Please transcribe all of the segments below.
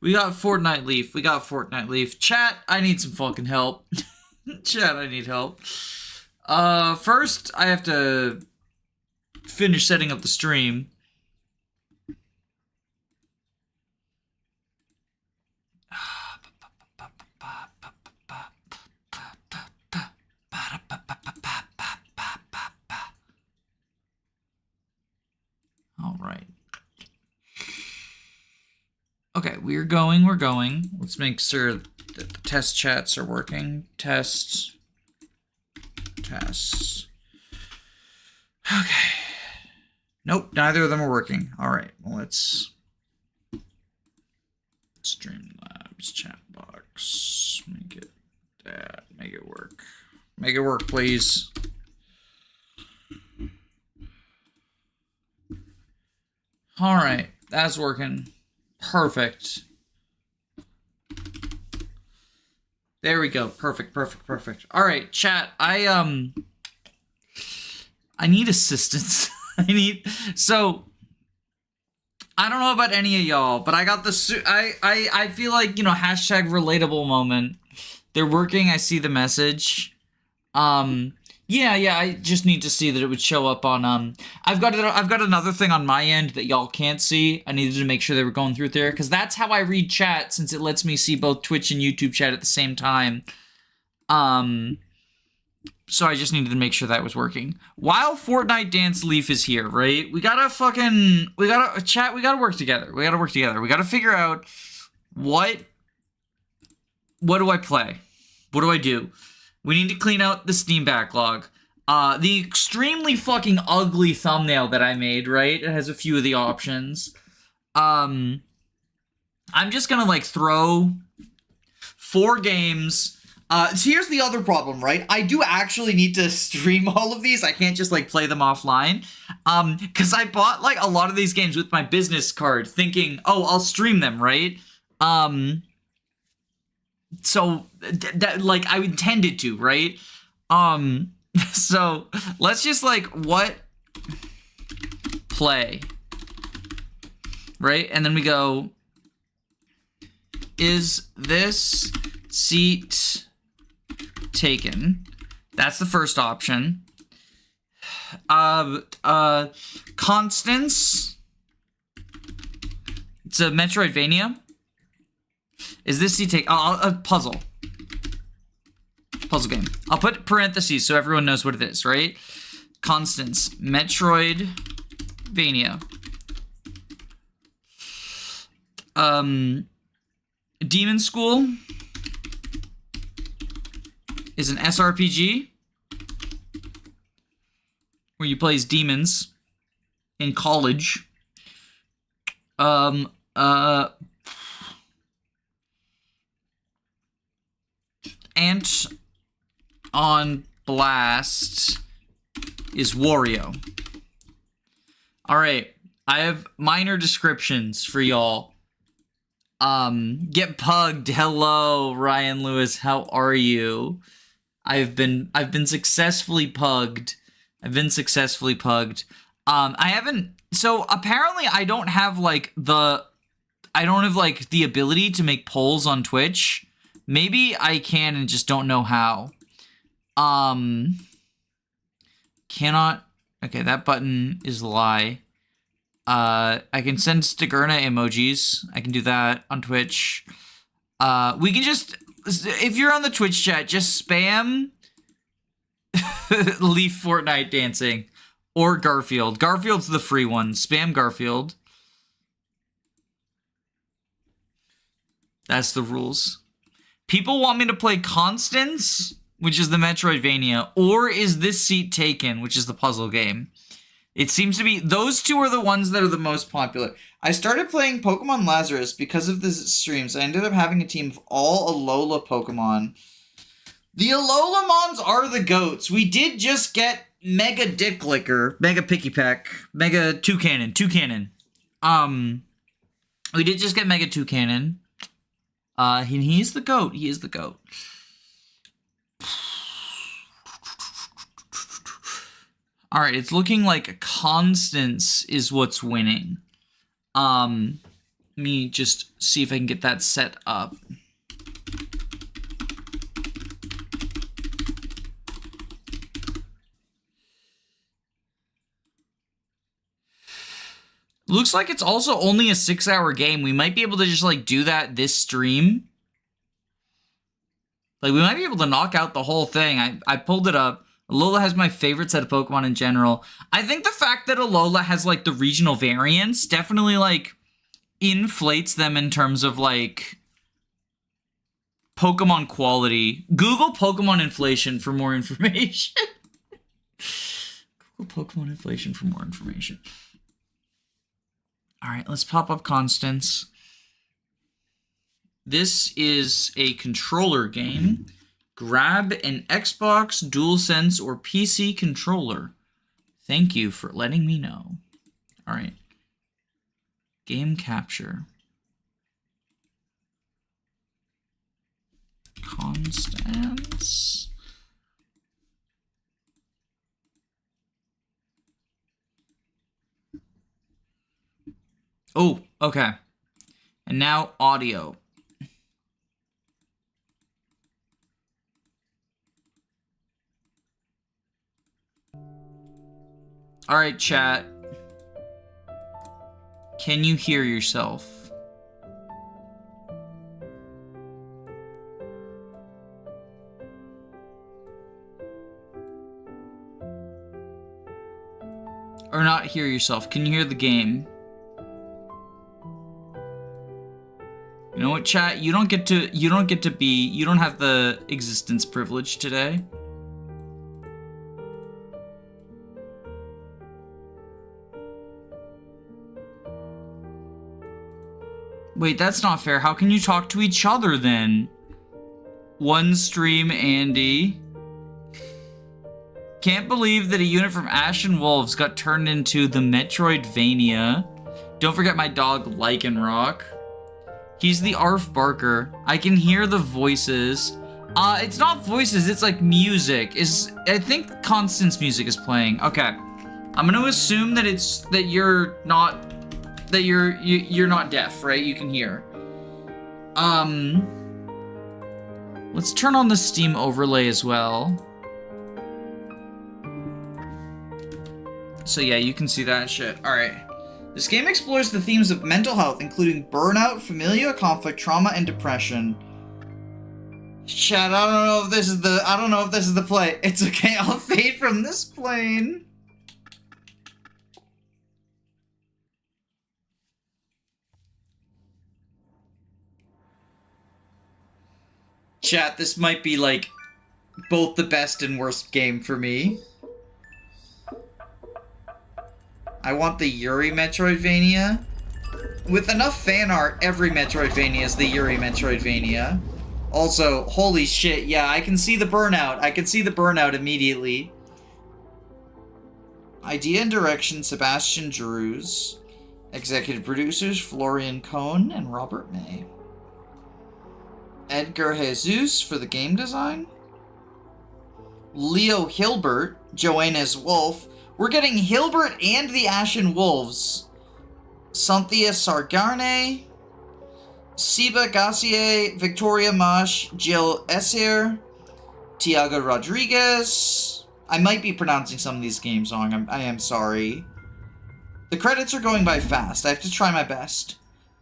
We got Fortnite Leaf. We got Fortnite Leaf. Chat, I need some fucking help. Chat, I need help. First, I have to finish setting up the stream. All right. Okay, we're going. Let's make sure that the test chats are working. Tests. Okay. Nope, neither of them are working. All right, well, let's Streamlabs chat box. Make it that. Make it work. Make it work, please. All right, that's working. Perfect. There we go. Perfect. All right, chat. I need assistance. So I don't know about any of y'all, but I got the I feel like, you know, hashtag relatable moment. They're working. I see the message. Yeah, I just need to see that it would show up on, I've got another thing on my end that y'all can't see. I needed to make sure they were going through there, because that's how I read chat, since it lets me see both Twitch and YouTube chat at the same time. So I just needed to make sure that was working. While Fortnite Dance Leaf is here, right? We gotta work together. We gotta figure out what do I play? What do I do? We need to clean out the Steam backlog. The extremely fucking ugly thumbnail that I made, right? It has a few of the options. I'm just gonna, like, throw 4 games. So here's the other problem, right? I do actually need to stream all of these. I can't just, like, play them offline. Because I bought, like, a lot of these games with my business card, thinking, oh, I'll stream them, right? So that, like, I intended to, right? So let's just, like, what play, right? And then we go, is this seat taken? That's the first option. Constance. It's a Metroidvania. Is this seat take? A puzzle game. I'll put parentheses so everyone knows what it is, right? Constance, Metroidvania. Demon School is an SRPG where you play as demons in college. Ant on Blast is Wario. Alright, I have minor descriptions for y'all. Get pugged. Hello, Ryan Lewis. How are you? I've been successfully pugged. So apparently I don't have the ability to make polls on Twitch. Maybe I can and just don't know how. Cannot. Okay, that button is a lie. I can send Stigurna emojis. I can do that on Twitch. We can just, if you're on the Twitch chat, just spam Leaf Fortnite dancing or Garfield. Garfield's the free one. Spam Garfield. That's the rules. People want me to play Constance, which is the Metroidvania, or Is This Seat Taken, which is the puzzle game. It seems to be, those two are the ones that are the most popular. I started playing Pokemon Lazarus because of the streams. I ended up having a team of all Alola Pokemon. The Alolamons are the goats. We did just get Mega Dick Licker, Mega Picky Peck, Mega Toucanon. We did just get Mega Toucanon. He's the goat. He is the goat. Alright, it's looking like Constance is what's winning. Let me just see if I can get that set up. Looks like it's also only a 6-hour game. We might be able to just, like, do that this stream. Like, we might be able to knock out the whole thing. I pulled it up. Alola has my favorite set of Pokemon in general. I think the fact that Alola has, like, the regional variants definitely, like, inflates them in terms of, like, Pokemon quality. Google Pokemon inflation for more information. Google Pokemon inflation for more information. Alright, let's pop up Constance. This is a controller game. Grab an Xbox, DualSense, or PC controller. Thank you for letting me know. Alright. Game capture. Constance. Oh, okay. And now audio. All right, chat. Can you hear yourself? Or not hear yourself? Can you hear the game? You know what, chat? You don't get to be, you don't have the existence privilege today. Wait, that's not fair. How can you talk to each other then? One stream, Andy. Can't believe that a unit from Ashen Wolves got turned into the Metroidvania. Don't forget my dog, Lycanroc. He's the Arf Barker. I can hear the voices. It's not voices, it's like music. I think Constance music is playing. Okay. I'm gonna assume that you're not deaf, right? You can hear. Let's turn on the Steam overlay as well. So yeah, you can see that shit. Alright. This game explores the themes of mental health, including burnout, familial conflict, trauma, and depression. Chat, I don't know if this is the play. It's okay, I'll fade from this plane. Chat, this might be, like, both the best and worst game for me. I want the Yuri Metroidvania. With enough fan art, every Metroidvania is the Yuri Metroidvania. Also, holy shit, yeah, I can see the burnout. I can see the burnout immediately. Idea and direction, Sebastian Drews. Executive producers, Florian Cohn and Robert May. Edgar Jesus for the game design. Leo Hilbert, Joanna's Wolf. We're getting Hilbert and the Ashen Wolves. Cynthia Sargarne. Siba Gassier, Victoria Mash, Jill Esser, Tiago Rodriguez. I might be pronouncing some of these games wrong. I am sorry. The credits are going by fast. I have to try my best.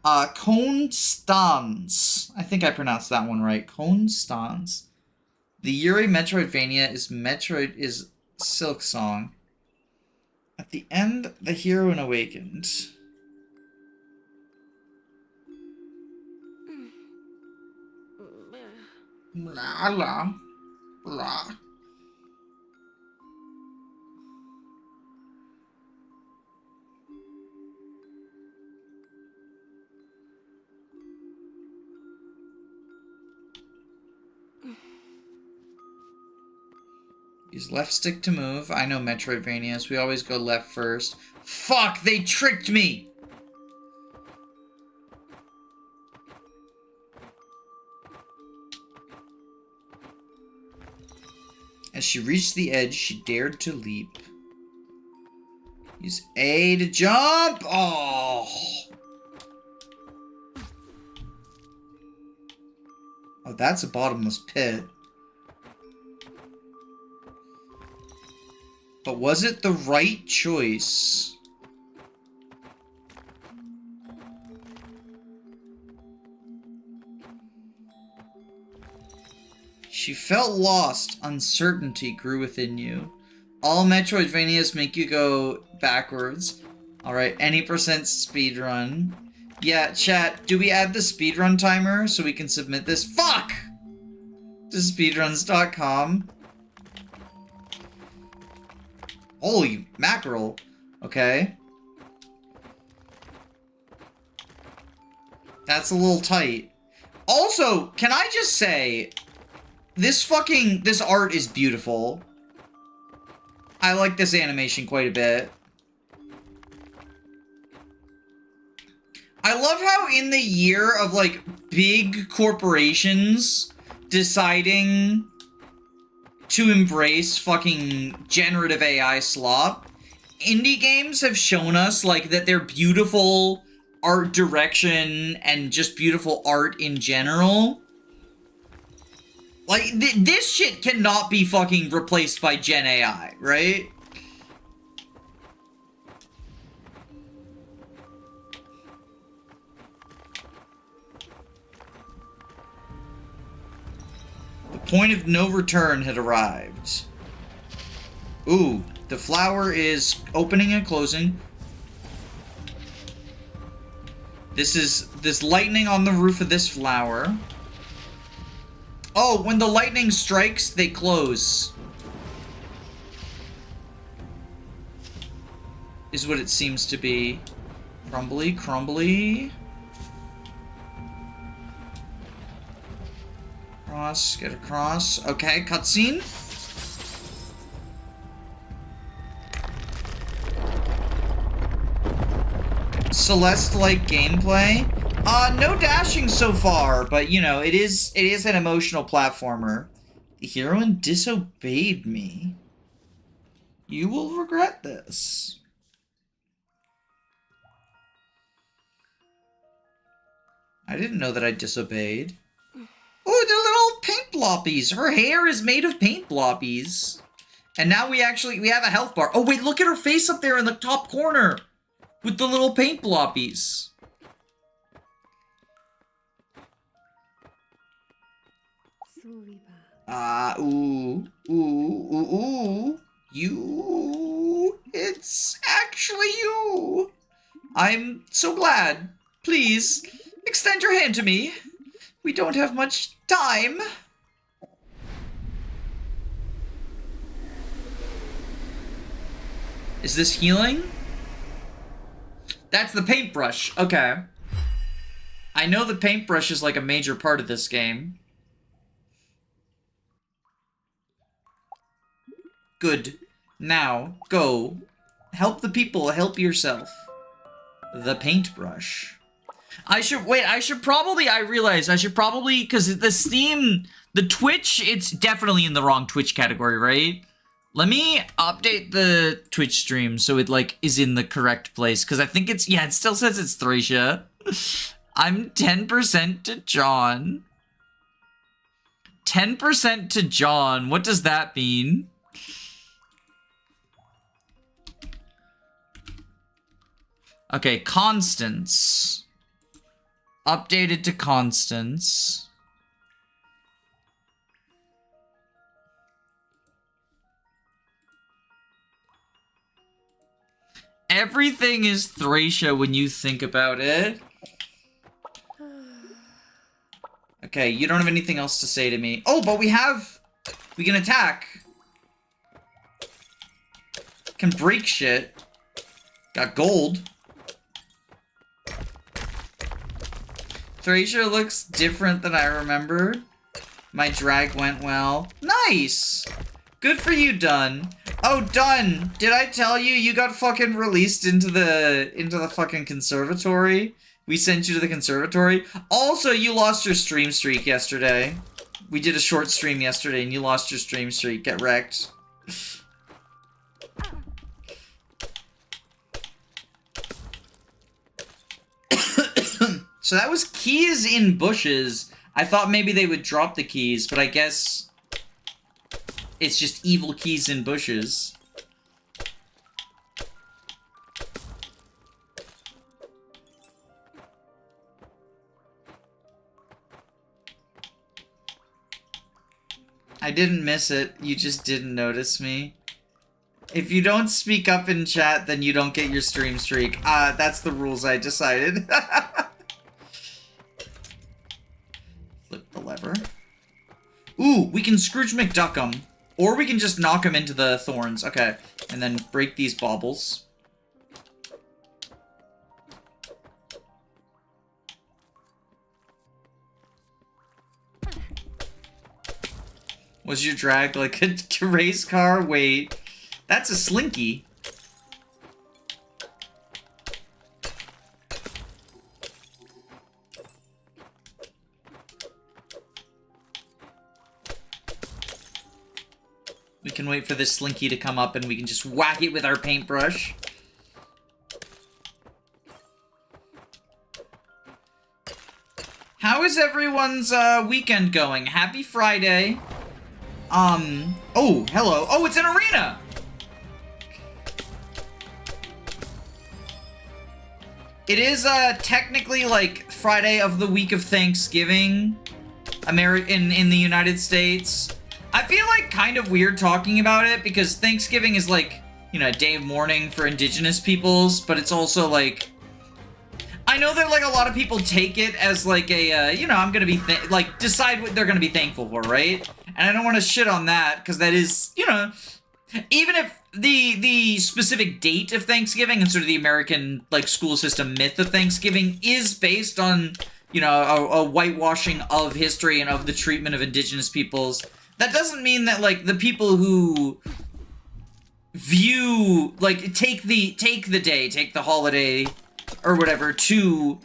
Constance. I think I pronounced that one right. Constance. The Yuri Metroidvania is Silk Song. At the end, the heroine awakens. La la la. Use left stick to move. I know Metroidvanias. We always go left first. Fuck! They tricked me! As she reached the edge, she dared to leap. Use A to jump! Oh! Oh, that's a bottomless pit. But was it the right choice? She felt lost. Uncertainty grew within you. All Metroidvanias make you go backwards. Alright, any percent speedrun. Yeah, chat, do we add the speedrun timer so we can submit this? Fuck! To speedruns.com. Holy mackerel. Okay. That's a little tight. Also, can I just say, this art is beautiful. I like this animation quite a bit. I love how in the year of, like, big corporations deciding to embrace fucking generative AI slop, indie games have shown us, like, that they're beautiful art direction and just beautiful art in general. Like, this shit cannot be fucking replaced by Gen AI, right? The point of no return had arrived. Ooh, the flower is opening and closing. This lightning on the roof of this flower. Oh, when the lightning strikes, they close. Is what it seems to be. Crumbly, crumbly. Cross, get across. Okay, cutscene. Celeste-like gameplay. No dashing so far, but you know, it is an emotional platformer. The heroine disobeyed me. You will regret this. I didn't know that I disobeyed. Oh, they're little paint bloppies. Her hair is made of paint bloppies. And now we have a health bar. Oh wait, look at her face up there in the top corner with the little paint bloppies. Ooh. You. It's actually you. I'm so glad. Please, extend your hand to me. We don't have much time. Is this healing? That's the paintbrush. Okay. I know the paintbrush is like a major part of this game. Good. Now, go. Help the people, help yourself. The paintbrush. I should probably, because the Steam, the Twitch, it's definitely in the wrong Twitch category, right? Let me update the Twitch stream so it, like, is in the correct place, because I think it's, yeah, it still says it's Thracia. I'm 10% to John. 10% to John, what does that mean? Okay, Constance. Updated to Constance. Everything is Thracia when you think about it. Okay, you don't have anything else to say to me. Oh, but we can attack. Can break shit. Got gold. Thracia looks different than I remembered. My drag went well. Nice! Good for you, Dunn. Oh, Dunn! Did I tell you you got fucking released into the fucking conservatory? We sent you to the conservatory. Also, you lost your stream streak yesterday. We did a short stream yesterday and you lost your stream streak. Get wrecked. So that was keys in bushes. I thought maybe they would drop the keys, but I guess it's just evil keys in bushes. I didn't miss it. You just didn't notice me. If you don't speak up in chat, then you don't get your stream streak. That's the rules I decided. Flip the lever. Ooh, we can Scrooge McDuck him. Or we can just knock him into the thorns. Okay. And then break these baubles. Was your drag like a race car? Wait. That's a slinky. We can wait for this slinky to come up and we can just whack it with our paintbrush. How is everyone's weekend going? Happy Friday. Oh, hello. Oh, it's an arena! It is, technically, like, Friday of the week of Thanksgiving in the United States. I feel, like, kind of weird talking about it, because Thanksgiving is, like, you know, a day of mourning for indigenous peoples, but it's also, like... I know that, like, a lot of people take it as, like, a, you know, I'm gonna be, like, decide what they're gonna be thankful for, right? And I don't want to shit on that, because that is, you know, even if the specific date of Thanksgiving and sort of the American, like, school system myth of Thanksgiving is based on, you know, a whitewashing of history and of the treatment of indigenous peoples, that doesn't mean that, like, the people who view, like, take the day, take the holiday, or whatever, to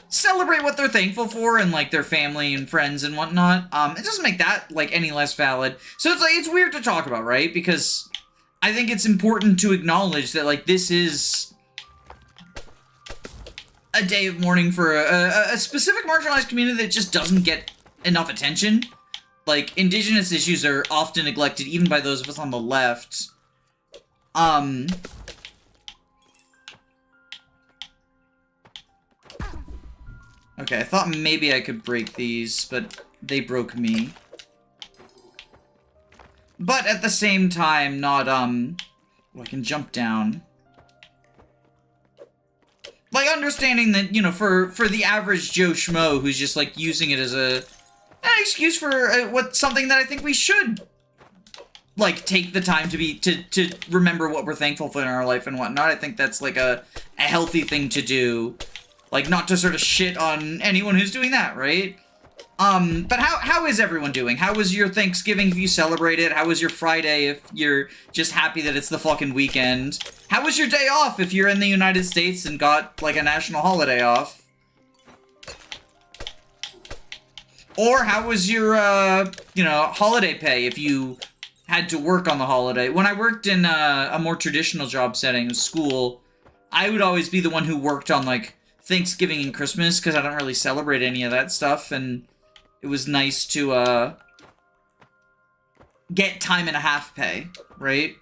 celebrate what they're thankful for and, like, their family and friends and whatnot, it doesn't make that, like, any less valid. So it's, like, it's weird to talk about, right? Because I think it's important to acknowledge that, like, this is a day of mourning for a specific marginalized community that just doesn't get enough attention. Like, indigenous issues are often neglected, even by those of us on the left. Okay, I thought maybe I could break these, but they broke me. But at the same time, not, well, I can jump down. Like, understanding that, you know, for the average Joe Schmo who's just, like, using it as an excuse for something that I think we should, like, take the time to remember what we're thankful for in our life and whatnot. I think that's, like, a healthy thing to do. Like, not to sort of shit on anyone who's doing that, right? But how is everyone doing? How was your Thanksgiving if you celebrate it? How was your Friday if you're just happy that it's the fucking weekend? How was your day off if you're in the United States and got, like, a national holiday off? Or how was your, you know, holiday pay if you had to work on the holiday? When I worked in a more traditional job setting, school, I would always be the one who worked on, like, Thanksgiving and Christmas, because I don't really celebrate any of that stuff, and it was nice to, get time and a half pay, right?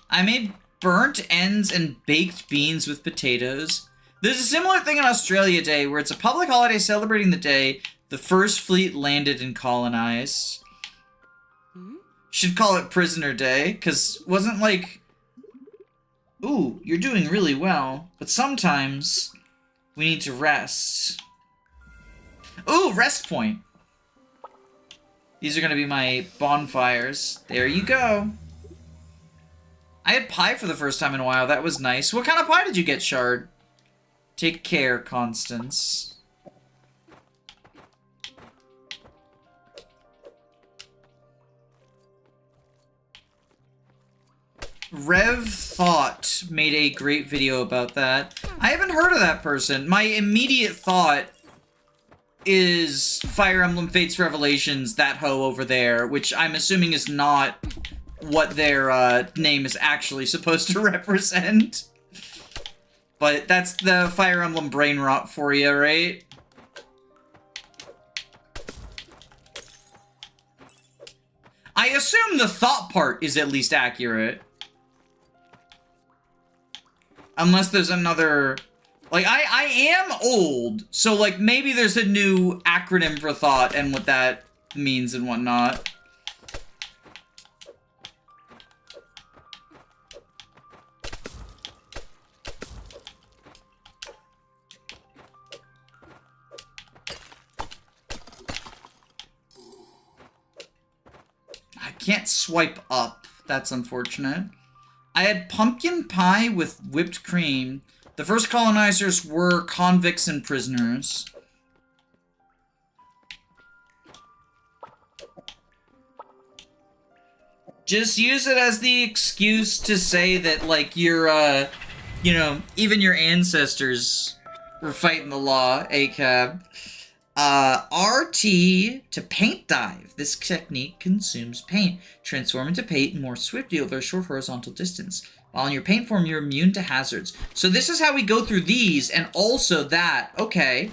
I made burnt ends and baked beans with potatoes. There's a similar thing on Australia Day, where it's a public holiday celebrating the day the First Fleet landed and colonized. Should call it Prisoner Day, because wasn't, like... Ooh, you're doing really well, but sometimes we need to rest. Ooh, rest point. These are gonna be my bonfires. There you go. I had pie for the first time in a while. That was nice. What kind of pie did you get, Shard? Take care, Constance. Rev Thought made a great video about that. I haven't heard of that person. My immediate thought is Fire Emblem Fates Revelations, that hoe over there, which I'm assuming is not what their name is actually supposed to represent. But that's the Fire Emblem brain rot for you, right? I assume the thought part is at least accurate. Unless there's another... Like, I am old, so, like, maybe there's a new acronym for thought and what that means and whatnot. I can't swipe up. That's unfortunate. I had pumpkin pie with whipped cream. The first colonizers were convicts and prisoners. Just use it as the excuse to say that, like, your, you know, even your ancestors were fighting the law, ACAB. RT to paint dive. This technique consumes paint. Transform into paint more swiftly over a short horizontal distance. While in your paint form, you're immune to hazards. So this is how we go through these, and also that. Okay.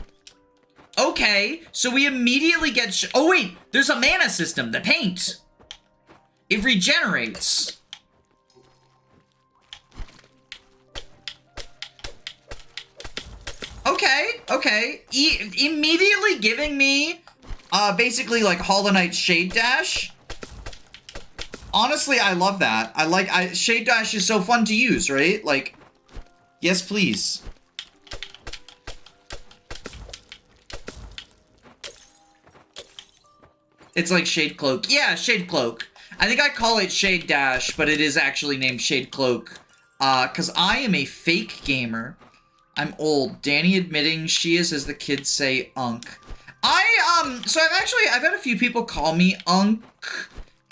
Okay, so we immediately get... oh, wait! There's a mana system. The paint! It regenerates. Okay, okay. Immediately giving me, basically, like, Hollow Knight Shade Dash. Honestly, I love that. Shade Dash is so fun to use, right? Like, yes, please. It's like Shade Cloak. Yeah, Shade Cloak. I think I call it Shade Dash, but it is actually named Shade Cloak. 'Cause I am a fake gamer. I'm old. Danny admitting she is, as the kids say, unk. So I've had a few people call me unk.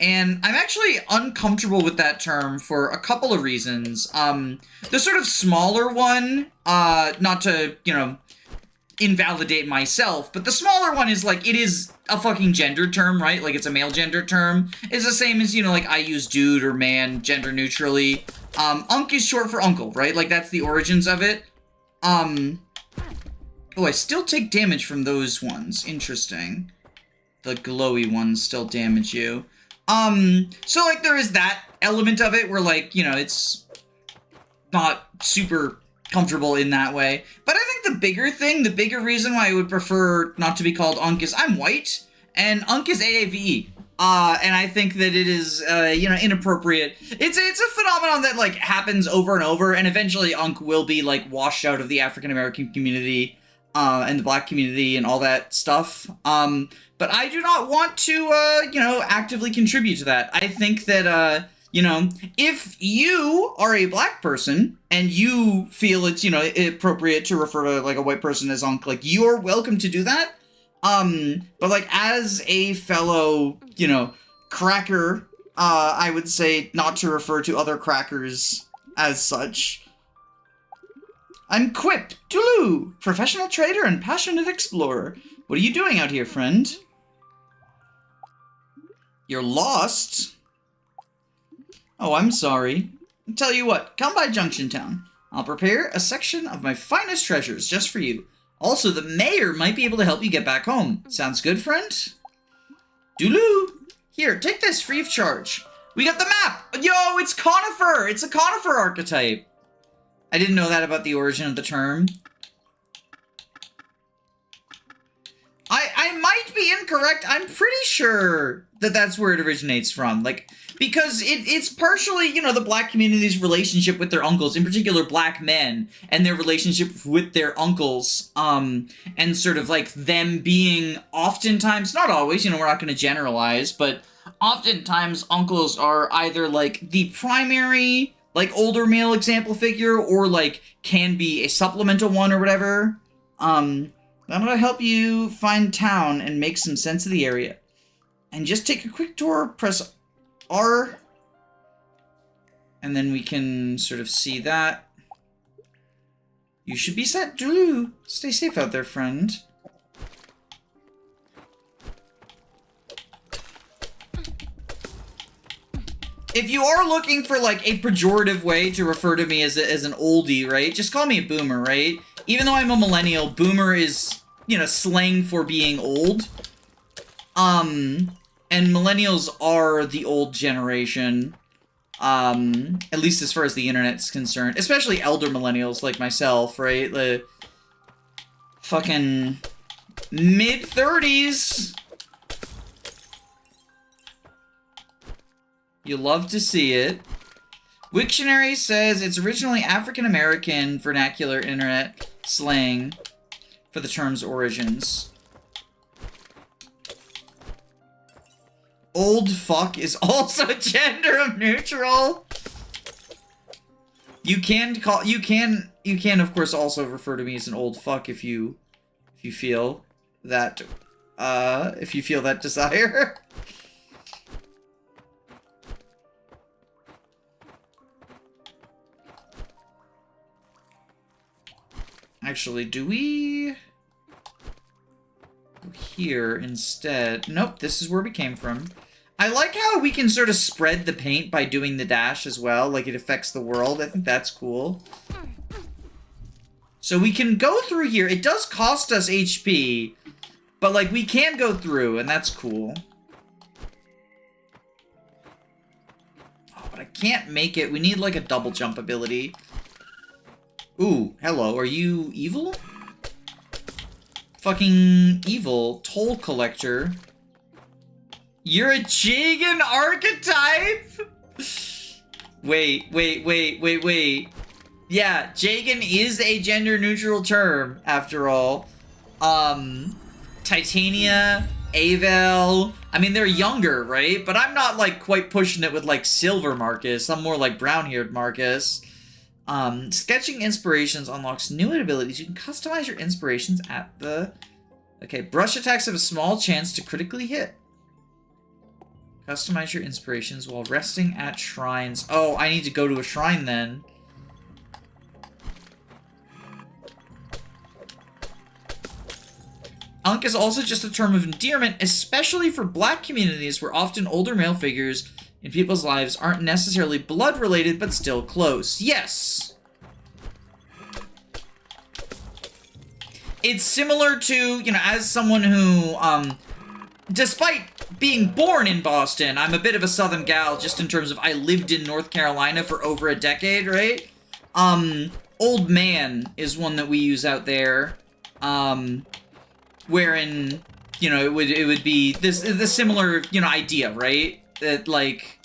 And I'm actually uncomfortable with that term for a couple of reasons. The sort of smaller one, not to, you know, invalidate myself, but the smaller one is, like, it is a fucking gender term, right? Like, it's a male gender term. It's the same as, you know, like, I use dude or man gender neutrally. Unk is short for uncle, right? Like, that's the origins of it. Oh, I still take damage from those ones. Interesting. The glowy ones still damage you. So, like, there is that element of it where, like, you know, it's not super comfortable in that way. But I think the bigger reason why I would prefer not to be called unk is I'm white, and unk is AAVE. And I think that it is, you know, inappropriate. It's a phenomenon that, like, happens over and over, and eventually unk will be, like, washed out of the African-American community, and the black community and all that stuff. But I do not want to, you know, actively contribute to that. I think that, you know, if you are a black person and you feel it's, you know, appropriate to refer to, like, a white person as unk, like, you're welcome to do that. But, like, as a fellow, you know, cracker, I would say not to refer to other crackers as such. I'm Quip, Dulu, professional trader and passionate explorer. What are you doing out here, friend? You're lost? Oh, I'm sorry. Tell you what, come by Junction Town. I'll prepare a section of my finest treasures just for you. Also, the mayor might be able to help you get back home. Sounds good, friend? Dulu! Here, take this free of charge. We got the map! Yo, it's conifer! It's a conifer archetype! I didn't know that about the origin of the term. I might be incorrect. I'm pretty sure that that's where it originates from. Like, because it's partially, you know, the black community's relationship with their uncles, in particular black men, and their relationship with their uncles, and sort of, like, them being oftentimes, not always, you know, we're not going to generalize, but oftentimes uncles are either, like, the primary, like, older male example figure, or, like, can be a supplemental one or whatever. I'm gonna help you find town and make some sense of the area. And just take a quick tour, press R, and then we can sort of see that. You should be set, Drew. Stay safe out there, friend. If you are looking for, like, a pejorative way to refer to me as an oldie, right? Just call me a boomer, right? Even though I'm a millennial, boomer is, you know, slang for being old. And millennials are the old generation. At least as far as the internet's concerned. Especially elder millennials like myself, right? The fucking mid-30s. You love to see it. Wiktionary says it's originally African-American vernacular internet slang for the term's origins. Old fuck is also gender neutral. You can of course also refer to me as an old fuck if you feel that desire. Actually, do we go here instead? Nope, this is where we came from. I like how we can sort of spread the paint by doing the dash as well, like it affects the world. I think that's cool. So we can go through here. It does cost us HP, but like we can go through, and that's cool. Oh, but I can't make it. We need like a double jump ability. Ooh, hello, are you evil? Fucking evil. Toll collector. You're a Jagan archetype? Wait. Yeah, Jagan is a gender-neutral term, after all. Titania, Avel. I mean, they're younger, right? But I'm not, like, quite pushing it with, like, Silver Marcus. I'm more like brown-haired Marcus. Sketching inspirations unlocks new abilities. You can customize your inspirations at the... Okay, brush attacks have a small chance to critically hit. Customize your inspirations while resting at shrines. Oh, I need to go to a shrine then. Unk is also just a term of endearment, especially for black communities where often older male figures in people's lives aren't necessarily blood-related, but still close. Yes! It's similar to, you know, as someone who, despite being born in Boston, I'm a bit of a Southern gal, just in terms of I lived in North Carolina for over a decade, right? Old man is one that we use out there, wherein, you know, it would be the similar, you know, idea, right? That, like,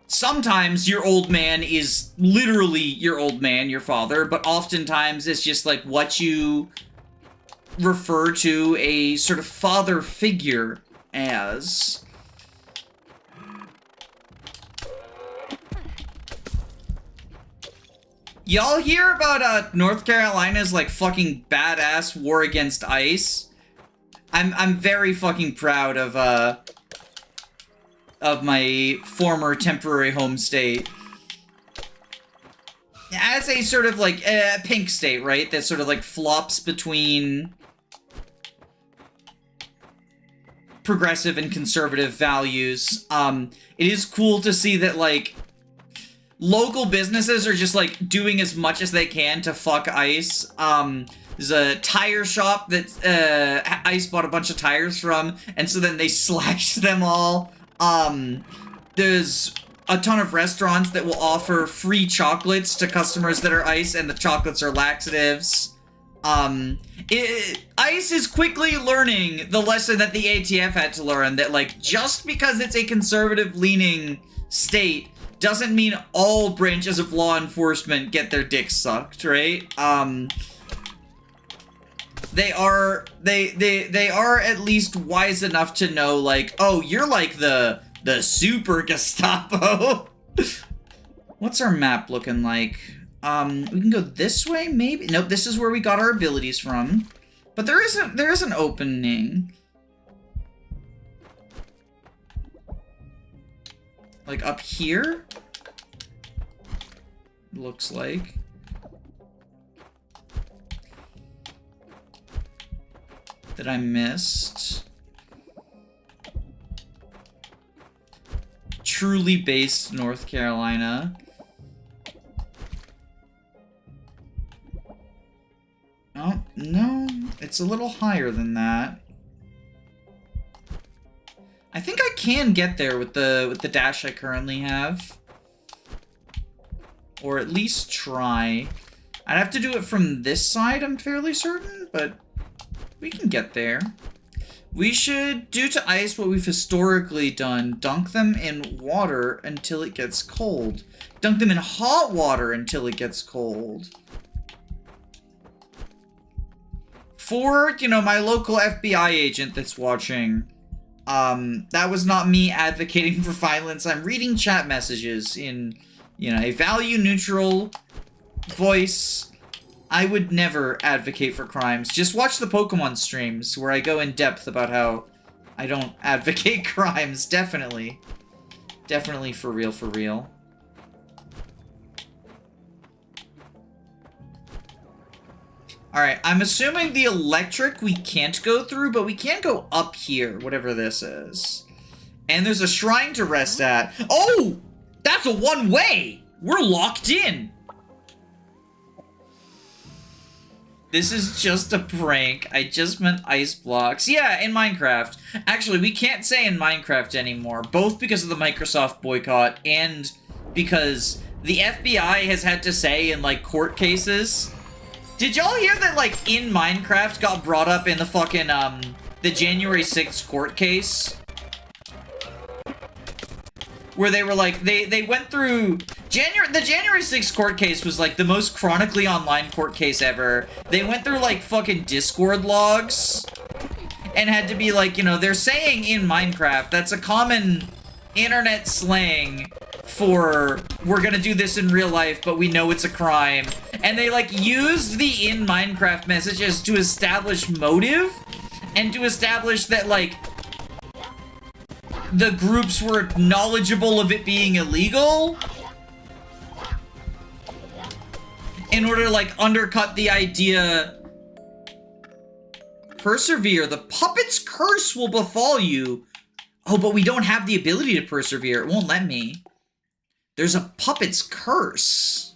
sometimes your old man is literally your old man, your father, but oftentimes it's just, like, what you refer to a sort of father figure as. Y'all hear about, North Carolina's, like, fucking badass war against ICE? I'm very fucking proud of my former temporary home state. As a sort of, like, pink state, right? That sort of, like, flops between progressive and conservative values. It is cool to see that, like, local businesses are just, like, doing as much as they can to fuck ICE. There's a tire shop that, ICE bought a bunch of tires from, and so then they slashed them all. There's a ton of restaurants that will offer free chocolates to customers that are ICE, and the chocolates are laxatives. ICE is quickly learning the lesson that the ATF had to learn, that, like, just because it's a conservative-leaning state doesn't mean all branches of law enforcement get their dicks sucked, right? They are at least wise enough to know, like, oh, you're like the super Gestapo. What's our map looking like? We can go this way, maybe? Nope, this is where we got our abilities from. But there is an opening. Like up here? Looks like. That I missed. Truly based North Carolina. Oh, no. It's a little higher than that. I think I can get there with the dash I currently have. Or at least try. I'd have to do it from this side, I'm fairly certain, but we can get there. We should do to ice what we've historically done. Dunk them in water until it gets cold. Dunk them in hot water until it gets cold. For, you know, my local FBI agent that's watching, that was not me advocating for violence. I'm reading chat messages in, you know, a value-neutral voice. I would never advocate for crimes. Just watch the Pokemon streams where I go in depth about how I don't advocate crimes. Definitely. Definitely for real, for real. Alright, I'm assuming the electric we can't go through, but we can go up here, whatever this is. And there's a shrine to rest at. Oh! That's a one-way! We're locked in! This is just a prank. I just meant ice blocks. Yeah, in Minecraft. Actually, we can't say in Minecraft anymore, both because of the Microsoft boycott and because the FBI has had to say in, like, court cases. Did y'all hear that, like, in Minecraft got brought up in the fucking, the January 6th court case? Where they were like, they went through... The January 6th court case was, like, the most chronically online court case ever. They went through, like, fucking Discord logs. And had to be like, you know, they're saying in Minecraft, that's a common internet slang for, we're gonna do this in real life, but we know it's a crime. And they, like, used the in Minecraft messages to establish motive. And to establish that, like, the groups were knowledgeable of it being illegal. In order to, like, undercut the idea. Persevere. The puppet's curse will befall you. Oh, but we don't have the ability to persevere. It won't let me. There's a puppet's curse.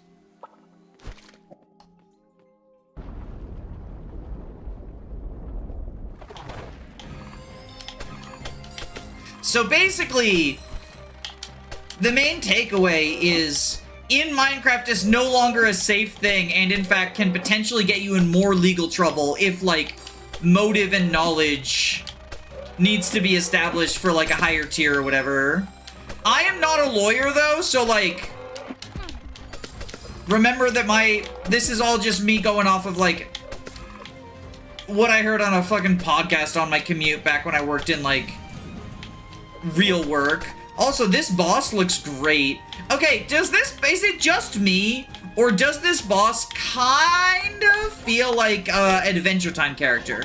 So basically, the main takeaway is in Minecraft is no longer a safe thing and in fact can potentially get you in more legal trouble if, like, motive and knowledge needs to be established for, like, a higher tier or whatever. I am not a lawyer, though, so, like, remember that this is all just me going off of, like, what I heard on a fucking podcast on my commute back when I worked in, like, real work. Also, this boss looks great. Okay, is it just me? Or does this boss kind of feel like Adventure Time character?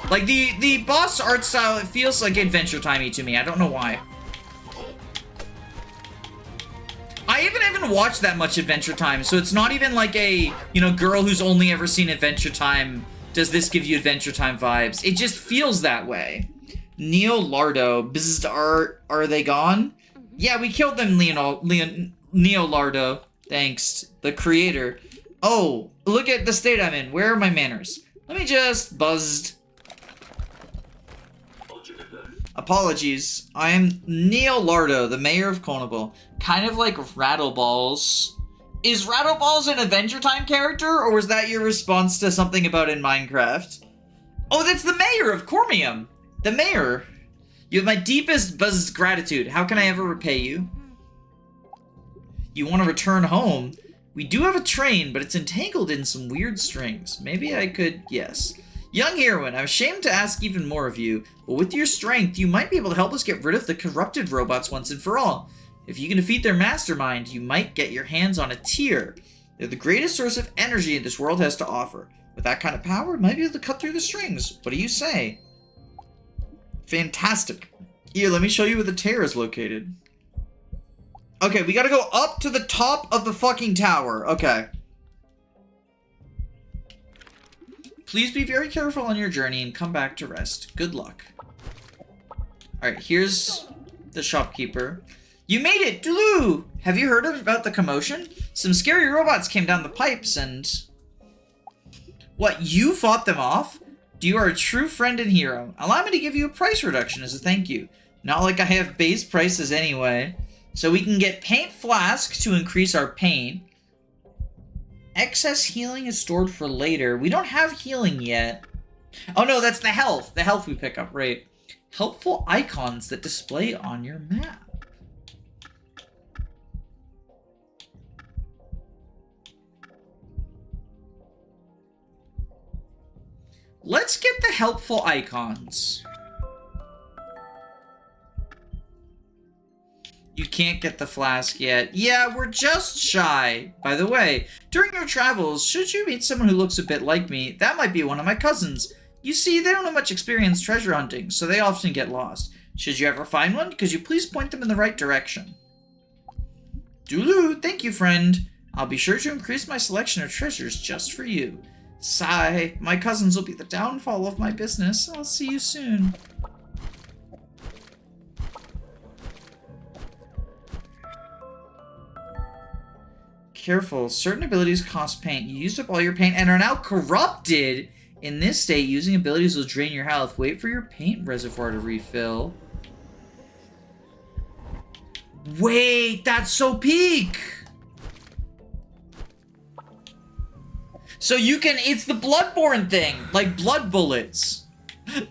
Like, the boss art style, it feels like Adventure Time-y to me. I don't know why. I haven't watched that much Adventure Time, so it's not even like a, you know, girl who's only ever seen Adventure Time. Does this give you Adventure Time vibes? It just feels that way. Neolardo. Bzzz, are they gone? Yeah, we killed them, Neolardo. Thanks. The creator. Oh, look at the state I'm in. Where are my manners? Let me just buzzed. Apologies. I am Neolardo, the mayor of Conable. Kind of like Rattleballs. Is Rattleballs an Adventure Time character, or was that your response to something about in Minecraft? Oh, that's the mayor of Cormium. The mayor. You have my deepest buzzed gratitude. How can I ever repay you? You want to return home? We do have a train, but it's entangled in some weird strings. Maybe I could... Yes. Young heroine, I'm ashamed to ask even more of you, but with your strength, you might be able to help us get rid of the corrupted robots once and for all. If you can defeat their mastermind, you might get your hands on a tear. They're the greatest source of energy this world has to offer. With that kind of power, it might be able to cut through the strings. What do you say? Fantastic. Here, let me show you where the tear is located. Okay, we gotta go up to the top of the fucking tower. Okay. Please be very careful on your journey and come back to rest. Good luck. Alright, here's the shopkeeper. You made it! Dulu! Have you heard about the commotion? Some scary robots came down the pipes and... What, you fought them off? You are a true friend and hero. Allow me to give you a price reduction as a thank you. Not like I have base prices anyway. So we can get paint flask to increase our paint. Excess healing is stored for later. We don't have healing yet. Oh no, that's the health. The health we pick up, right? Helpful icons that display on your map. Let's get the helpful icons. You can't get the flask yet. Yeah, we're just shy. By the way, during your travels, should you meet someone who looks a bit like me, that might be one of my cousins. You see, they don't have much experience treasure hunting, so they often get lost. Should you ever find one, could you please point them in the right direction? Dulu, thank you, friend. I'll be sure to increase my selection of treasures just for you. Sigh, my cousins will be the downfall of my business. I'll see you soon. Careful, certain abilities cost paint. You used up all your paint and are now corrupted. In this state, using abilities will drain your health. Wait for your paint reservoir to refill. Wait, that's so peak! So you can, it's the Bloodborne thing, like blood bullets.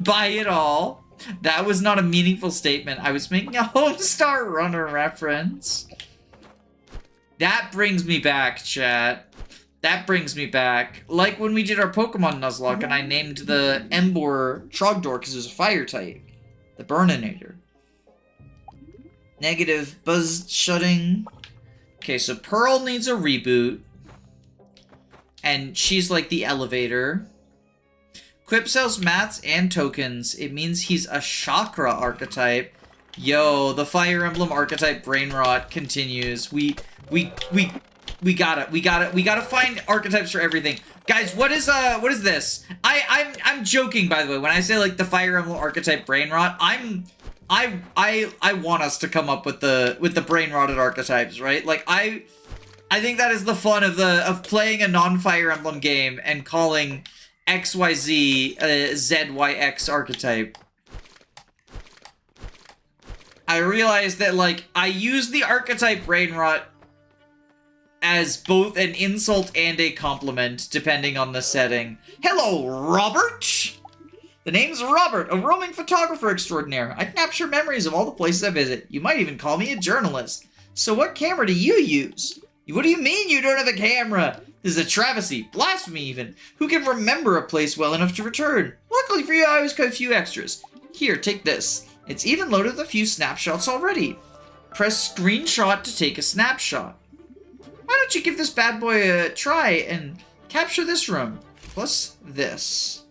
Buy it all. That was not a meaningful statement. I was making a Homestar Runner reference. That brings me back, chat. That brings me back. Like when we did our Pokemon Nuzlocke and I named the Emboar Trogdor because it was a fire type. The Burninator. Negative buzz shutting. Okay, so Pearl needs a reboot. And she's like the elevator. Quip sells mats and tokens. It means he's a chakra archetype. Yo, the Fire Emblem archetype brain rot continues. We gotta find archetypes for everything. Guys, what is this? I'm joking, by the way. When I say like the Fire Emblem archetype brain rot, I want us to come up with the brain rotted archetypes, right? Like I think that is the fun of playing a non-Fire Emblem game and calling XYZ ZYX archetype. I realized that, like, I use the archetype brain rot as both an insult and a compliment, depending on the setting. Hello, Robert! The name's Robert, a roaming photographer extraordinaire. I capture memories of all the places I visit. You might even call me a journalist. So what camera do you use? What do you mean you don't have a camera? This is a travesty, blasphemy even. Who can remember a place well enough to return? Luckily for you, I always got a few extras. Here, take this. It's even loaded with a few snapshots already. Press screenshot to take a snapshot. Why don't you give this bad boy a try and capture this room, plus this.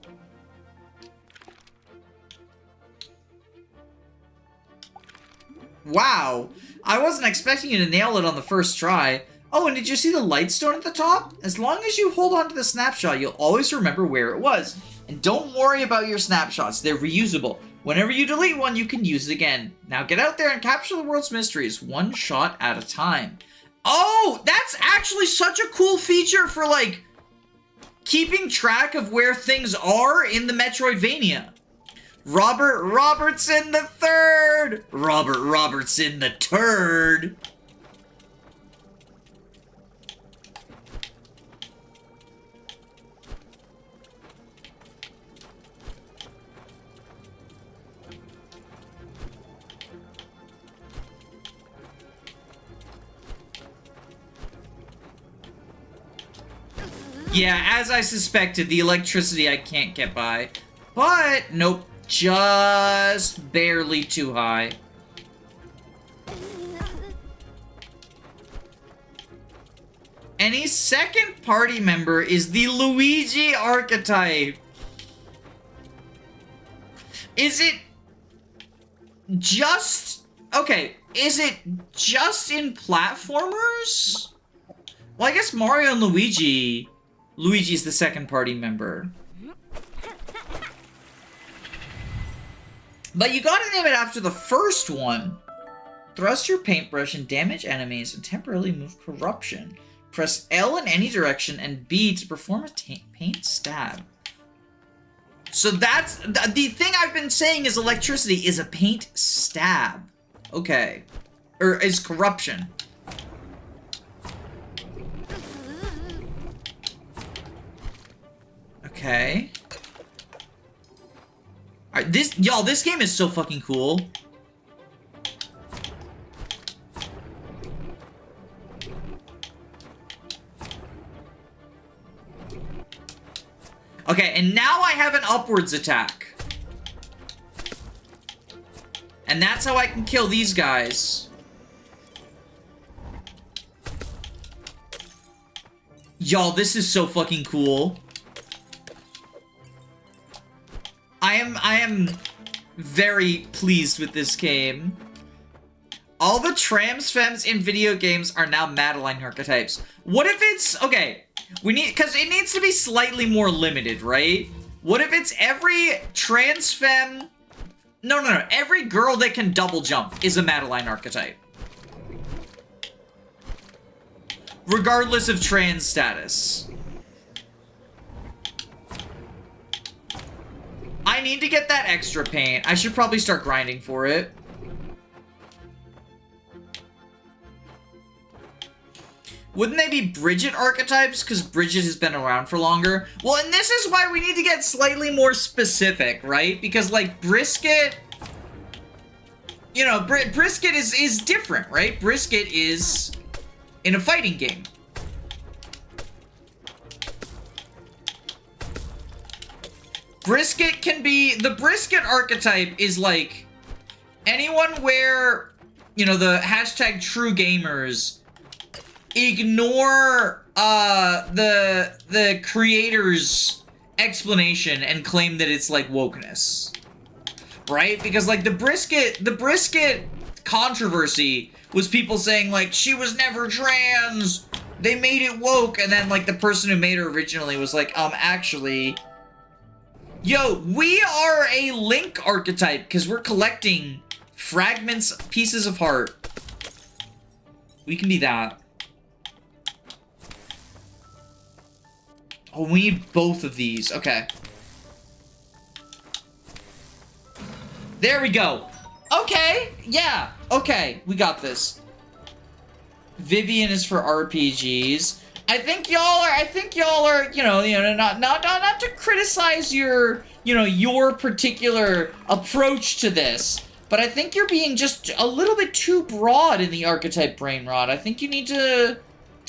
Wow, I wasn't expecting you to nail it on the first try. Oh, and did you see the light stone at the top? As long as you hold on to the snapshot, you'll always remember where it was. And don't worry about your snapshots, they're reusable. Whenever you delete one, you can use it again. Now get out there and capture the world's mysteries, one shot at a time. Oh, that's actually such a cool feature for, like, keeping track of where things are in the Metroidvania. Robert Robertson the Third! Robert Robertson the Turd! Yeah, as I suspected, the electricity I can't get by. But, nope, just barely too high. Any second party member is the Luigi archetype. Is it just... Okay, is it just in platformers? Well, I guess Mario and Luigi... Luigi's the second party member. But you gotta name it after the first one. Thrust your paintbrush and damage enemies and temporarily move corruption. Press L in any direction and B to perform a paint stab. So that's the thing I've been saying is electricity is a paint stab. Okay. Or is corruption. Okay. Alright, this game is so fucking cool. Okay, and now I have an upwards attack. And that's how I can kill these guys. Y'all, this is so fucking cool. I am very pleased with this game. All the trams femmes in video games are now Madeline archetypes. What if it's... Okay, we need... Because it needs to be slightly more limited, right? What if it's every trans femme... No. Every girl that can double jump is a Madeline archetype. Regardless of trans status. I need to get that extra paint. I should probably start grinding for it. Wouldn't they be Bridget archetypes? Because Bridget has been around for longer. Well, and this is why we need to get slightly more specific, right? Because, like, Brisket... You know, Brisket is different, right? Brisket is in a fighting game. Brisket can be... The Brisket archetype is, like, anyone where, you know, the hashtag true gamers ignore the creator's explanation and claim that it's, like, wokeness. Right? Because, like, the Brisket controversy was people saying, like, she was never trans, they made it woke, and then, like, the person who made her originally was like, actually... Yo, we are a Link archetype, because we're collecting fragments, pieces of heart. We can be that. Oh, we need both of these. Okay. There we go. Okay, yeah. Okay, we got this. Vivian is for RPGs. I think y'all are, you know, not to criticize your, you know, your particular approach to this, but I think you're being just a little bit too broad in the archetype brain rot. I think you need to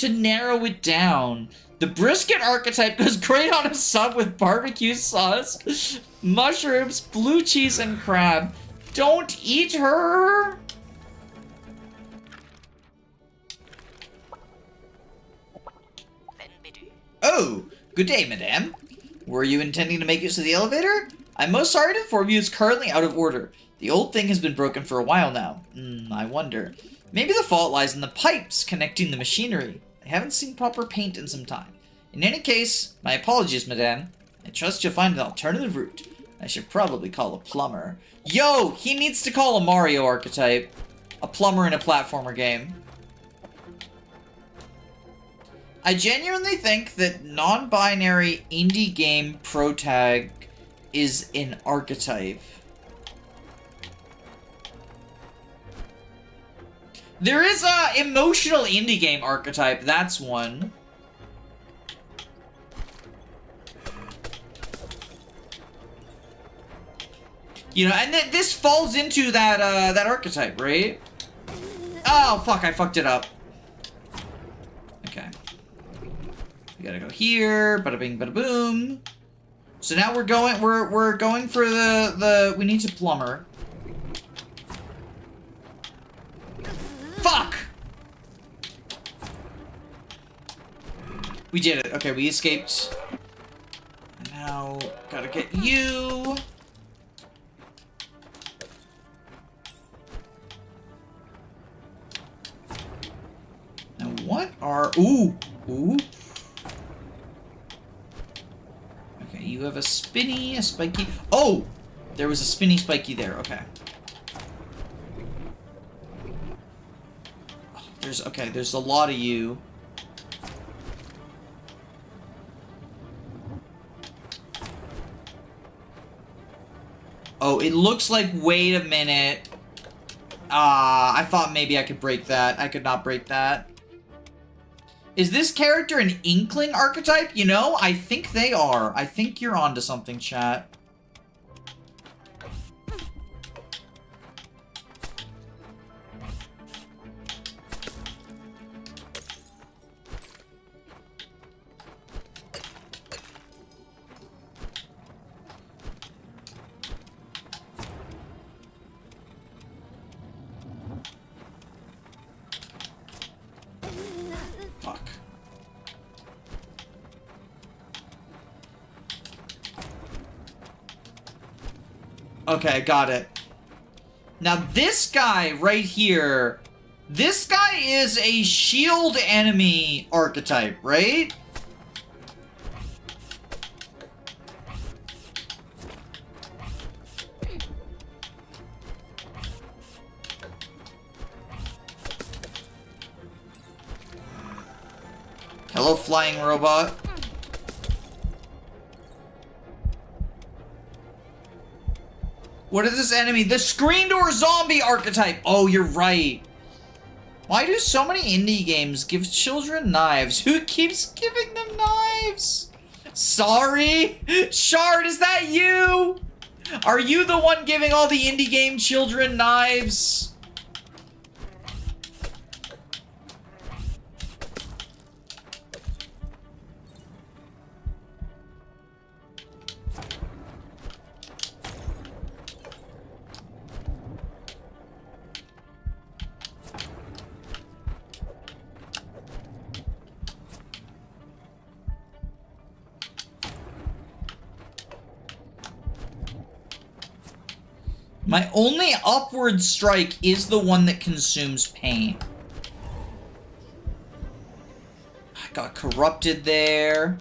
narrow it down. The Brisket archetype goes great on a sub with barbecue sauce, mushrooms, blue cheese, and crab. Don't eat her! Oh, good day, madame. Were you intending to make use of the elevator? I'm most sorry to inform you it's currently out of order. The old thing has been broken for a while now. I wonder. Maybe the fault lies in the pipes connecting the machinery. I haven't seen proper paint in some time. In any case, my apologies, madame. I trust you'll find an alternative route. I should probably call a plumber. Yo, he needs to call a Mario archetype. A plumber in a platformer game. I genuinely think that non-binary indie game protag is an archetype. There is a emotional indie game archetype, that's one. You know, and this falls into that that archetype, right? Oh fuck, I fucked it up. Okay. We gotta go here, bada bing, bada boom. So now we're going for the we need to plumber. Fuck! We did it. Okay, we escaped. Now gotta get you. Now what are ooh. Okay, you have a spinny, a spiky. Oh! There was a spinny spiky there, okay. There's a lot of you. Oh, it looks like, wait a minute. I thought maybe I could break that. I could not break that. Is this character an Inkling archetype? You know, I think they are. I think you're onto something, chat. Okay, got it. Now this guy right here, this guy is a shield enemy archetype, right? Hello, flying robot. What is this enemy? The screen door zombie archetype! Oh, you're right. Why do so many indie games give children knives? Who keeps giving them knives? Sorry? Shard, is that you? Are you the one giving all the indie game children knives? My only upward strike is the one that consumes pain. I got corrupted there.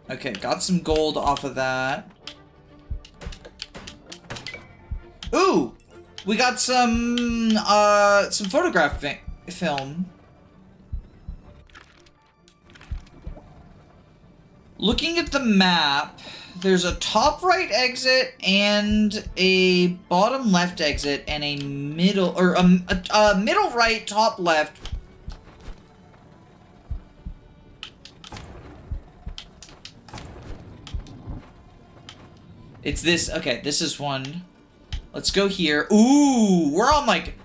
Okay, got some gold off of that. Ooh! We got some photograph film. Looking at the map, there's a top right exit and a bottom left exit and a middle, or a middle right, top left. It's this, okay, this is one. Let's go here. Ooh, we're on like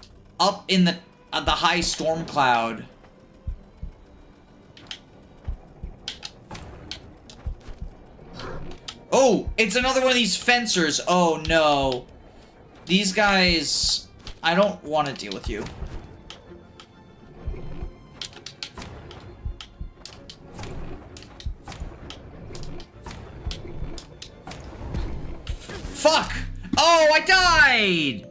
up in the high storm cloud. Oh, it's another one of these fencers. Oh, no. These guys... I don't want to deal with you. Fuck! Oh, I died!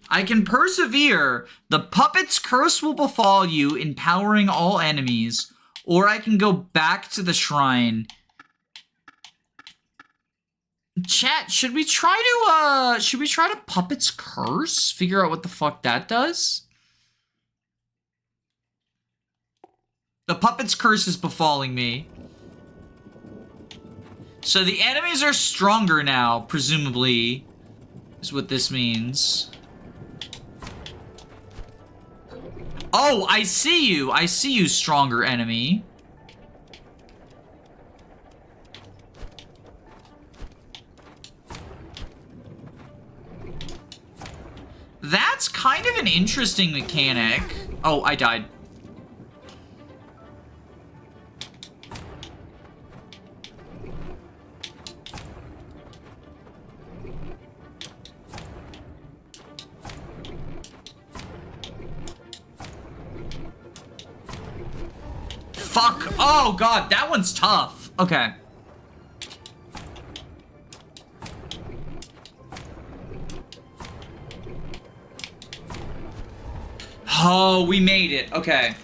I can persevere. The puppet's curse will befall you, empowering all enemies. Or I can go back to the shrine. Chat, should we try to Puppet's Curse? Figure out what the fuck that does? The Puppet's Curse is befalling me. So the enemies are stronger now, presumably, is what this means. Oh, I see you. I see you, stronger enemy. That's kind of an interesting mechanic. Oh, I died. Fuck. Oh, God. That one's tough. Okay. Oh, we made it. Okay.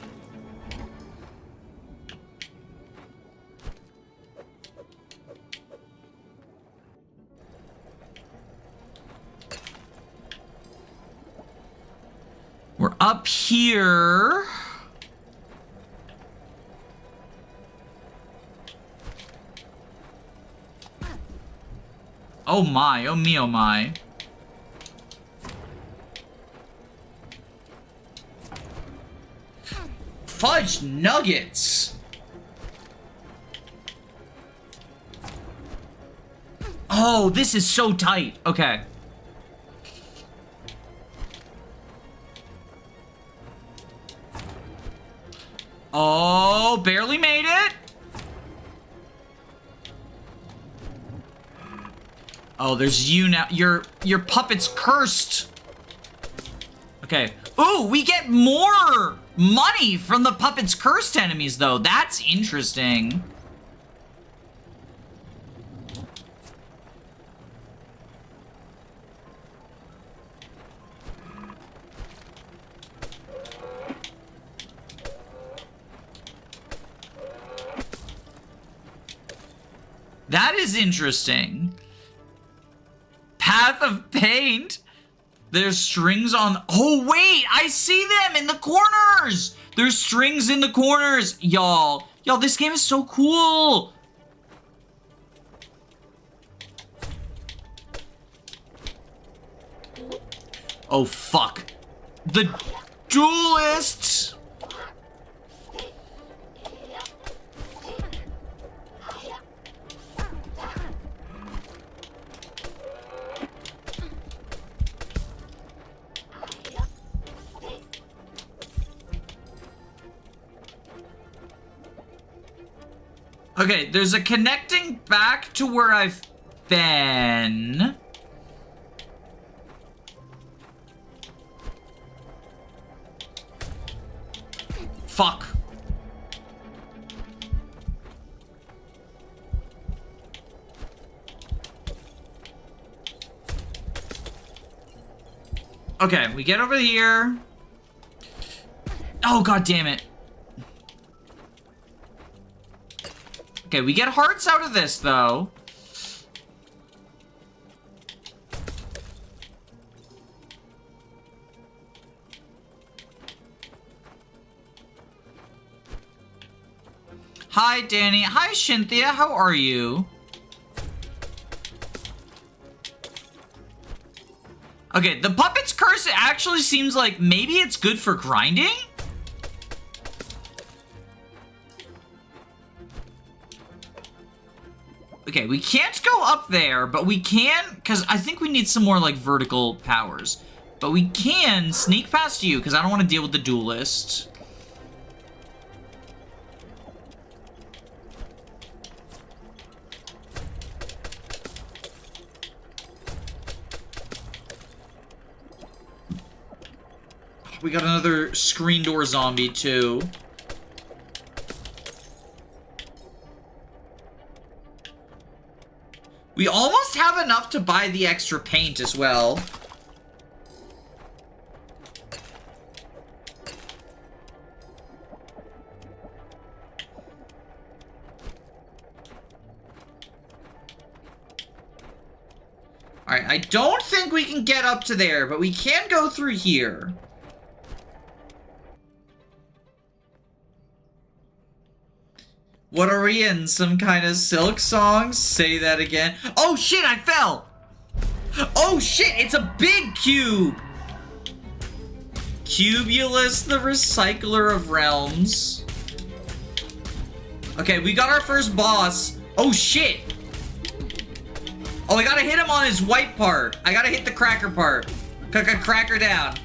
We're up here. Oh my, oh me, oh my. Fudge nuggets! Oh, this is so tight. Okay. Oh, barely made it. Oh, there's you now. Your puppet's cursed. Okay. Ooh, we get more money from the puppet's cursed enemies, though. That's interesting. That is interesting. Path of Paint. There's strings on... Oh, wait! I see them in the corners! There's strings in the corners! Y'all, this game is so cool! Oh, fuck. The duelists! Okay, there's a connecting back to where I've been. Fuck. Okay, we get over here. Oh, god damn it. Okay, we get hearts out of this, though. Hi, Danny. Hi, Cynthia. How are you? Okay, the puppet's curse actually seems like maybe it's good for grinding? Okay, we can't go up there, but we can, because I think we need some more, like, vertical powers. But we can sneak past you, because I don't want to deal with the duelist. We got another screen door zombie, too. We almost have enough to buy the extra paint as well. Alright, I don't think we can get up to there, but we can go through here. What are we in? Some kind of Silk song? Say that again. Oh shit, I fell! Oh shit, it's a big cube! Cubulus, the Recycler of Realms. Okay, we got our first boss. Oh shit! Oh, I gotta hit him on his white part. I gotta hit the cracker part. Cracker down.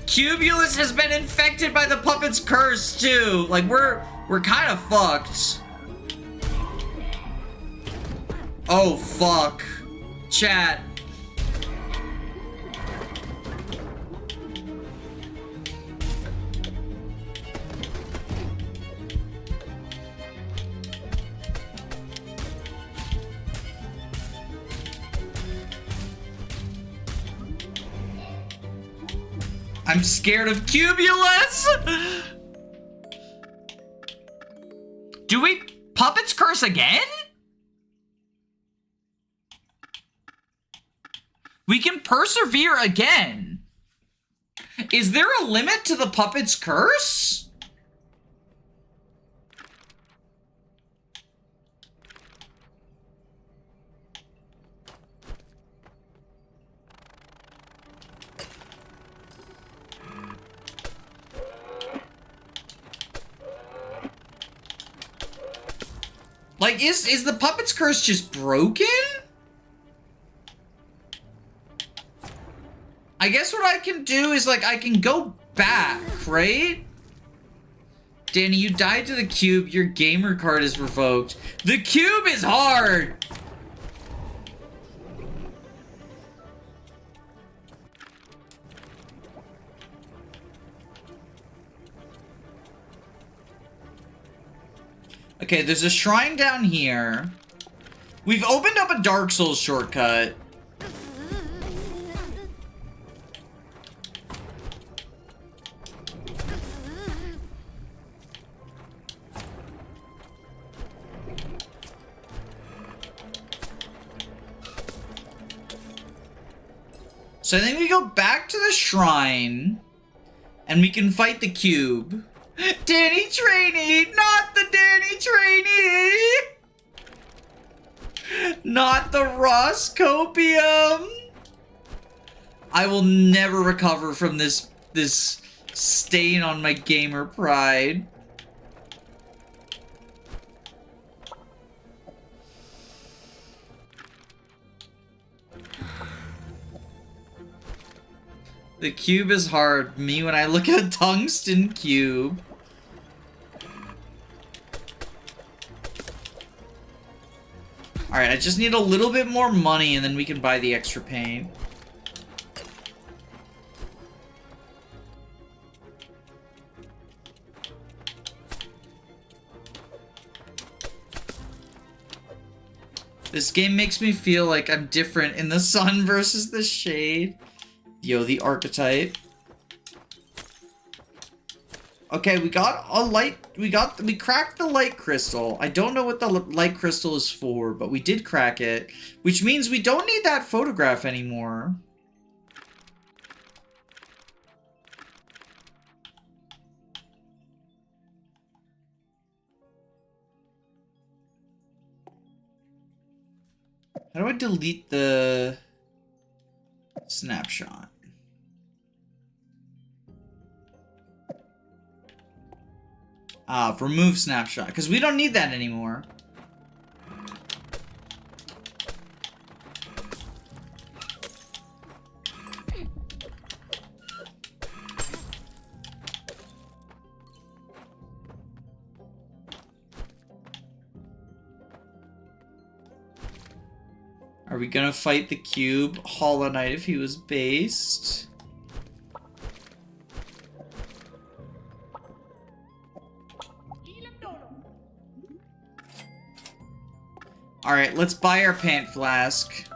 Cubulus has been infected by the puppet's curse, too. Like, we're kind of fucked. Oh, fuck. Chat. I'm scared of Cubulus! Do we puppet's curse again? We can persevere again. Is there a limit to the puppet's curse? Like, is the Puppet's Curse just broken? I guess what I can do is, like, I can go back, right? Danny, you died to the cube. Your gamer card is revoked. The cube is hard! Okay, there's a shrine down here. We've opened up a Dark Souls shortcut. So I think we go back to the shrine, and we can fight the cube. Danny Trainee! Not the Danny Trainee! Not the Roscopium! I will never recover from this stain on my gamer pride. The cube is hard. Me when I look at a tungsten cube. Alright, I just need a little bit more money and then we can buy the extra paint. This game makes me feel like I'm different in the sun versus the shade. Yo, the archetype. Okay, we got a light, we cracked the light crystal. I don't know what the light crystal is for, but we did crack it, which means we don't need that photograph anymore. How do I delete the snapshot? Remove snapshot, because we don't need that anymore. Are we gonna fight the cube Hollow Knight if he was based? Alright, let's buy our paint flask.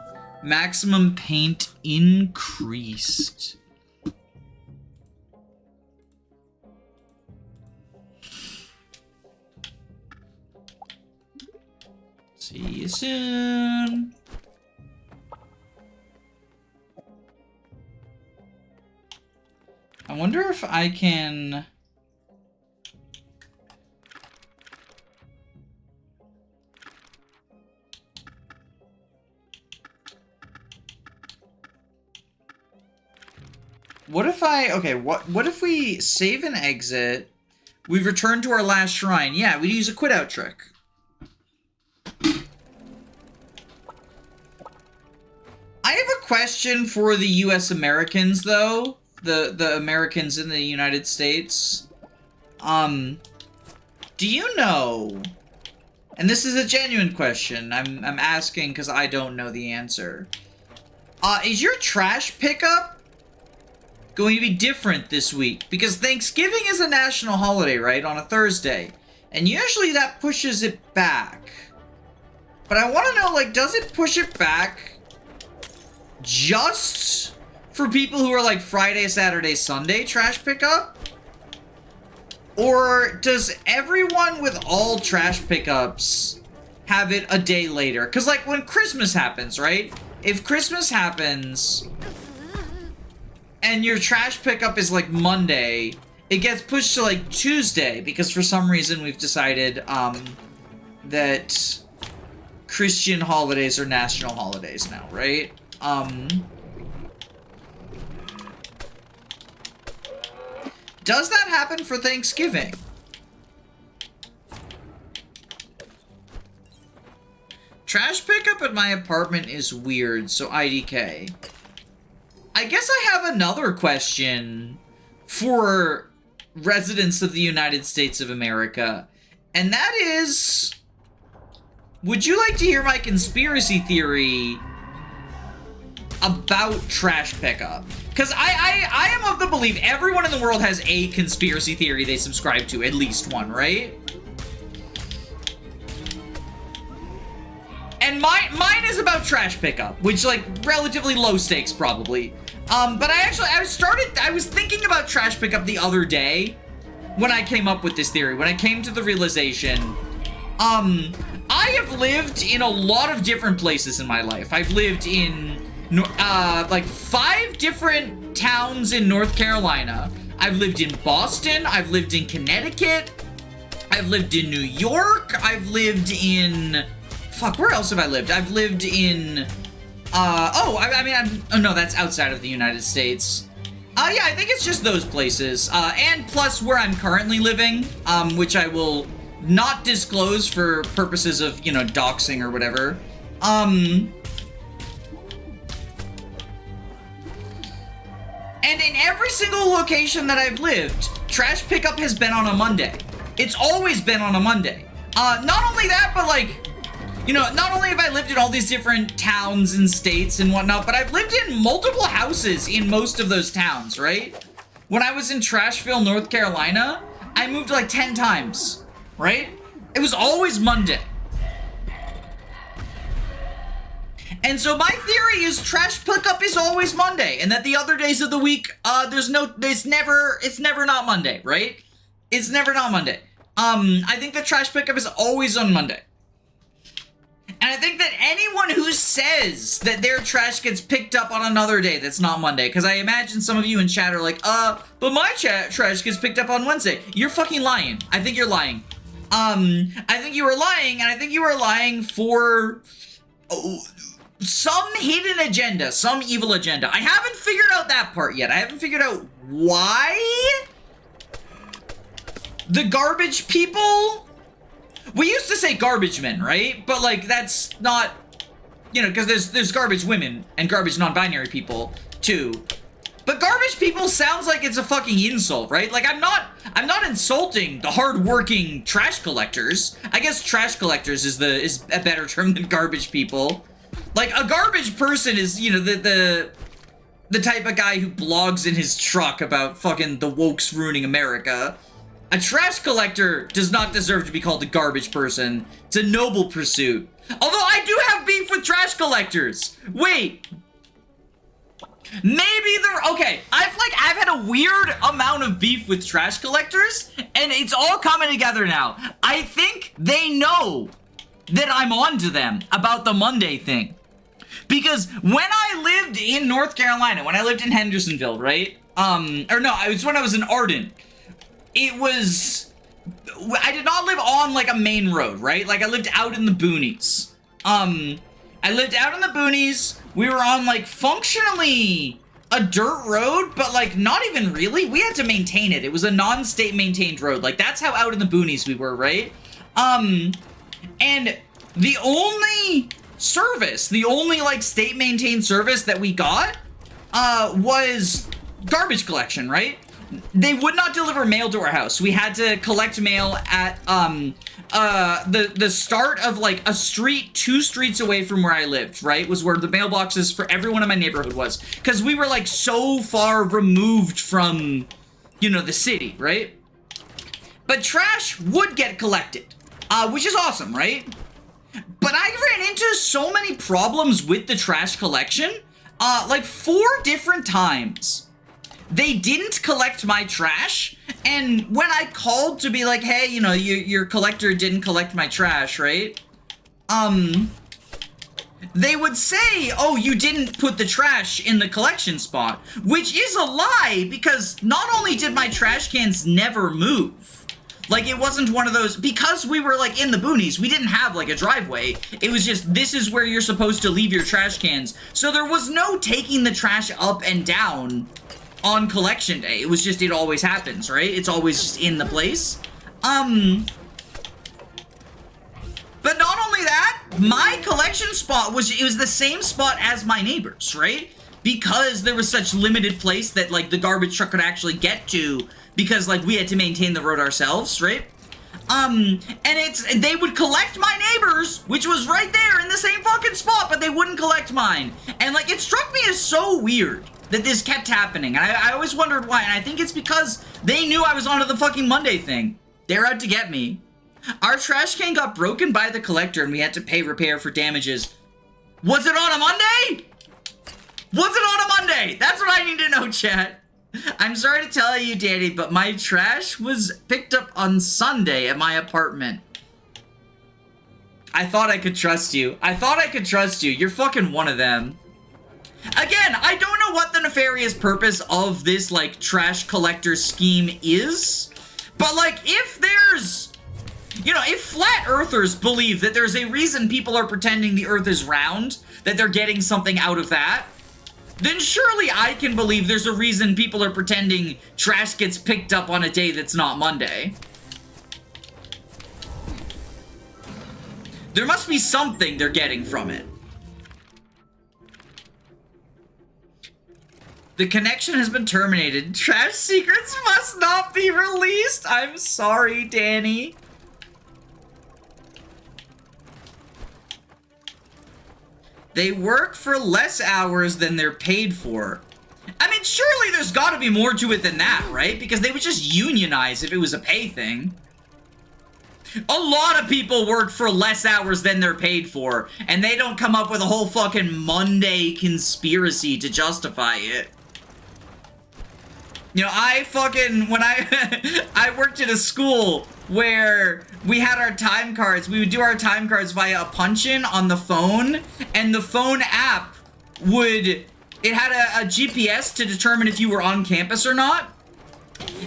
Maximum paint increased. See you soon. I wonder if I can... What if what if we save and exit, we return to our last shrine? Yeah, we use a quit out trick. I have a question for the US Americans though, the Americans in the United States. Do you know, and this is a genuine question, I'm asking because I don't know the answer. Is your trash pickup going to be different this week? Because Thanksgiving is a national holiday, right? On a Thursday. And usually that pushes it back. But I want to know, like, does it push it back just for people who are like Friday, Saturday, Sunday trash pickup? Or does everyone with all trash pickups have it a day later? Because, like, when Christmas happens, right? If Christmas happens and your trash pickup is like Monday, it gets pushed to like Tuesday because for some reason we've decided that Christian holidays are national holidays now, right? Does that happen for Thanksgiving? Trash pickup at my apartment is weird, so IDK. I guess I have another question for residents of the United States of America, and that is, would you like to hear my conspiracy theory about trash pickup? Because I am of the belief everyone in the world has a conspiracy theory they subscribe to, at least one, right? And mine is about trash pickup, which, like, relatively low stakes, probably. But I was thinking about trash pickup the other day when I came up with this theory, when I came to the realization, I have lived in a lot of different places in my life. I've lived in, like, 5 different towns in North Carolina. I've lived in Boston. I've lived in Connecticut. I've lived in New York. I've lived in... Fuck, where else have I lived? I've lived in... oh, no, that's outside of the United States. Yeah, I think it's just those places. And plus where I'm currently living, which I will not disclose for purposes of, you know, doxing or whatever. And in every single location that I've lived, trash pickup has been on a Monday. It's always been on a Monday. Not only that, but, like, you know, not only have I lived in all these different towns and states and whatnot, but I've lived in multiple houses in most of those towns, right? When I was in Trashville, North Carolina, I moved like 10 times, right? It was always Monday. And so my theory is trash pickup is always Monday, and that the other days of the week, it's never not Monday, right? It's never not Monday. I think that trash pickup is always on Monday. And I think that anyone who says that their trash gets picked up on another day that's not Monday, because I imagine some of you in chat are like, but my trash gets picked up on Wednesday. You're fucking lying. I think you're lying. I think you are lying, and I think you are lying for some hidden agenda, some evil agenda. I haven't figured out that part yet. I haven't figured out why the garbage people... We used to say garbage men, right? But, like, that's not, you know, because there's garbage women and garbage non-binary people, too. But garbage people sounds like it's a fucking insult, right? Like, I'm not insulting the hardworking trash collectors. I guess trash collectors is a better term than garbage people. Like, a garbage person is, you know, the type of guy who blogs in his truck about fucking the wokes ruining America. A trash collector does not deserve to be called a garbage person. It's a noble pursuit. Although I do have beef with trash collectors. Wait. Maybe they're... Okay, I've had a weird amount of beef with trash collectors, and it's all coming together now. I think they know that I'm on to them about the Monday thing. Because when I lived in North Carolina, when I lived in Hendersonville, right? Or no, it was when I was in Arden. It was, I did not live on, like, a main road, right? Like, I lived out in the boonies. I lived out in the boonies. We were on, like, functionally a dirt road, but, like, not even really. We had to maintain it. It was a non-state maintained road. Like, that's how out in the boonies we were, right? And the only service, the only, like, state maintained service that we got, was garbage collection, right? They would not deliver mail to our house. We had to collect mail at the start of, like, a street 2 streets away from where I lived, right? Was where the mailboxes for everyone in my neighborhood was. Because we were, like, so far removed from, you know, the city, right? But trash would get collected, which is awesome, right? But I ran into so many problems with the trash collection, like 4 different times. They didn't collect my trash, and when I called to be like, hey, you know, your collector didn't collect my trash, right? They would say, oh, you didn't put the trash in the collection spot, which is a lie, because not only did my trash cans never move, like, it wasn't one of those, because we were, like, in the boonies, we didn't have, like, a driveway. It was just, this is where you're supposed to leave your trash cans. So there was no taking the trash up and down on collection day. It was just, it always happens, right? It's always just in the place. But not only that, my collection spot was the same spot as my neighbors, right? Because there was such limited place that, like, the garbage truck could actually get to, because, like, we had to maintain the road ourselves, right? And they would collect my neighbors, which was right there in the same fucking spot, but they wouldn't collect mine. And, like, it struck me as so weird that this kept happening. And I always wondered why, and I think it's because they knew I was onto the fucking Monday thing. They're out to get me. Our trash can got broken by the collector, and we had to pay repair for damages. Was it on a Monday? Was it on a Monday? That's what I need to know, chat. I'm sorry to tell you, Danny, but my trash was picked up on Sunday at my apartment. I thought I could trust you. I thought I could trust you. You're fucking one of them. Again, I don't know what the nefarious purpose of this, like, trash collector scheme is. But, like, if there's... You know, if flat earthers believe that there's a reason people are pretending the earth is round, that they're getting something out of that, then surely I can believe there's a reason people are pretending trash gets picked up on a day that's not Monday. There must be something they're getting from it. The connection has been terminated. Trash secrets must not be released. I'm sorry, Danny. They work for less hours than they're paid for. I mean, surely there's gotta be more to it than that, right? Because they would just unionize if it was a pay thing. A lot of people work for less hours than they're paid for, and they don't come up with a whole fucking Monday conspiracy to justify it. You know, when I worked at a school where we had our time cards, we would do our time cards via a punch-in on the phone, and the phone app it had a GPS to determine if you were on campus or not,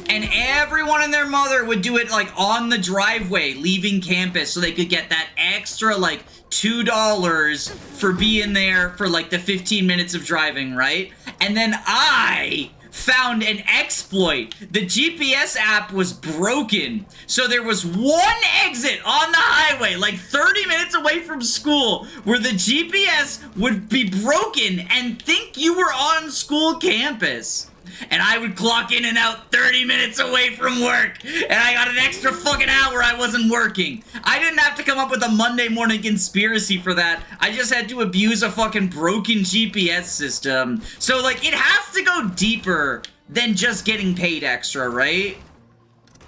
and everyone and their mother would do it, like, on the driveway, leaving campus, so they could get that extra, like, $2 for being there for, like, the 15 minutes of driving, right? And then I found an exploit. The GPS app was broken. So there was one exit on the highway, like 30 minutes away from school, where the GPS would be broken and think you were on school campus. And I would clock in and out 30 minutes away from work, and I got an extra fucking hour I wasn't working. I didn't have to come up with a Monday morning conspiracy for that. I just had to abuse a fucking broken GPS system. So, like, it has to go deeper than just getting paid extra, right?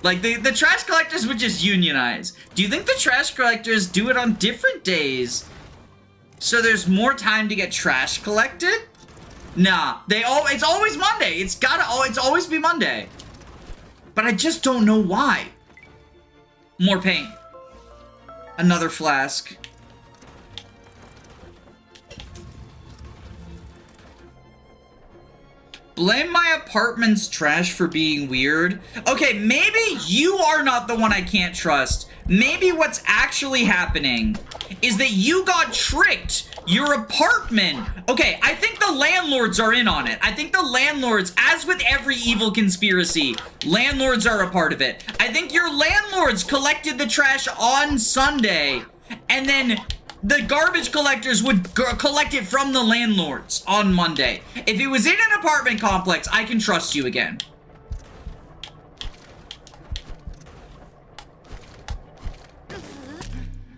Like, the trash collectors would just unionize. Do you think the trash collectors do it on different days, so there's more time to get trash collected? Nah, it's always Monday. It's always be Monday. But I just don't know why. More paint. Another flask. Blame my apartment's trash for being weird. Okay, maybe you are not the one I can't trust. Maybe what's actually happening is that you got tricked. Your apartment. Okay, I think the landlords are in on it. I think the landlords, as with every evil conspiracy, landlords are a part of it. I think your landlords collected the trash on Sunday, and then the garbage collectors would collect it from the landlords on Monday. If it was in an apartment complex, I can trust you again.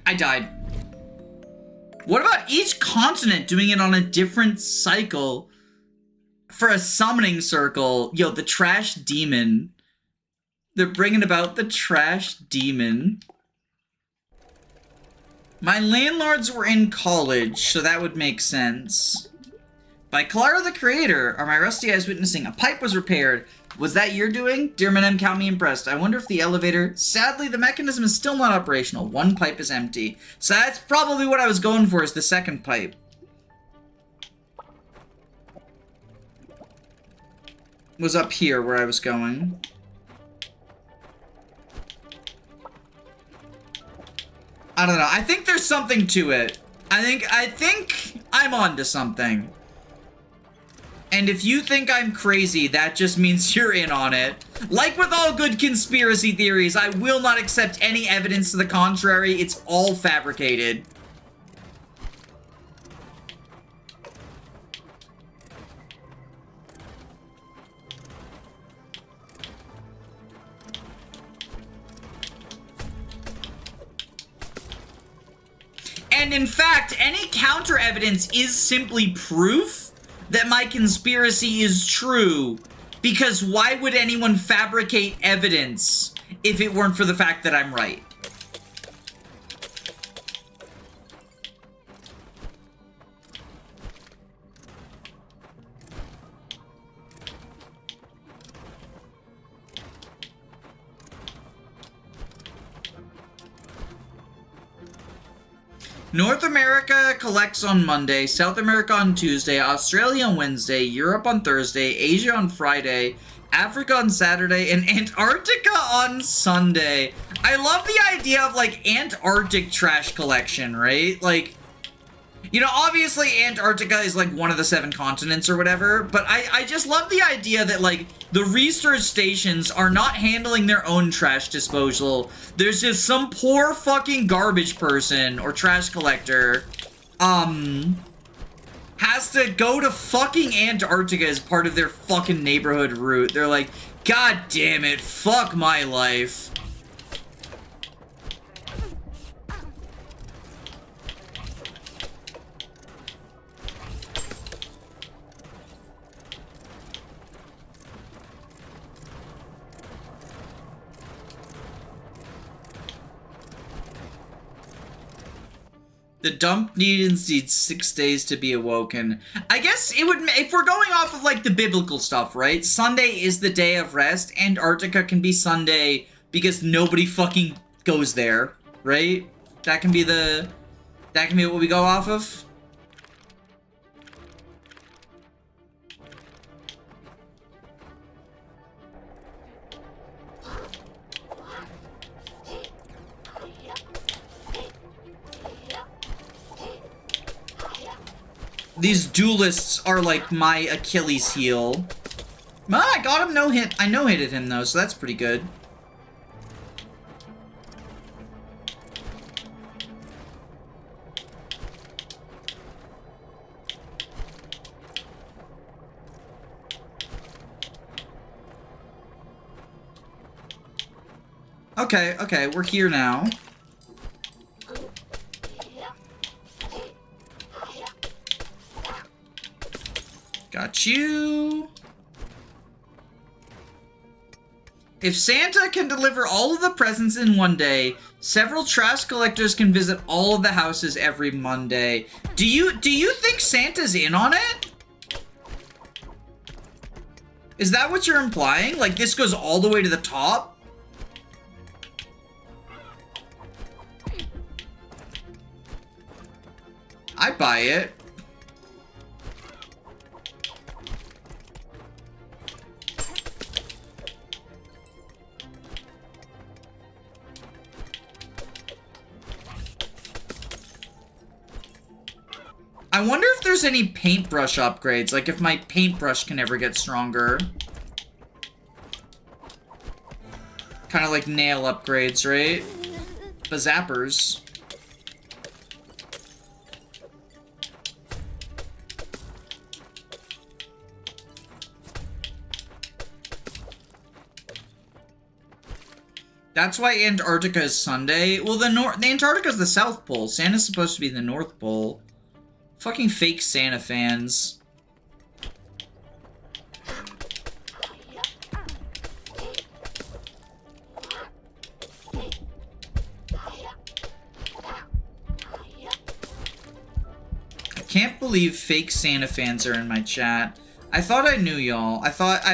I died. What about each continent doing it on a different cycle for a summoning circle? Yo, the trash demon. They're bringing about the trash demon. My landlords were in college, so that would make sense. By Clara the Creator, are my rusty eyes witnessing? A pipe was repaired. Was that your doing? Dear Madame, count me impressed. I wonder if the elevator... Sadly, the mechanism is still not operational. One pipe is empty. So that's probably what I was going for, is the second pipe. Was up here where I was going. I don't know. I think there's something to it. I think I'm onto something. And if you think I'm crazy, that just means you're in on it. Like with all good conspiracy theories, I will not accept any evidence to the contrary. It's all fabricated. And in fact, any counter evidence is simply proof that my conspiracy is true. Because why would anyone fabricate evidence if it weren't for the fact that I'm right? North America collects on Monday, South America on Tuesday, Australia on Wednesday, Europe on Thursday, Asia on Friday, Africa on Saturday, and Antarctica on Sunday. I love the idea of, like, Antarctic trash collection, right? Like, you know, obviously Antarctica is, like, one of the 7 continents or whatever, but I just love the idea that, like, the research stations are not handling their own trash disposal. There's just some poor fucking garbage person or trash collector, has to go to fucking Antarctica as part of their fucking neighborhood route. They're like, God damn it, fuck my life. The dump needs 6 days to be awoken. I guess it would, if we're going off of, like, the biblical stuff, right? Sunday is the day of rest. Antarctica can be Sunday because nobody fucking goes there, right? That can be what we go off of. These duelists are like my Achilles heel. Well, I got him no hit. I no-hitted him though, so that's pretty good. Okay, we're here now. Got you. If Santa can deliver all of the presents in one day, several trash collectors can visit all of the houses every Monday. Do you think Santa's in on it? Is that what you're implying? Like, this goes all the way to the top? I buy it. I wonder if there's any paintbrush upgrades, like if my paintbrush can ever get stronger. Kind of like nail upgrades, right? The zappers. That's why Antarctica is Sunday. Well, the Antarctica is the South Pole. Santa's supposed to be the North Pole. Fucking fake Santa fans. I can't believe fake Santa fans are in my chat. I thought I knew y'all. I thought I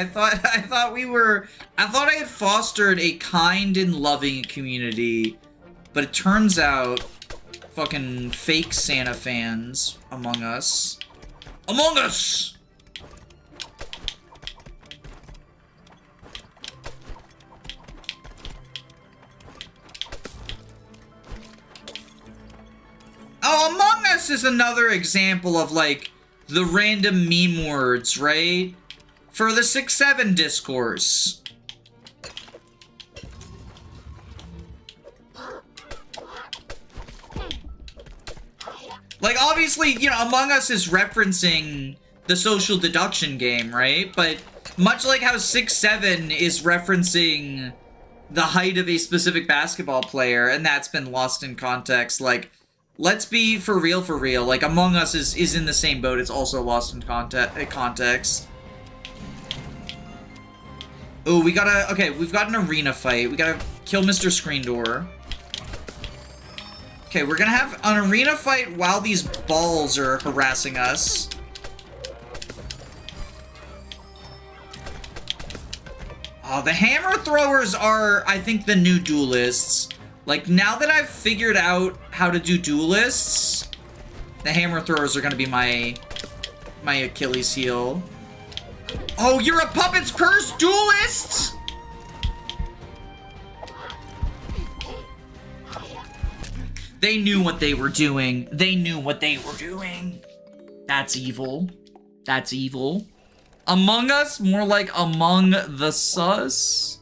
had fostered a kind and loving community, but it turns out fucking fake Santa fans among us. Among us! Oh, Among Us is another example of, like, the random meme words, right? For the 6-7 discourse. Like, obviously, you know, Among Us is referencing the social deduction game, right? But much like how 6-7 is referencing the height of a specific basketball player, and that's been lost in context, like, Let's be for real. Like, Among Us is in the same boat. It's also lost in context. Ooh, we gotta... Okay, we've got an arena fight. We gotta kill Mr. Screen Door. Okay, we're gonna have an arena fight while these balls are harassing us. Oh, the hammer throwers are, I think, the new duelists. Like, now that I've figured out how to do duelists, the hammer throwers are gonna be my Achilles heel. Oh, you're a Puppet's Curse duelist?! They knew what they were doing. They knew what they were doing. That's evil. That's evil. Among Us? More like Among the Sus?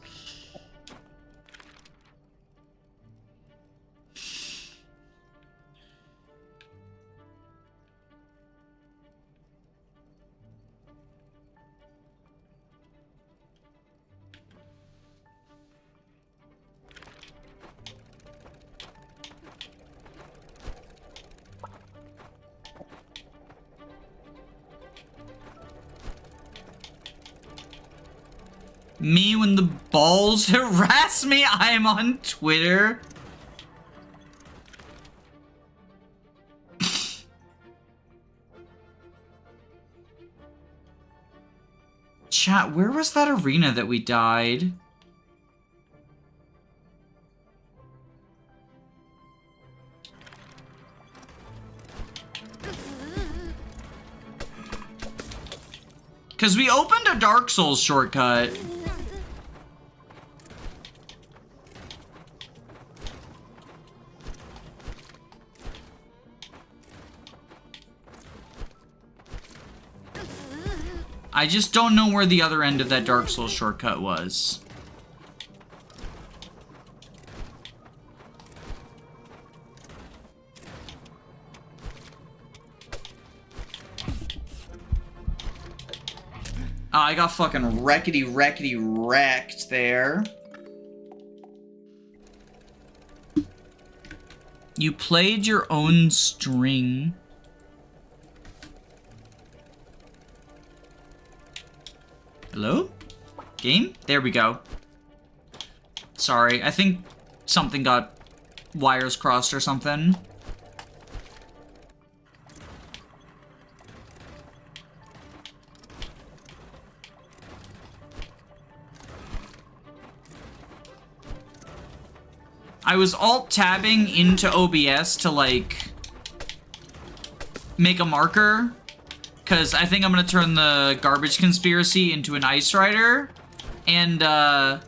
Me when the balls harass me, I am on Twitter. Chat, where was that arena that we died? Because we opened a Dark Souls shortcut. I just don't know where the other end of that Dark Souls shortcut was. Oh, I got fucking wreckety wrecked there. You played your own string. Hello? Game? There we go. Sorry, I think something got wires crossed or something. I was alt-tabbing into OBS to, like, make a marker. Because I think I'm going to turn the Garbage Conspiracy into an Ice Rider. And, I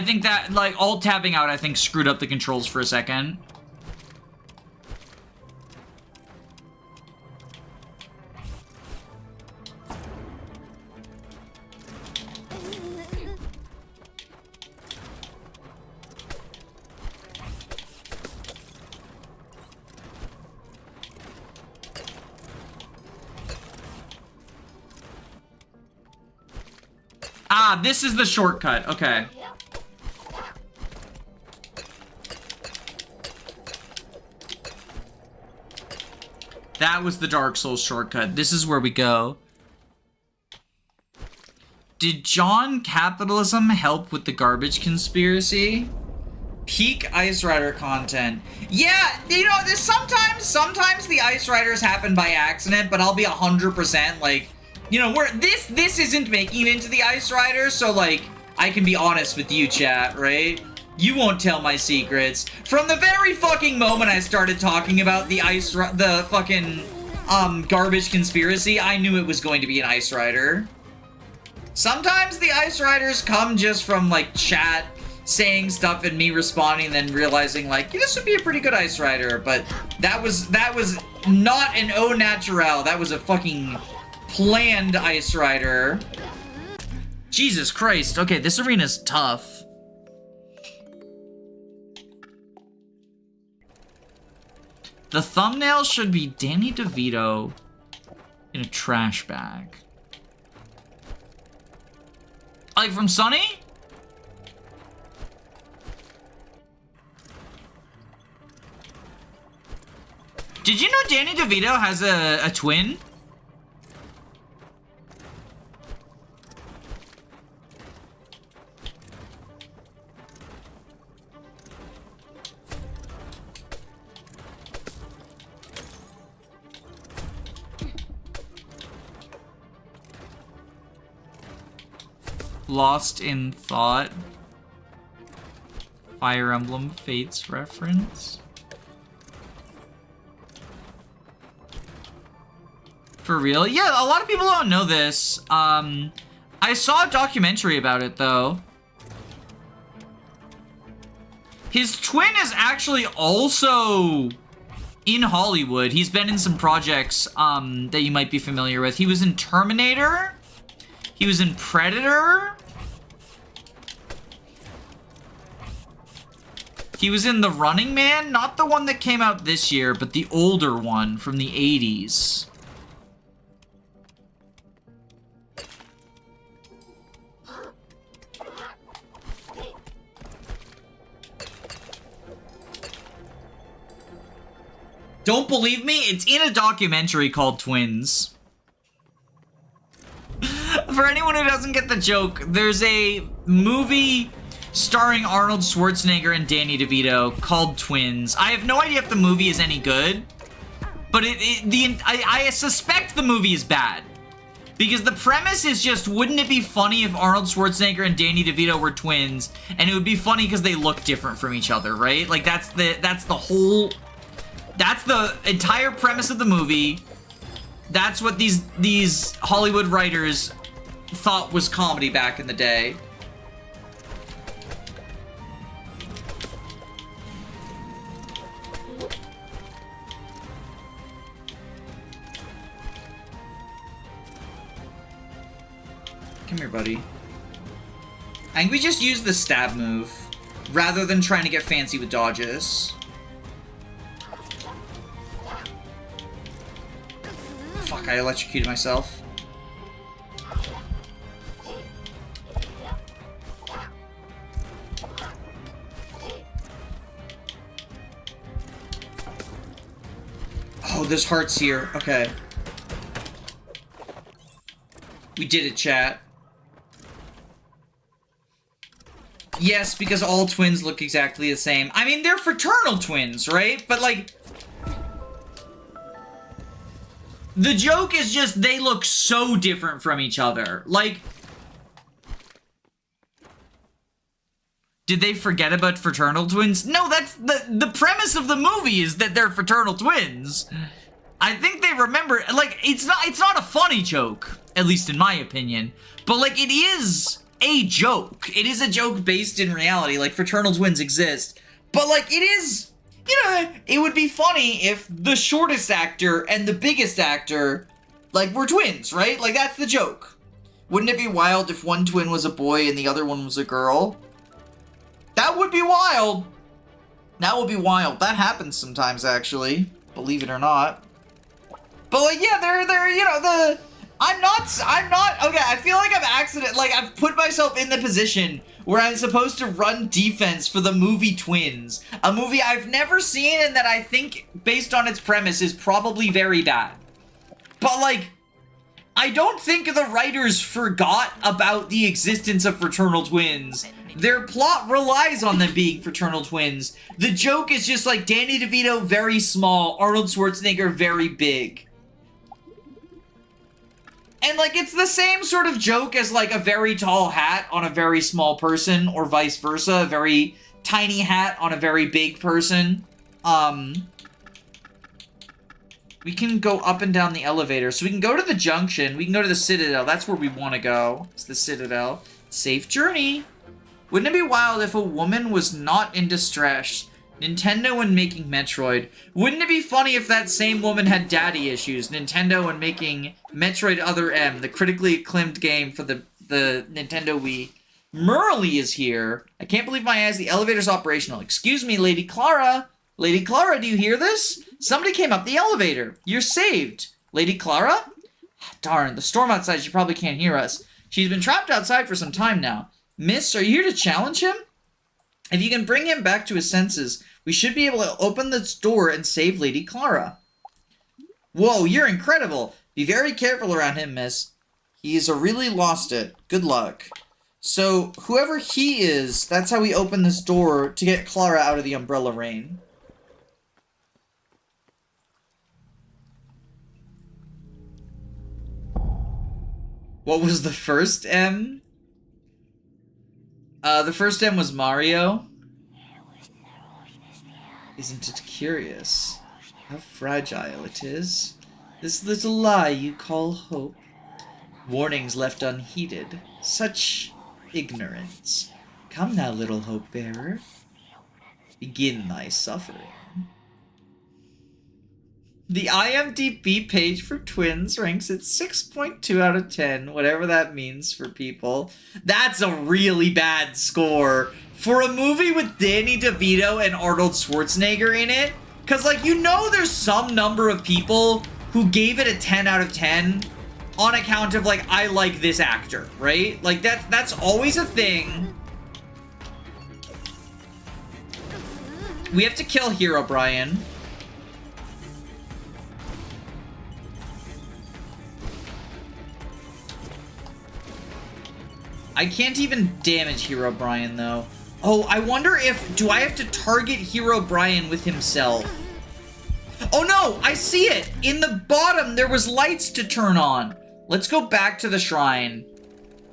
think that, like, alt-tabbing out, I think, screwed up the controls for a second. Ah, this is the shortcut. Okay. That was the Dark Souls shortcut. This is where we go. Did John Capitalism help with the Garbage Conspiracy? Peak Ice Rider content. Yeah, you know, there's sometimes the Ice Riders happen by accident, but I'll be 100% like, you know, this isn't making it into the Ice Riders, so like, I can be honest with you, chat, right? You won't tell my secrets. From the very fucking moment I started talking about the fucking, Garbage Conspiracy, I knew it was going to be an Ice Rider. Sometimes the Ice Riders come just from, like, chat saying stuff and me responding and then realizing, like, yeah, this would be a pretty good Ice Rider, but that was not an au naturel. That was a fucking planned Ice Rider. Jesus Christ. Okay, this arena's tough. The thumbnail should be Danny DeVito in a trash bag. Like from Sunny? Did you know Danny DeVito has a twin? Lost in Thought. Fire Emblem Fates reference. For real? Yeah, a lot of people don't know this. I saw a documentary about it, though. His twin is actually also in Hollywood. He's been in some projects that you might be familiar with. He was in Terminator. He was in Predator. He was in The Running Man. Not the one that came out this year, but the older one from the 80s. Don't believe me? It's in a documentary called Twins. For anyone who doesn't get the joke, there's a movie starring Arnold Schwarzenegger and Danny DeVito called Twins. I have no idea if the movie is any good, but I suspect the movie is bad. Because the premise is just, wouldn't it be funny if Arnold Schwarzenegger and Danny DeVito were twins, and it would be funny because they look different from each other, right? Like, that's the entire premise of the movie. That's what these Hollywood writers thought was comedy back in the day. Come here, buddy. I think we just use the stab move rather than trying to get fancy with dodges. Fuck, I electrocuted myself. Oh, there's hearts here. Okay. We did it, chat. Yes, because all twins look exactly the same. I mean, they're fraternal twins, right? But, like, the joke is just they look so different from each other. Like, did they forget about fraternal twins? No, that's the premise of the movie is that they're fraternal twins. I think they remember, like, it's not a funny joke, at least in my opinion, but, like, it is a joke. It is a joke based in reality, like, fraternal twins exist, but, like, it is, you know, it would be funny if the shortest actor and the biggest actor, like, were twins, right? Like, that's the joke. Wouldn't it be wild if one twin was a boy and the other one was a girl? That would be wild. That would be wild. That happens sometimes, actually, believe it or not. But, like, yeah, they're, you know, I'm not, okay, I feel like I've put myself in the position where I'm supposed to run defense for the movie Twins. A movie I've never seen and that I think, based on its premise, is probably very bad. But, like, I don't think the writers forgot about the existence of fraternal twins. Their plot relies on them being fraternal twins. The joke is just, like, Danny DeVito very small, Arnold Schwarzenegger very big. And, like, it's the same sort of joke as, like, a very tall hat on a very small person, or vice versa, a very tiny hat on a very big person. We can go up and down the elevator. So we can go to the junction, we can go to the Citadel, that's where we want to go. It's the Citadel. Safe journey. Wouldn't it be wild if a woman was not in distress? Nintendo when making Metroid. Wouldn't it be funny if that same woman had daddy issues? Nintendo when making Metroid Other M, the critically acclaimed game for the Nintendo Wii. Merly is here. I can't believe my eyes. The elevator's operational. Excuse me, Lady Clara. Lady Clara, do you hear this? Somebody came up the elevator. You're saved. Lady Clara? Darn, the storm outside, she probably can't hear us. She's been trapped outside for some time now. Miss, are you here to challenge him? If you can bring him back to his senses, we should be able to open this door and save Lady Clara. Whoa, you're incredible. Be very careful around him, miss. He's really lost it. Good luck. So, whoever he is, that's how we open this door to get Clara out of the umbrella rain. What was the first M? The first M was Mario. Isn't it curious how fragile it is? This little lie you call hope. Warnings left unheeded. Such ignorance. Come now, little hope bearer. Begin thy suffering. The IMDb page for Twins ranks at 6.2 out of 10, whatever that means for people. That's a really bad score for a movie with Danny DeVito and Arnold Schwarzenegger in it. Because, like, you know there's some number of people who gave it a 10 out of 10 on account of, like, I like this actor, right? Like, that's always a thing. We have to kill Hero Brian. I can't even damage Hero Brian, though. Oh, I wonder if... Do I have to target Hero Brian with himself? Oh, no! I see it! In the bottom, there was lights to turn on. Let's go back to the shrine.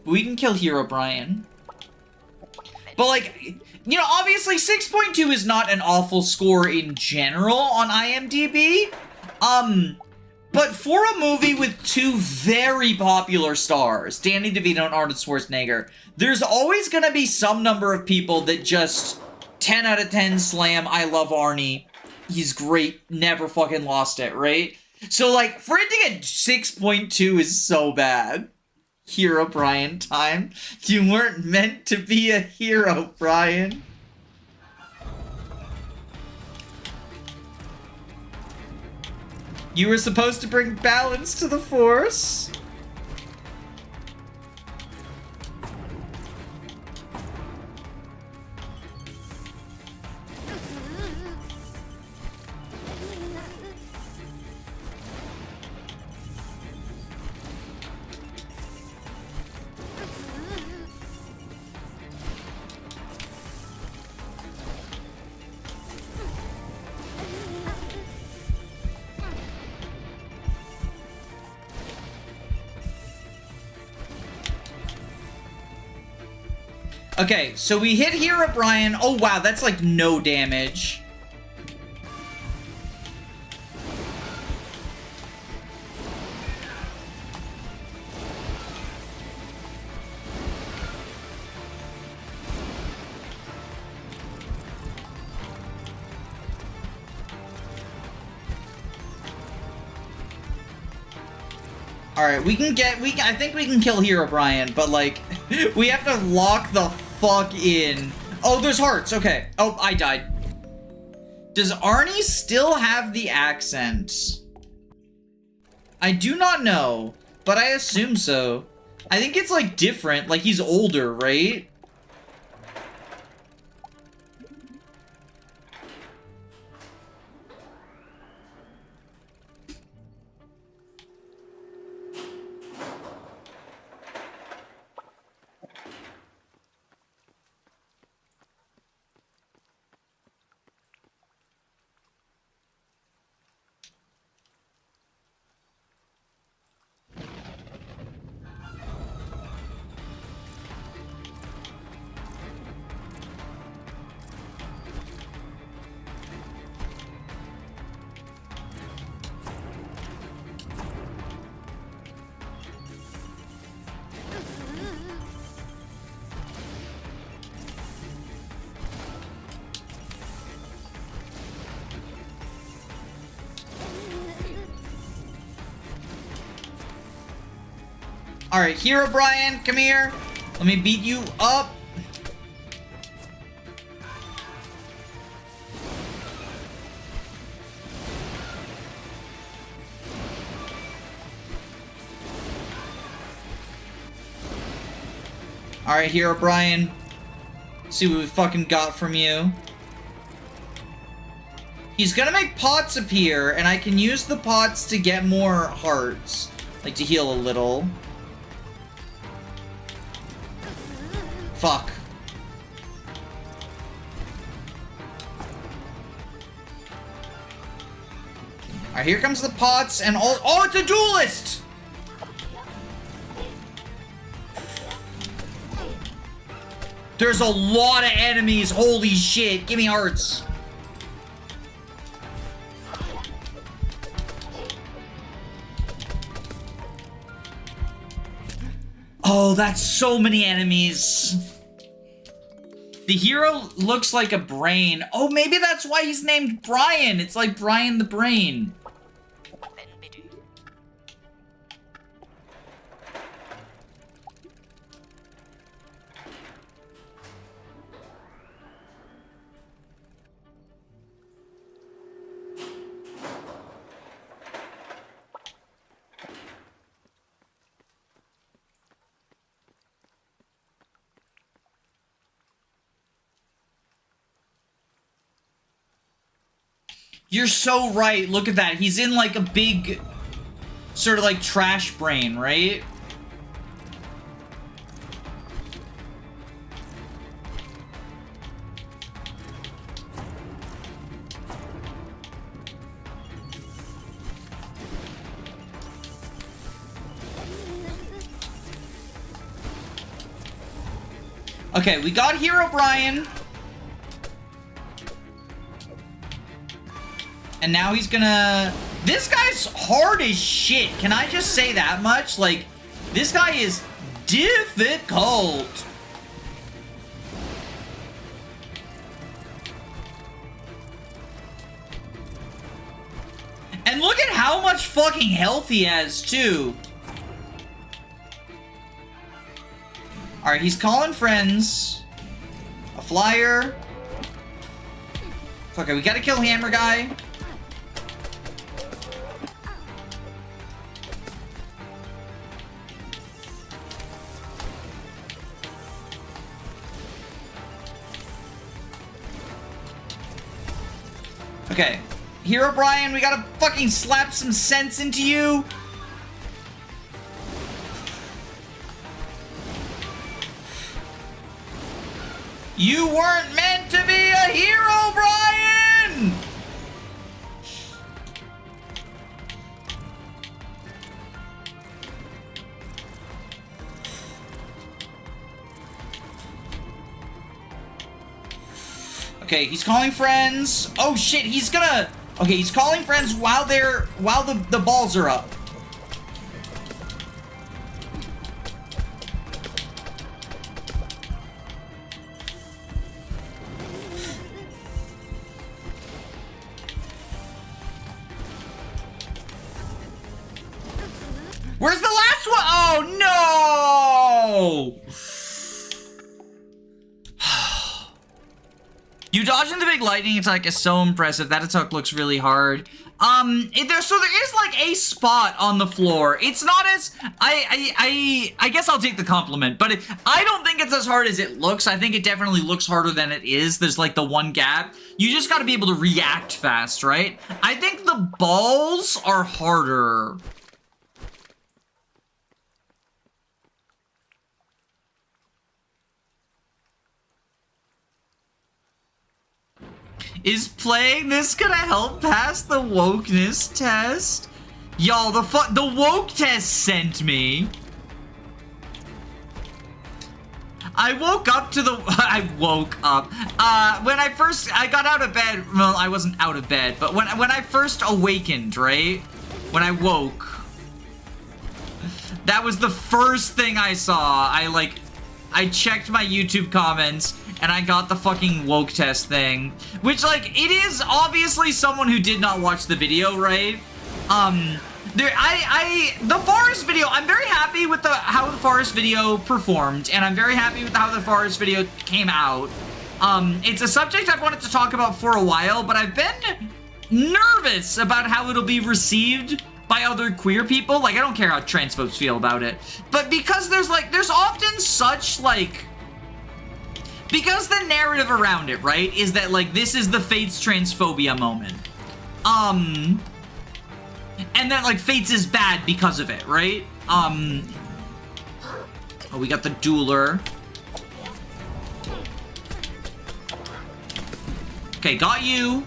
We can kill Hero Brian. But, like, you know, obviously 6.2 is not an awful score in general on IMDb. But for a movie with two very popular stars, Danny DeVito and Arnold Schwarzenegger, there's always gonna be some number of people that just 10 out of 10 slam, I love Arnie. He's great, never fucking lost it, right? So, like, for it to get 6.2 is so bad. Hero Brian time. You weren't meant to be a hero, Brian. You were supposed to bring balance to the Force. Okay, so we hit Hero Brian. Oh, wow, that's like no damage. Alright, I think we can kill Hero Brian, but like, we have to lock the fuck in. Oh, there's hearts, okay. Oh, I died. Does Arnie still have the accent? I do not know, but I assume so. I think it's like different, like he's older, right? Alright, Hero Brian, come here. Let me beat you up. Alright, Hero Brian. See what we fucking got from you. He's gonna make pots appear, and I can use the pots to get more hearts. Like, to heal a little. Fuck. Alright, here comes the pots, and all- oh, it's a duelist! There's a lot of enemies, holy shit. Give me hearts. Oh, that's so many enemies. The hero looks like a brain. Oh, maybe that's why he's named Brian. It's like Brian the Brain. You're so right. Look at that. He's in like a big sort of like trash brain, right? Okay, we got Hero Brian. And now he's gonna... This guy's hard as shit. Can I just say that much? Like, this guy is difficult. And look at how much fucking health he has, too. Alright, he's calling friends. A flyer. Okay, we gotta kill Hammer Guy. Okay. Hero Brian, we gotta fucking slap some sense into you. You weren't meant to be a hero, Brian! Okay, he's calling friends. Oh shit, he's gonna... Okay, he's calling friends while the balls are up. Where's the last one? Oh no! You dodging the big lightning attack is so impressive. That attack looks really hard. So there is like a spot on the floor. It's not as I guess I'll take the compliment, but I don't think it's as hard as it looks. I think it definitely looks harder than it is. There's like the one gap. You just got to be able to react fast, right? I think the balls are harder. Is playing this gonna help pass the wokeness test? Y'all, the woke test sent me. I woke up to the... I woke up. When I got out of bed... Well, I wasn't out of bed, but when I first awakened, right? When I woke... That was the first thing I saw. I checked my YouTube comments... And I got the fucking woke test thing. Which, like, it is obviously someone who did not watch the video, right? The forest video, I'm very happy with how the forest video performed. And I'm very happy with how the forest video came out. It's a subject I've wanted to talk about for a while, but I've been nervous about how it'll be received by other queer people. Like, I don't care how trans folks feel about it. But because there's often such, like... Because the narrative around it, right, is that, like, this is the Fates transphobia moment. And then, like, Fates is bad because of it, right? Oh, we got the Dueler. Okay, got you.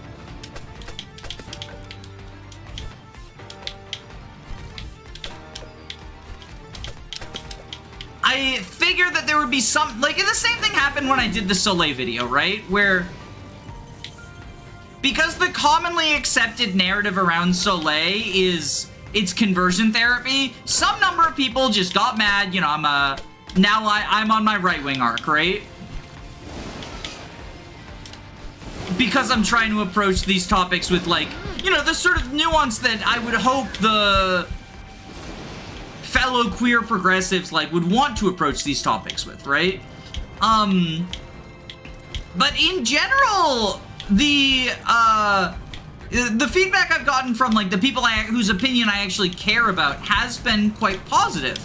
I figured that there would be some, like, the same thing happened when I did the Soleil video, right? Where, because the commonly accepted narrative around Soleil is it's conversion therapy, some number of people just got mad, you know, I'm on my right-wing arc, right? Because I'm trying to approach these topics with, like, you know, the sort of nuance that I would hope the fellow queer progressives, like, would want to approach these topics with, right? But in general, the feedback I've gotten from, like, the people whose opinion I actually care about has been quite positive.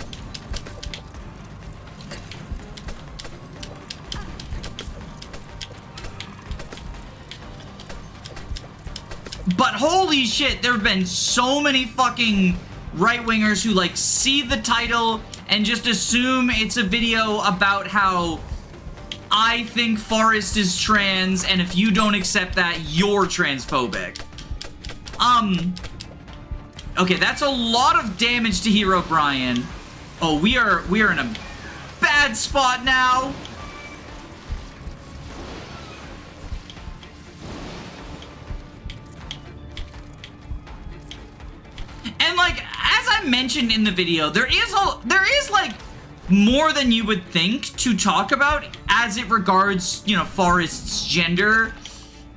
But holy shit, there have been so many fucking right-wingers who, like, see the title and just assume it's a video about how I think Forrest is trans, and if you don't accept that, you're transphobic. Okay, that's a lot of damage to Hero Brian. Oh, we are in a bad spot now. And, like, as I mentioned in the video, there is like more than you would think to talk about as it regards, you know, Forrest's gender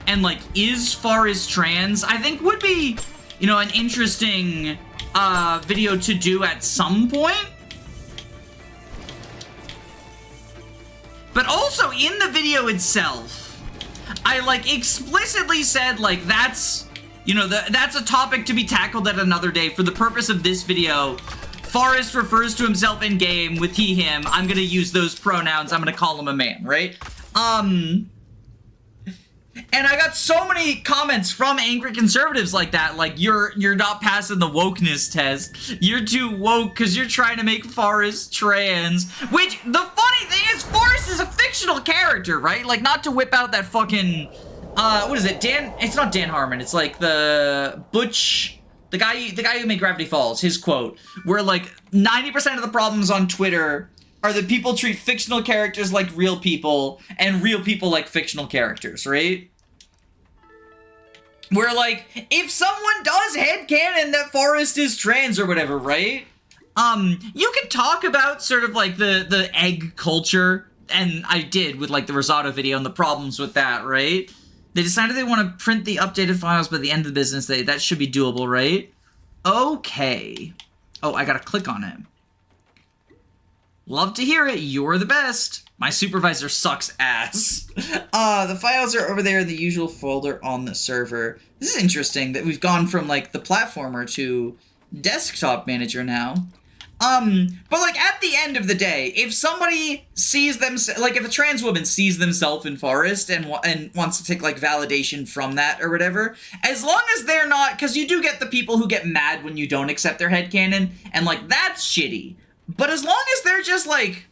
and, like, is Forrest trans? I think would be, you know, an interesting video to do at some point. But also in the video itself, I, like, explicitly said, like, that's, you know, that's a topic to be tackled at another day. For the purpose of this video, Forrest refers to himself in game with he, him. I'm gonna use those pronouns. I'm gonna call him a man, right? And I got so many comments from angry conservatives like that, like, you're not passing the wokeness test. You're too woke because you're trying to make Forrest trans. Which, the funny thing is, Forrest is a fictional character, right? Like, not to whip out that fucking, what is it, it's not Dan Harmon, it's like the Butch, the guy who made Gravity Falls, his quote, where, like, 90% of the problems on Twitter are that people treat fictional characters like real people, and real people like fictional characters, right? Where, like, if someone does headcanon that Forrest is trans or whatever, right? You can talk about sort of, like, the egg culture, and I did with, like, the Rosado video and the problems with that, right? They decided they want to print the updated files by the end of the business day. That should be doable, right? Okay. Oh, I gotta click on it. Love to hear it. You're the best. My supervisor sucks ass. The files are over there in the usual folder on the server. This is interesting that we've gone from, like, the platformer to desktop manager now. But, like, at the end of the day, if somebody sees them, like, if a trans woman sees themselves in Forrest and wants to take, like, validation from that or whatever, as long as they're not, because you do get the people who get mad when you don't accept their headcanon, and, like, that's shitty. But as long as they're just, like,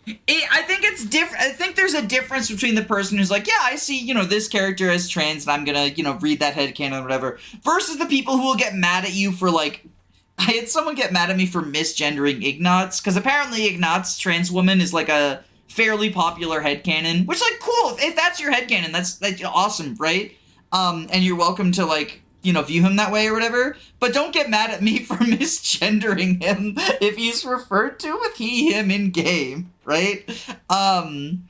I think it's different. I think there's a difference between the person who's like, yeah, I see, you know, this character as trans, and I'm gonna, you know, read that headcanon or whatever, versus the people who will get mad at you for, like, I had someone get mad at me for misgendering Ignatz, because apparently Ignatz, trans woman, is, like, a fairly popular headcanon, which, like, cool, if that's your headcanon, that's awesome, right? And you're welcome to, like, you know, view him that way or whatever, but don't get mad at me for misgendering him if he's referred to with he, him in game, right? I'm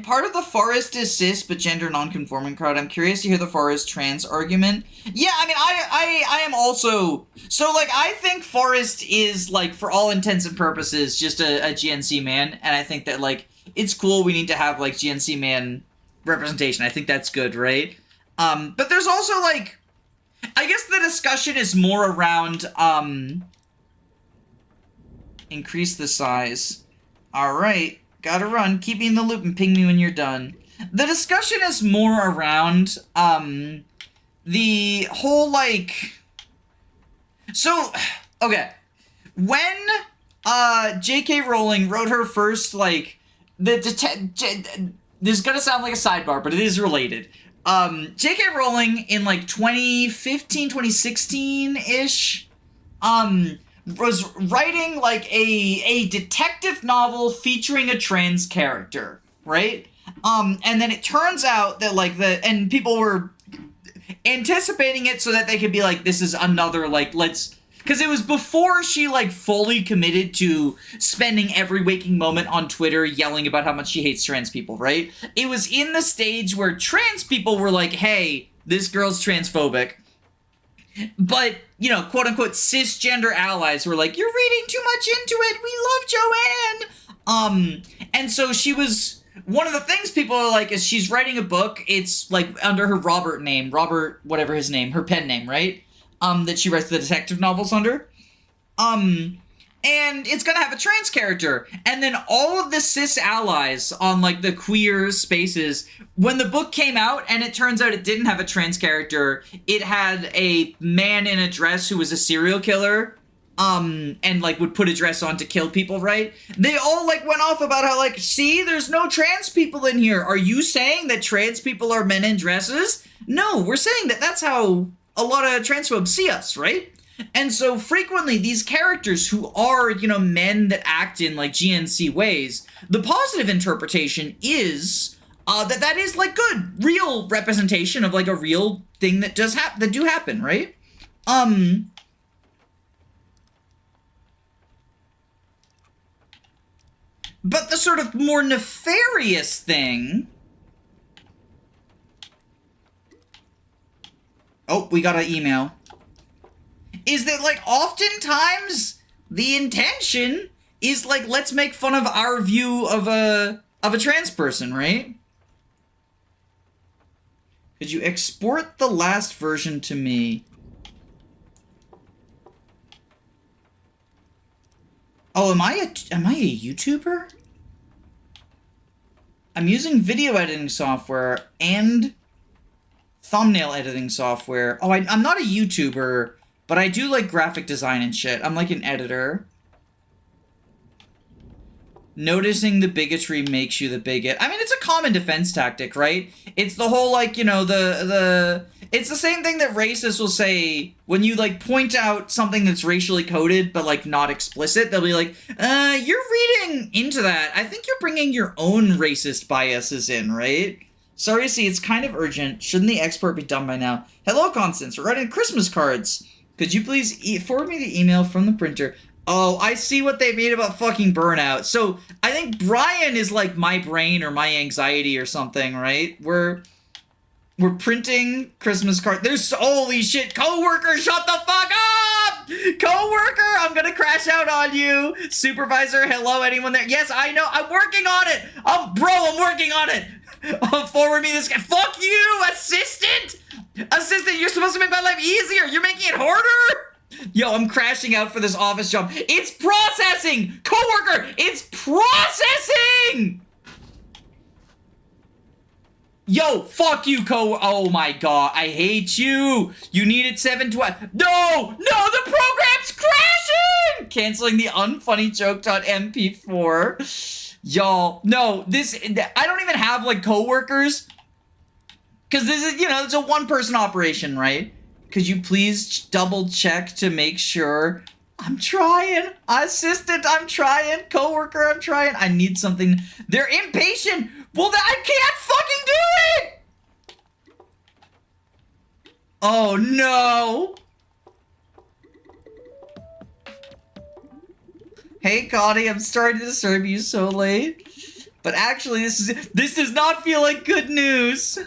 part of the Forrest is cis but gender non-conforming crowd. I'm curious to hear the Forrest trans argument. Yeah, I mean, I am also, so, like, I think Forrest is, like, for all intents and purposes, just a GNC man, and I think that, like, it's cool we need to have, like, GNC man representation. I think that's good, right? But there's also, like, I guess the discussion is more around, increase the size. Alright, gotta run. Keep me in the loop and ping me when you're done. The discussion is more around, the whole, like... So, okay. When J.K. Rowling wrote her first, like... This is gonna sound like a sidebar, but it is related. J.K. Rowling in, like, 2015, 2016-ish, was writing, like, a detective novel featuring a trans character, right? And then it turns out that, like, and people were anticipating it so that they could be like, this is another, like, let's... Because it was before she, like, fully committed to spending every waking moment on Twitter yelling about how much she hates trans people, right? It was in the stage where trans people were like, hey, this girl's transphobic. But, you know, quote-unquote cisgender allies were like, you're reading too much into it, we love Joanne! And so she was... One of the things people are like is she's writing a book, it's, like, under her Robert, whatever his name, her pen name, right? That she writes the detective novels under. And it's gonna have a trans character. And then all of the cis allies on, like, the queer spaces, when the book came out, and it turns out it didn't have a trans character, it had a man in a dress who was a serial killer, and, like, would put a dress on to kill people, right? They all, like, went off about how, like, see, there's no trans people in here. Are you saying that trans people are men in dresses? No, we're saying that that's how a lot of transphobes see us, right? And so frequently these characters who are, you know, men that act in, like, GNC ways, the positive interpretation is that is, like, good, real representation of, like, a real thing that does happen, right? But the sort of more nefarious thing... Oh, we got an email. Is that, like, oftentimes the intention is, like, let's make fun of our view of a trans person, right? Could you export the last version to me? Oh, am I a YouTuber? I'm using video editing software and thumbnail editing software. Oh, I'm not a YouTuber, but I do, like, graphic design and shit. I'm, like, an editor. Noticing the bigotry makes you the bigot. I mean, it's a common defense tactic, right? It's the whole, like, you know, it's the same thing that racists will say when you, like, point out something that's racially coded, but, like, not explicit. They'll be like, you're reading into that. I think you're bringing your own racist biases in, right? Sorry, see, it's kind of urgent. Shouldn't the export be done by now? Hello, Constance. We're writing Christmas cards. Could you please forward me the email from the printer? Oh, I see what they made about fucking burnout. So, I think Brian is like my brain or my anxiety or something, right? We're printing Christmas cards. There's, holy shit, coworker, shut the fuck up! Coworker, I'm gonna crash out on you. Supervisor, hello, anyone there? Yes, I know, I'm working on it! Bro, I'm working on it! Forward me this guy. Fuck you, assistant! Assistant, you're supposed to make my life easier. You're making it harder? Yo, I'm crashing out for this office job. It's processing! Coworker, it's processing! Yo, fuck you, oh my god, I hate you! You needed 712. No! No, the program's crashing! Canceling the unfunny joke.mp4. Y'all, no, I don't even have, like, coworkers. Because this is, you know, it's a one-person operation, right? Could you please double check to make sure? I'm trying. Assistant, I'm trying. Coworker, I'm trying. I need something. They're impatient. Well, I can't fucking do it. Oh, no. Hey, Connie, I'm sorry to disturb you so late. But actually, this does not feel like good news.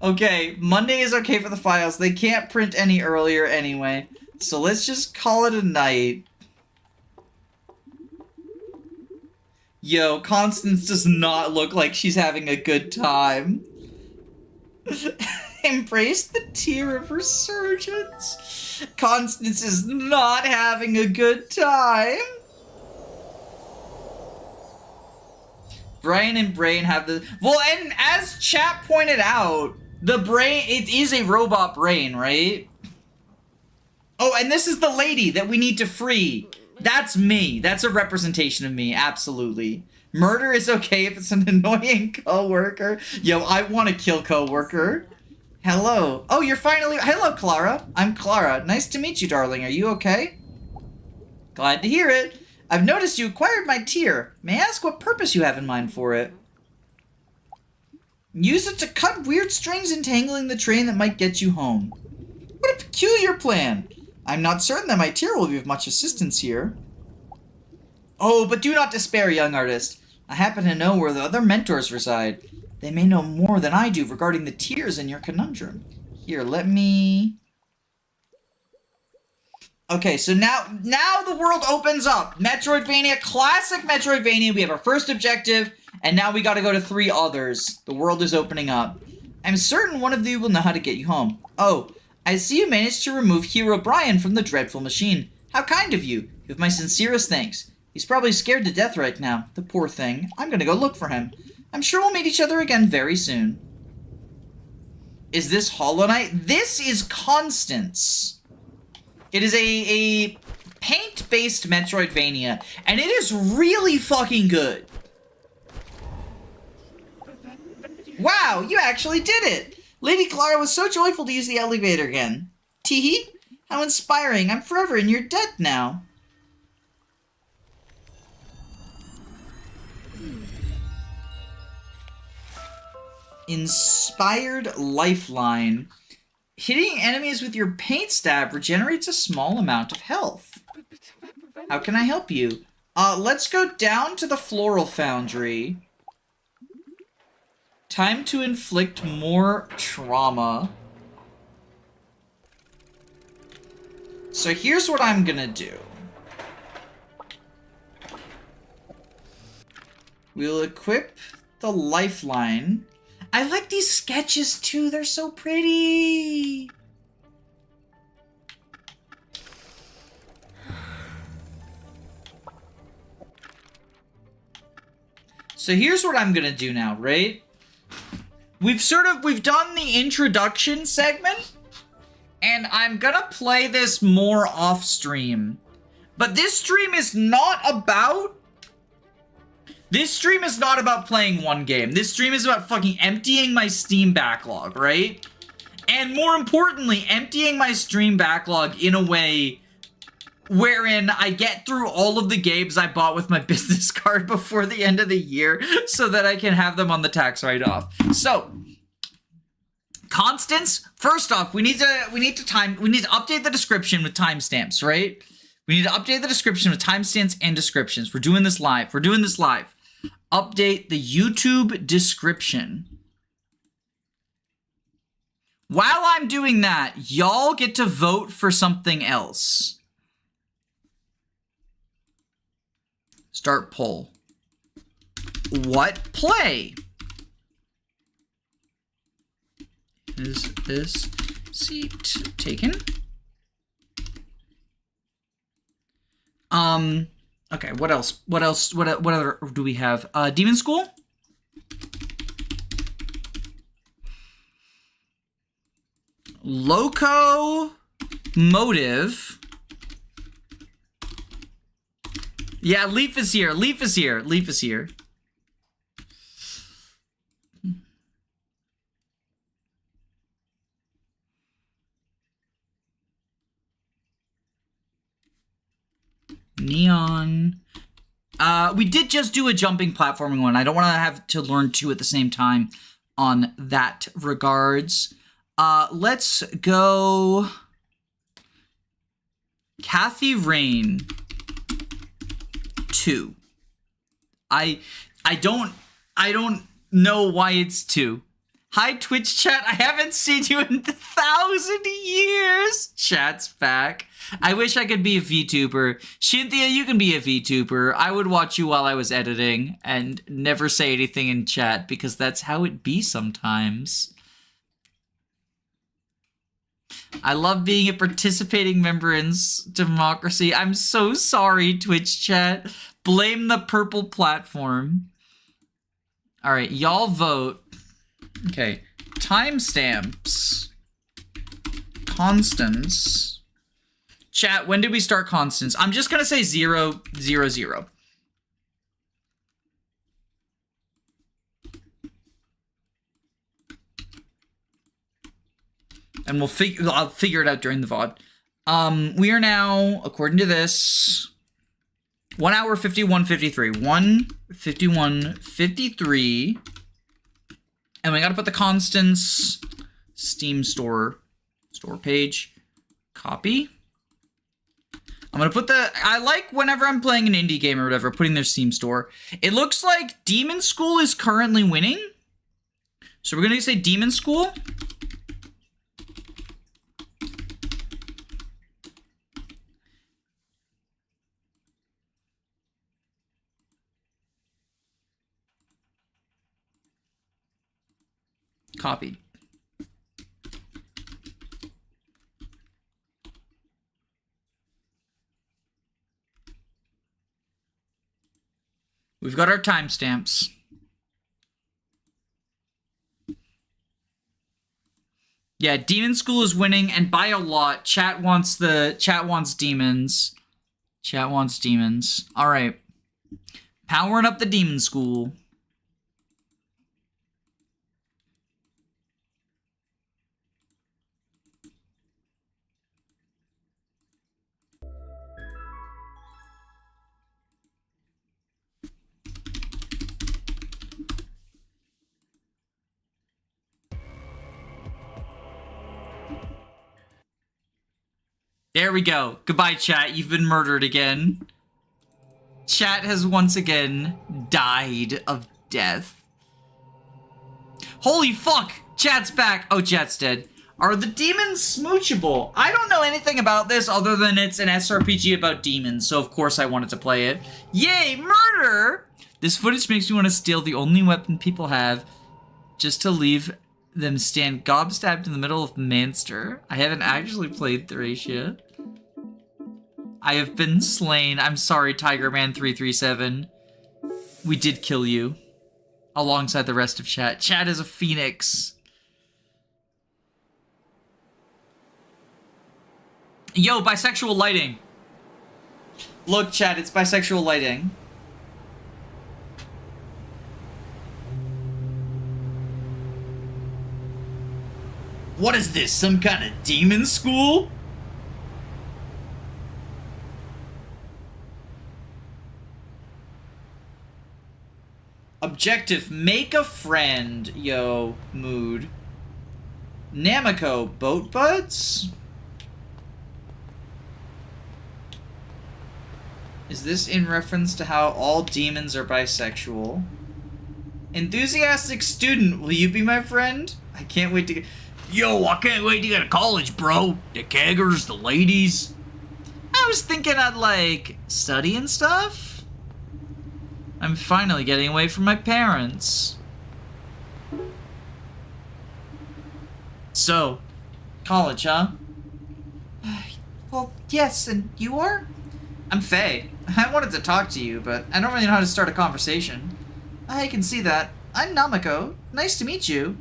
Okay, Monday is okay for the files. They can't print any earlier anyway. So let's just call it a night. Yo, Constance does not look like she's having a good time. Embrace the tear of resurgence. Constance is not having a good time. Brian and Brain have the... Well, and as chat pointed out, The brain, it is a robot brain, right? Oh, and this is the lady that we need to free. That's me. That's a representation of me, absolutely. Murder is okay if it's an annoying coworker. Yo, I want to kill coworker. Hello. Oh, you're finally... Hello, Clara. I'm Clara. Nice to meet you, darling. Are you okay? Glad to hear it. I've noticed you acquired my tier. May I ask what purpose you have in mind for it? Use it to cut weird strings entangling the train that might get you home. What a peculiar plan. I'm not certain that my tier will be of much assistance here. Oh, but do not despair, young artist. I happen to know where the other mentors reside. They may know more than I do regarding the tiers in your conundrum. Here, let me... Okay, so now the world opens up. Metroidvania, classic Metroidvania. We have our first objective, and now we gotta go to 3 others. The world is opening up. I'm certain one of you will know how to get you home. Oh, I see you managed to remove Hero Brian from the dreadful machine. How kind of you. You have my sincerest thanks. He's probably scared to death right now. The poor thing. I'm gonna go look for him. I'm sure we'll meet each other again very soon. Is this Hollow Knight? This is Constance. It is a paint-based Metroidvania, and it is really fucking good. Wow, you actually did it! Lady Clara was so joyful to use the elevator again. Teehee? How inspiring. I'm forever in your debt now. Inspired Lifeline. Hitting enemies with your paint stab regenerates a small amount of health. How can I help you? Let's go down to the Floral Foundry. Time to inflict more trauma. So here's what I'm gonna do. We'll equip the lifeline. I like these sketches too, they're so pretty. So here's what I'm gonna do now, right? We've done the introduction segment, and I'm gonna play this more off stream. But this stream is not about playing one game. This stream is about fucking emptying my Steam backlog, right? And more importantly, emptying my Steam backlog in a way wherein I get through all of the games I bought with my business card before the end of the year so that I can have them on the tax write-off. So, Constance, first off, we need to update the description with timestamps, right? We need to update the description with timestamps and descriptions. We're doing this live. Update the YouTube description. While I'm doing that, y'all get to vote for something else. Start poll. What play? Is this seat taken? Okay, what else? What other do we have? Demon School? Loco Motive. Yeah, Leaf is here. Neon. We did just do a jumping platforming one. I don't want to have to learn 2 at the same time on that regards. Let's go Kathy Rain 2. I don't know why it's 2. Hi, Twitch chat. I haven't seen you in 1,000 years. Chat's back. I wish I could be a VTuber. Shinthia, you can be a VTuber. I would watch you while I was editing and never say anything in chat because that's how it be sometimes. I love being a participating member in democracy. I'm so sorry, Twitch chat. Blame the purple platform. All right, y'all vote. Okay, Timestamps. Constance. Chat, when did we start Constance? I'm just gonna say 0, 0, 0. And I'll figure it out during the VOD. We are now, according to this, 1 hour 51:53. 1:51:53. And we gotta put the Constance Steam store page. Copy. I'm gonna put I like whenever I'm playing an indie game or whatever, putting their Steam store. It looks like Demon School is currently winning. So we're gonna say Demon School. Copied. We've got our timestamps. Yeah, Demon School is winning, and by a lot. Chat wants demons. Chat wants demons. All right. Powering up the Demon School. There we go. Goodbye, chat. You've been murdered again. Chat has once again died of death. Holy fuck! Chat's back. Oh, chat's dead. Are the demons smoochable? I don't know anything about this other than it's an SRPG about demons, so of course I wanted to play it. Yay, murder! This footage makes me want to steal the only weapon people have, just to leave them stand gobstabbed in the middle of Manster. I haven't actually played Thracia. I have been slain. I'm sorry, Tigerman337. We did kill you. Alongside the rest of chat. Chat is a phoenix. Yo, bisexual lighting. Look, chat, it's bisexual lighting. What is this, some kind of demon school? Objective, make a friend. Yo, mood. Namiko, boat buds? Is this in reference to how all demons are bisexual? Enthusiastic student, will you be my friend? I can't wait to get... Yo, I can't wait to go to college, bro. The keggers, the ladies. I was thinking I'd, like, study and stuff. I'm finally getting away from my parents. So, college, huh? Well, yes, and you are? I'm Faye. I wanted to talk to you, but I don't really know how to start a conversation. I can see that. I'm Namiko. Nice to meet you.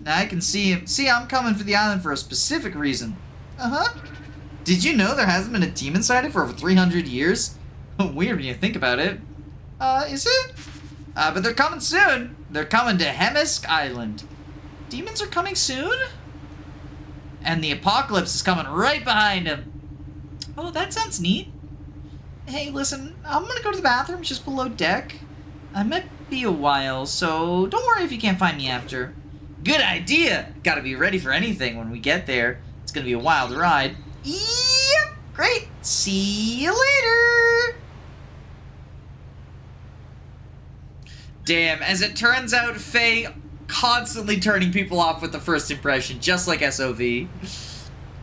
Now I can see I'm coming for the island for a specific reason. Uh-huh. Did you know there hasn't been a demon sighting for over 300 years? Weird when you think about it. Is it? But they're coming soon. They're coming to Hemisk Island. Demons are coming soon? And the apocalypse is coming right behind them. Oh, that sounds neat. Hey, listen, I'm gonna go to the bathroom just below deck. I might be a while, so don't worry if you can't find me after. Good idea! Gotta be ready for anything when we get there. It's gonna be a wild ride. Yep! Great! See you later! Damn, as it turns out, Faye constantly turning people off with the first impression, just like SOV.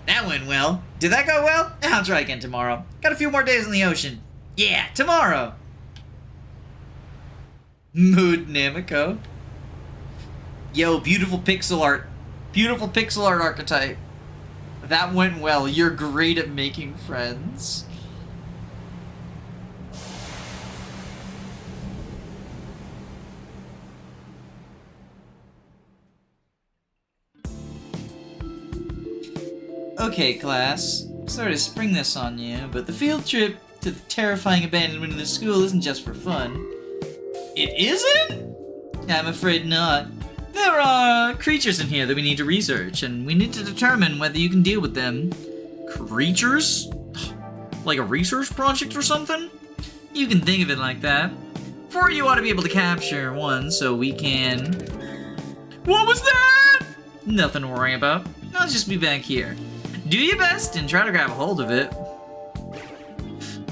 That went well. Did that go well? I'll try again tomorrow. Got a few more days in the ocean. Yeah, tomorrow! Mood Namiko. Yo, beautiful pixel art. Beautiful pixel art archetype. That went well. You're great at making friends. Okay, class. Sorry to spring this on you, but the field trip to the terrifying abandonment of the school isn't just for fun. It isn't? I'm afraid not. There are creatures in here that we need to research, and we need to determine whether you can deal with them. Creatures? Like a research project or something? You can think of it like that. For you ought to be able to capture one, so we can... What was that? Nothing to worry about. I'll just be back here. Do your best and try to grab a hold of it.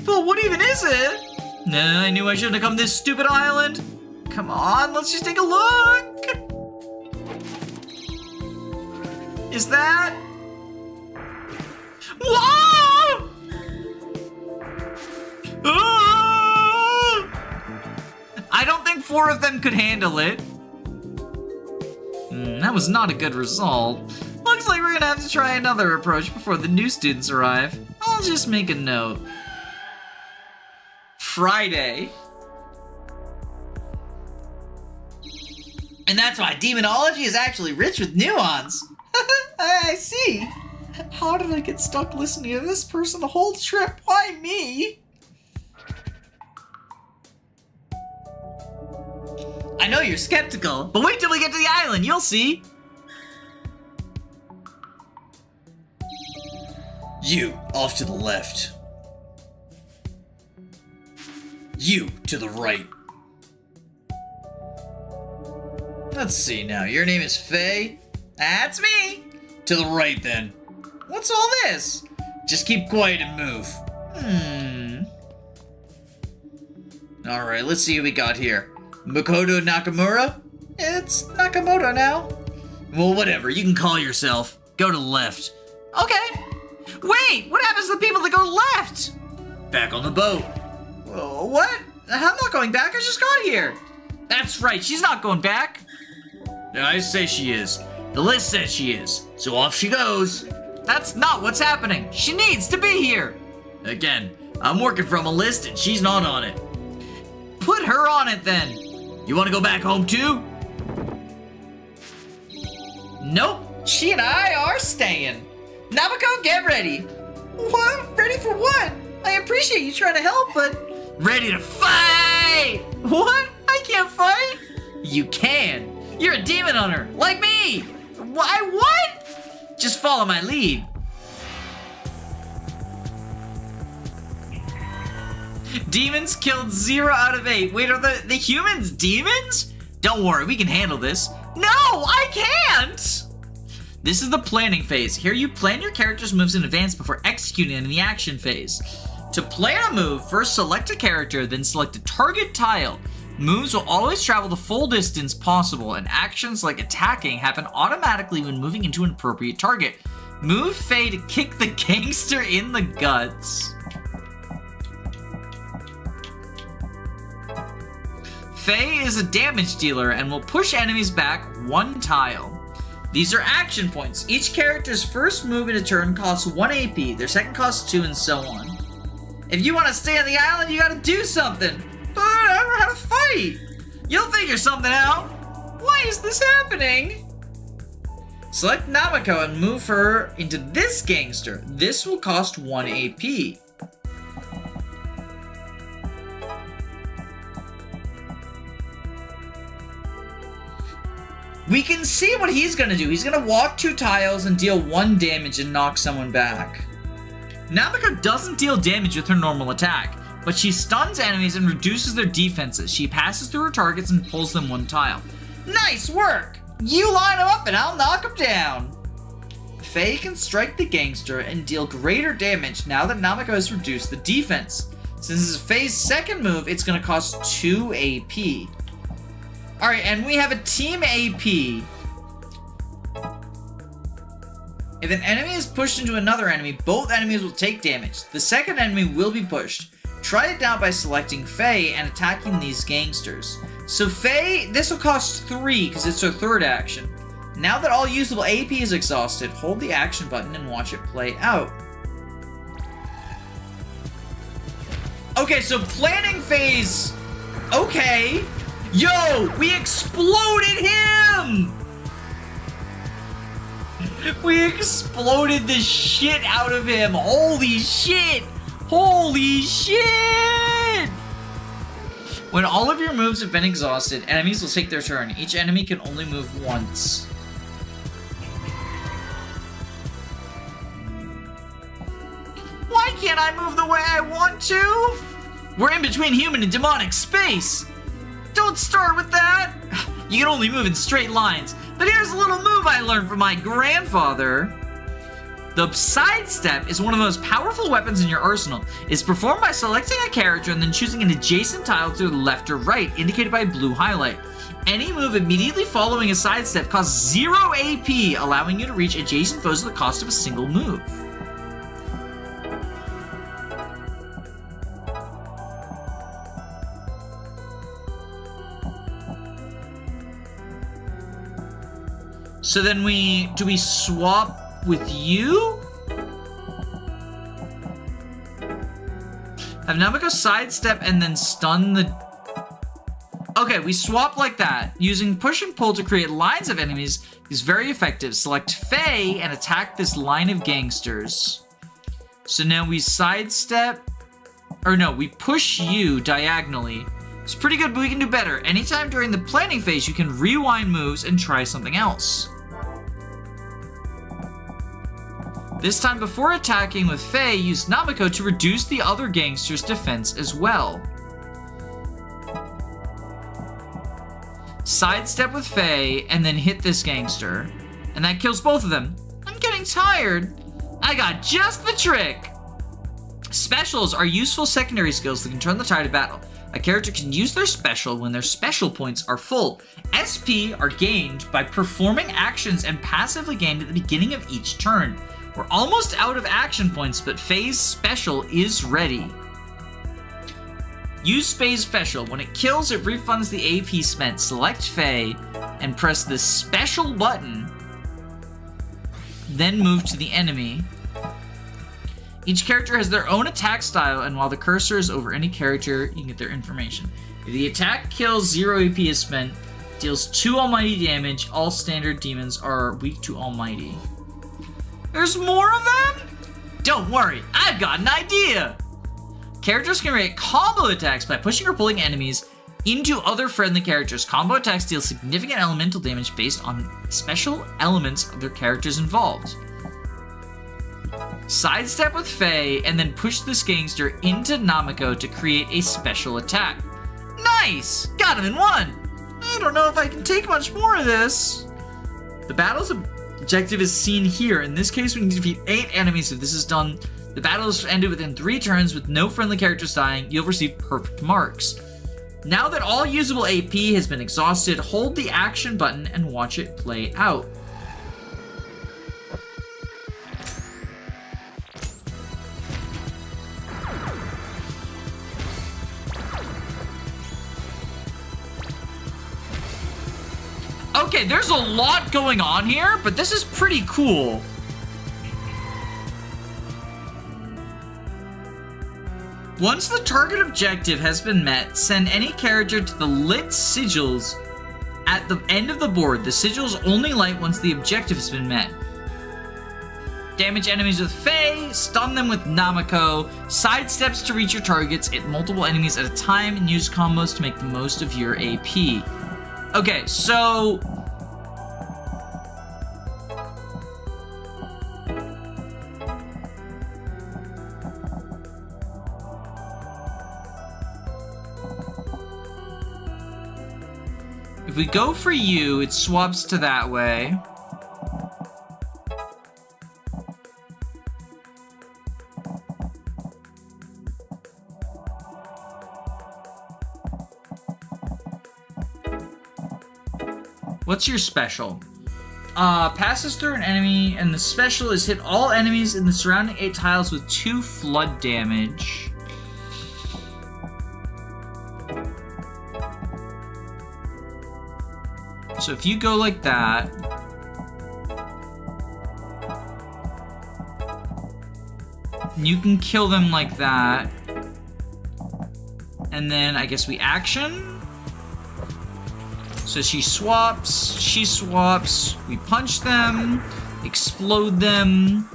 But what even is it? Nah, I knew I shouldn't have come to this stupid island. Come on, let's just take a look. Is that... Whoa! I don't think 4 of them could handle it. That was not a good result. Looks like we're gonna have to try another approach before the new students arrive. I'll just make a note. Friday. And that's why demonology is actually rich with nuance. I see. How did I get stuck listening to this person the whole trip? Why me? I know you're skeptical, but wait till we get to the island, you'll see. You, off to the left. You, to the right. Let's see now, your name is Faye? That's me! To the right then. What's all this? Just keep quiet and move. Alright, let's see who we got here. Makoto Nakamura? It's Nakamoto now. Well, whatever, you can call yourself. Go to the left. Okay. Wait, what happens to the people that go left? Back on the boat. What? I'm not going back, I just got here. That's right, she's not going back. I say she is. The list says she is, so off she goes. That's not what's happening. She needs to be here. Again, I'm working from a list and she's not on it. Put her on it then. You want to go back home too? Nope, she and I are staying. Namako, get ready. What? Ready for what? I appreciate you trying to help, but... Ready to fight! What? I can't fight? You can. You're a demon hunter, like me. Why, what? Just follow my lead. Demons killed 0 out of 8. Wait, are the humans demons? Don't worry, we can handle this. No, I can't! This is the planning phase. Here you plan your character's moves in advance before executing them in the action phase. To plan a move, first select a character, then select a target tile. Moves will always travel the full distance possible, and actions like attacking happen automatically when moving into an appropriate target. Move Faye to kick the gangster in the guts. Faye is a damage dealer and will push enemies back 1 tile. These are action points. Each character's first move in a turn costs 1 AP, their second costs 2, and so on. If you want to stay on the island, you gotta do something. But I don't know how to fight. You'll figure something out. Why is this happening? Select Namako and move her into this gangster. This will cost 1 AP. We can see what he's gonna do. He's gonna walk 2 tiles and deal 1 damage and knock someone back. Namako doesn't deal damage with her normal attack, but she stuns enemies and reduces their defenses. She passes through her targets and pulls them 1 tile. Nice work! You line them up and I'll knock them down. Faye can strike the gangster and deal greater damage now that Namako has reduced the defense. Since this is Faye's second move, it's gonna cost 2 AP. Alright, and we have a team AP. If an enemy is pushed into another enemy, both enemies will take damage. The second enemy will be pushed. Try it down by selecting Faye and attacking these gangsters. So Faye, this will cost 3 because it's her third action. Now that all usable AP is exhausted, hold the action button and watch it play out. Okay, so planning phase. Okay. Yo, we exploded him! We exploded the shit out of him. Holy shit. Holy shit. When all of your moves have been exhausted, enemies will take their turn. Each enemy can only move once. Why can't I move the way I want to? We're in between human and demonic space. Don't start with that. You can only move in straight lines. But here's a little move I learned from my grandfather. The sidestep is one of the most powerful weapons in your arsenal. It's performed by selecting a character and then choosing an adjacent tile to the left or right, indicated by a blue highlight. Any move immediately following a sidestep costs 0 AP, allowing you to reach adjacent foes at the cost of a single move. So then do we swap with you? Have Namiko sidestep and then stun the... Okay, we swap like that. Using push and pull to create lines of enemies is very effective. Select Faye and attack this line of gangsters. So now we sidestep... Or no, we push you diagonally. It's pretty good, but we can do better. Anytime during the planning phase, you can rewind moves and try something else. This time before attacking with Faye, use Namiko to reduce the other gangster's defense as well. Sidestep with Faye and then hit this gangster. And that kills both of them. I'm getting tired. I got just the trick. Specials are useful secondary skills that can turn the tide of battle. A character can use their special when their special points are full. SP are gained by performing actions and passively gained at the beginning of each turn. We're almost out of action points, but Faye's special is ready. Use Faye's special. When it kills, it refunds the AP spent. Select Faye and press the special button. Then move to the enemy. Each character has their own attack style, and while the cursor is over any character, you can get their information. If the attack kills, 0 AP is spent. Deals 2 almighty damage. All standard demons are weak to almighty. There's more of them? Don't worry, I've got an idea! Characters can create combo attacks by pushing or pulling enemies into other friendly characters. Combo attacks deal significant elemental damage based on special elements of their characters involved. Sidestep with Faye and then push this gangster into Namiko to create a special attack. Nice! Got him in one! I don't know if I can take much more of this. The battle's objective is seen here. In this case, we need to defeat 8 enemies. If this is done, the battle is ended within 3 turns with no friendly characters dying. You'll receive perfect marks. Now that all usable AP has been exhausted, hold the action button and watch it play out. Okay, there's a lot going on here, but this is pretty cool. Once the target objective has been met, send any character to the lit sigils at the end of the board. The sigils only light once the objective has been met. Damage enemies with Faye, stun them with Namiko, sidesteps to reach your targets, hit multiple enemies at a time, and use combos to make the most of your AP. Okay, so... if we go for you, it swaps to that way. What's your special? Passes through an enemy, and the special is hit all enemies in the surrounding 8 tiles with 2 flood damage. So if you go like that, you can kill them like that, and then I guess we action. So she swaps, we punch them, explode them,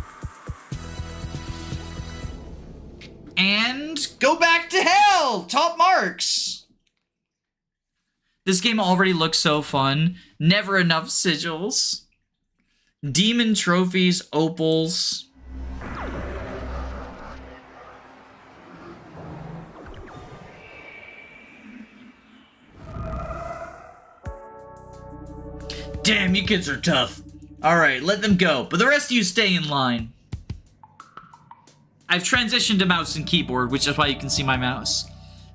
and go back to hell! Top marks! This game already looks so fun. Never enough sigils. Demon trophies, opals. Damn, you kids are tough. Alright, let them go, but the rest of you stay in line. I've transitioned to mouse and keyboard, which is why you can see my mouse.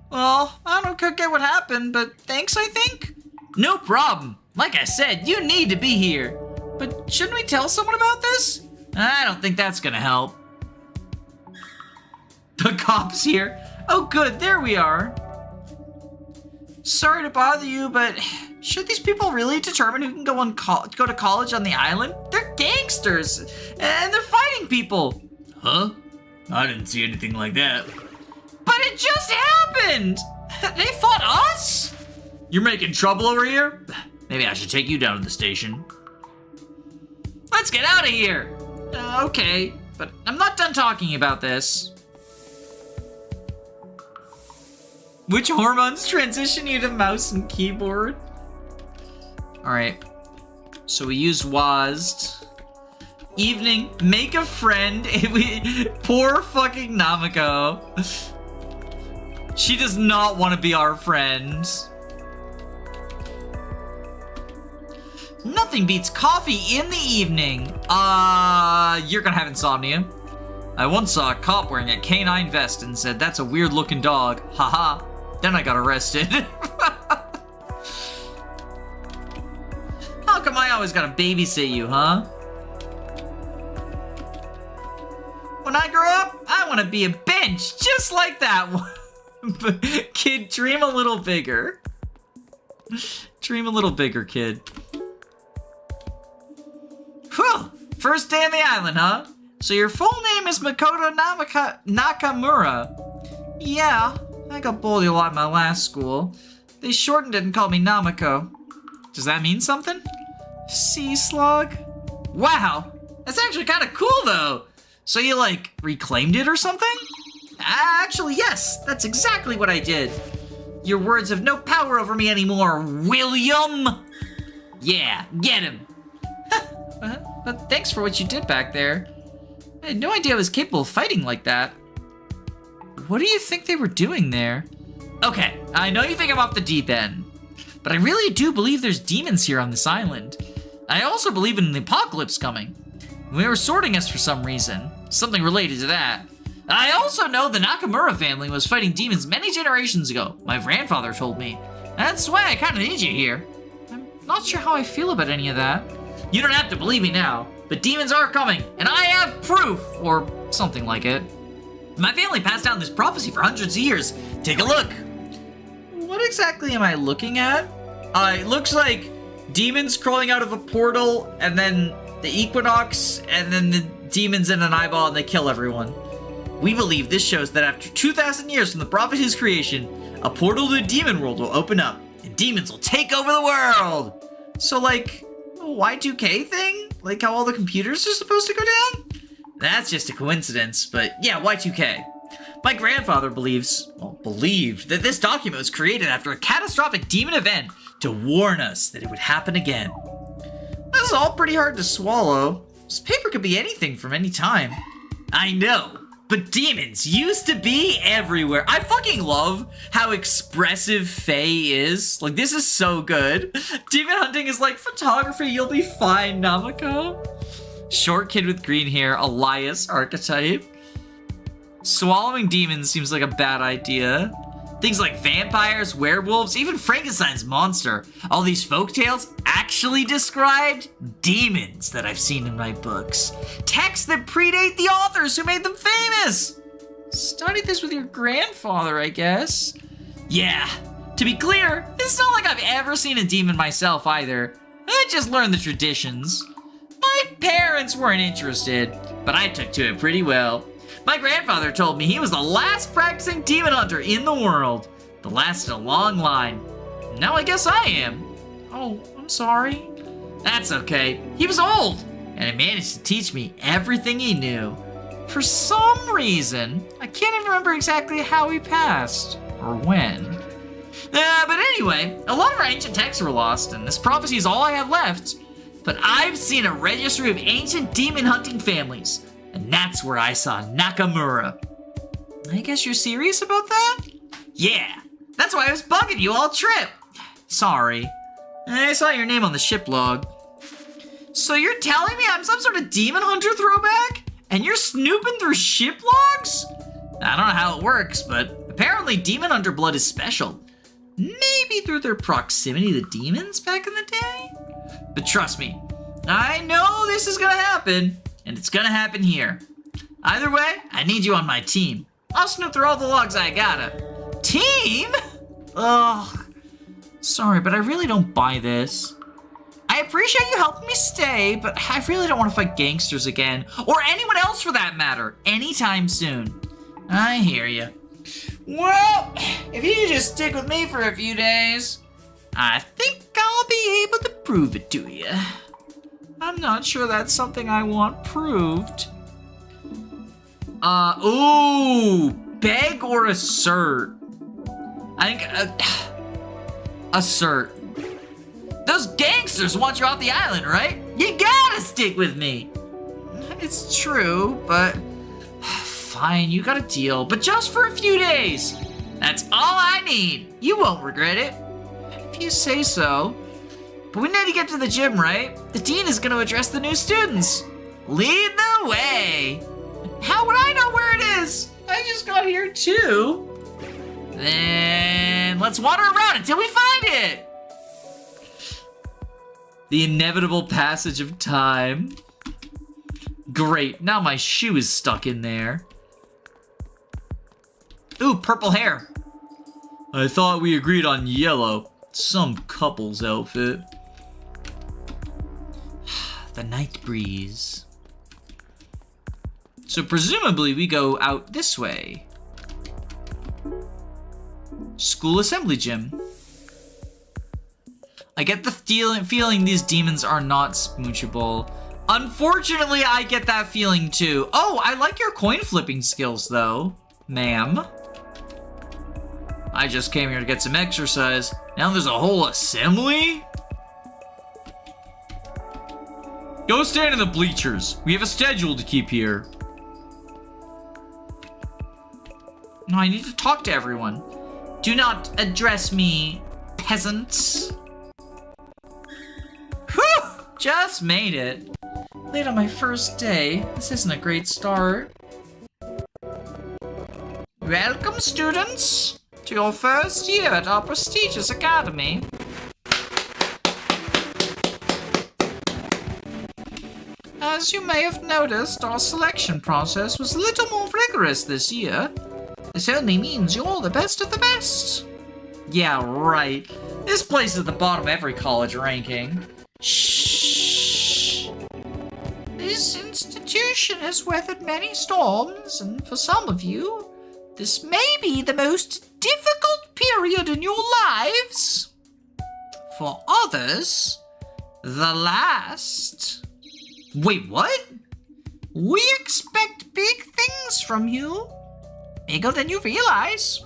Well, I don't get what happened, but thanks, I think? No problem. Like I said, you need to be here. But shouldn't we tell someone about this? I don't think that's gonna help. The cop's here. Oh good, there we are. Sorry to bother you, but should these people really determine who can go to college on the island? They're gangsters, and they're fighting people. Huh? I didn't see anything like that. But it just happened! They fought us? You're making trouble over here? Maybe I should take you down to the station. Let's get out of here! Okay, but I'm not done talking about this. Which hormones transition you to mouse and keyboard? Alright, so we use WASD. Evening, make a friend. Poor fucking Namiko. She does not want to be our friend. Nothing beats coffee in the evening. You're gonna have insomnia. I once saw a cop wearing a canine vest and said, "That's a weird looking dog." Haha. Then I got arrested. How come I always gotta babysit you, huh? When I grow up, I want to be a bench, just like that one. Kid, dream a little bigger. Dream a little bigger, kid. Whew! First day on the island, huh? So your full name is Makoto Nakamura. Yeah, I got bullied a lot in my last school. They shortened it and called me Namiko. Does that mean something? Sea slug? Wow, that's actually kind of cool though. So you like reclaimed it or something? Actually, yes, that's exactly what I did. Your words have no power over me anymore, William. Yeah, get him. But thanks for what you did back there. I had no idea I was capable of fighting like that. What do you think they were doing there? Okay, I know you think I'm off the deep end, but I really do believe there's demons here on this island. I also believe in the apocalypse coming. They were sorting us for some reason, something related to that. I also know the Nakamura family was fighting demons many generations ago. My grandfather told me. That's why I kind of need you here. I'm not sure how I feel about any of that. You don't have to believe me now, but demons are coming, and I have proof, or something like it. My family passed down this prophecy for hundreds of years. Take a look. What exactly am I looking at? It looks like demons crawling out of a portal, and then the equinox, and then the demons in an eyeball, and they kill everyone. We believe this shows that after 2,000 years from the prophecy's creation, a portal to the demon world will open up, and demons will take over the world. So like, a Y2K thing? Like how all the computers are supposed to go down? That's just a coincidence, but yeah, Y2K. My grandfather believed that this document was created after a catastrophic demon event to warn us that it would happen again. This is all pretty hard to swallow. This paper could be anything from any time. I know, but demons used to be everywhere. I fucking love how expressive Faye is. Like, this is so good. Demon hunting is like photography, you'll be fine, Namiko. Short kid with green hair, Elias archetype. Swallowing demons seems like a bad idea. Things like vampires, werewolves, even Frankenstein's monster. All these folktales actually described demons that I've seen in my books. Texts that predate the authors who made them famous. Studied this with your grandfather, I guess. Yeah, to be clear, it's not like I've ever seen a demon myself either. I just learned the traditions. My parents weren't interested, but I took to it pretty well. My grandfather told me he was the last practicing demon hunter in the world. The last in a long line. Now I guess I am. Oh, I'm sorry. That's okay. He was old. and he managed to teach me everything he knew. For some reason, I can't even remember exactly how he passed, or when. But anyway, a lot of our ancient texts were lost, and this prophecy is all I have left. But I've seen a registry of ancient demon-hunting families, and that's where I saw Nakamura. I guess you're serious about that? Yeah, that's why I was bugging you all trip. Sorry. I saw your name on the ship log. So you're telling me I'm some sort of demon hunter throwback? And you're snooping through ship logs? I don't know how it works, but apparently demon hunter blood is special. Maybe through their proximity to demons back in the day? But trust me, I know this is gonna happen, and it's gonna happen here. Either way, I need you on my team. I'll snoop through all the logs I gotta. Team? Ugh. Sorry, but I really don't buy this. I appreciate you helping me stay, but I really don't want to fight gangsters again, or anyone else for that matter, anytime soon. I hear you. Well, if you just stick with me for a few days, I think I'll be able to prove it to you. I'm not sure that's something I want proved. Ooh, beg or assert? I think, assert. Those gangsters want you off the island, right? You gotta stick with me. It's true, but fine, you got a deal, but just for a few days. That's all I need. You won't regret it. If you say so. But we need to get to the gym, right? The dean is gonna address the new students. Lead the way. How would I know where it is? I just got here too. Then let's wander around until we find it. The inevitable passage of time. Great, now my shoe is stuck in there. Ooh, purple hair. I thought we agreed on yellow. Some couple's outfit. The night breeze. So presumably we go out this way. School assembly gym. I get the feeling these demons are not smoochable. Unfortunately, I get that feeling too. Oh, I like your coin flipping skills though, ma'am. I just came here to get some exercise. Now there's a whole assembly? Go stand in the bleachers. We have a schedule to keep here. No, I need to talk to everyone. Do not address me, peasants. Whew! Just made it. Late on my first day. This isn't a great start. Welcome, students, to your first year at our prestigious academy. As you may have noticed, our selection process was a little more rigorous this year. This only means you're the best of the best. Yeah, right. This place is at the bottom of every college ranking. Shh. This institution has weathered many storms, and for some of you, this may be the most difficult period in your lives. For others, the last. Wait, what? We expect big things from you. Bigger than you realize.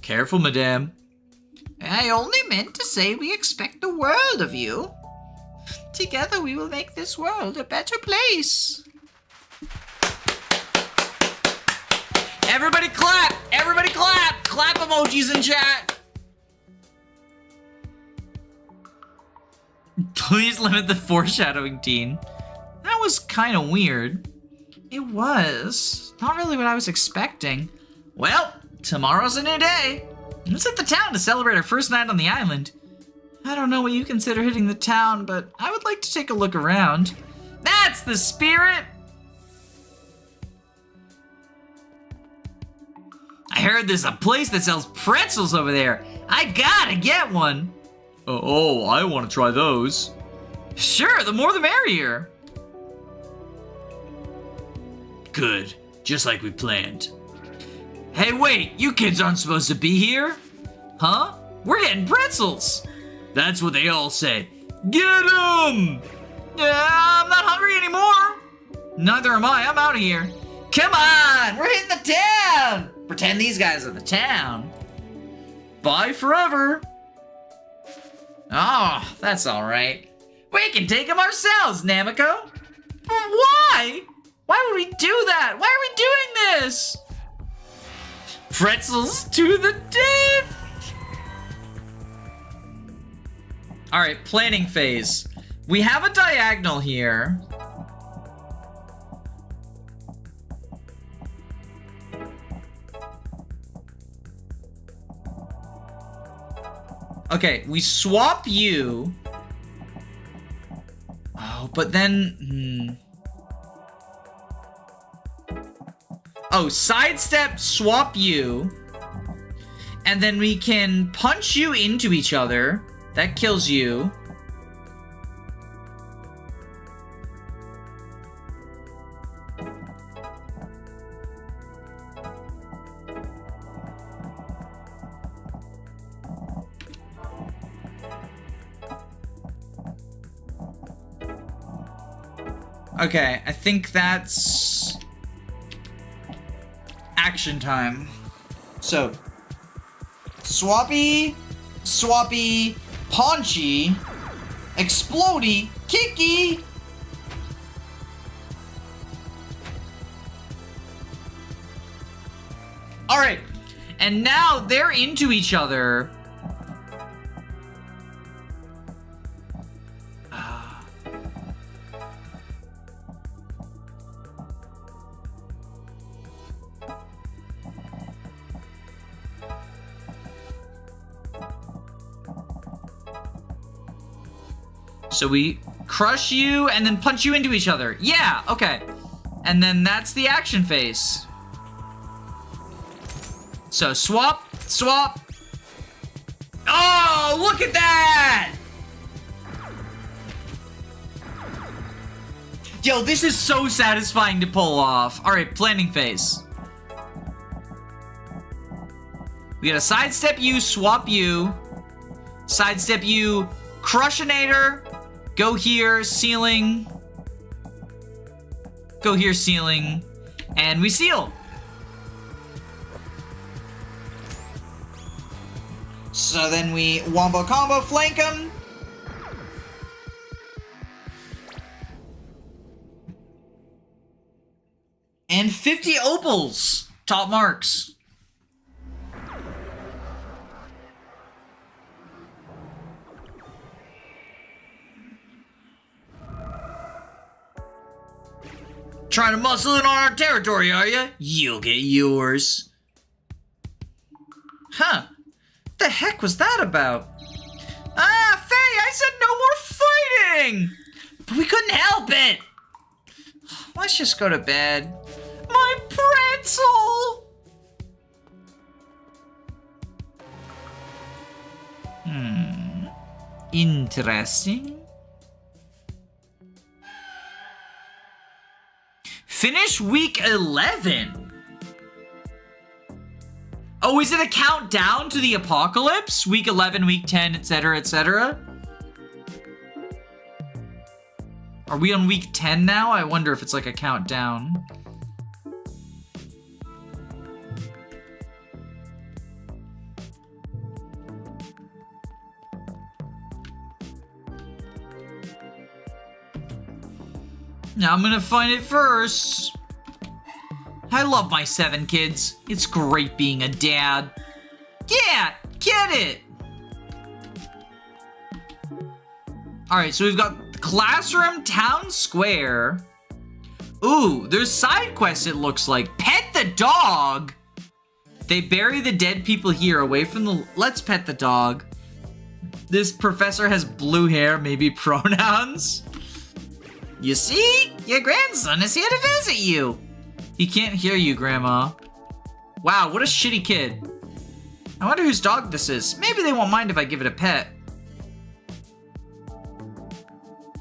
Careful, madame. I only meant to say we expect the world of you. Together we will make this world a better place. Everybody clap! Everybody clap! Clap emojis in chat! Please limit the foreshadowing, Dean. That was kind of weird. It was. Not really what I was expecting. Well, tomorrow's a new day. Let's hit the town to celebrate our first night on the island. I don't know what you consider hitting the town, but I would like to take a look around. That's the spirit! I heard there's a place that sells pretzels over there. I gotta get one. Oh, I want to try those. Sure, the more the merrier. Good, just like we planned. Hey, wait, you kids aren't supposed to be here? Huh? We're getting pretzels. That's what they all say. Get 'em! I'm not hungry anymore. Neither am I. I'm out of here. Come on, we're hitting the town. Pretend these guys are the town. Bye forever. Oh, that's all right. We can take them ourselves, Namiko. But why? Why would we do that? Why are we doing this? Pretzels to the death. All right, planning phase. We have a diagonal here. Okay, we swap you. Oh, but then... Oh, sidestep, swap you. And then we can punch you into each other. That kills you. Okay, I think that's action time. So, swappy, swappy, paunchy, explodey, kicky. All right, and now they're into each other. So we crush you and then punch you into each other. Yeah, okay. And then that's the action phase. So swap, swap. Oh, look at that! Yo, this is so satisfying to pull off. All right, planning phase. We gotta sidestep you, swap you. Sidestep you, crushinator. Go here, ceiling. Go here, ceiling. And we seal. So then we wombo combo flank them. And 50 opals. Top marks. Trying to muscle in on our territory, are you? You'll get yours. Huh. The heck was that about? Ah, Faye, I said no more fighting! But we couldn't help it! Let's just go to bed. My pretzel! Interesting. Finish week 11. Oh, is it a countdown to the apocalypse? Week 11, week 10, etc., etc.? Are we on week 10 now? I wonder if it's like a countdown. Now I'm gonna find it first. I love my 7 kids. It's great being a dad. Yeah, get it! Alright, so we've got classroom, town square. Ooh, there's side quests it looks like. Pet the dog! They bury the dead people here away from the... Let's pet the dog. This professor has blue hair, maybe pronouns. You see? Your grandson is here to visit you. He can't hear you, Grandma. Wow, what a shitty kid. I wonder whose dog this is. Maybe they won't mind if I give it a pet.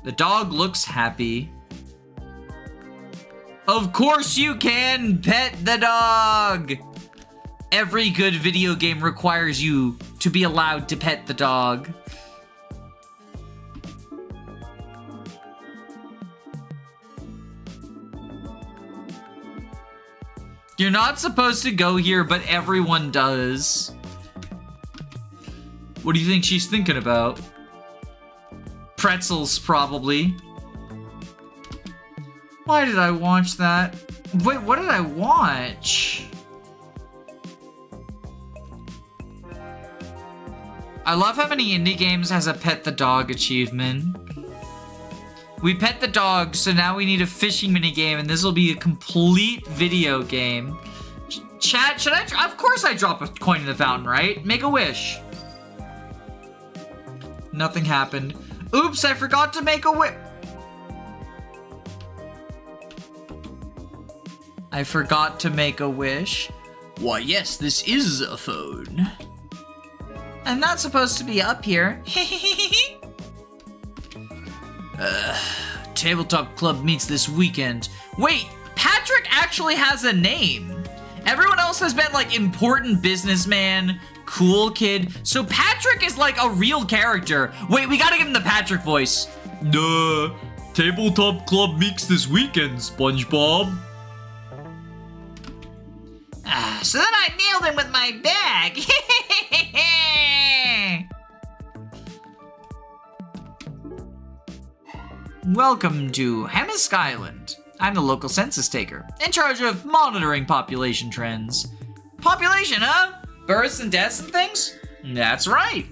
The dog looks happy. Of course you can pet the dog! Every good video game requires you to be allowed to pet the dog. You're not supposed to go here, but everyone does. What do you think she's thinking about? Pretzels, probably. Why did I watch that? Wait, what did I watch? I love how many indie games has a pet the dog achievement. We pet the dog, so now we need a fishing minigame, and this will be a complete video game. Chat, should I? Of course I drop a coin in the fountain, right? Make a wish. Nothing happened. Oops, I forgot to make a wish. I forgot to make a wish. Why, yes, this is a phone. I'm not supposed to be up here. Tabletop Club meets this weekend. Wait, Patrick actually has a name. Everyone else has been like important businessman, cool kid. So Patrick is like a real character. Wait, we gotta give him the Patrick voice. Tabletop Club meets this weekend, SpongeBob. So then I nailed him with my bag. Welcome to Hemisk Island. I'm the local census taker, in charge of monitoring population trends. Population, huh? Births and deaths and things? That's right.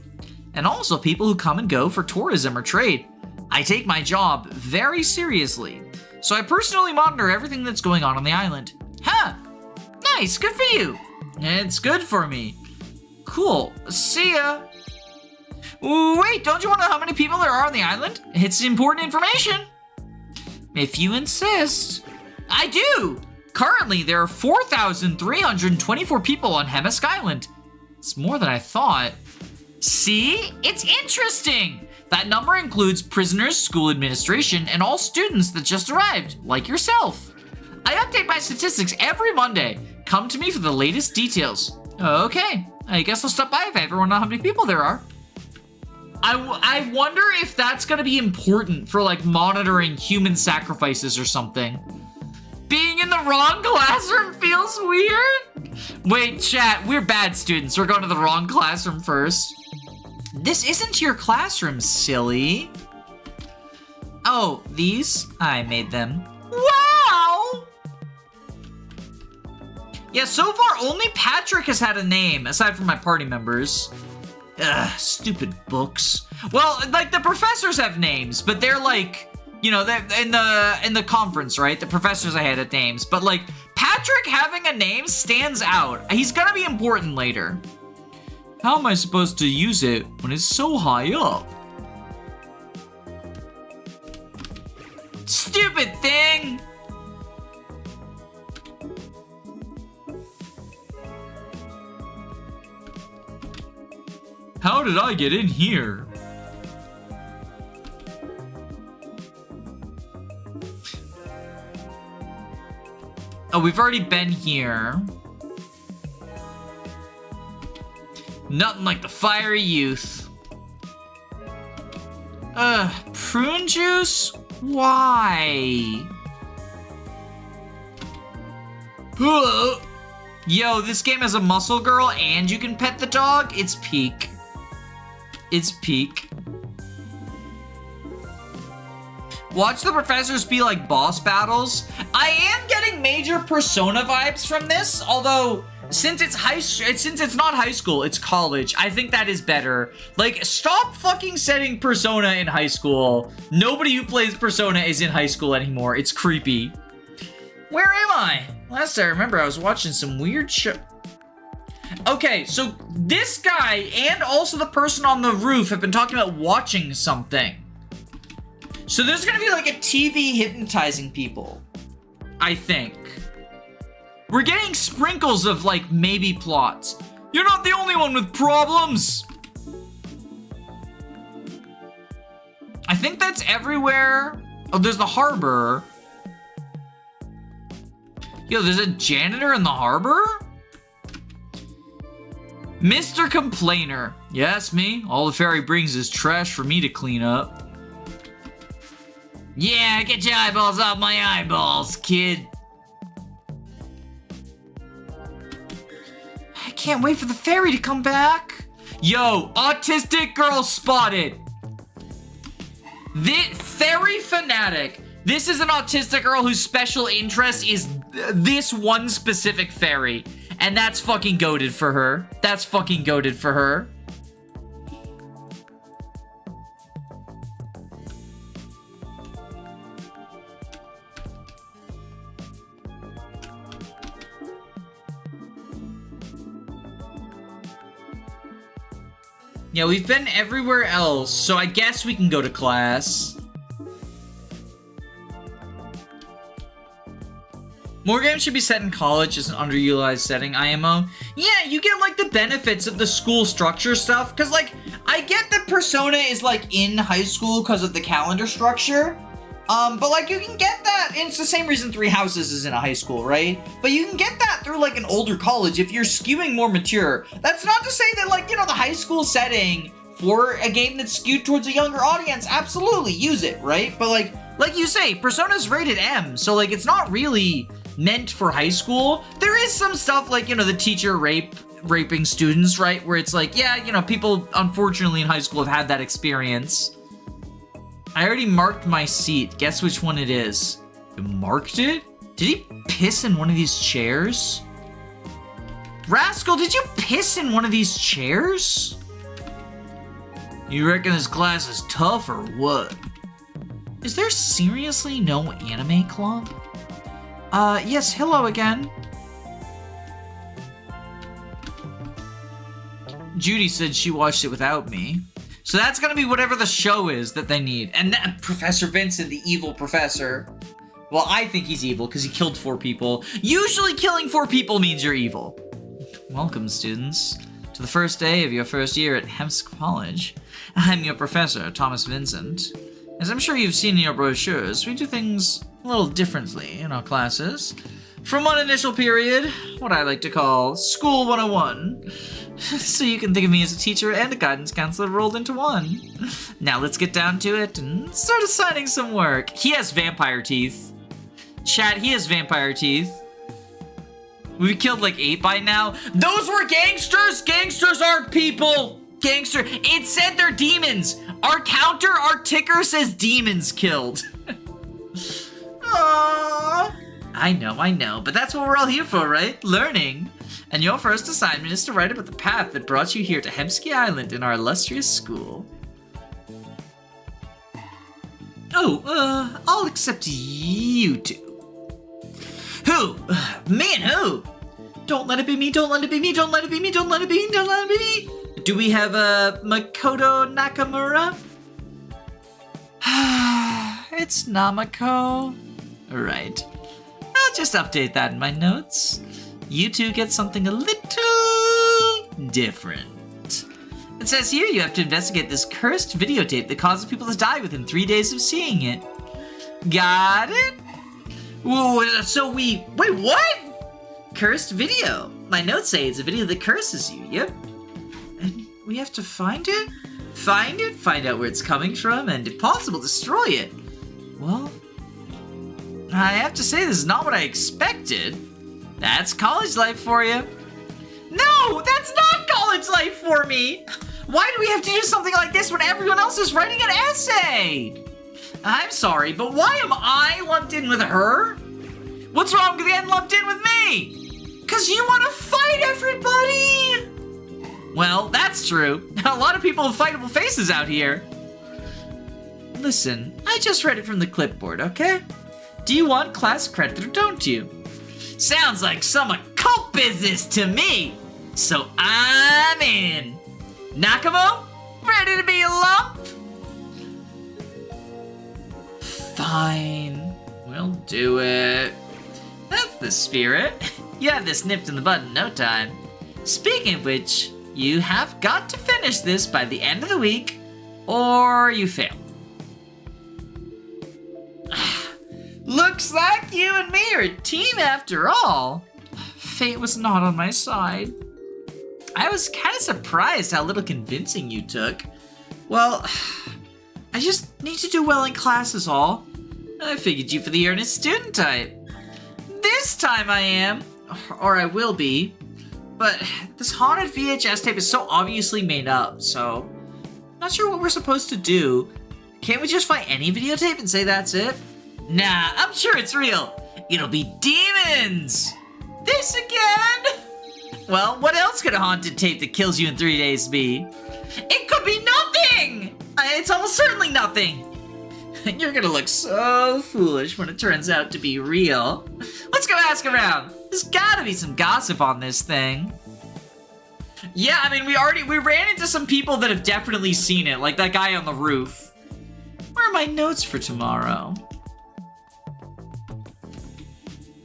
And also people who come and go for tourism or trade. I take my job very seriously, so I personally monitor everything that's going on the island. Huh? Nice, good for you. It's good for me. Cool, see ya. Wait, don't you want to know how many people there are on the island? It's important information. If you insist. I do. Currently, there are 4,324 people on Hemisk Island. It's more than I thought. See? It's interesting. That number includes prisoners, school administration, and all students that just arrived, like yourself. I update my statistics every Monday. Come to me for the latest details. Okay, I guess I'll stop by if I ever want to know how many people there are. I wonder if that's gonna be important for like monitoring human sacrifices or something. Being in the wrong classroom feels weird. Wait, chat, we're bad students. We're going to the wrong classroom first. This isn't your classroom, silly. Oh, these? I made them. Wow! Yeah, so far only Patrick has had a name, aside from my party members. Ugh, stupid books. Well, like the professors have names, but they're like, you know, they're in the conference, right? The professors I had had names, but like Patrick having a name stands out. He's gonna be important later. How am I supposed to use it when it's so high up? Stupid thing! How did I get in here? Oh, we've already been here. Nothing like the fiery youth. Prune juice? Why? Yo, this game has a muscle girl and you can pet the dog? It's peak. It's peak. Watch the professors be like boss battles. I am getting major Persona vibes from this, although since it's not high school, it's college. I think that is better. Like, stop fucking setting Persona in high school. Nobody who plays Persona is in high school anymore. It's creepy. Where am I? Last I remember, I was watching some weird shit. Okay, so this guy and also the person on the roof have been talking about watching something. So there's gonna be like a TV hypnotizing people, I think. We're getting sprinkles of like maybe plots. You're not the only one with problems. I think that's everywhere. Oh, there's the harbor. Yo, there's a janitor in the harbor? Mr. Complainer. Yes, me. All the ferry brings is trash for me to clean up. Yeah, get your eyeballs off my eyeballs, kid. can't wait for the fairy to come back. Yo, autistic girl spotted. The fairy fanatic. This is an autistic girl whose special interest is this one specific fairy. And that's fucking goated for her. That's fucking goated for her. Yeah, we've been everywhere else, so I guess we can go to class. More games should be set in college as an underutilized setting, IMO. Yeah, you get, like, the benefits of the school structure stuff, because, like, I get that Persona is, like, in high school because of the calendar structure, but, like, you can get that, and it's the same reason Three Houses is in a high school, right? But you can get that through, like, an older college if you're skewing more mature. That's not to say that, like, you know, the high school setting for a game that's skewed towards a younger audience, absolutely, use it, right? But, like you say, Persona's rated M, so, like, it's not really meant for high school. There is some stuff like, you know, the teacher raping students, right? Where it's like, yeah, you know, people unfortunately in high school have had that experience. I already marked my seat. Guess which one it is. You marked it? Did he piss in one of these chairs? Rascal, did you piss in one of these chairs? You reckon this class is tough or what? Is there seriously no anime club? Yes, hello again. Judy said she watched it without me. So that's gonna be whatever the show is that they need. And that Professor Vincent, the evil professor. Well, I think he's evil because he killed 4 people. Usually killing 4 people means you're evil. Welcome, students, to the first day of your first year at Hemsk College. I'm your professor, Thomas Vincent. As I'm sure you've seen in your brochures, we do things a little differently in our classes. From one initial period, what I like to call School 101. So you can think of me as a teacher and a guidance counselor rolled into one. Now let's get down to it and start assigning some work. He has vampire teeth. Chat, he has vampire teeth. We've killed like 8 by now. Those were gangsters! Gangsters aren't people! Gangster, it said they're demons! Our counter, our ticker says demons killed. Aww. I know, but that's what we're all here for, right? Learning. And your first assignment is to write about the path that brought you here to Hemsky Island in our illustrious school. Oh, I'll accept you two. Who? Me and who? Don't let it be me, don't let it be me, don't let it be me, don't let it be me, don't let it be me. Do we have Makoto Nakamura? It's Namako. Right. I'll just update that in my notes. You two get something a little different. It says here you have to investigate this cursed videotape that causes people to die within 3 days of seeing it. Got it? Whoa, so wait, what? Cursed video. My notes say it's a video that curses you, yep. And we have to find it? Find it, find out where it's coming from, and if possible, destroy it. Well, I have to say this is not what I expected. That's college life for you. No, that's not college life for me. Why do we have to do something like this when everyone else is writing an essay? I'm sorry, but why am I lumped in with her? What's wrong with getting lumped in with me? 'Cause you want to fight everybody? Well, that's true. A lot of people have fightable faces out here. Listen, I just read it from the clipboard, okay? Do you want class credit or don't you? Sounds like some occult business to me. So I'm in. Nakamo, ready to be a lump? Fine, we'll do it. That's the spirit. You have this nipped in the bud in no time. Speaking of which, you have got to finish this by the end of the week, or you fail. Looks like you and me are a team after all. Fate was not on my side. I was kind of surprised how little convincing you took. Well, I just need to do well in class is all. I figured you for the earnest student type. This time I am, or I will be. But this haunted VHS tape is so obviously made up, so not sure what we're supposed to do. Can't we just find any videotape and say that's it? Nah, I'm sure it's real. It'll be demons! This again? Well, what else could a haunted tape that kills you in 3 days be? It could be nothing! It's almost certainly nothing. You're gonna look so foolish when it turns out to be real. Let's go ask around. There's gotta be some gossip on this thing. Yeah, I mean, we ran into some people that have definitely seen it, like that guy on the roof. Where are my notes for tomorrow?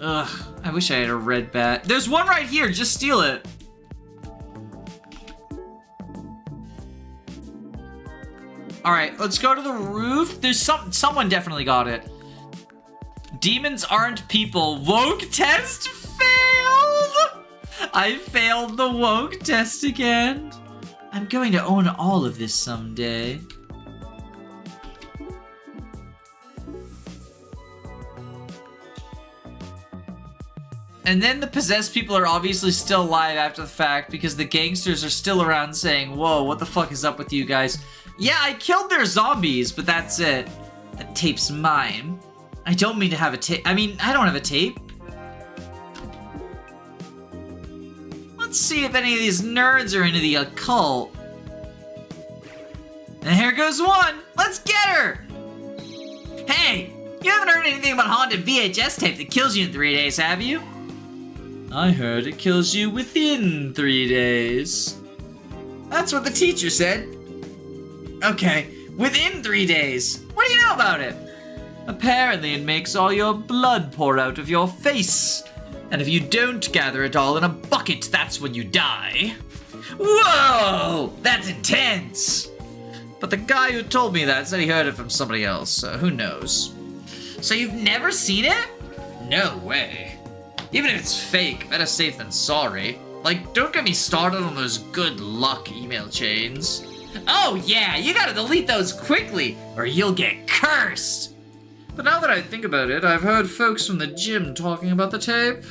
Ugh, I wish I had a red bat. There's one right here, just steal it. Alright, let's go to the roof. There's someone definitely got it. Demons aren't people. Woke test failed! I failed the woke test again. I'm going to own all of this someday. And then the possessed people are obviously still alive after the fact because the gangsters are still around saying, whoa, what the fuck is up with you guys? Yeah, I killed their zombies, but that's it. That tape's mine. I don't mean to have a tape. I mean, I don't have a tape. Let's see if any of these nerds are into the occult. And here goes one. Let's get her. Hey, you haven't heard anything about haunted VHS tape that kills you in 3 days, have you? I heard it kills you within 3 days. That's what the teacher said. Okay, within 3 days. What do you know about it? Apparently it makes all your blood pour out of your face. And if you don't gather it all in a bucket, that's when you die. Whoa, that's intense. But the guy who told me that said he heard it from somebody else, so who knows? So you've never seen it? No way. Even if it's fake, better safe than sorry. Like, don't get me started on those good luck email chains. Oh yeah, you gotta delete those quickly, or you'll get cursed! But now that I think about it, I've heard folks from the gym talking about the tape.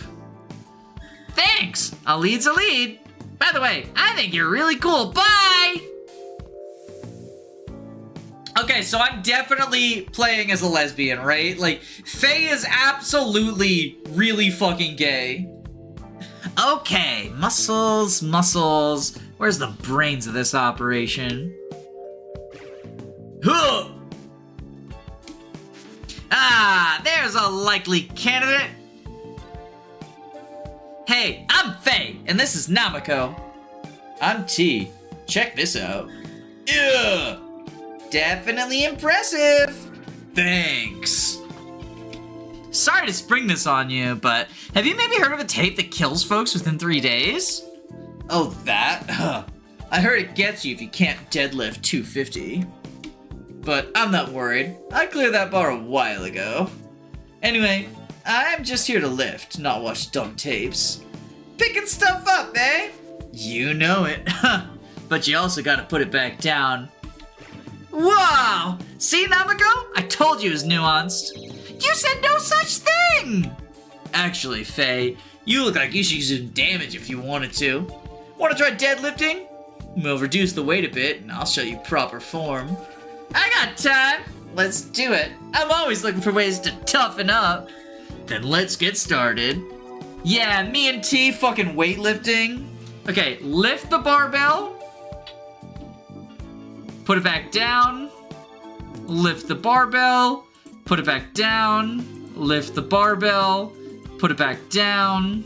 Thanks! A lead's a lead. By the way, I think you're really cool. Bye! Okay, so I'm definitely playing as a lesbian, right? Like, Faye is absolutely really fucking gay. Okay, muscles. Where's the brains of this operation? Huh! Ah, there's a likely candidate. Hey, I'm Faye, and this is Namiko. I'm T. Check this out. Ugh! Definitely impressive. Thanks. Sorry to spring this on you, but have you maybe heard of a tape that kills folks within 3 days? Oh, that? I heard it gets you if you can't deadlift 250. But I'm not worried. I cleared that bar a while ago. Anyway, I'm just here to lift, not watch dumb tapes. Picking stuff up, eh? You know it. But you also gotta put it back down. Whoa! See, Namiko? I told you it was nuanced. You said no such thing! Actually, Faye, you look like you should do damage if you wanted to. Want to try deadlifting? We'll reduce the weight a bit, and I'll show you proper form. I got time! Let's do it. I'm always looking for ways to toughen up. Then let's get started. Yeah, me and T fucking weightlifting. Okay, lift the barbell. Put it back down. Lift the barbell. Put it back down. Lift the barbell. Put it back down.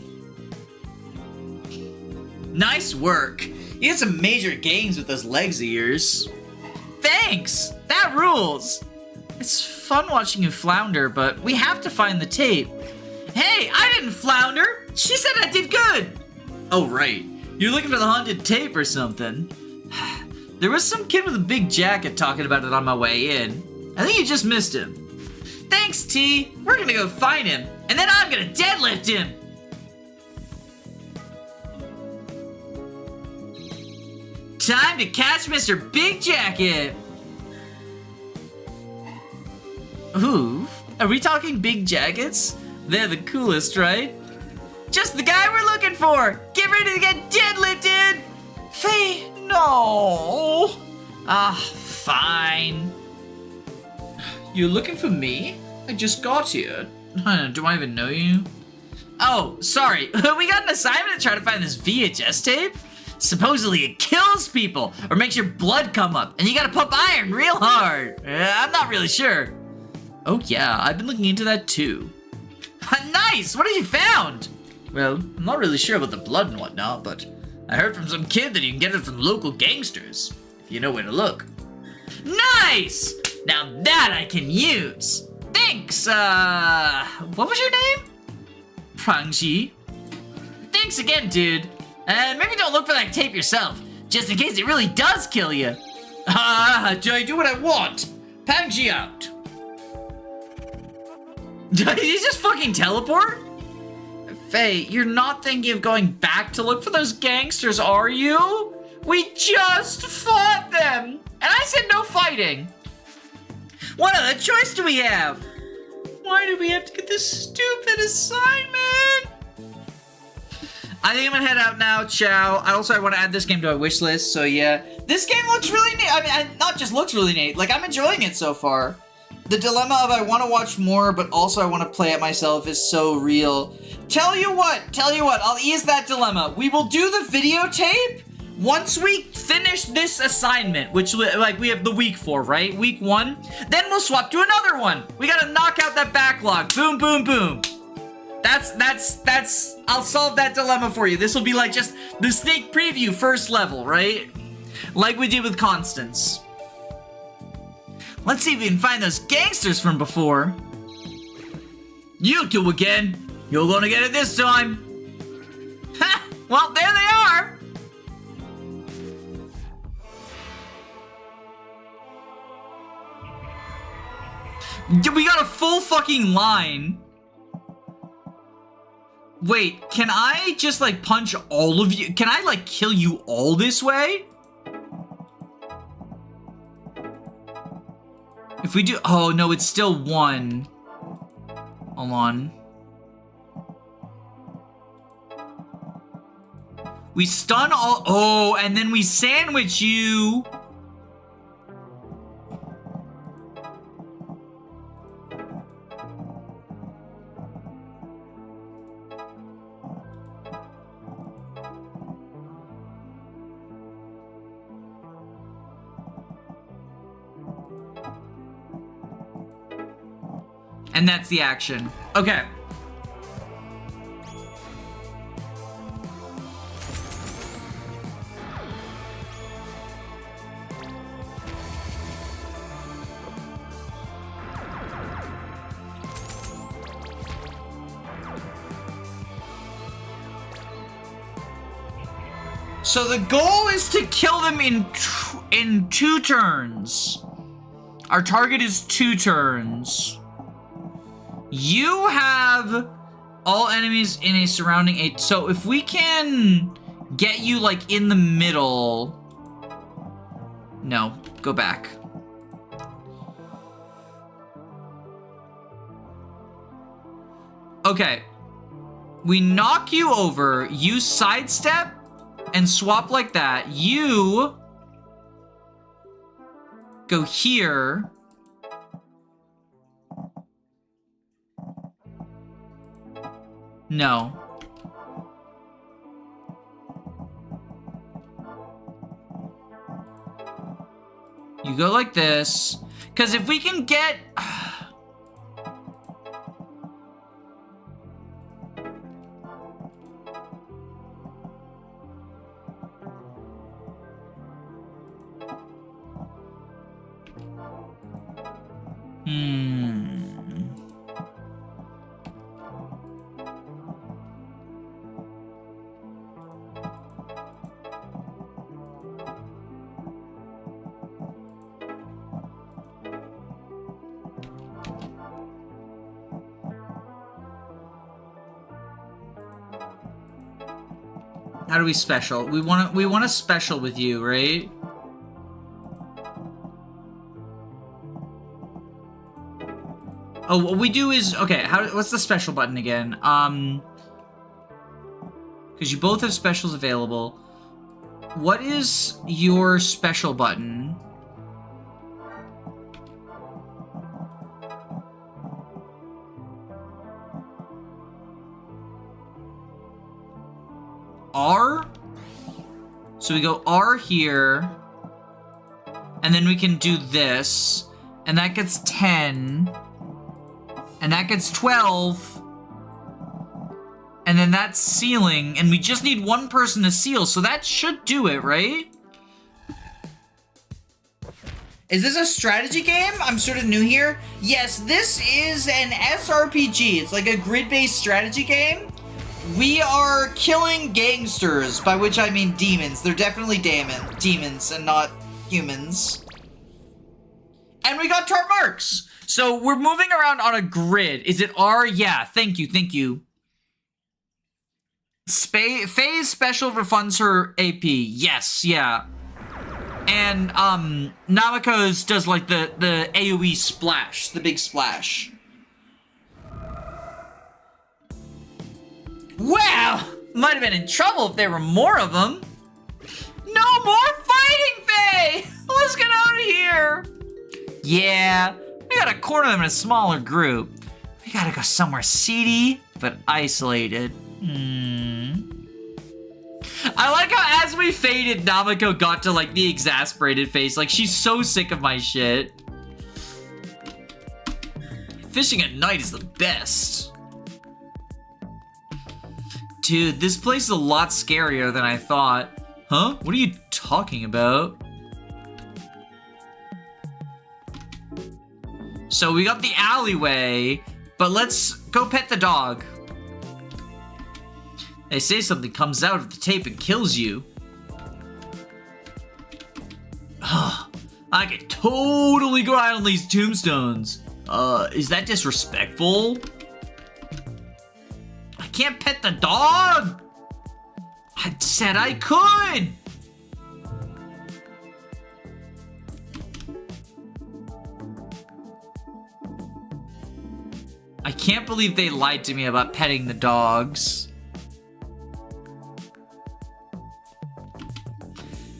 Nice work. You had some major gains with those legs of yours. Thanks! That rules! It's fun watching you flounder, but we have to find the tape. Hey, I didn't flounder! She said I did good! Oh, right. You're looking for the haunted tape or something. There was some kid with a big jacket talking about it on my way in. I think you just missed him. Thanks, T. We're gonna go find him, and then I'm gonna deadlift him. Time to catch Mr. Big Jacket. Ooh, are we talking big jackets? They're the coolest, right? Just the guy we're looking for! Get ready to get deadlifted! Faye, no! Fine. You're looking for me? I just got here. Do I even know you? Oh, sorry. We got an assignment to try to find this VHS tape? Supposedly it kills people or makes your blood come up, and you gotta pump iron real hard. I'm not really sure. Oh yeah, I've been looking into that too. Nice! What have you found? Well, I'm not really sure about the blood and whatnot, but I heard from some kid that you can get it from local gangsters, if you know where to look. Nice! Now that I can use. Thanks, what was your name? Prangji. Thanks again, dude. And maybe don't look for that tape yourself, just in case it really does kill you. Do I do what I want? Pangji out. Did you just fucking teleport? Faye, you're not thinking of going back to look for those gangsters, are you? We just fought them! And I said no fighting! What other choice do we have? Why do we have to get this stupid assignment? I think I'm gonna head out now, ciao. I want to add this game to my wish list, so yeah. This game looks really neat. I mean, not just looks really neat, like, I'm enjoying it so far. The dilemma of I want to watch more, but also I want to play it myself is so real. Tell you what, I'll ease that dilemma. We will do the videotape once we finish this assignment, which, like, we have the week for, right? Week 1. Then we'll swap to another one. We gotta knock out that backlog. Boom, boom, boom. I'll solve that dilemma for you. This will be like just the sneak preview first level, right? Like we did with Constance. Let's see if we can find those gangsters from before. You two again. You're gonna get it this time. Ha! Well, there they are. We got a full fucking line. Wait, can I just, like, punch all of you? Can I, like, kill you all this way? If we do... Oh, no, it's still 1. Hold on. We stun all... Oh, and then we sandwich you. And that's the action. Okay. So the goal is to kill them in 2 turns. Our target is 2 turns. You have all enemies in a surrounding 8. So if we can get you, like, in the middle... No, go back. Okay. We knock you over, you sidestep, and swap like that. You go here. No. You go like this. Because if we can get... How do we special? We want to special with you, right? Oh, what we do is okay. What's the special button again? because you both have specials available. What is your special button? R? So we go R here, and then we can do this, and that gets 10, and that gets 12, and then that's sealing, and we just need one person to seal, so that should do it, right? Is this a strategy game? I'm sort of new here. Yes, this is an SRPG. It's like a grid-based strategy game. We are killing gangsters, by which I mean demons. They're definitely demons and not humans. And we got tart marks. So we're moving around on a grid. Is it R? Yeah, thank you, thank you. Faye's special refunds her AP. Yes, yeah. And Namako's does like the AoE splash, the big splash. Wow! Might have been in trouble if there were more of them. No more fighting, Faye! Let's get out of here! Yeah, we gotta corner them in a smaller group. We gotta go somewhere seedy, but isolated. I like how as we faded, Namako got to like the exasperated face. Like, she's so sick of my shit. Fishing at night is the best. Dude, this place is a lot scarier than I thought. Huh? What are you talking about? So we got the alleyway, but let's go pet the dog. They say something comes out of the tape and kills you. I could totally grind on these tombstones. Is that disrespectful? I can't pet the dog! I said I could! I can't believe they lied to me about petting the dogs.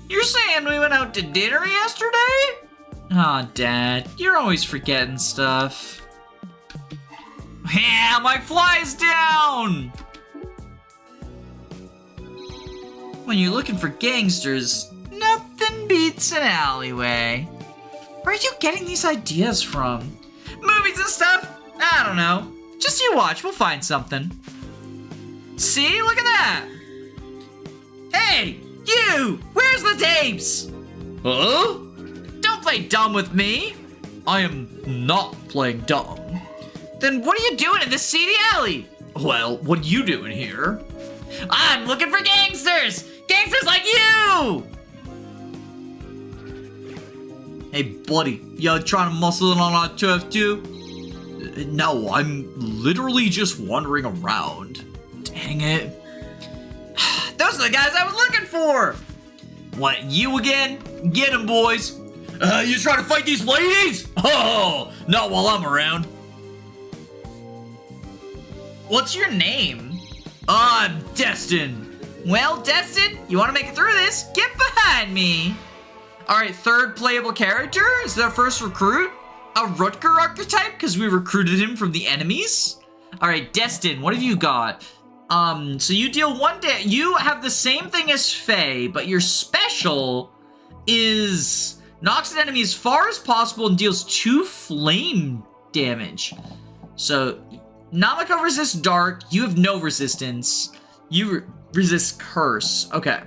You're saying we went out to dinner yesterday? Aw, Dad, you're always forgetting stuff. Yeah, my fly's down! When you're looking for gangsters, nothing beats an alleyway. Where are you getting these ideas from? Movies and stuff? I don't know. Just you watch, we'll find something. See, look at that! Hey, you! Where's the tapes? Huh? Don't play dumb with me. I am not playing dumb. Then what are you doing in this seedy alley? Well, what are you doing here? I'm looking for gangsters! Gangsters like you! Hey, buddy, you trying to muscle in on our turf too? No, I'm literally just wandering around. Dang it. Those are the guys I was looking for! What, you again? Get 'em, boys! You trying to fight these ladies? Oh, not while I'm around. What's your name? I'm Destin. Well, Destin, you want to make it through this? Get behind me. Alright, third playable character? Is that our first recruit? A Rutger archetype? Because we recruited him from the enemies? Alright, Destin, what have you got? So you deal 1 damage. You have the same thing as Faye, but your special is knocks an enemy as far as possible and deals 2 flame damage. So Namako resists dark. You have no resistance. You resist curse. Okay.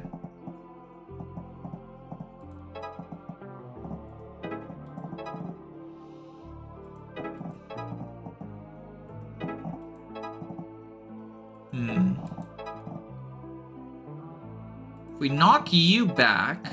If we knock you back.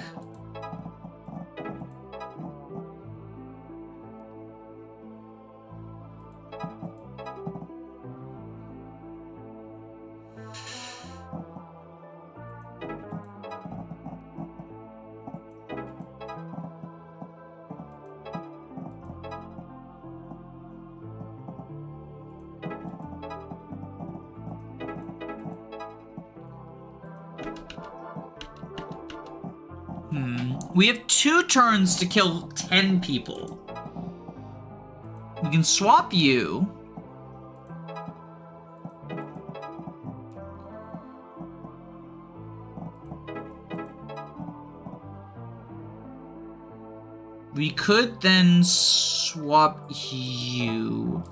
We have 2 turns to kill 10 people. We can swap you. We could then swap you,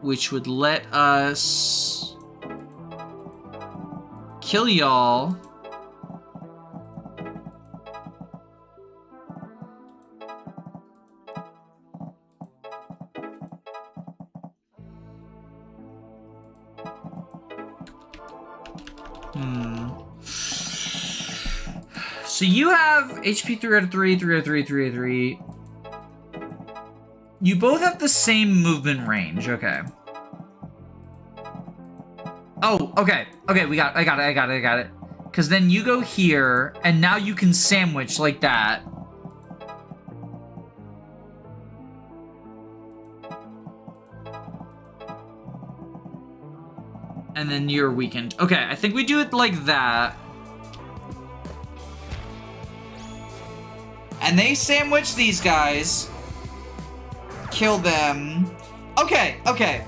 which would let us kill y'all. So you have HP 3 out of 3, 3 out of 3, 3 out of 3. You both have the same movement range, okay. Oh, okay. Okay, I got it. Because then you go here, and now you can sandwich like that. And then you're weakened. Okay, I think we do it like that. And they sandwich these guys. Kill them. Okay, okay.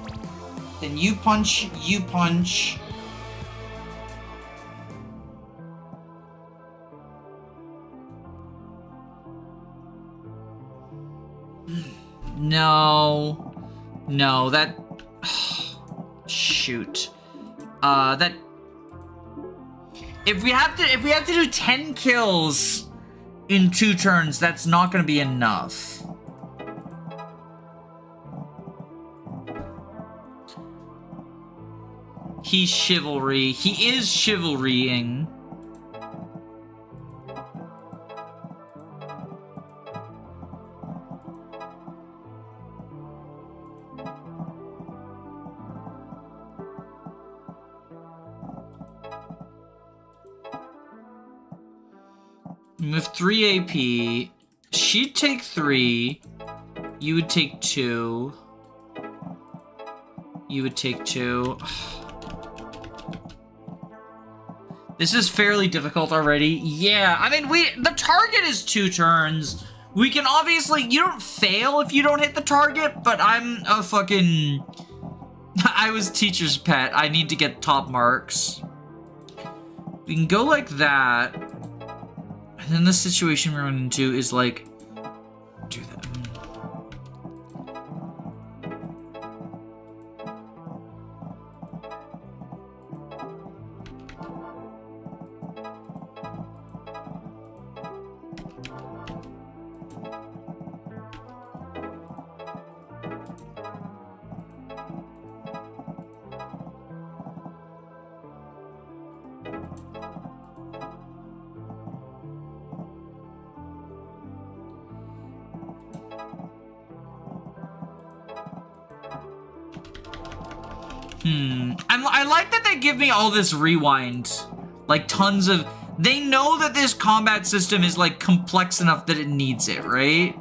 Then you punch, you punch. No. No, that... Shoot. That... If we have to do 10 kills in 2 turns, that's not gonna be enough. He's chivalry. He is chivalrying. With 3 AP, she'd take 3. You would take 2. You would take 2. This is fairly difficult already. Yeah, I mean, the target is 2 turns. We can obviously, you don't fail if you don't hit the target, but I'm a fucking... I was teacher's pet. I need to get top marks. We can go like that. And then the situation we're running into is like, do that. I like that they give me all this rewind. Like, tons of... They know that this combat system is, like, complex enough that it needs it, right?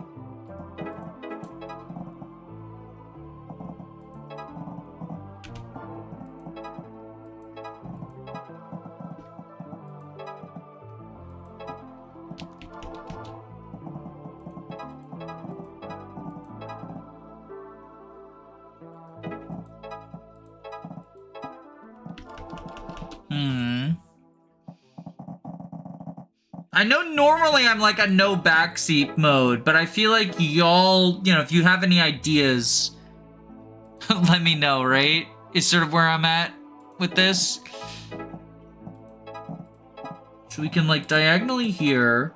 I know normally I'm like a no backseat mode, but I feel like y'all, you know, if you have any ideas, let me know, right? Is sort of where I'm at with this. So we can like diagonally here.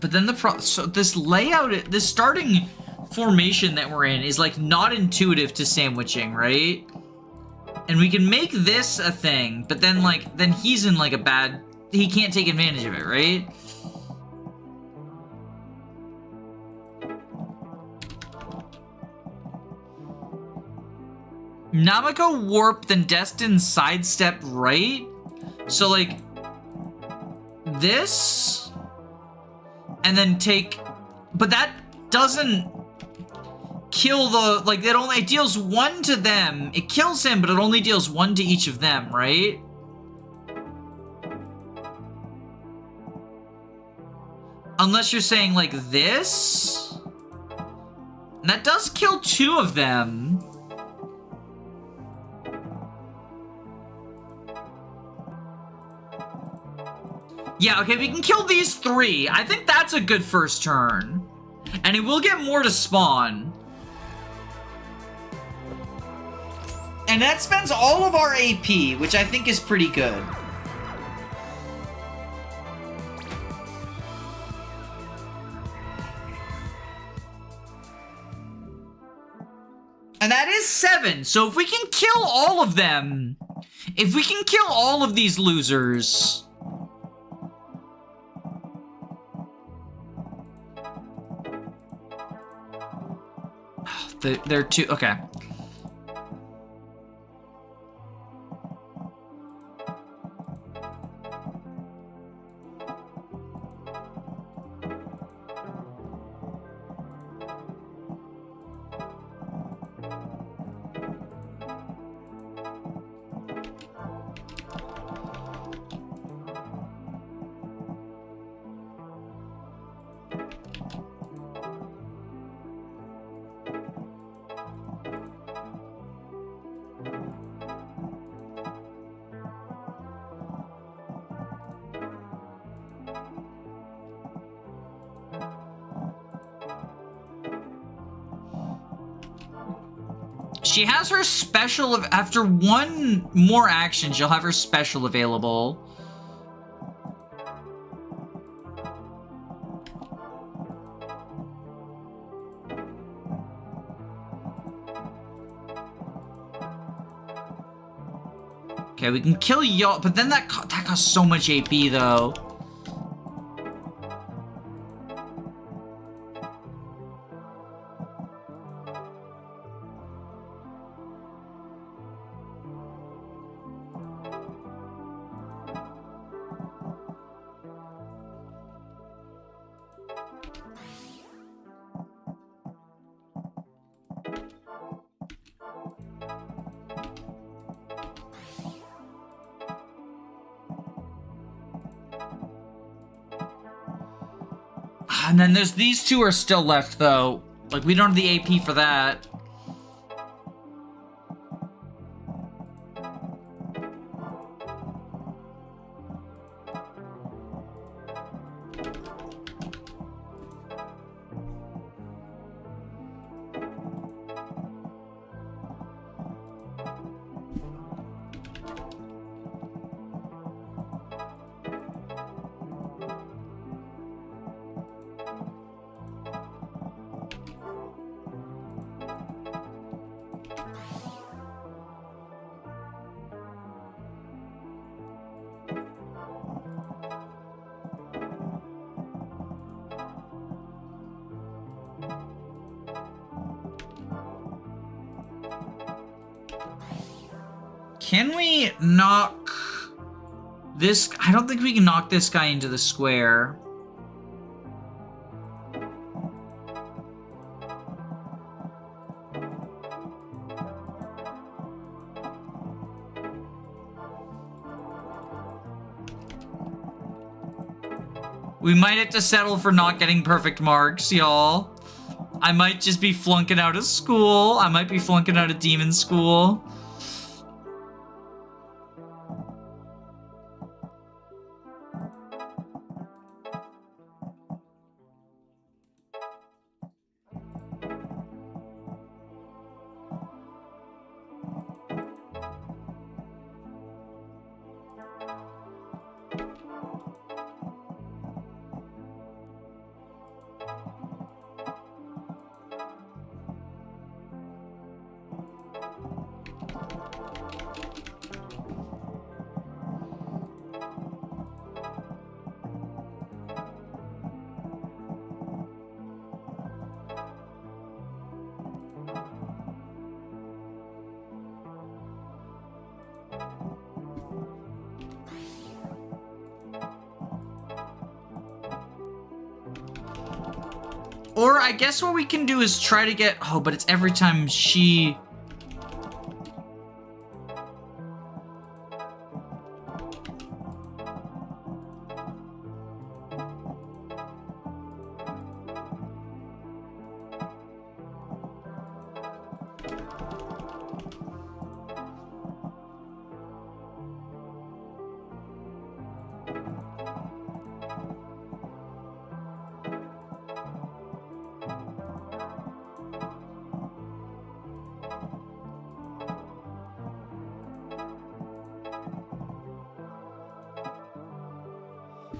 But then so this layout, this starting formation that we're in is like not intuitive to sandwiching, right? And we can make this a thing, but then like, then he's in like a bad... He can't take advantage of it, right? Namiko warp, then Destin sidestep right? So like, this, and then take, but that doesn't kill the, like, it deals 1 to them. It kills him, but it only deals 1 to each of them, right? Unless you're saying like this? And that does kill 2 of them. Yeah, okay, we can kill these 3. I think that's a good first turn. And it will get more to spawn. And that spends all of our AP, which I think is pretty good. And that is 7. So if we can kill all of them, if we can kill all of these losers... They're 2, okay. She has her special after 1 more action, she'll have her special available. Okay, we can kill y'all, but then that costs so much AP though. And then there's these 2 are still left, though. Like, we don't have the AP for that. Can we knock this? I don't think we can knock this guy into the square. We might have to settle for not getting perfect marks, y'all. I might just be flunking out of school. I might be flunking out of demon school. Or I guess what we can do is try to get... Oh, but it's every time she...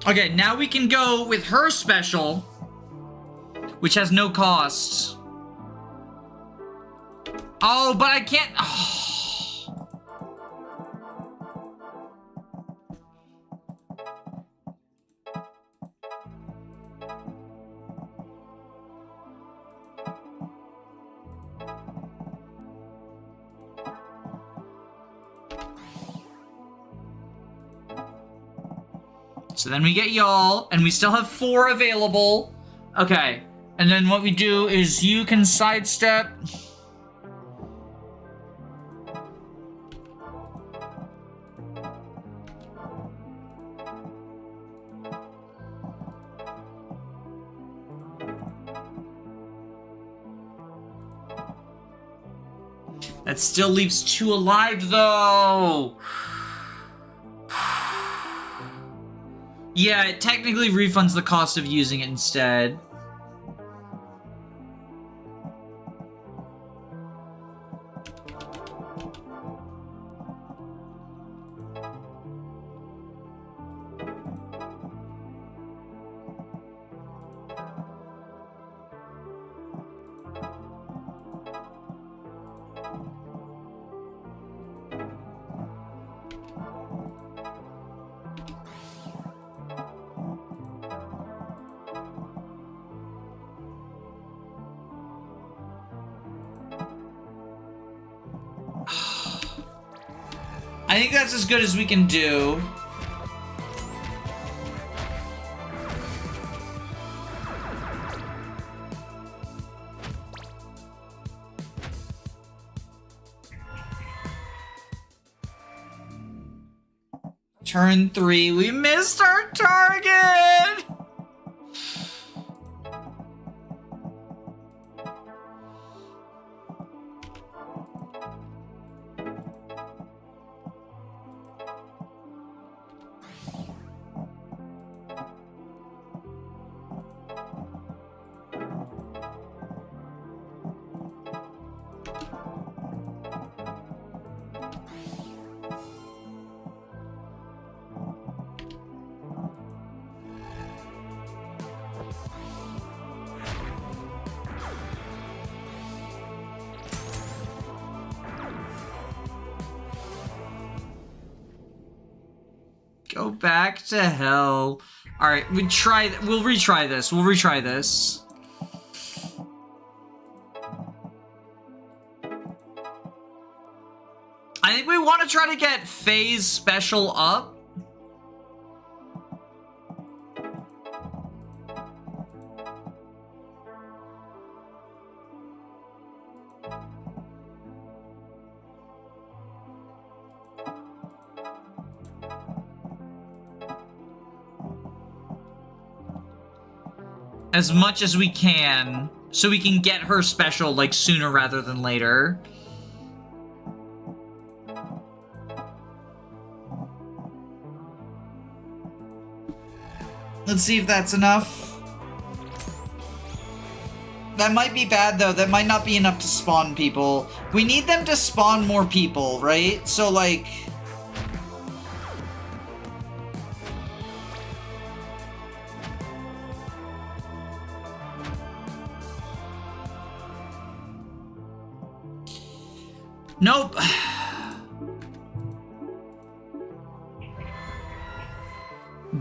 Okay, now we can go with her special, which has no cost. Oh, but I can't... Oh. So then we get y'all, and we still have 4 available. Okay, and then what we do is you can sidestep. That still leaves 2 alive, though. Yeah, it technically refunds the cost of using it instead. I think that's as good as we can do. Turn 3, we missed our target! Go back to hell. Alright, we'll retry this. We'll retry this. I think we want to try to get Faye's special up. As much as we can, so we can get her special, like, sooner rather than later. Let's see if that's enough. That might be bad, though. That might not be enough to spawn people. We need them to spawn more people, right? So, like... Nope.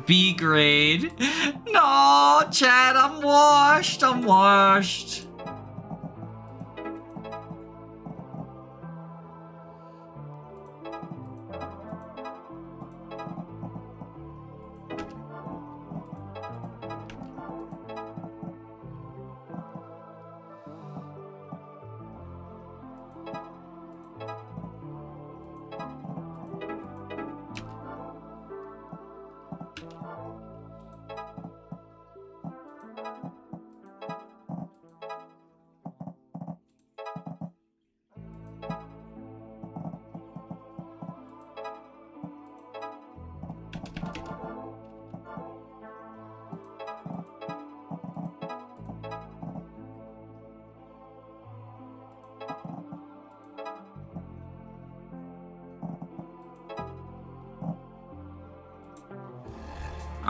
B grade. No, Chad, I'm washed. I'm washed.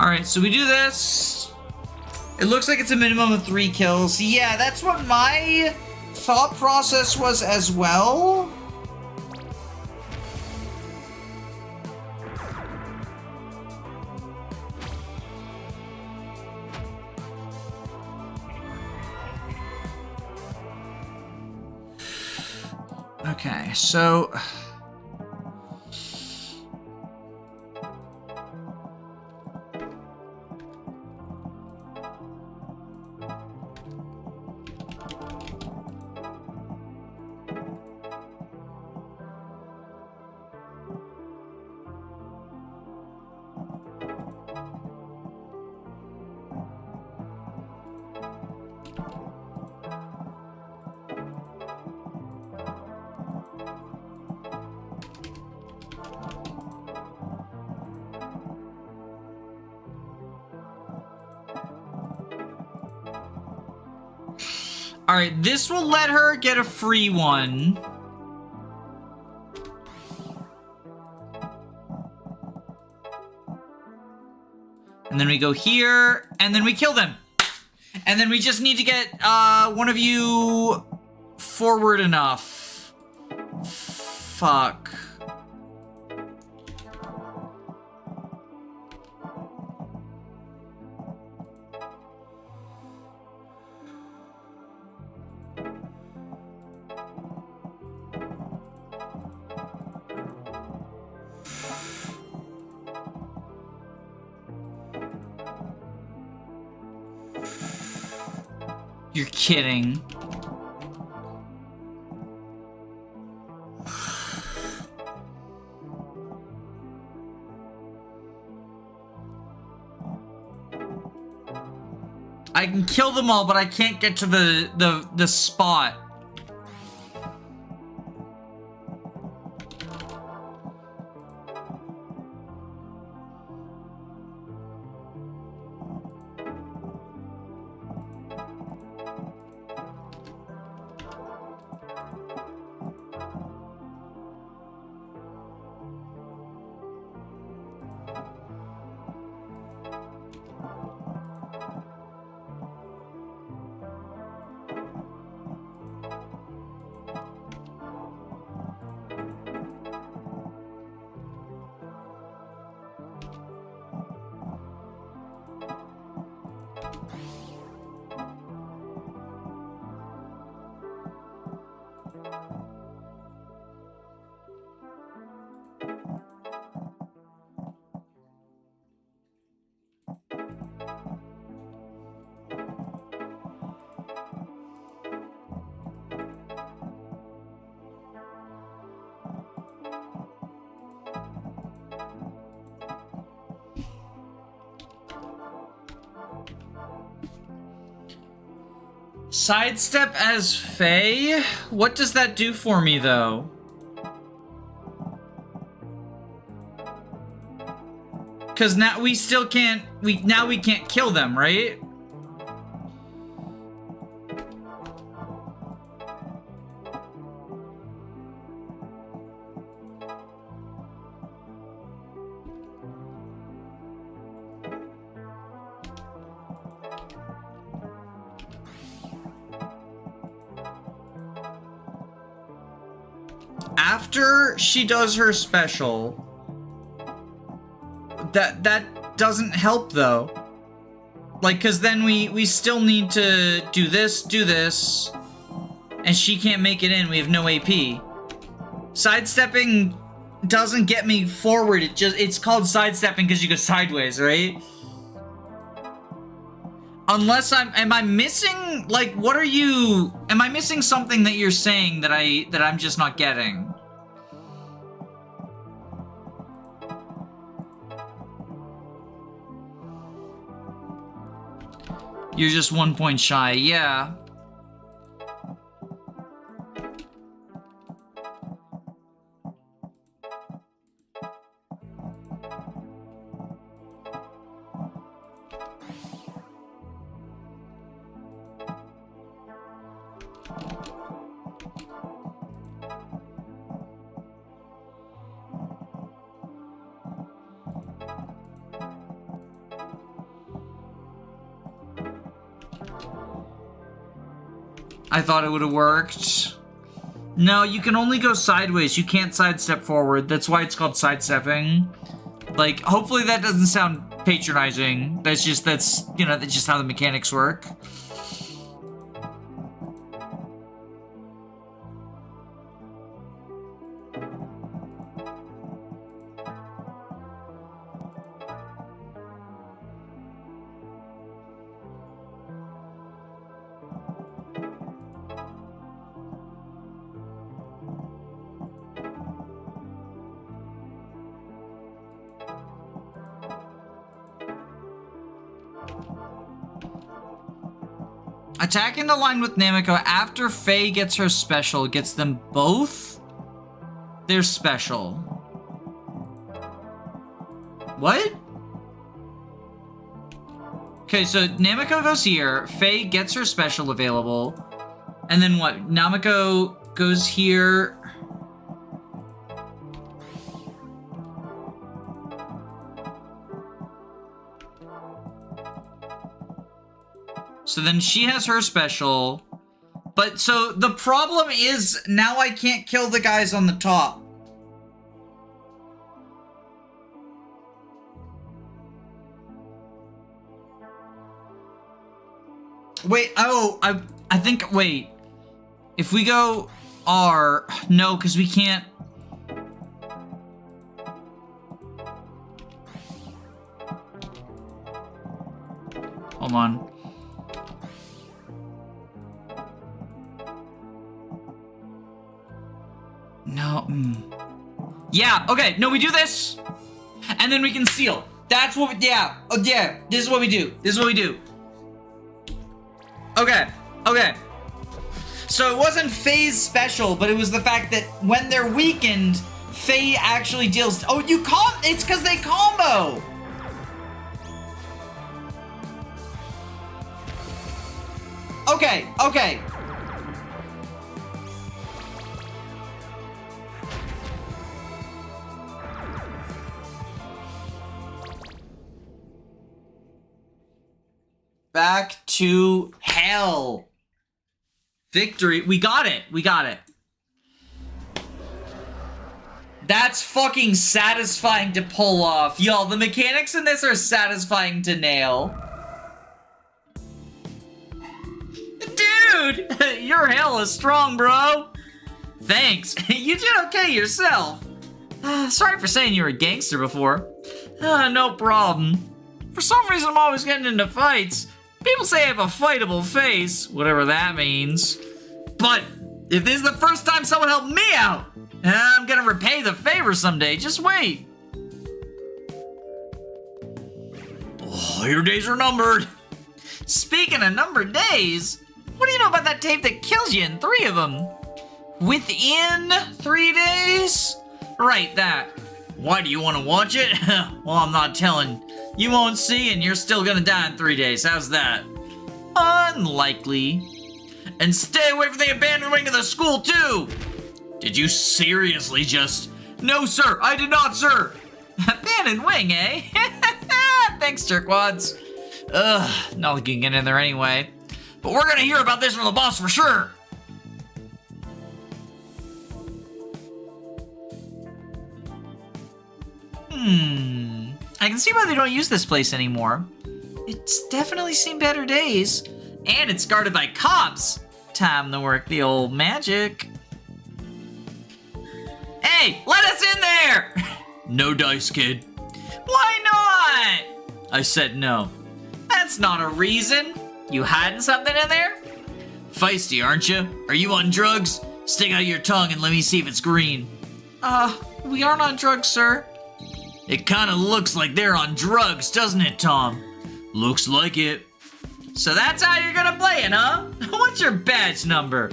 Alright, so we do this. It looks like it's a minimum of 3 kills. Yeah, that's what my thought process was as well. Okay, so... Alright, this will let her get a free one. And then we go here, and then we kill them. And then we just need to get one of you forward enough. Fuck. You're kidding. I can kill them all, but I can't get to the spot. Sidestep as Faye? What does that do for me, though? Because now we still can't... Now we can't kill them, right? After she does her special, that doesn't help though. Like, cause then we still need to do this, and she can't make it in. We have no AP. Sidestepping doesn't get me forward. It's called sidestepping because you go sideways, right? Unless am I missing, like, what are you, am I missing something that you're saying that I'm just not getting? You're just 1 point shy, yeah. I thought it would have worked. No, you can only go sideways. You can't sidestep forward. That's why it's called sidestepping. Like, hopefully that doesn't sound patronizing. That's just how the mechanics work. Attacking the line with Namiko after Faye gets her special gets them both their special. What? Okay, so Namiko goes here, Faye gets her special available, and then what? Namiko goes here. So then she has her special. But so the problem is now I can't kill the guys on the top. Wait, oh, I think, wait. If we go R, no, because we can't. Hold on. No. Yeah, okay. No, we do this. And then we can seal. That's what we, yeah. Oh, yeah. This is what we do. This is what we do. Okay. Okay. So it wasn't Faye's special, but it was the fact that when they're weakened, Faye actually deals. Oh, you it's because they combo. Okay. Okay. Back to hell. Victory. We got it. We got it. That's fucking satisfying to pull off. Y'all, the mechanics in this are satisfying to nail. Dude, your hell is strong, bro. Thanks. You did okay yourself. Sorry for saying you were a gangster before. No problem. For some reason, I'm always getting into fights. People say I have a fightable face, whatever that means. But if this is the first time someone helped me out, I'm gonna repay the favor someday. Just wait. Oh, your days are numbered. Speaking of numbered days, what do you know about that tape that kills you in 3 of them? Within 3 days? Right, that. Why do you want to watch it? Well, I'm not telling. You won't see, and you're still gonna die in 3 days. How's that? Unlikely. And stay away from the abandoned wing of the school, too! Did you seriously just... No, sir! I did not, sir! Abandoned wing, eh? Thanks, jerkwads. Ugh, not like you can get in there anyway. But we're gonna hear about this from the boss for sure! I can see why they don't use this place anymore. It's definitely seen better days. And it's guarded by cops. Time to work the old magic. Hey, let us in there! No dice, kid. Why not? I said no. That's not a reason. You hiding something in there? Feisty, aren't you? Are you on drugs? Stick out your tongue and let me see if it's green. We aren't on drugs, sir. It kinda looks like they're on drugs, doesn't it, Tom? Looks like it. So that's how you're gonna play it, huh? What's your badge number?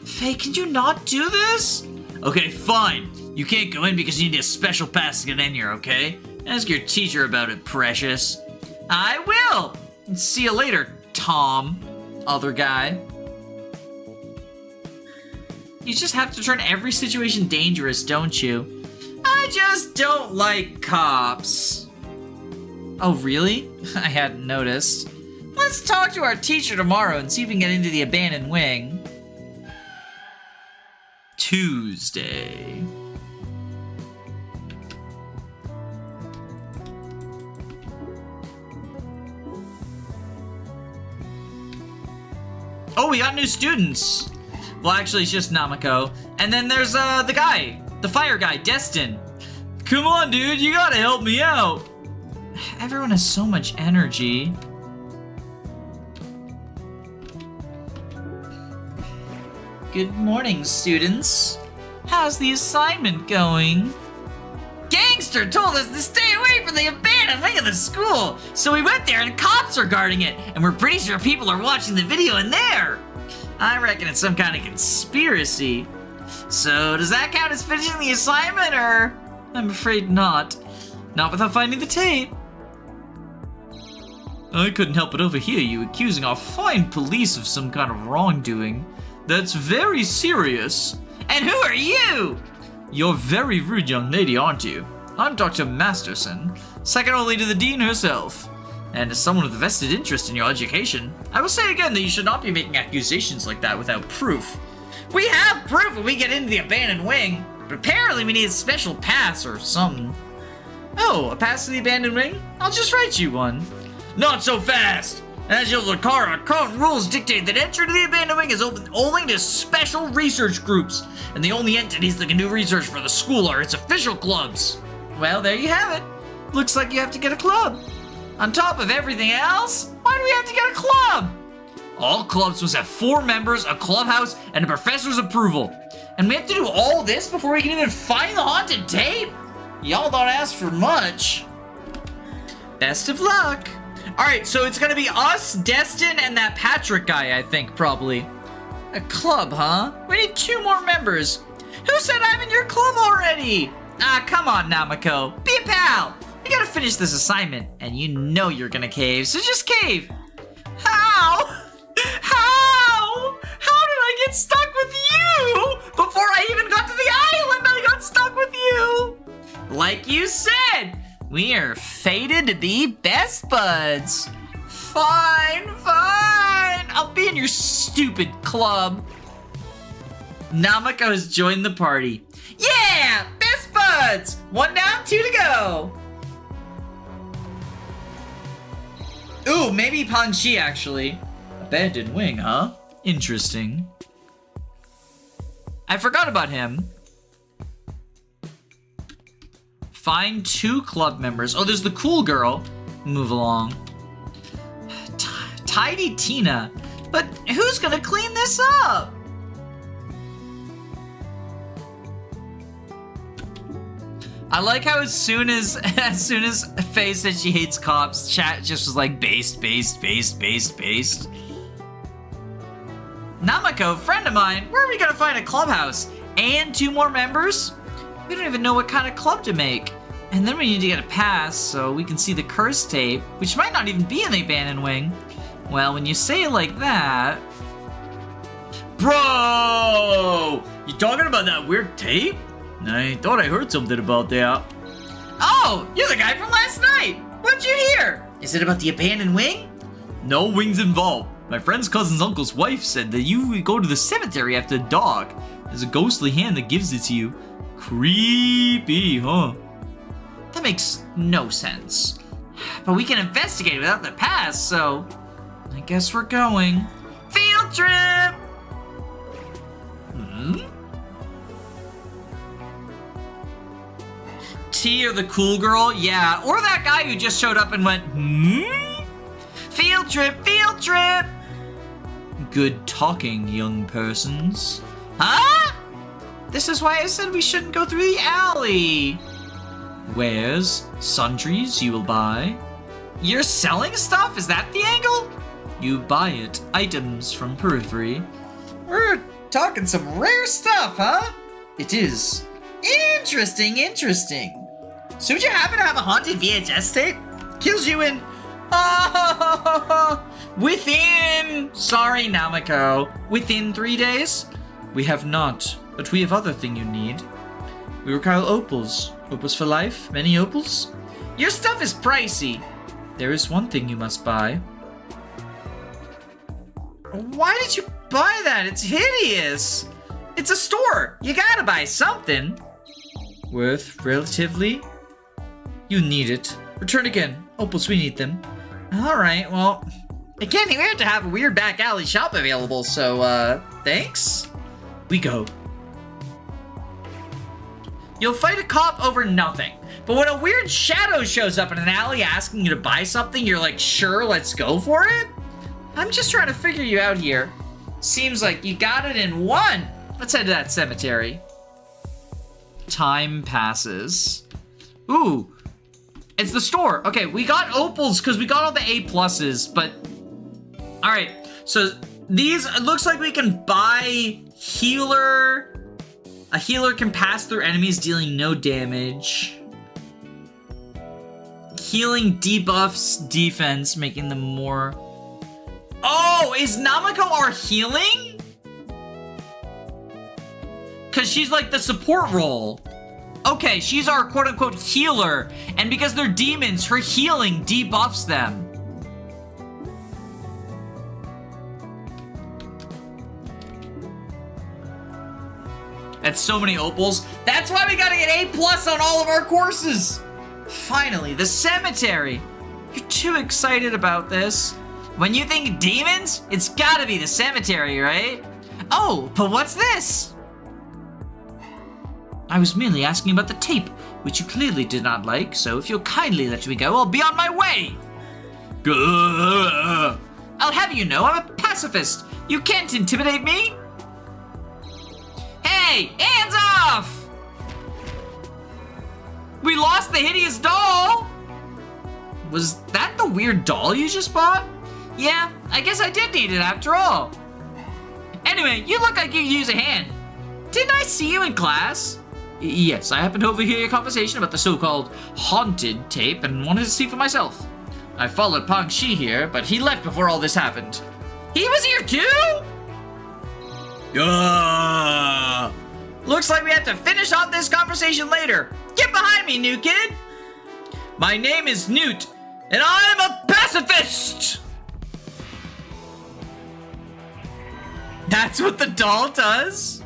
Faye, can you not do this? Okay, fine. You can't go in because you need a special pass to get in here, okay? Ask your teacher about it, precious. I will! See you later, Tom. Other guy. You just have to turn every situation dangerous, don't you? I just don't like cops. Oh, really? I hadn't noticed. Let's talk to our teacher tomorrow and see if we can get into the abandoned wing. Tuesday. Oh, we got new students. Well, actually, it's just Namiko. And then there's the guy, the fire guy, Destin. Come on, dude, you gotta help me out. Everyone has so much energy. Good morning, students. How's the assignment going? Gangster told us to stay away from the abandoned wing of the school, so we went there and cops are guarding it, and we're pretty sure people are watching the video in there. I reckon it's some kind of conspiracy. So does that count as finishing the assignment, or? I'm afraid not. Not without finding the tape. I couldn't help but overhear you accusing our fine police of some kind of wrongdoing. That's very serious. And who are you? You're a very rude young lady, aren't you? I'm Dr. Masterson, second only to the dean herself. And as someone with a vested interest in your education, I will say again that you should not be making accusations like that without proof. We have proof when we get into the abandoned wing, but apparently we need a special pass or something. Oh, a pass to the abandoned wing? I'll just write you one. Not so fast! As you'll recall, our current rules dictate that entry to the abandoned wing is open only to special research groups, and the only entities that can do research for the school are its official clubs. Well, there you have it. Looks like you have to get a club. On top of everything else, why do we have to get a club? All clubs must have 4 members, a clubhouse, and a professor's approval. And we have to do all this before we can even find the haunted tape? Y'all don't ask for much. Best of luck. Alright, so it's gonna be us, Destin, and that Patrick guy, I think, probably. A club, huh? We need 2 more members. Who said I'm in your club already? Ah, come on, Namiko. Be a pal. We gotta finish this assignment, and you know you're gonna cave, so just cave. How? How? How did I get stuck with you? Before I even got to the island, I got stuck with you. Like you said, we are fated to be best buds. Fine, fine. I'll be in your stupid club. Namiko has joined the party. Yeah, best buds. 1 down, 2 to go. Ooh, maybe Panchi actually. Abandoned wing, huh? Interesting. I forgot about him. Find 2 club members. Oh, there's the cool girl. Move along. Tidy Tina. But who's gonna clean this up? I like how as soon as Faye said she hates cops, chat just was like based. Namiko, friend of mine, where are we gonna find a clubhouse? And 2 more members? We don't even know what kind of club to make. And then we need to get a pass so we can see the curse tape, which might not even be in the abandoned wing. Well, when you say it like that... Bro! You talking about that weird tape? I thought I heard something about that. Oh, you're the guy from last night. What'd you hear? Is it about the abandoned wing? No wings involved. My friend's cousin's uncle's wife said that you go to the cemetery after dark. There's a ghostly hand that gives it to you. Creepy, huh? That makes no sense. But we can investigate without the pass, so... I guess we're going. Field trip! T or the cool girl? Yeah, or that guy who just showed up and went, Field trip, field trip! Good talking, young persons. Huh? This is why I said we shouldn't go through the alley. Wares, sundries you will buy. You're selling stuff? Is that the angle? You buy it. Items from periphery. We're talking some rare stuff, huh? It is. Interesting, interesting. So would you happen to have a haunted VHS tape? Kills you in... within... Sorry, Namiko. Within 3 days? We have not, but we have other thing you need. We require opals. Opals for life? Many opals? Your stuff is pricey. There is one thing you must buy. Why did you buy that? It's hideous. It's a store. You gotta buy something. Worth relatively. You need it. Return again. Opals, we need them. Alright, well, it can't be weird to have a weird back alley shop available, so, thanks. We go. You'll fight a cop over nothing. But when a weird shadow shows up in an alley asking you to buy something, you're like, sure, let's go for it? I'm just trying to figure you out here. Seems like you got it in one. Let's head to that cemetery. Time passes. Ooh, it's the store. Okay, we got opals because we got all the A+, but... Alright, so these, it looks like we can buy healer. A healer can pass through enemies dealing no damage. Healing debuffs defense, making them more... Oh, is Namako our healing? Because she's like the support role. Okay, she's our quote-unquote healer. And because they're demons, her healing debuffs them. That's so many opals. That's why we gotta get A+ on all of our courses. Finally, the cemetery. You're too excited about this. When you think demons, it's gotta be the cemetery, right? Oh, but what's this? I was merely asking about the tape, which you clearly did not like, so if you'll kindly let me go, I'll be on my way. I'll have you know I'm a pacifist. You can't intimidate me. Hey, hands off! We lost the hideous doll! Was that the weird doll you just bought? Yeah, I guess I did need it after all. Anyway, you look like you could use a hand. Didn't I see you in class? Yes, I happened to overhear your conversation about the so-called haunted tape and wanted to see for myself. I followed Pang Shi here, but he left before all this happened. He was here too? Looks like we have to finish off this conversation later. Get behind me, new kid! My name is Newt, and I'm a pacifist! That's what the doll does?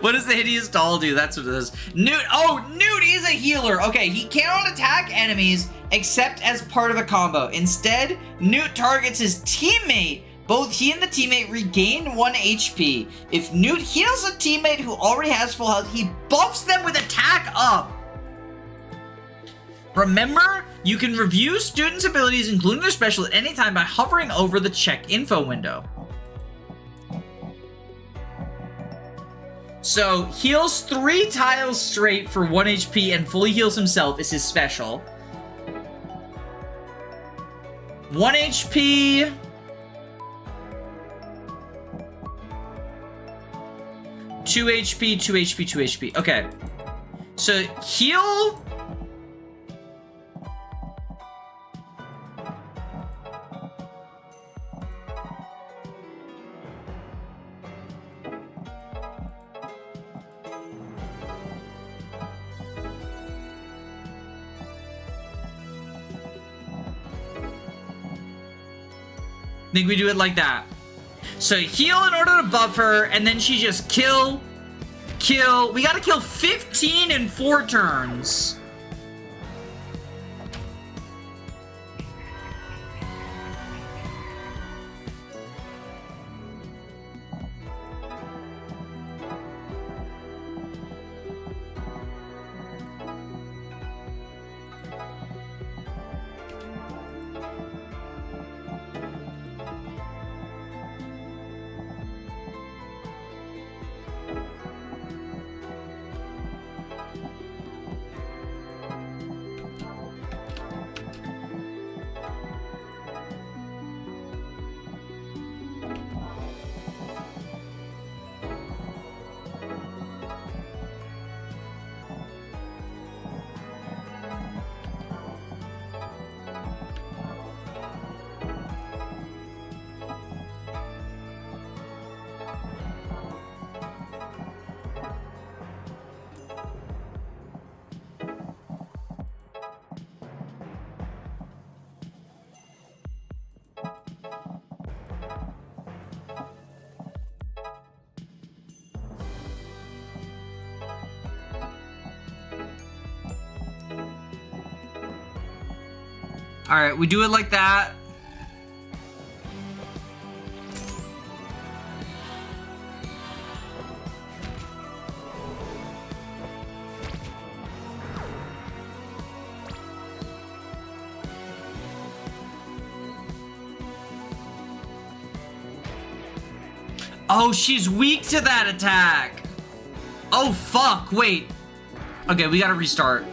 What does the hideous doll do? That's what it does. Newt, oh, Newt is a healer. Okay, he cannot attack enemies except as part of a combo. Instead, Newt targets his teammate. Both he and the teammate regain 1 HP. If Newt heals a teammate who already has full health, he buffs them with attack up. Remember, you can review students' abilities, including their special, at any time by hovering over the check info window. So, heals 3 tiles straight for 1 HP and fully heals himself is his special. 1 HP... 2 HP, 2 HP, 2 HP. Okay. So, heal... I think we do it like that. So heal in order to buff her, and then she just kill. We gotta kill 15 in 4 turns. Alright, we do it like that. Oh, she's weak to that attack. Oh, fuck. Wait. Okay, we gotta restart.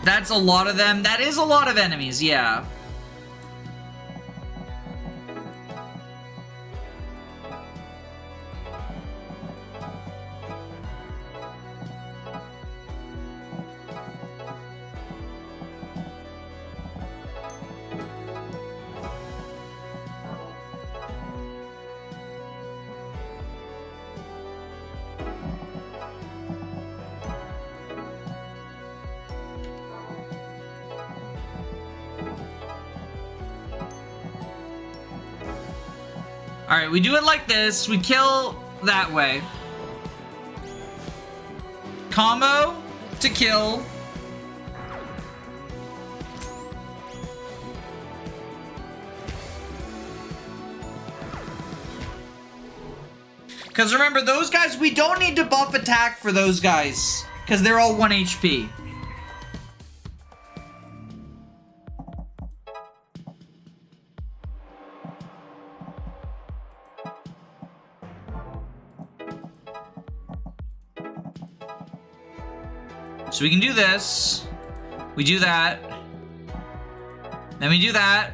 That's a lot of them. That is a lot of enemies, yeah. Alright, we do it like this. We kill that way. Combo to kill. Because remember, those guys, we don't need to buff attack for those guys. Because they're all 1 HP. So we can do this. We do that. Then we do that.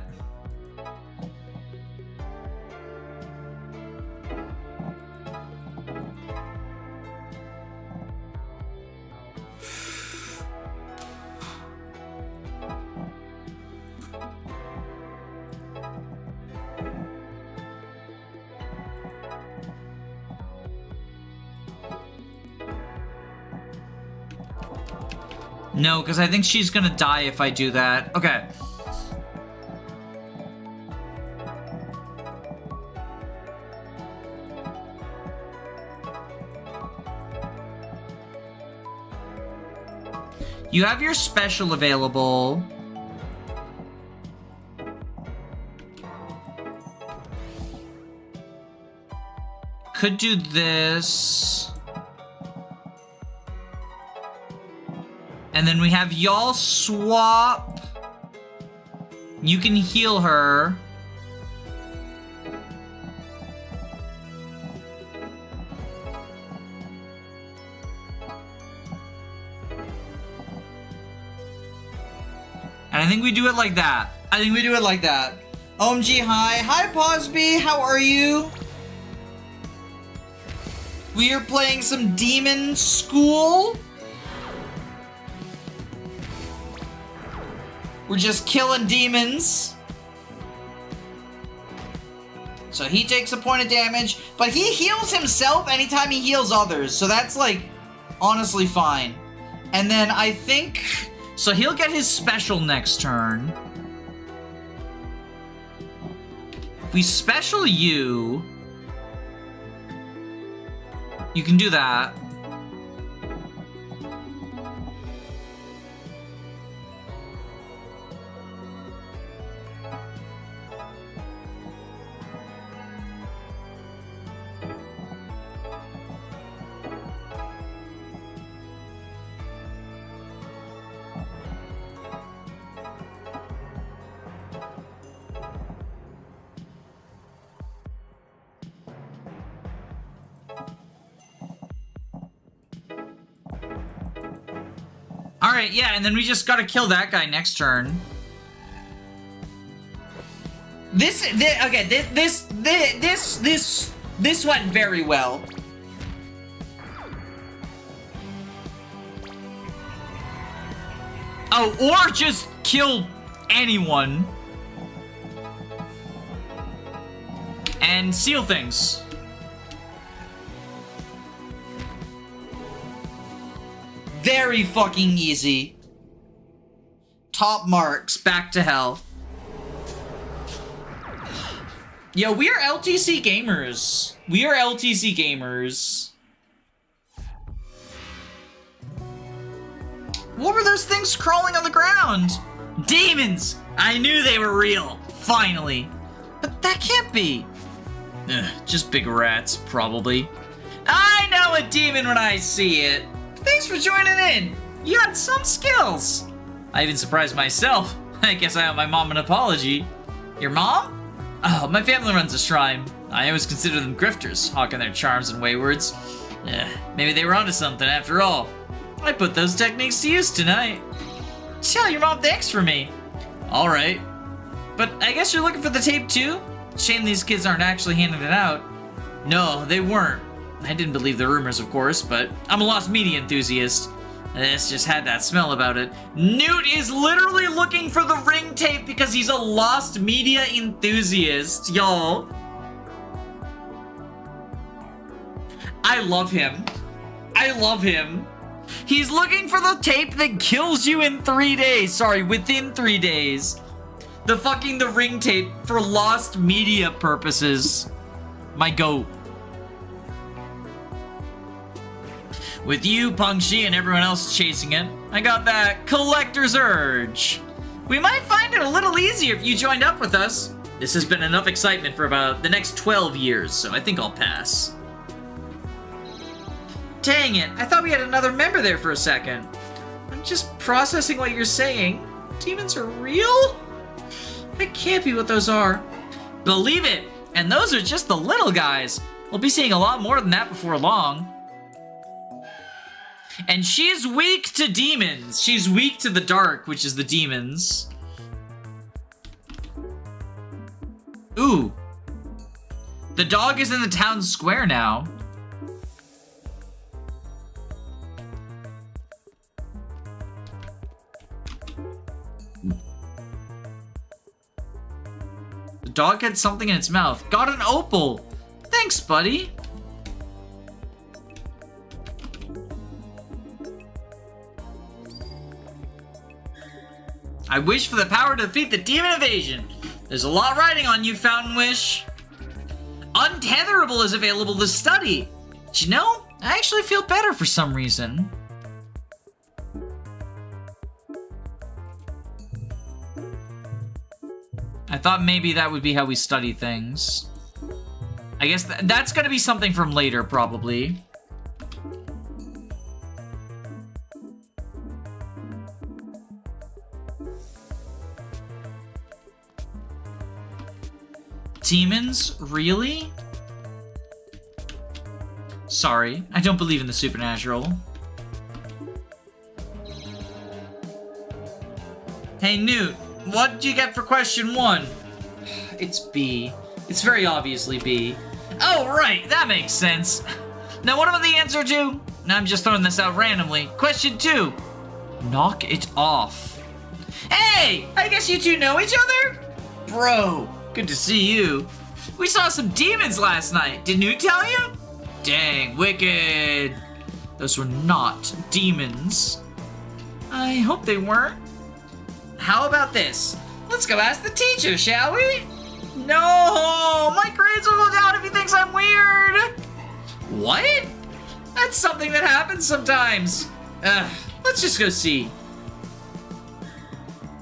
No, because I think she's gonna die if I do that. Okay. You have your special available. Could do this. And then we have y'all swap. You can heal her. And I think we do it like that. I think we do it like that. OMG, hi. Hi, Posby. How are you? We are playing some Demon School. We're just killing demons. So he takes a point of damage, but he heals himself anytime he heals others. So that's like, honestly fine. And then I think, so he'll get his special next turn. If we special you, you can do that. Alright, yeah, and then we just gotta kill that guy next turn. This went very well. Oh, or just kill anyone. And seal things. Very fucking easy. Top marks, back to hell. Yo, we are LTC gamers. We are LTC gamers. What were those things crawling on the ground? Demons! I knew they were real. Finally. But that can't be. Ugh, just big rats, probably. I know a demon when I see it. Thanks for joining in. You had some skills. I even surprised myself. I guess I owe my mom an apology. Your mom? Oh, my family runs a shrine. I always consider them grifters, hawking their charms and waywards. Maybe they were onto something after all. I put those techniques to use tonight. Tell your mom thanks for me. Alright. But I guess you're looking for the tape too? Shame these kids aren't actually handing it out. No, they weren't. I didn't believe the rumors, of course, but I'm a lost media enthusiast. This just had that smell about it. Newt is literally looking for the ring tape because he's a lost media enthusiast, y'all. I love him. I love him. He's looking for the tape that kills you in 3 days. Sorry, within 3 days. The ring tape for lost media purposes. My goat. With you, Pengshi, and everyone else chasing it, I got that collector's urge. We might find it a little easier if you joined up with us. This has been enough excitement for about the next 12 years, so I think I'll pass. Dang it, I thought we had another member there for a second. I'm just processing what you're saying. Demons are real? That can't be what those are. Believe it, and those are just the little guys. We'll be seeing a lot more than that before long. And she's weak to demons. She's weak to the dark, which is the demons. Ooh. The dog is in the town square now. The dog had something in its mouth. Got an opal. Thanks, buddy. I wish for the power to defeat the demon evasion. There's a lot riding on you, Fountain Wish. Untetherable is available to study. But you know, I actually feel better for some reason. I thought maybe that would be how we study things. I guess that's gonna be something from later, probably. Demons? Really? Sorry, I don't believe in the supernatural. Hey Newt, what did you get for question 1? It's B. It's very obviously B. Oh, right, that makes sense. Now what about the answer to? I'm just throwing this out randomly. Question 2. Knock it off. Hey, I guess you two know each other? Bro. Good to see you. We saw some demons last night. Didn't you tell you? Dang, wicked. Those were not demons. I hope they weren't. How about this? Let's go ask the teacher, shall we? No, my grades will go down if he thinks I'm weird. What? That's something that happens sometimes. Let's just go see.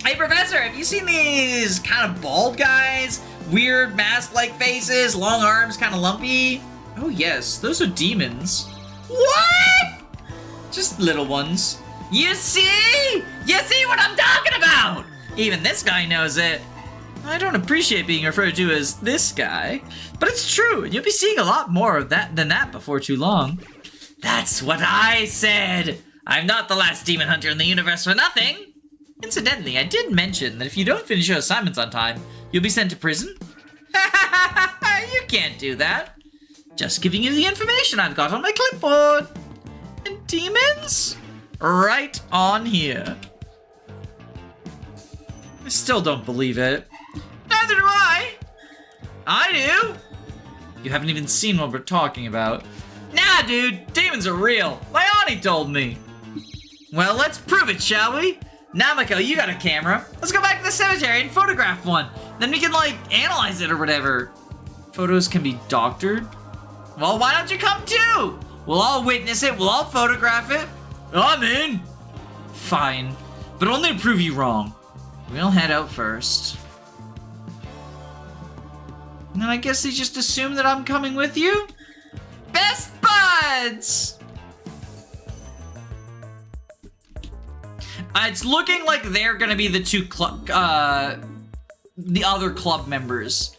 Hey, Professor, have you seen these kind of bald guys? Weird mask-like faces, long arms, kind of lumpy? Oh, yes, those are demons. What? Just little ones. You see? You see what I'm talking about? Even this guy knows it. I don't appreciate being referred to as this guy, but it's true, and you'll be seeing a lot more of that than that before too long. That's what I said. I'm not the last demon hunter in the universe for nothing. Incidentally, I did mention that if you don't finish your assignments on time, you'll be sent to prison. You can't do that. Just giving you the information I've got on my clipboard. And demons? Right on here. I still don't believe it. Neither do I. I do. You haven't even seen what we're talking about. Nah, dude, demons are real. My auntie told me. Well, let's prove it, shall we? Namiko, you got a camera. Let's go back to the cemetery and photograph one. Then we can, like, analyze it or whatever. Photos can be doctored? Well, why don't you come too? We'll all witness it. We'll all photograph it. I'm in. Fine. But only to prove you wrong. We'll head out first. And then I guess they just assume that I'm coming with you? Best buds! It's looking like they're gonna be the two club, the other club members.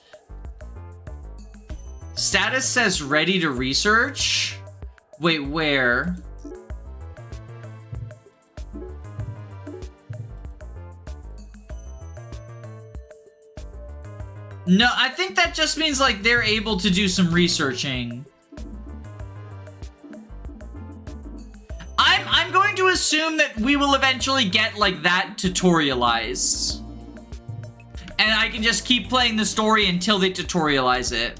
Status says ready to research. Wait, where? No, I think that just means like they're able to do some researching. I'm going to assume that we will eventually get like that tutorialized. And I can just keep playing the story until they tutorialize it.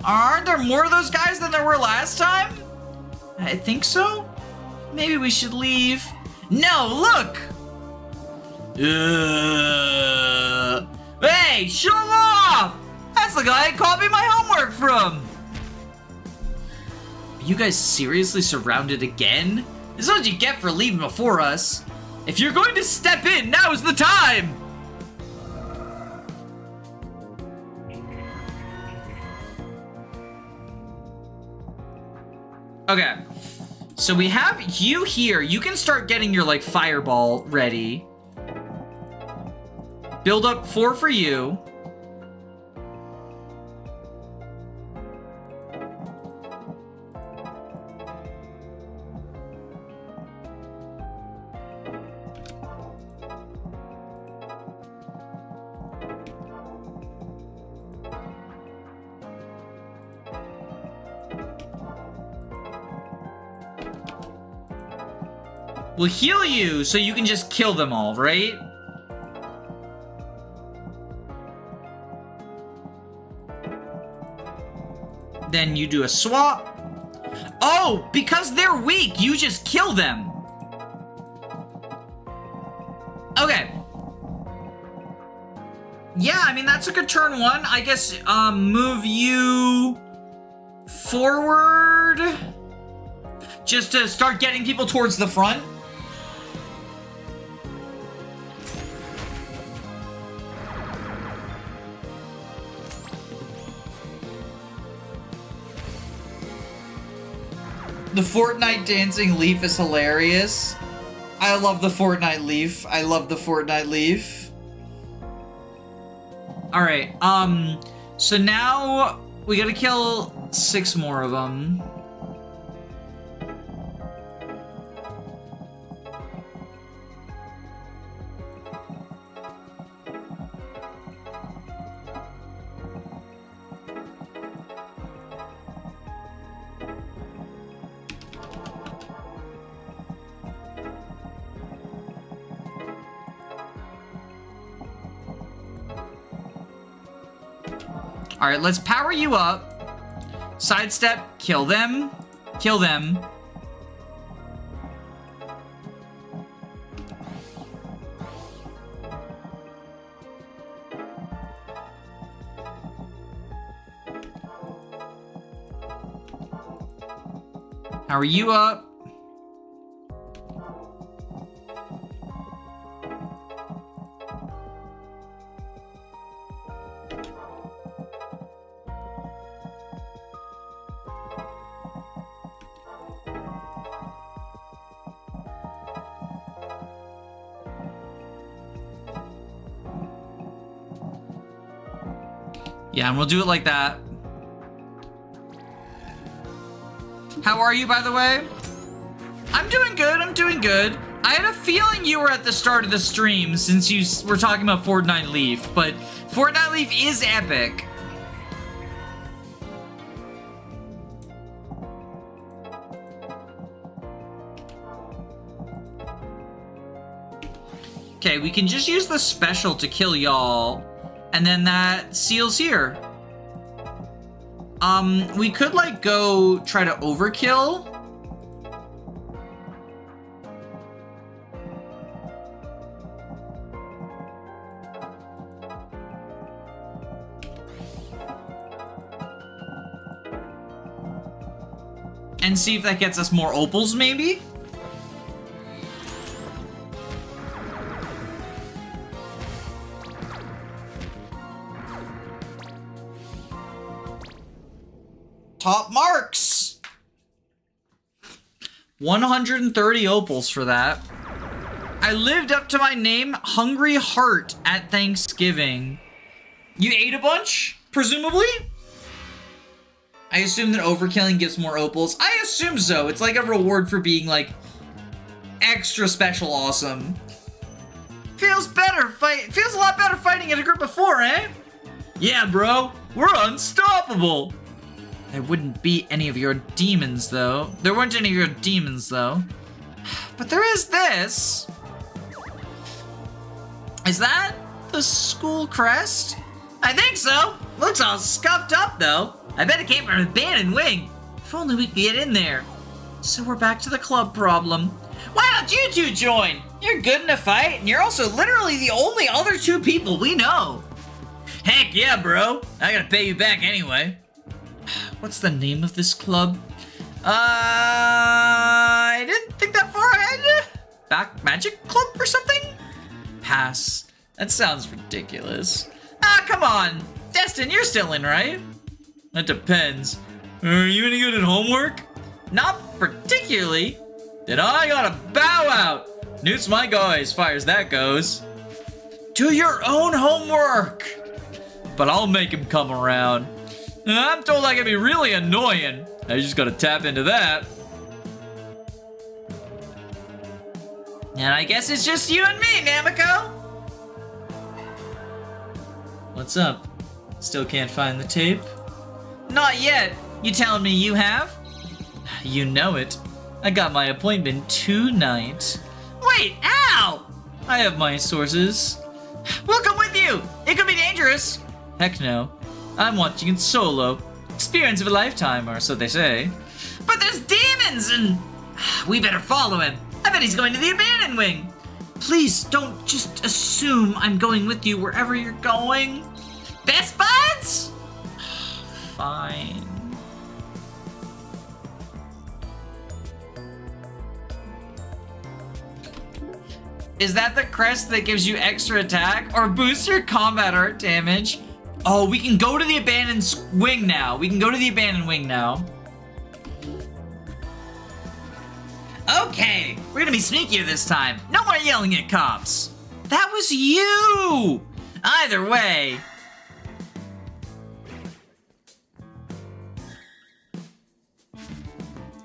Aren't there more of those guys than there were last time? I think so. Maybe we should leave. No, look! Hey, show off! That's the guy I copied my homework from! Are you guys seriously surrounded again? This is what you get for leaving before us. If you're going to step in, now's the time! Okay, so we have you here. You can start getting your, like, fireball ready. Build up 4 for you. We'll heal you so you can just kill them all, right? Then you do a swap. Oh, because they're weak, you just kill them. Okay. Yeah, I mean, that's a good turn 1. I guess, move you forward. Just to start getting people towards the front. The Fortnite dancing leaf is hilarious. I love the Fortnite leaf. I love the Fortnite leaf. Alright, so now we gotta kill 6 more of them. Alright, let's power you up. Sidestep, kill them. Kill them. Power you up. Yeah, and we'll do it like that. How are you, by the way? I'm doing good, I'm doing good. I had a feeling you were at the start of the stream since you were talking about Fortnite Leaf, but Fortnite Leaf is epic. Okay, we can just use the special to kill y'all. And then that seals here. We could, like, go try to overkill. And see if that gets us more opals, maybe? top marks. 130 opals for that. I lived up to my name, Hungry Heart, at Thanksgiving. You ate a bunch, presumably? I assume that overkilling gives more opals. I assume so. It's like a reward for being, like, extra special awesome. Feels a lot better fighting in a group of 4, eh? Yeah, bro. We're unstoppable. There wouldn't be any of your demons, though. There weren't any of your demons, though. But there is this. Is that the school crest? I think so. Looks all scuffed up, though. I bet it came from an abandoned wing. If only we could get in there. So we're back to the club problem. Why don't you two join? You're good in a fight, and you're also literally the only other 2 people we know. Heck yeah, bro. I gotta pay you back anyway. What's the name of this club? I didn't think that far ahead. Back Magic Club or something? Pass. That sounds ridiculous. Ah, come on. Destin, you're still in, right? That depends. Are you any good at homework? Not particularly. Then I gotta bow out. Newt's my guy as far as that goes. Do your own homework. But I'll make him come around. I'm told I can be really annoying. I just gotta tap into that. And I guess it's just you and me, Namiko. What's up? Still can't find the tape? Not yet. You telling me you have? You know it. I got my appointment tonight. Wait, ow! I have my sources. We'll come with you. It could be dangerous. Heck no. I'm watching it solo. Experience of a lifetime, or so they say. But there's demons and... We better follow him. I bet he's going to the abandoned wing. Please don't just assume I'm going with you wherever you're going. Best buds? Fine. Is that the crest that gives you extra attack or boosts your combat art damage? Oh, we can go to the abandoned wing now. Okay, we're gonna be sneakier this time. No more yelling at cops. That was you! Either way.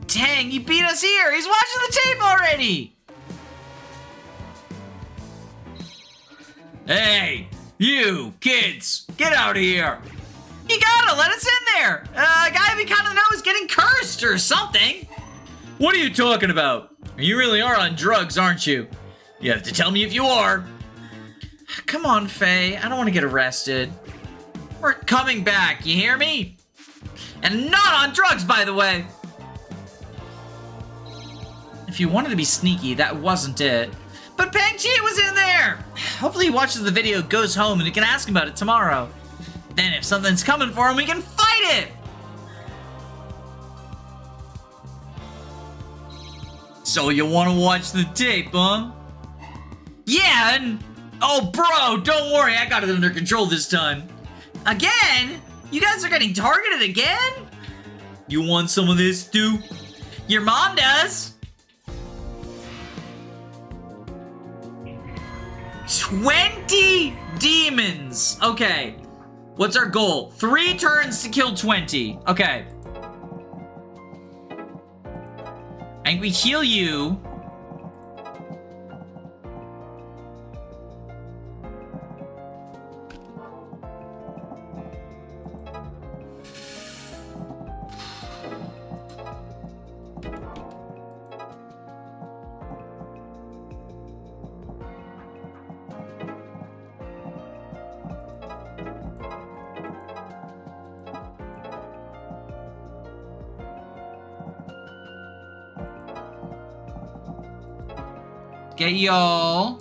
Dang, he beat us here. He's watching the tape already. Hey, you kids, get out of here. You gotta let us in there. A guy we kind of know is getting cursed or something. What are you talking about? You really are on drugs, aren't you? You have to tell me if you are. Come on, Faye. I don't want to get arrested. We're coming back, you hear me? And not on drugs, by the way. If you wanted to be sneaky, that wasn't it. But Pang-Chi was in there! Hopefully he watches the video, goes home, and he can ask him about it tomorrow. Then if something's coming for him, we can fight it! So you want to watch the tape, huh? Yeah, and... Oh, bro, don't worry, I got it under control this time. Again? You guys are getting targeted again? You want some of this, too? Your mom does! 20 demons! Okay. What's our goal? 3 turns to kill 20. Okay. I think we heal you. Get y'all.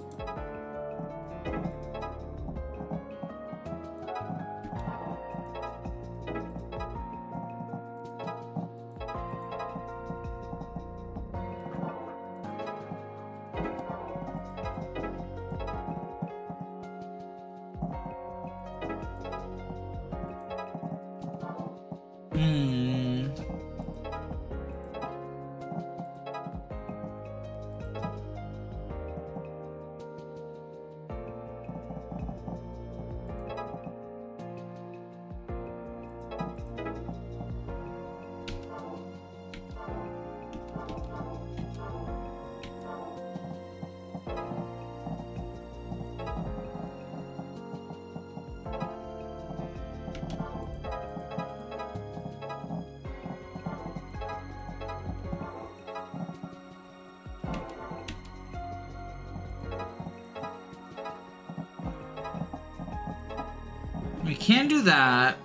We can do that.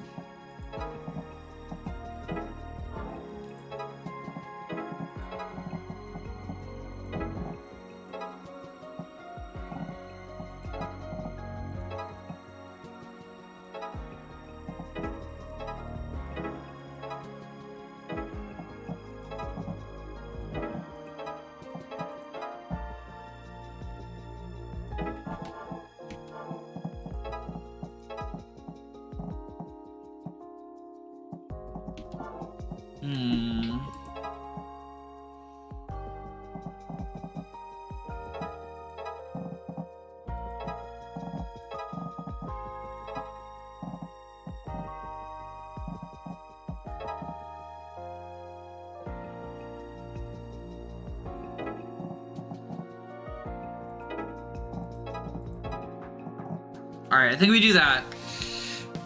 Alright, I think we do that.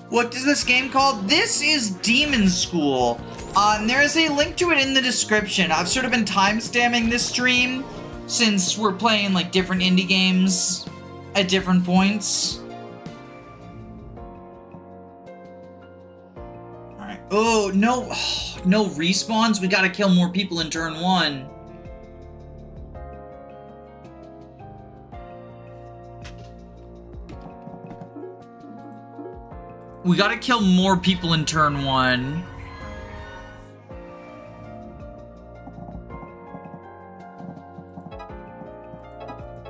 What is this game called? This is Demon School. And there is a link to it in the description. I've sort of been time-stamping this stream since we're playing like different indie games at different points. Alright. Oh, no. No respawns? We gotta kill more people in turn 1. We gotta kill more people in turn 1.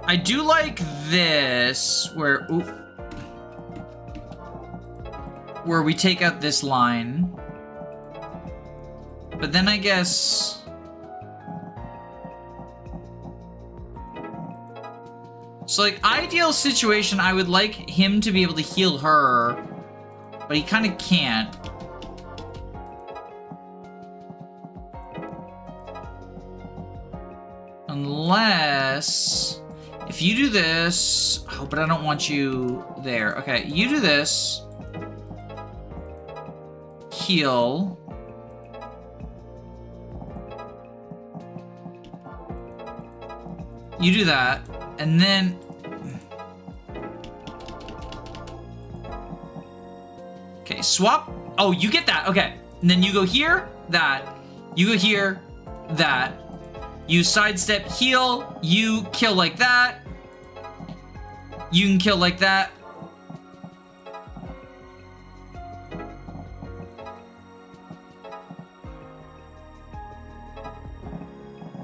I do like this, where we take out this line. But then I guess... So, like, ideal situation, I would like him to be able to heal her. But he kind of can't. Unless... If you do this... Oh, but I don't want you there. Okay, you do this. Heal. You do that. And then... Okay, swap. Oh, you get that. Okay. And then you go here, that. You go here, that. You sidestep, heal. You kill like that. You can kill like that.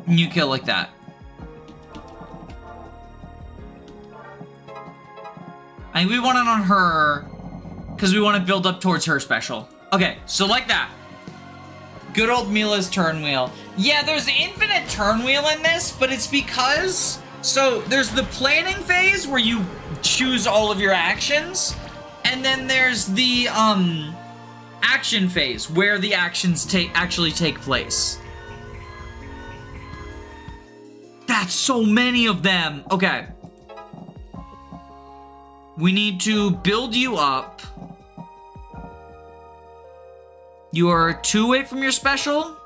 And you kill like that. I think we want it on her, because we want to build up towards her special. Okay, so like that. Good old Mila's turn wheel. Yeah, there's infinite turn wheel in this, but it's because... So, there's the planning phase where you choose all of your actions, and then there's the, action phase, where the actions actually take place. That's so many of them! Okay. We need to build you up. You are 2 away from your special.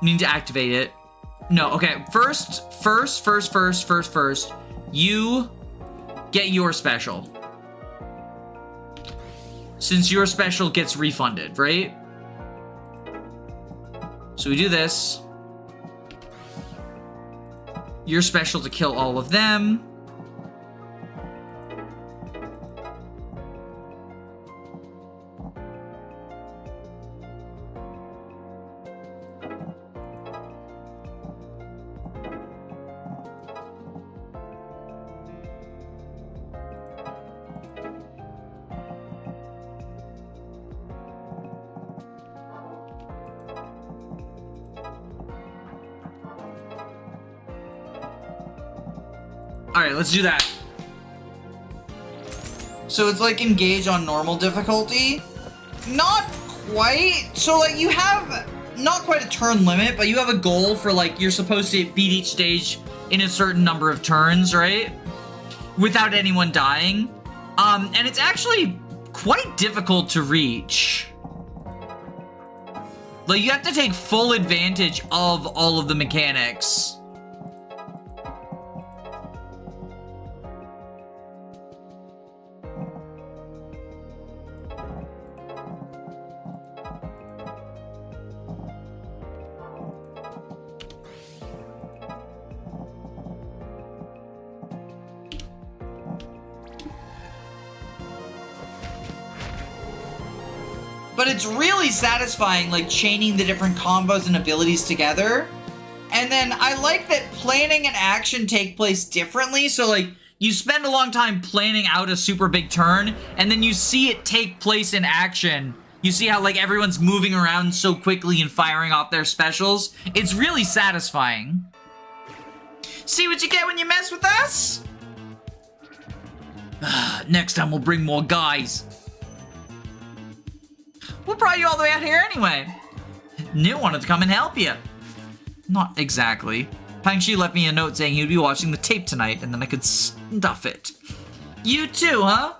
You need to activate it. No, okay. First, you get your special. Since your special gets refunded, right? So we do this. Your special to kill all of them. Alright, let's do that. So it's like engage on normal difficulty. Not quite. So like you have not quite a turn limit, but you have a goal for like you're supposed to beat each stage in a certain number of turns, right? Without anyone dying. And it's actually quite difficult to reach. Like you have to take full advantage of all of the mechanics. but it's really satisfying, like, chaining the different combos and abilities together. And then I like that planning and action take place differently, so, like, you spend a long time planning out a super big turn, and then you see it take place in action. You see how, like, everyone's moving around so quickly and firing off their specials. It's really satisfying. See what you get when you mess with us? Next time we'll bring more guys. What brought you all the way out here anyway? Newt wanted to come and help you. Not exactly. Pang-Chi left me a note saying he'd be watching the tape tonight, and then I could stuff it. You too, huh?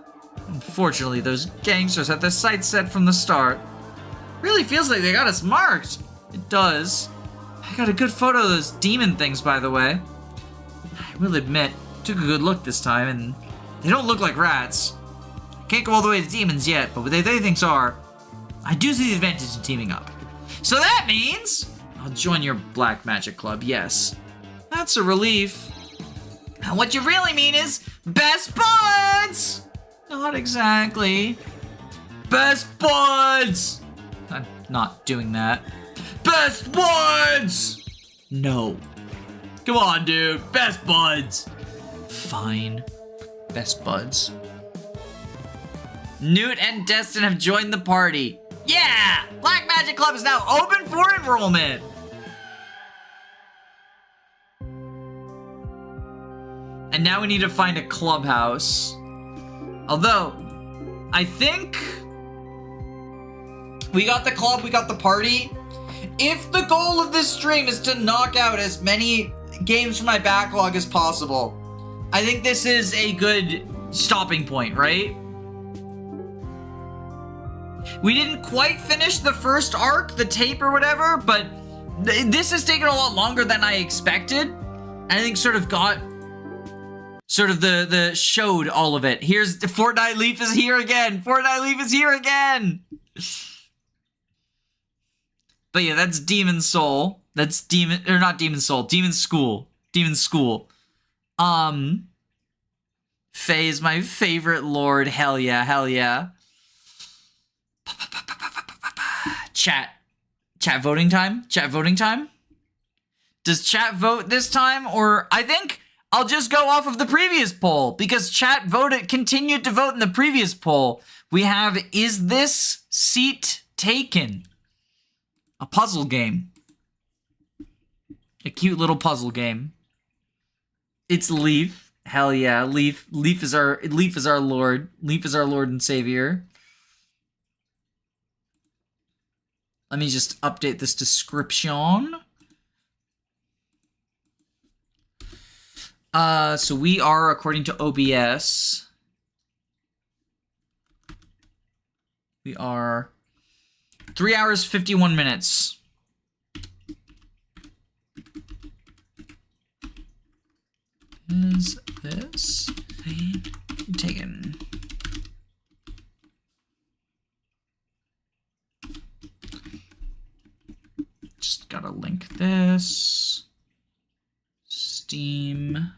Unfortunately, those gangsters had their sights set from the start. Really feels like they got us marked. It does. I got a good photo of those demon things, by the way. I will admit, took a good look this time, and they don't look like rats. Can't go all the way to demons yet, but what they think are. I do see the advantage in teaming up. So that means I'll join your black magic club, yes. That's a relief. And what you really mean is best buds! Not exactly. Best buds! I'm not doing that. Best buds! No. Come on, dude. Best buds. Fine. Best buds. Newt and Destin have joined the party. Yeah! Black Magic Club is now open for enrollment. And now we need to find a clubhouse. Although, I think we got the club, we got the party. If the goal of this stream is to knock out as many games from my backlog as possible, I think this is a good stopping point, right? We didn't quite finish the first arc, the tape or whatever, but this has taken a lot longer than I expected. I think sort of got the showed all of it. Here's the Fortnite Leaf is here again. Fortnite Leaf is here again. But yeah, that's Demon Soul. That's not Demon Soul. Demon School. Demon School. Faye is my favorite lord. Hell yeah, hell yeah. Chat voting time? Chat voting time? Does chat vote this time? Or I think I'll just go off of the previous poll because chat continued to vote in the previous poll. We have, is this seat taken? A puzzle game. A cute little puzzle game. It's Leaf. Hell yeah, Leaf is our lord. Leaf is our lord and savior. Let me just update this description. So we are, according to OBS, we are 3 hours, 51 minutes. Is this taken? Just gotta link this. Steam.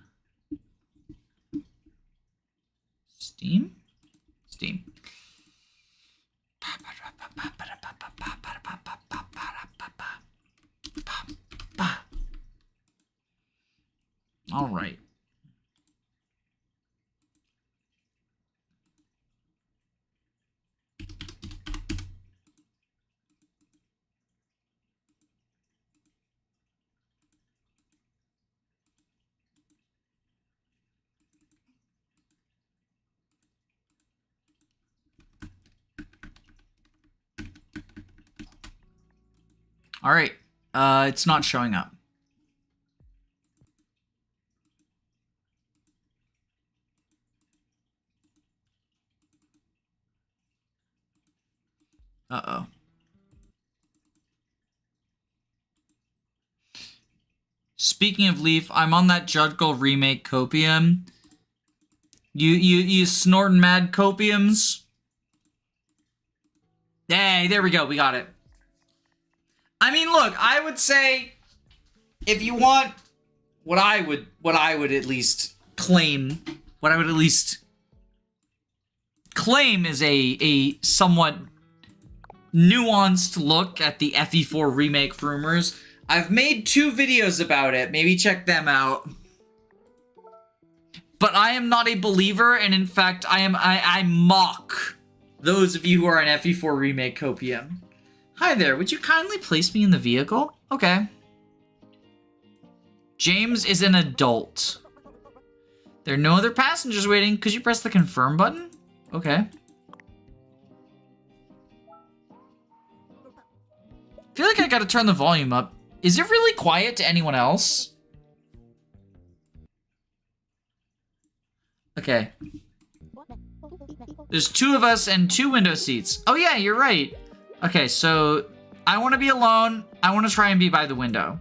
All right. All right. It's not showing up. Uh-oh. Speaking of Leaf, I'm on that Judgel remake copium. You snorting mad copiums? Hey, there we go. We got it. I mean, look, I would say if you want what I would at least claim, is a somewhat nuanced look at the FE4 remake rumors. I've made 2 videos about it. Maybe check them out. But I am not a believer, and in fact, I mock those of you who are an FE4 remake copium. Hi there, would you kindly place me in the vehicle? Okay. James is an adult. There are no other passengers waiting. Could you press the confirm button? Okay. I feel like I gotta turn the volume up. Is it really quiet to anyone else? Okay. There's 2 of us and 2 window seats. Oh yeah, you're right. Okay, so I want to be alone. I want to try and be by the window.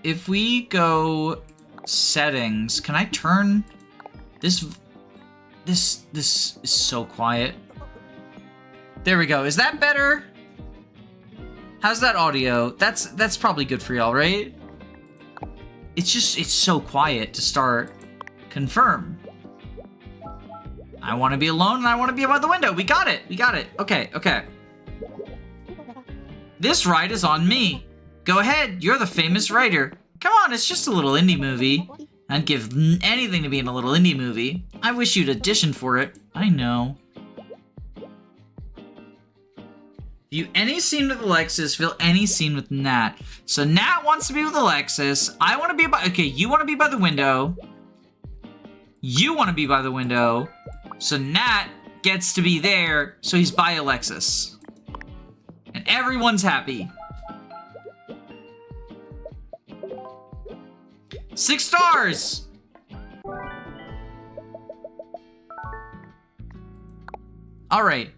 If we go settings, can I turn this? This is so quiet. There we go. Is that better? How's that audio? That's probably good for y'all, right? It's so quiet to start. Confirm. I want to be alone and I want to be by the window. We got it. We got it. Okay, okay. This ride is on me. Go ahead. You're the famous writer. Come on, it's just a little indie movie. I'd give anything to be in a little indie movie. I wish you'd audition for it. I know. View any scene with Alexis, fill any scene with Nat. So Nat wants to be with Alexis. I want to be by, okay, you want to be by the window. You want to be by the window. So Nat gets to be there, so he's by Alexis. And everyone's happy. 6 stars! Alright.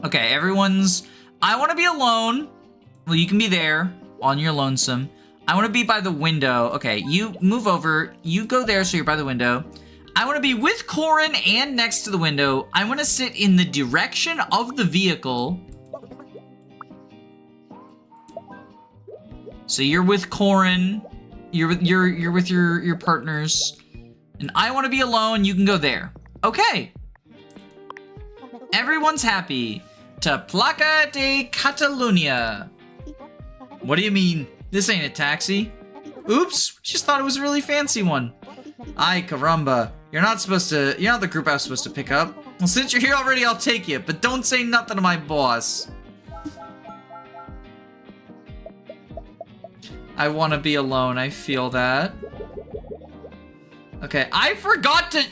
Okay, everyone's... I want to be alone. Well, you can be there on your lonesome. I want to be by the window. Okay, you move over. You go there so you're by the window. I want to be with Corin and next to the window. I want to sit in the direction of the vehicle. So you're with Corin. You're with your partners. And I want to be alone. You can go there. Okay. Everyone's happy. To Placa de Catalunya. What do you mean? This ain't a taxi. Oops, just thought it was a really fancy one. Ay, caramba. You're not the group I was supposed to pick up. Well, since you're here already, I'll take you, but don't say nothing to my boss. I want to be alone, I feel that. Okay, I forgot to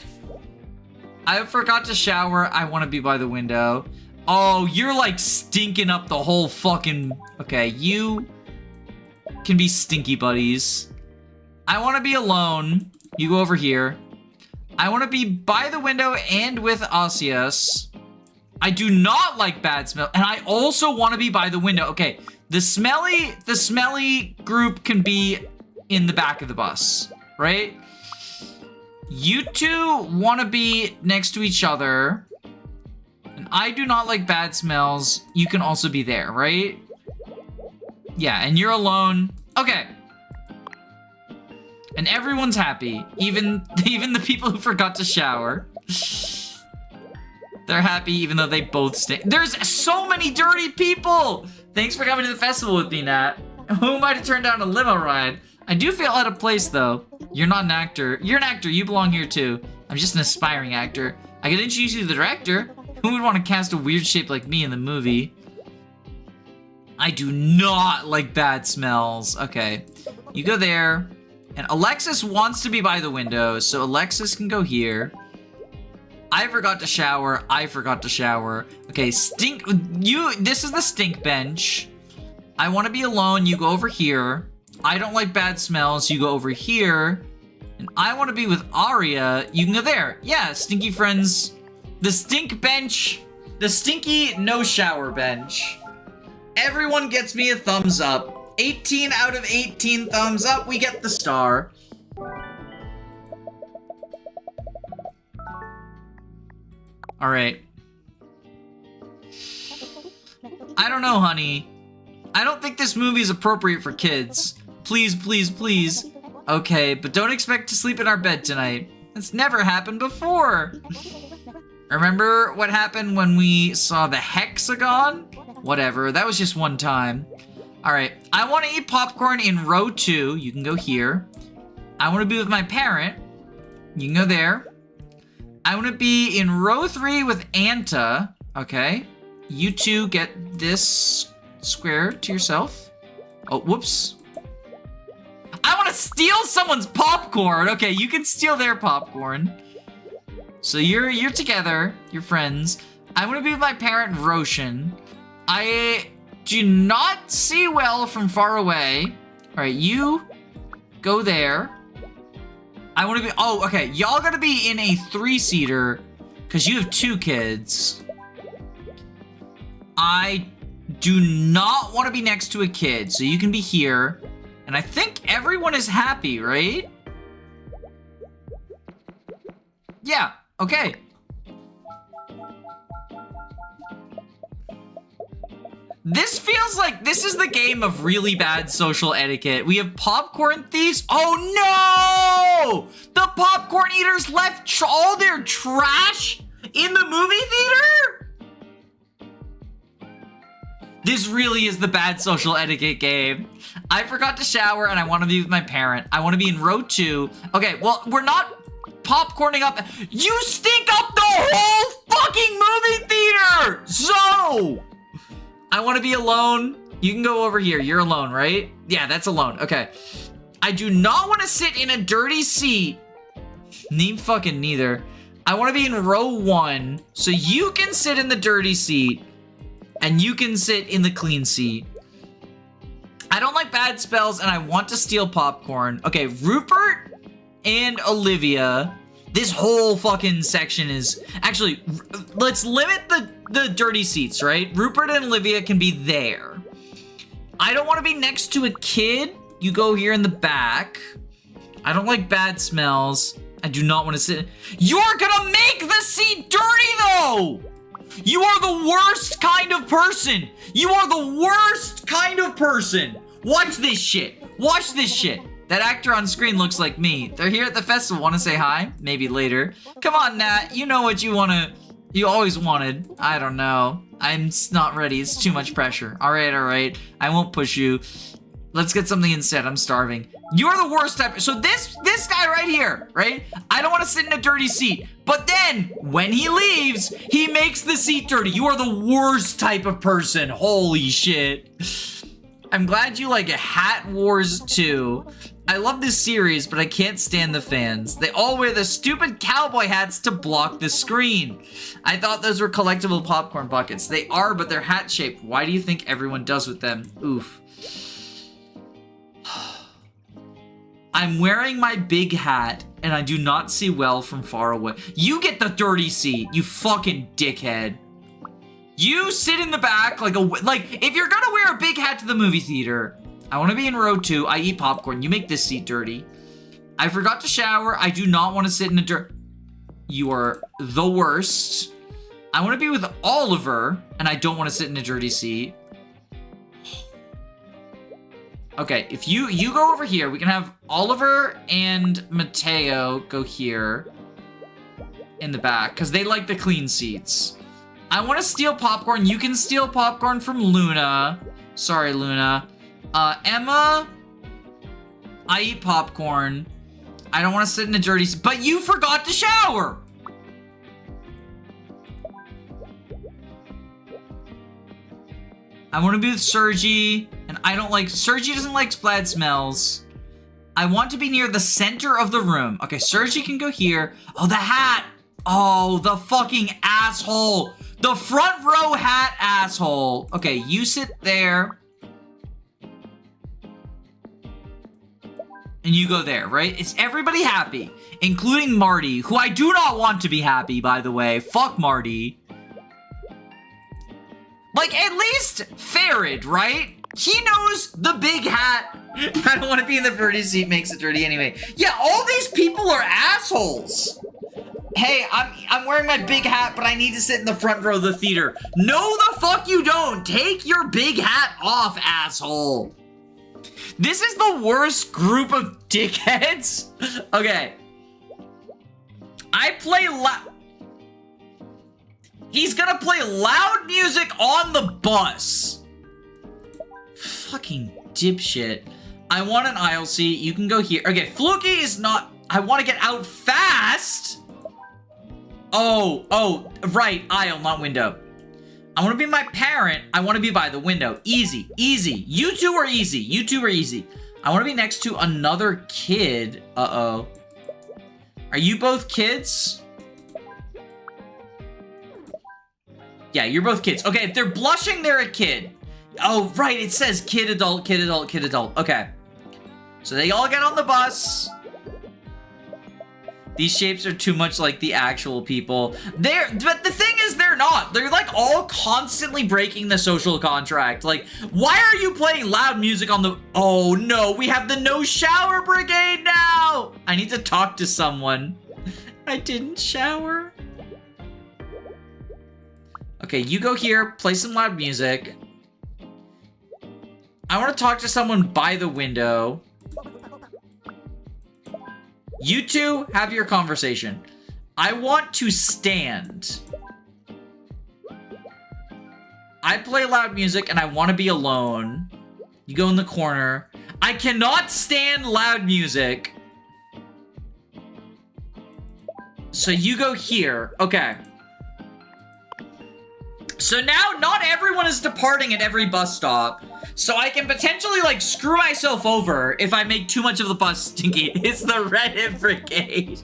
shower. I want to be by the window. Oh, you're like stinking up the whole fucking... Okay, you can be stinky buddies. I want to be alone. You go over here. I want to be by the window and with Asias. I do not like bad smell. And I also want to be by the window. Okay, the smelly group can be in the back of the bus, right? You 2 want to be next to each other. And I do not like bad smells. You can also be there, right? Yeah, and you're alone. Okay. And everyone's happy. Even the people who forgot to shower. They're happy even though they both stink. There's so many dirty people! Thanks for coming to the festival with me, Nat. Who might have turned down a limo ride? I do feel out of place, though. You're not an actor. You're an actor. You belong here, too. I'm just an aspiring actor. I could introduce you to the director. Who would want to cast a weird shape like me in the movie? I do not like bad smells. Okay. You go there. And Alexis wants to be by the window, so Alexis can go here. I forgot to shower. I forgot to shower. Okay, this is the stink bench. I want to be alone. You go over here. I don't like bad smells. You go over here. And I want to be with Aria. You can go there. Yeah, stinky friends. The stink bench. The stinky no shower bench. Everyone gets me a thumbs up. 18 out of 18 thumbs up. We get the star. All right. I don't know, honey. I don't think this movie is appropriate for kids. Please, please, please. Okay, but don't expect to sleep in our bed tonight. It's never happened before. Remember what happened when we saw the hexagon? Whatever, that was just one time. All right, I want to eat popcorn in row 2. You can go here. I want to be with my parent. You can go there. I want to be in row 3 with Anta. Okay. You two get this square to yourself. Oh, whoops. I want to steal someone's popcorn. Okay, you can steal their popcorn. So you're together. You're friends. I want to be with my parent, Roshan. I do not see well from far away. All right, you go there. I want to be, oh, okay. Y'all gotta be in a 3-seater because you have 2 kids. I do not want to be next to a kid, so you can be here. And I think everyone is happy, right? Yeah, okay. This feels like this is the game of really bad social etiquette. We have popcorn thieves. Oh no! The popcorn eaters left all their trash in the movie theater? This really is the bad social etiquette game. I forgot to shower and I want to be with my parent. I want to be in row 2. Okay, well, we're not popcorning up. You stink up the whole fucking movie theater! So, I want to be alone. You can go over here. You're alone, right? Yeah, that's alone. Okay. I do not want to sit in a dirty seat. Fucking neither. I want to be in row 1, so you can sit in the dirty seat, and you can sit in the clean seat. I don't like bad spells, and I want to steal popcorn. Okay, Rupert and Olivia. This whole fucking section is... Actually, let's limit the dirty seats, right? Rupert and Olivia can be there. I don't want to be next to a kid. You go here in the back. I don't like bad smells. I do not want to sit... You're gonna make the seat dirty, though! You are the worst kind of person! You are the worst kind of person! Watch this shit! Watch this shit! That actor on screen looks like me. They're here at the festival. Want to say hi? Maybe later. Come on, Nat. You know what you always wanted. I don't know. I'm not ready. It's too much pressure. All right. I won't push you. Let's get something instead. I'm starving. You're the worst type. So this guy right here, right? I don't want to sit in a dirty seat. But then, when he leaves, he makes the seat dirty. You are the worst type of person. Holy shit. I'm glad you like Hat Wars 2. I love this series, but I can't stand the fans. They all wear the stupid cowboy hats to block the screen. I thought those were collectible popcorn buckets. They are, but they're hat-shaped. Why do you think everyone does with them? Oof. I'm wearing my big hat, and I do not see well from far away. You get the dirty seat, you fucking dickhead. You sit in the back like if you're gonna wear a big hat to the movie theater, I want to be in row 2. I eat popcorn. You make this seat dirty. I forgot to shower. I do not want to sit in a dirt. You are the worst. I want to be with Oliver, and I don't want to sit in a dirty seat. Okay, if you go over here, we can have Oliver and Mateo go here in the back, because they like the clean seats. I want to steal popcorn. You can steal popcorn from Luna. Sorry, Luna. Emma, I eat popcorn. I don't want to sit in a dirty seat, but you forgot to shower. I want to be with Sergi, and I don't like... Sergi doesn't like bad smells. I want to be near the center of the room. Okay, Sergi can go here. Oh, the hat. Oh, the fucking asshole. The front row hat asshole. Okay, you sit there. And you go there, right? Is everybody happy? Including Marty, who I do not want to be happy, by the way. Fuck Marty. Like, at least Farid, right? He knows the big hat. I don't want to be in the dirty seat, makes it dirty anyway. Yeah, all these people are assholes. Hey, I'm wearing my big hat, but I need to sit in the front row of the theater. No, the fuck you don't. Take your big hat off, asshole. This is the worst group of dickheads. Okay. I play loud. He's gonna play loud music on the bus. Fucking dipshit. I want an aisle seat. You can go here. Okay, Fluky is not... I want to get out fast. Oh, right. Aisle, not window. I want to be my parent. I want to be by the window. Easy, easy. You two are easy. You two are easy. I want to be next to another kid. Uh-oh. Are you both kids? Yeah, you're both kids. Okay, if they're blushing, they're a kid. Oh, right. It says kid, adult, kid, adult, kid, adult. Okay. So they all get on the bus. These shapes are too much like the actual people. But the thing is, they're not. They're like all constantly breaking the social contract. Like, why are you playing loud music on the... Oh no, we have the no shower brigade now. I need to talk to someone. I didn't shower. Okay, you go here, play some loud music. I want to talk to someone by the window. You two have your conversation. I want to stand. I play loud music and I want to be alone. You go in the corner. I cannot stand loud music. So you go here. Okay. So now not everyone is departing at every bus stop. So I can potentially, like, screw myself over if I make too much of the bus stinky. It's the Reddit Brigade.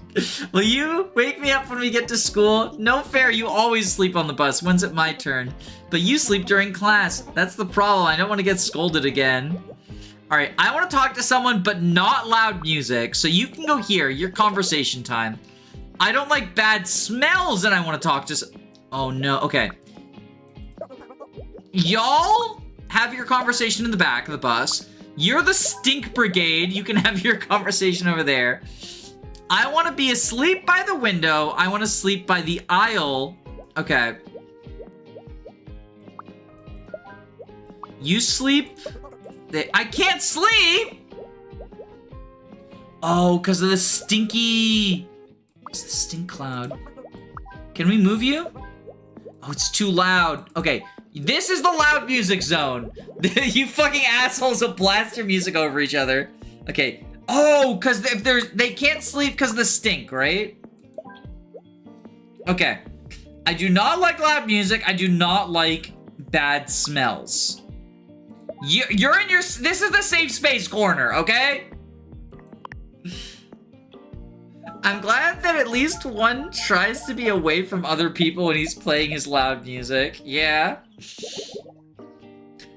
Will you wake me up when we get to school? No fair, you always sleep on the bus. When's it my turn? But you sleep during class. That's the problem. I don't want to get scolded again. All right, I want to talk to someone, but not loud music. So you can go here, your conversation time. I don't like bad smells and I want to talk to... Oh, no. Okay. Y'all have your conversation in the back of the bus. You're the stink brigade. You can have your conversation over there. I want to be asleep by the window. I want to sleep by the aisle. Okay. You sleep. I can't sleep. Oh, because of the stinky. It's the stink cloud. Can we move you? Oh, it's too loud. Okay. This is the loud music zone. You fucking assholes will blast your music over each other. Okay. Oh, because if they can't sleep because of the stink, right? Okay. I do not like loud music. I do not like bad smells. You're in your... This is the safe space corner, okay? I'm glad that at least one tries to be away from other people when he's playing his loud music. Yeah.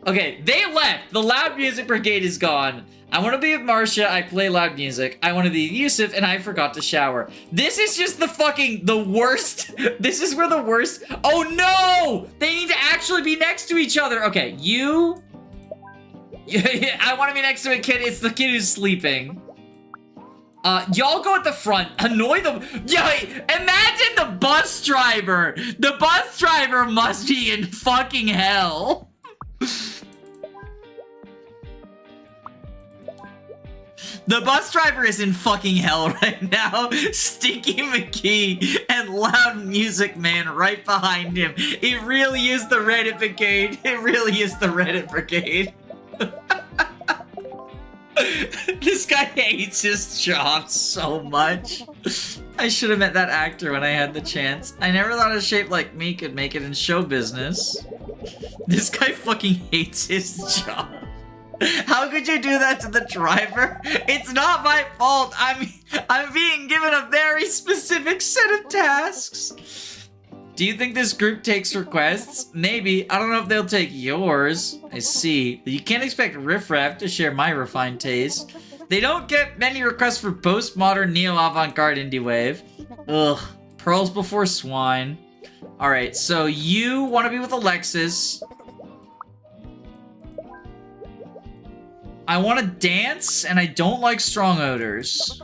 Okay, they left. The loud music brigade is gone. I want to be with Marcia. I play loud music. I want to be Yusuf, and I forgot to shower. This is just the worst. This is where the worst... Oh, no! They need to actually be next to each other. Okay, you... I want to be next to a kid. It's the kid who's sleeping. Y'all go at the front. Annoy them. Yeah, imagine the bus driver. The bus driver must be in fucking hell. The bus driver is in fucking hell right now. Stinky McGee and Loud Music Man right behind him. It really is the Reddit Brigade. It really is the Reddit Brigade. This guy hates his job so much. I should have met that actor when I had the chance. I never thought a shape like me could make it in show business. This guy fucking hates his job. How could you do that to the driver? It's not my fault. I'm being given a very specific set of tasks. Do you think this group takes requests? Maybe. I don't know if they'll take yours. I see. You can't expect Riff Raff to share my refined taste. They don't get many requests for postmodern neo-avant-garde indie wave. Ugh. Pearls before swine. Alright, so you want to be with Alexis. I want to dance, and I don't like strong odors.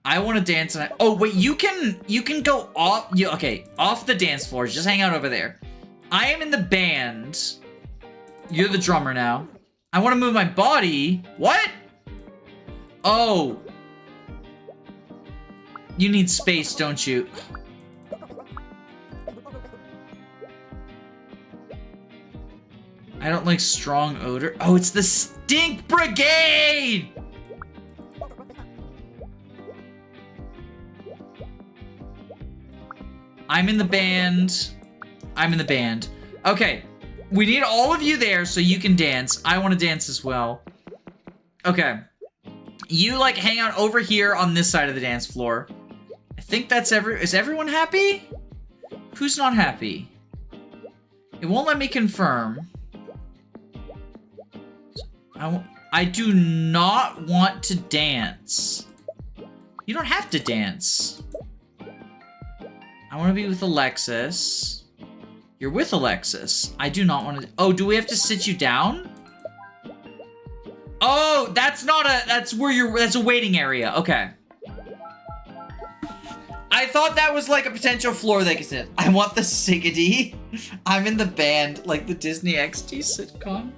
I want to dance, and oh wait, you can go off. Okay, off the dance floor. Just hang out over there. I am in the band. You're the drummer now. I want to move my body. What? Oh. You need space, don't you? I don't like strong odor. Oh, it's the Stink Brigade! I'm in the band. I'm in the band. Okay. We need all of you there so you can dance. I want to dance as well. Okay. You, like, hang out over here on this side of the dance floor. I think that's is everyone happy? Who's not happy? It won't let me confirm. I do not want to dance. You don't have to dance. I want to be with Alexis. You're with Alexis. I do not want to... Oh, do we have to sit you down? Oh, that's not a... That's where you're... That's a waiting area. Okay. I thought that was like a potential floor they could sit. I want the Siggity. I'm in the band, like the Disney XD sitcom.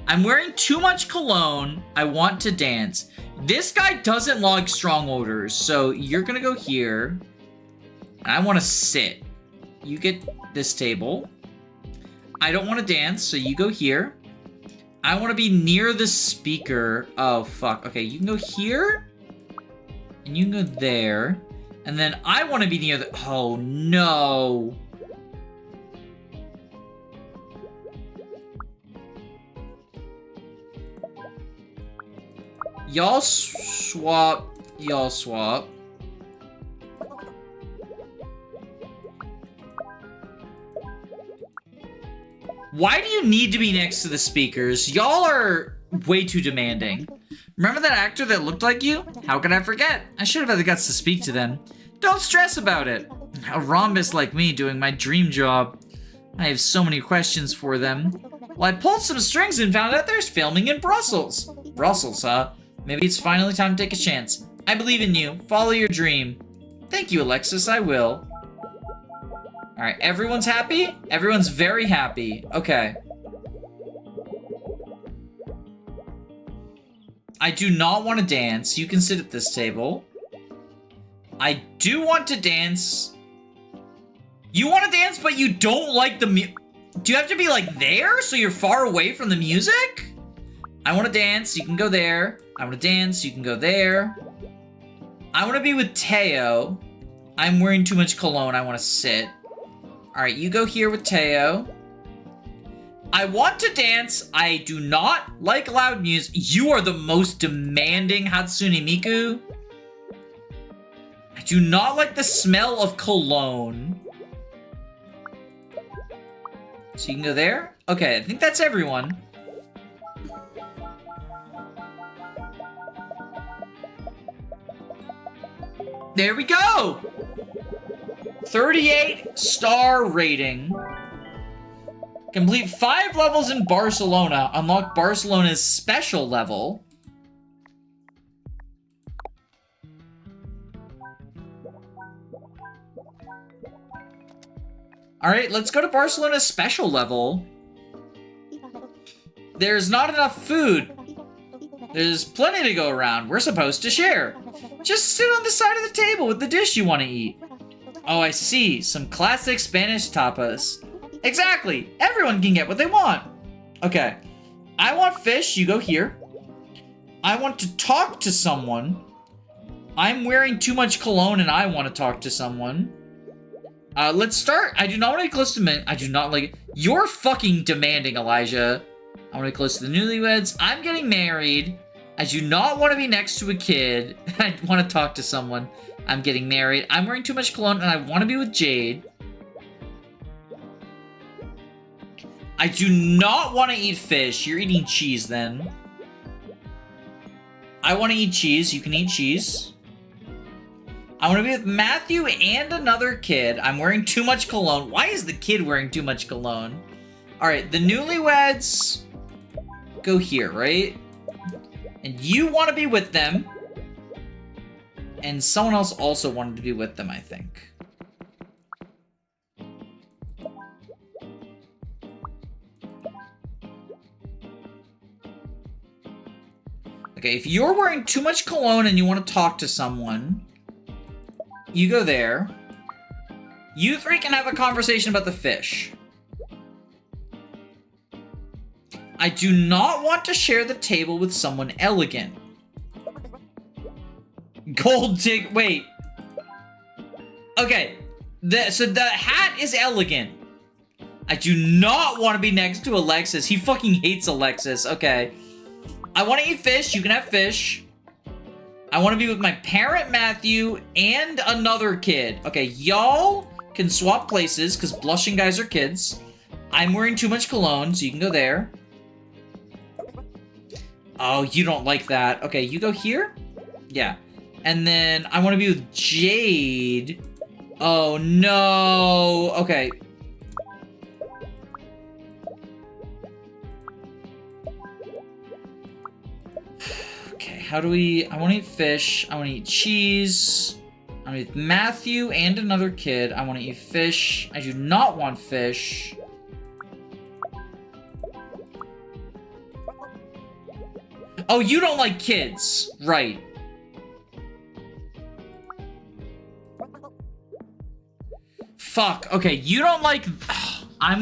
I'm wearing too much cologne. I want to dance. This guy doesn't like strong odors, so you're gonna go here. And I want to sit. You get this table. I don't want to dance, so you go here. I want to be near the speaker. Oh, fuck. Okay, you can go here. And you can go there. And then I want to be near the... Oh, no. Y'all swap. Y'all swap. Why do you need to be next to the speakers? Y'all are way too demanding. Remember that actor that looked like you? How could I forget? I should have had the guts to speak to them. Don't stress about it. A rhombus like me doing my dream job. I have so many questions for them. Well, I pulled some strings and found out there's filming in Brussels. Brussels, huh? Maybe it's finally time to take a chance. I believe in you. Follow your dream. Thank you, Alexis. I will. Alright, everyone's happy? Everyone's very happy. Okay. I do not want to dance. You can sit at this table. I do want to dance. You want to dance, but you don't like the Do you have to be, like, there so you're far away from the music? I want to dance. You can go there. I want to dance. You can go there. I want to be with Teo. I'm wearing too much cologne. I want to sit. Alright, you go here with Teo. I want to dance. I do not like loud music. You are the most demanding Hatsune Miku. I do not like the smell of cologne. So you can go there? Okay, I think that's everyone. There we go! 38 star rating. Complete 5 levels in Barcelona. Unlock Barcelona's special level. Alright, let's go to Barcelona's special level. There's not enough food. There's plenty to go around. We're supposed to share. Just sit on the side of the table with the dish you want to eat. Oh, I see. Some classic Spanish tapas. Exactly. Everyone can get what they want. Okay. I want fish. You go here. I want to talk to someone. I'm wearing too much cologne and I want to talk to someone. Let's start. I do not want to be close to men. I do not like it. You're fucking demanding, Elijah. I want to be close to the newlyweds. I'm getting married. I do not want to be next to a kid. I want to talk to someone. I'm getting married. I'm wearing too much cologne and I want to be with Jade. I do not want to eat fish. You're eating cheese then. I want to eat cheese. You can eat cheese. I want to be with Matthew and another kid. I'm wearing too much cologne. Why is the kid wearing too much cologne? Alright, the newlyweds go here, right? And you want to be with them. And someone else also wanted to be with them, I think. Okay, if you're wearing too much cologne and you want to talk to someone, You go there. You three can have a conversation about the fish. I do not want to share the table with someone elegant. Gold dig. Wait. Okay. So the hat is elegant. I do not want to be next to Alexis. He fucking hates Alexis. Okay. I want to eat fish. You can have fish. I want to be with my parent, Matthew, and another kid. Okay, y'all can swap places because blushing guys are kids. I'm wearing too much cologne, so you can go there. Oh, you don't like that. Okay, you go here? Yeah. And then I want to be with Jade. Oh, no. Okay. Okay, how do we... I want to eat fish. I want to eat cheese. I want to eat Matthew and another kid. I want to eat fish. I do not want fish. Oh, you don't like kids. Right. Fuck. Okay, you don't like...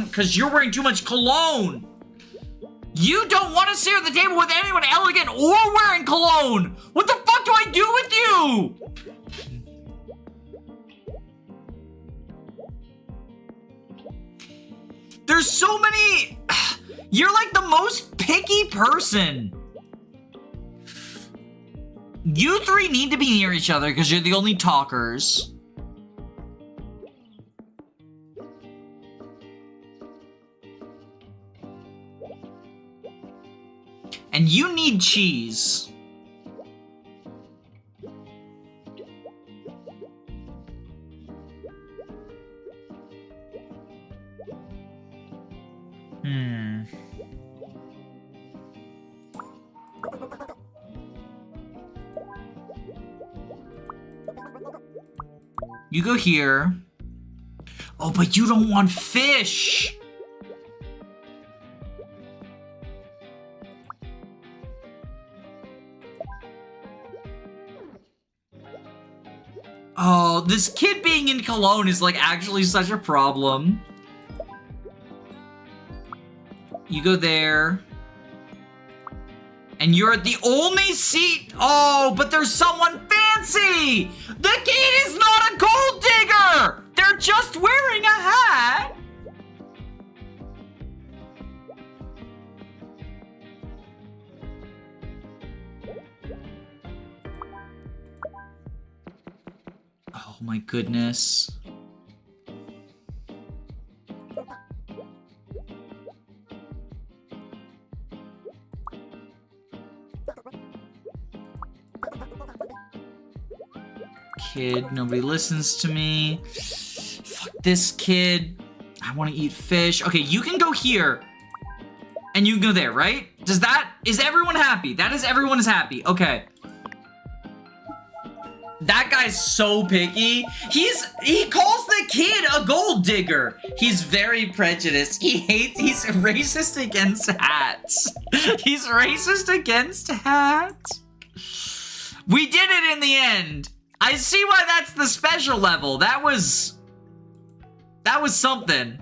Because you're wearing too much cologne. You don't want to sit at the table with anyone elegant or wearing cologne. What the fuck do I do with you? There's so many... You're like the most picky person. You three need to be near each other because you're the only talkers. And you need cheese. You go here. Oh, but you don't want fish. Oh, this kid being in Cologne is like actually such a problem. You go there. And you're at the only seat. Oh, but there's someone fancy. The kid is not a gold digger. They're just wearing a hat. Oh my goodness. Kid, nobody listens to me. Fuck this kid. I want to eat fish. Okay, you can go here. And you can go there, right? Is everyone happy? Everyone is happy. Okay. That guy's so picky. He calls the kid a gold digger. He's very prejudiced. He's racist against hats. He's racist against hats. We did it in the end. I see why that's the special level. That was something.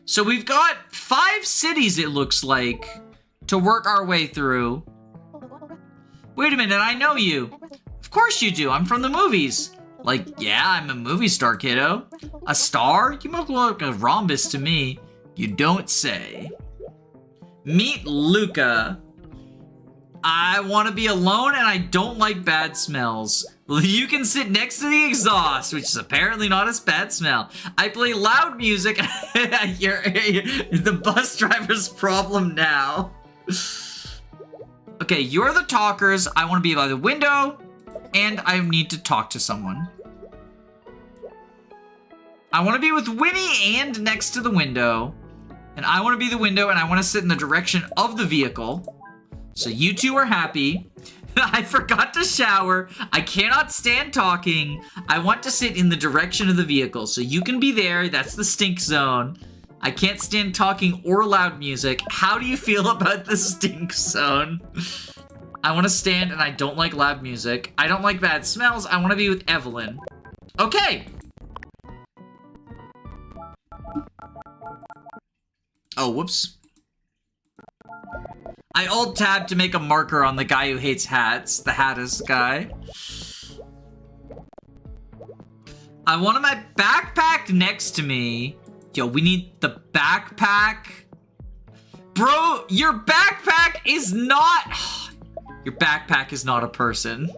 So we've got 5 cities, it looks like, to work our way through. Wait a minute, I know you. Of course you do, I'm from the movies. Like, yeah, I'm a movie star, kiddo. A star? You look like a rhombus to me. You don't say. Meet Luca. I want to be alone and I don't like bad smells. You can sit next to the exhaust, which is apparently not a bad smell. I play loud music. You're the bus driver's problem now. Okay, you're the talkers. I want to be by the window, and I need to talk to someone. I want to be with Winnie and next to the window. And I want to be the window, and I want to sit in the direction of the vehicle. So you two are happy. I forgot to shower. I cannot stand talking. I want to sit in the direction of the vehicle. So you can be there. That's the stink zone. I can't stand talking or loud music. How do you feel about the stink zone? I want to stand and I don't like loud music. I don't like bad smells. I want to be with Evelyn. Okay. Oh, whoops. I alt-tab to make a marker on the guy who hates hats. The hattest guy. I wanted my backpack next to me. Yo, we need the backpack. Bro, your backpack is not... Your backpack is not a person.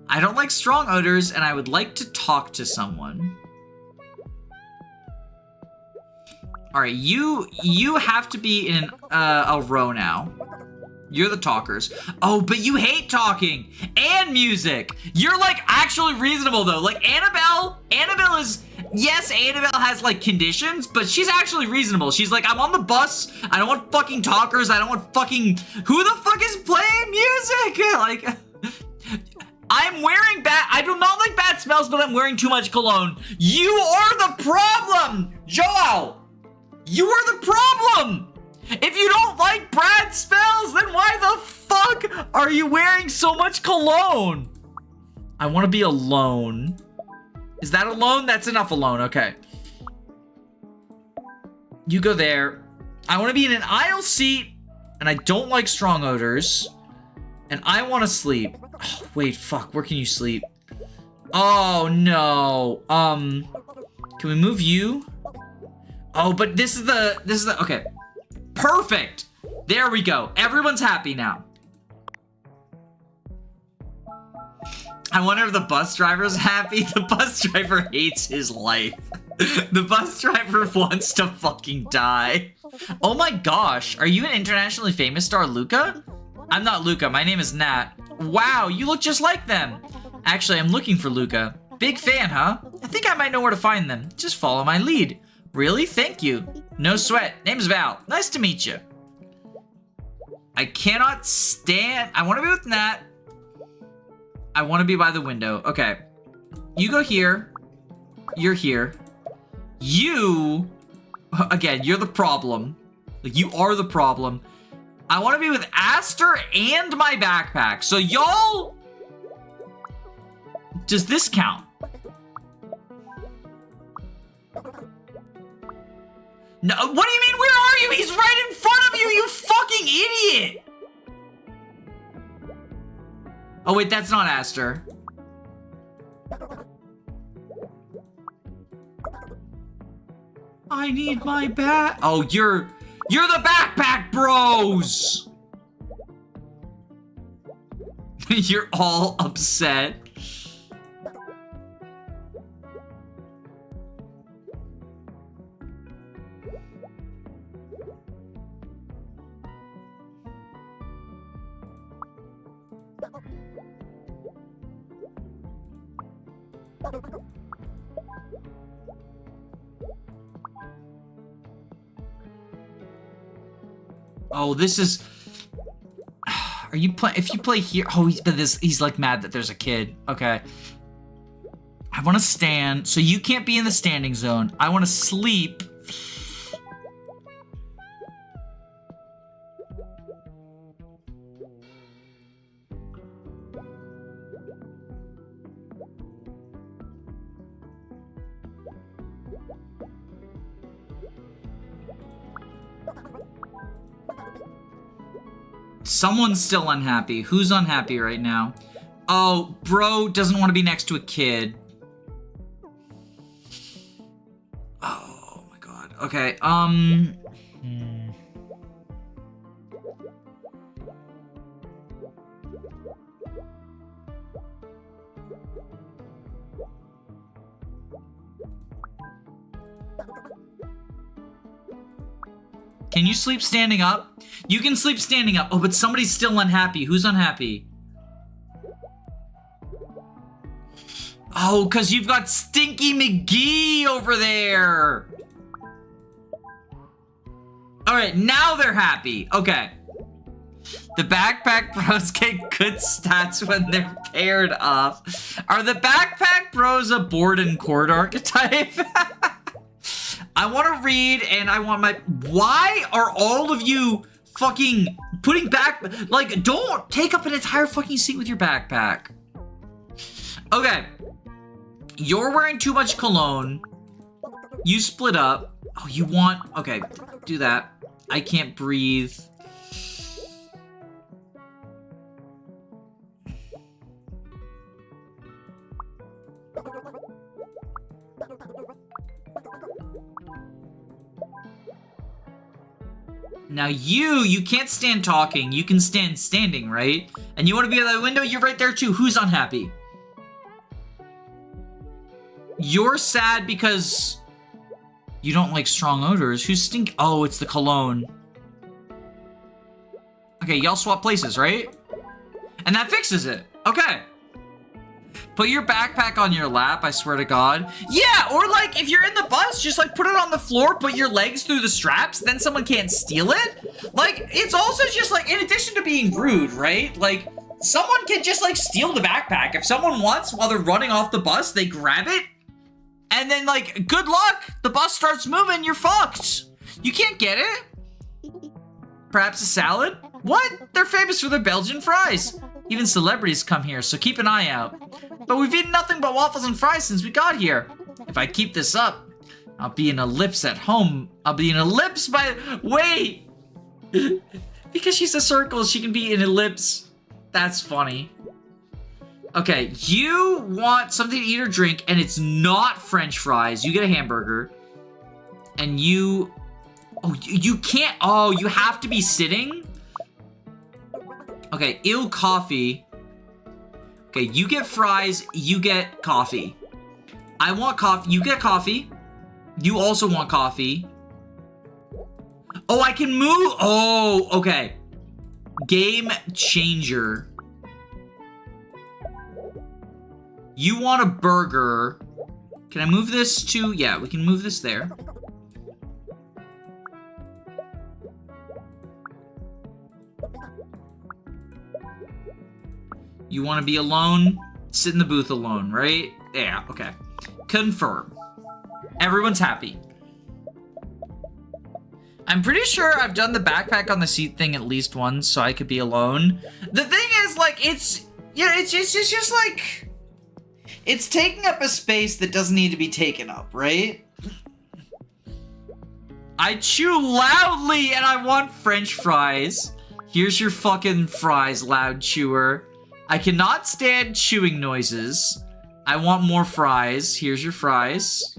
I don't like strong odors, and I would like to talk to someone. All right, you have to be in a row now. You're the talkers. Oh, but you hate talking and music. You're like actually reasonable though. Like Annabelle is, yes, Annabelle has like conditions, but she's actually reasonable. She's like, I'm on the bus. I don't want fucking talkers. I don't want fucking, who the fuck is playing music? Like, I'm wearing I do not like bad smells, but I'm wearing too much cologne. You are the problem, Joel. You are the problem. If you don't like bad smells, then why the fuck are you wearing so much cologne? I want to be alone. Is that alone? That's enough alone. Okay. You go there. I want to be in an aisle seat, and I don't like strong odors. And I want to sleep. Oh, wait, fuck. Where can you sleep? Oh, no. Can we move you? Oh, but this is the, okay. Perfect. There we go. Everyone's happy now. I wonder if the bus driver's happy. The bus driver hates his life. The bus driver wants to fucking die. Oh my gosh. Are you an internationally famous star, Luca? I'm not Luca. My name is Nat. Wow, you look just like them. Actually, I'm looking for Luca. Big fan, huh? I think I might know where to find them. Just follow my lead. Really? Thank you. No sweat. Name's Val. Nice to meet you. I cannot stand... I want to be with Nat. I want to be by the window. Okay. You go here. You're here. You... Again, you're the problem. Like, you are the problem. I want to be with Aster and my backpack. So y'all... Does this count? No, what do you mean, where are you? He's right in front of you, you fucking idiot! Oh wait, that's not Aster. I need my Oh, you're the backpack bros! You're all upset. Oh, this is... Are you playing... If you play here... Oh, he's like mad that there's a kid. Okay. I want to stand. So you can't be in the standing zone. I want to sleep. Someone's still unhappy. Who's unhappy right now? Oh, bro doesn't want to be next to a kid. Oh my god. Okay, Can you sleep standing up? You can sleep standing up. Oh, but somebody's still unhappy. Who's unhappy? Oh, because you've got Stinky McGee over there. All right, now they're happy. Okay. The backpack bros get good stats when they're paired up. Are the backpack bros a board and cord archetype? I want to read and I want my... Why are all of you fucking putting back... Like, don't take up an entire fucking seat with your backpack. Okay. You're wearing too much cologne. You split up. Oh, you want... Okay, do that. I can't breathe. Now you can't stand talking. You can stand standing, right? And you want to be at the window? You're right there too. Who's unhappy? You're sad because you don't like strong odors. Who's stink? Oh, it's the cologne. Okay, y'all swap places, right? And that fixes it. Okay. Put your backpack on your lap, I swear to God. Yeah, or like, if you're in the bus, just like put it on the floor, put your legs through the straps, then someone can't steal it. Like, it's also just like, in addition to being rude, right? Like, someone can just like steal the backpack. If someone wants, while they're running off the bus, they grab it. And then like, good luck, the bus starts moving, you're fucked. You can't get it. Perhaps a salad? What? They're famous for their Belgian fries. Even celebrities come here, so keep an eye out. But we've eaten nothing but waffles and fries since we got here. If I keep this up, I'll be an ellipse at home. I'll be an ellipse by... Wait! Because she's a circle, she can be an ellipse. That's funny. Okay, you want something to eat or drink, and it's not French fries. You get a hamburger. And you... Oh, you can't... Oh, you have to be sitting? Okay, ew, coffee. Okay, you get fries, you get coffee. I want coffee, you get coffee. You also want coffee. Oh, I can move. Oh, okay. Game changer. You want a burger. Can I move this to... Yeah, we can move this there. You want to be alone? Sit in the booth alone, right? Yeah, okay. Confirm. Everyone's happy. I'm pretty sure I've done the backpack on the seat thing at least once, so I could be alone. The thing is, like, it's... Yeah, it's just like... It's taking up a space that doesn't need to be taken up, right? I chew loudly and I want French fries. Here's your fucking fries, loud chewer. I cannot stand chewing noises. I want more fries. Here's your fries.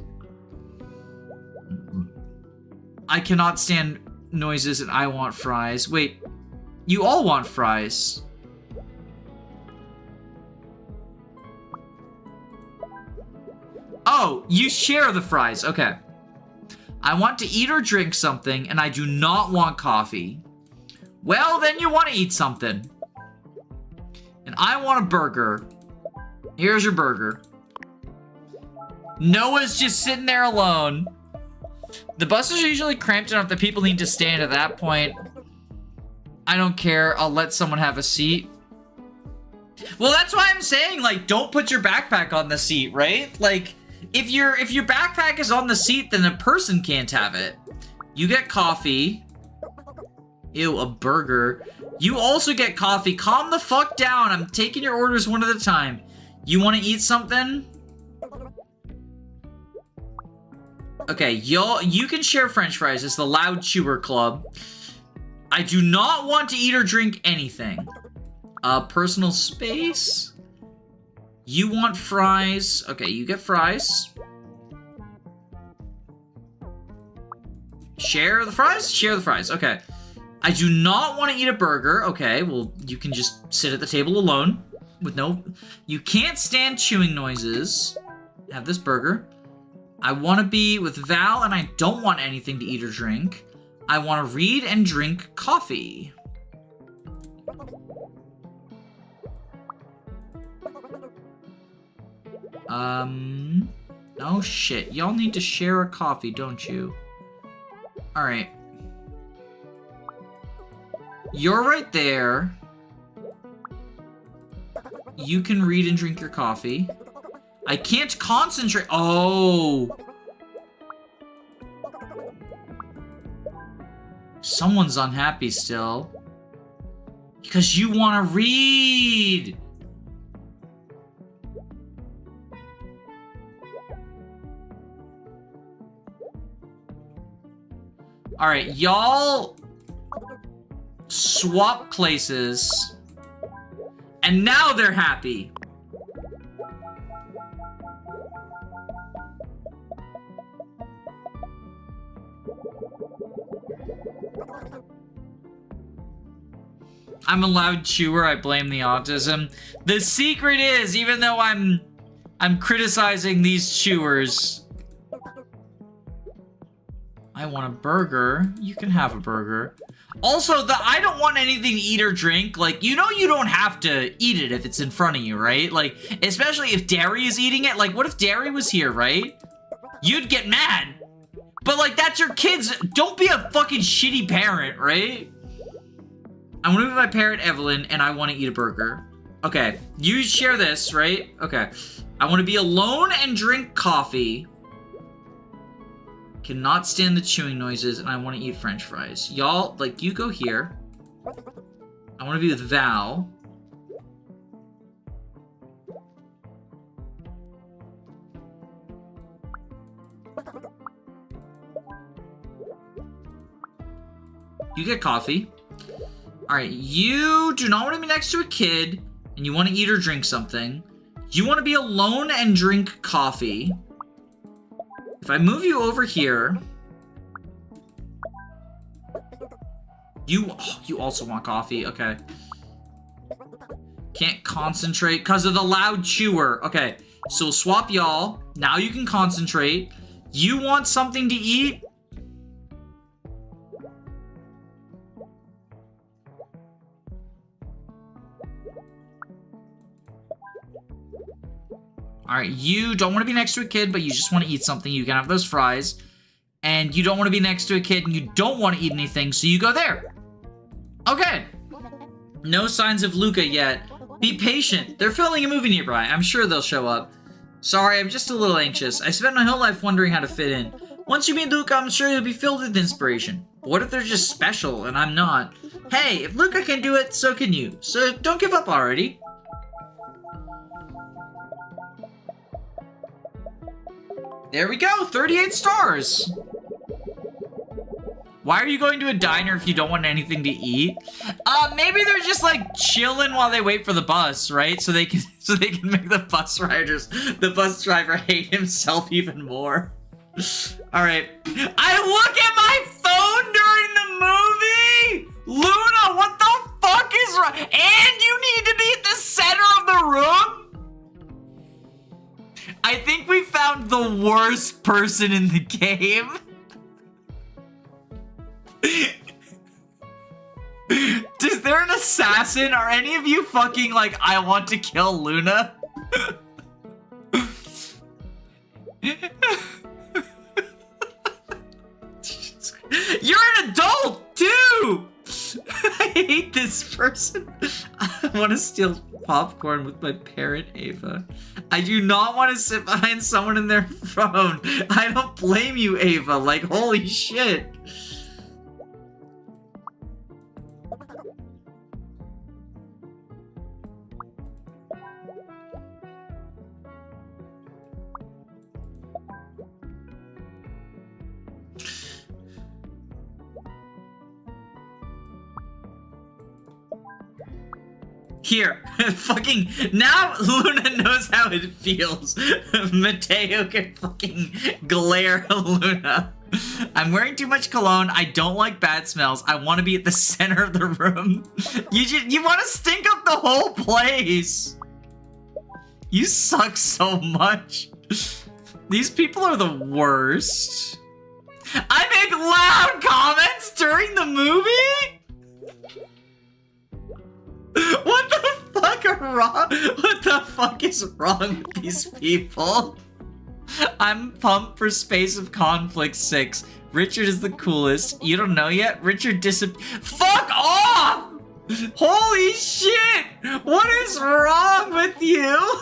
I cannot stand noises and I want fries. Wait, you all want fries. Oh, you share the fries. Okay. I want to eat or drink something and I do not want coffee. Well, then you want to eat something. And I want a burger. Here's your burger. Noah's just sitting there alone. The buses are usually cramped enough that people need to stand at that point. I don't care. I'll let someone have a seat. Well, that's why I'm saying, like, don't put your backpack on the seat, right? Like, if your backpack is on the seat, then a person can't have it. You get coffee. Ew, a burger. You also get coffee. Calm the fuck down. I'm taking your orders one at a time. You want to eat something? Okay, you can share French fries. It's the Loud Chewer Club. I do not want to eat or drink anything. Personal space. You want fries. Okay, you get fries. Share the fries? Share the fries. Okay. I do not want to eat a burger. Okay, well, you can just sit at the table alone with no... You can't stand chewing noises. Have this burger. I want to be with Val, and I don't want anything to eat or drink. I want to read and drink coffee. Oh shit. Y'all need to share a coffee, don't you? Alright. You're right there. You can read and drink your coffee. I can't concentrate. Oh. Someone's unhappy still. Because you want to read. Alright, y'all swap places. And now they're happy. I'm a loud chewer, I blame the autism. The secret is, even though I'm criticizing these chewers, I want a burger. You can have a burger. Also, I don't want anything to eat or drink. Like, you know you don't have to eat it if it's in front of you, right? Like, especially if Derry is eating it. Like, what if Derry was here, right? You'd get mad. But, like, that's your kids. Don't be a fucking shitty parent, right? I want to be my parent, Evelyn, and I want to eat a burger. Okay, you share this, right? Okay. I want to be alone and drink coffee. Cannot stand the chewing noises, and I want to eat french fries. Y'all, like, you go here. I want to be with Val. You get coffee. Alright, you do not want to be next to a kid, and you want to eat or drink something. You want to be alone and drink coffee. If I move you over here... You also want coffee, okay. Can't concentrate because of the loud chewer. Okay, so we'll swap y'all. Now you can concentrate. You want something to eat? Alright, you don't want to be next to a kid, but you just want to eat something. You can have those fries. And you don't want to be next to a kid, and you don't want to eat anything, so you go there. Okay. No signs of Luca yet. Be patient. They're filming a movie nearby. I'm sure they'll show up. Sorry, I'm just a little anxious. I spent my whole life wondering how to fit in. Once you meet Luca, I'm sure you'll be filled with inspiration. But what if they're just special, and I'm not? Hey, if Luca can do it, so can you. So don't give up already. There we go, 38 stars. Why are you going to a diner if you don't want anything to eat? Maybe they're just like chilling while they wait for the bus, right? So they can make the bus driver hate himself even more. All right. I look at my phone during the movie. Luna, what the fuck is wrong? And you need to be at the center of the room? I think we found the worst person in the game. Is there an assassin? Are any of you fucking like, I want to kill Luna? You're an adult, too! I hate this person. I want to steal popcorn with my parent, Ava. I do not want to sit behind someone in their phone. I don't blame you, Ava. Like, holy shit. Here, fucking, now Luna knows how it feels. Mateo can fucking glare at Luna. I'm wearing too much cologne. I don't like bad smells. I want to be at the center of the room. You want to stink up the whole place. You suck so much. These people are the worst. I make loud comments during the movie? What the fuck are wrong? What the fuck is wrong with these people? I'm pumped for Space of Conflict 6. Richard is the coolest. You don't know yet? Richard Fuck off! Holy shit! What is wrong with you?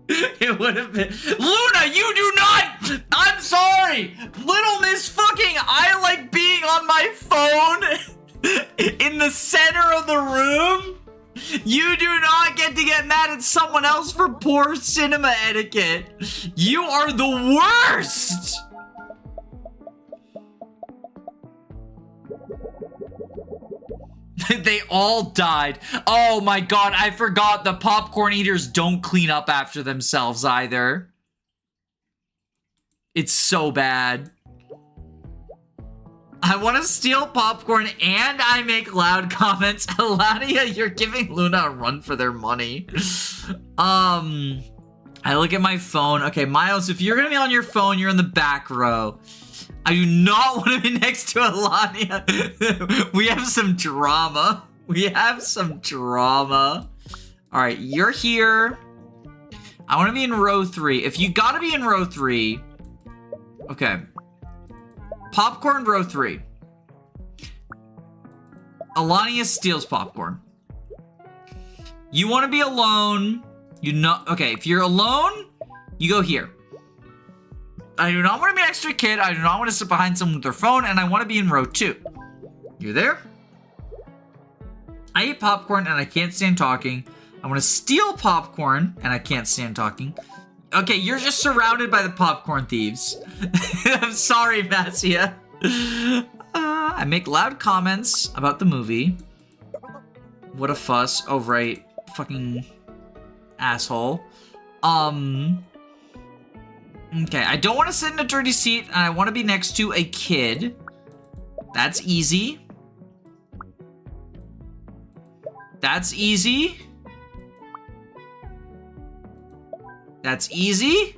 It would have been Luna, you do not! I'm sorry! Little Miss fucking I like being on my phone in the center of the room. You do not get to get mad at someone else for poor cinema etiquette. You are the worst! They all died. Oh my god, I forgot the popcorn eaters don't clean up after themselves either. It's so bad. I want to steal popcorn and I make loud comments. Alania, you're giving Luna a run for their money. I look at my phone. Okay, Miles, if you're gonna be on your phone, you're in the back row. I do not want to be next to Alania. We have some drama. We have some drama. All right, you're here. I want to be in row 3. If you gotta be in row 3, okay. Popcorn row 3. Alania steals popcorn. You want to be alone. Okay, if you're alone, you go here. I do not want to be next to a kid. I do not want to sit behind someone with their phone, and I want to be in row 2. You're there? I eat popcorn and I can't stand talking. I want to steal popcorn and I can't stand talking. Okay, you're just surrounded by the popcorn thieves. I'm sorry, Massia. I make loud comments about the movie. What a fuss. Oh, right. Fucking asshole. Okay, I don't want to sit in a dirty seat, and I want to be next to a kid. That's easy. That's easy. That's easy.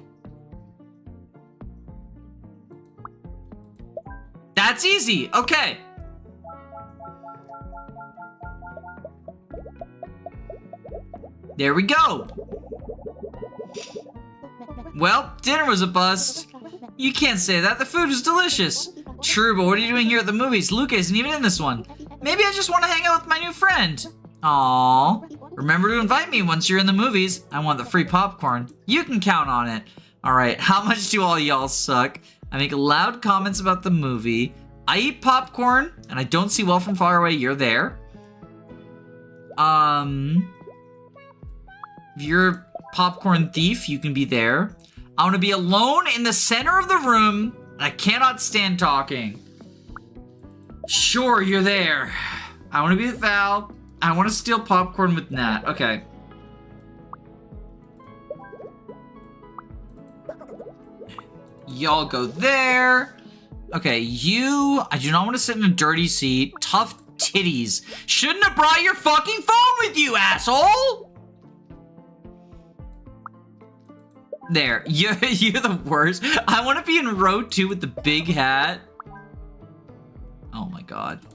That's easy. Okay. There we go. Well, dinner was a bust. You can't say that. The food was delicious. True, but what are you doing here at the movies? Luca isn't even in this one. Maybe I just want to hang out with my new friend. Aww. Remember to invite me once you're in the movies. I want the free popcorn. You can count on it. Alright, how much do all y'all suck? I make loud comments about the movie. I eat popcorn, and I don't see well from far away. You're there. If you're a popcorn thief, you can be there. I want to be alone in the center of the room. I cannot stand talking. Sure, you're there. I want to be with Val. I want to steal popcorn with Nat. Okay. Y'all go there. Okay, I do not want to sit in a dirty seat. Tough titties. Shouldn't have brought your fucking phone with you, asshole! There, you're the worst. I want to be in row 2 with the big hat. Oh my god.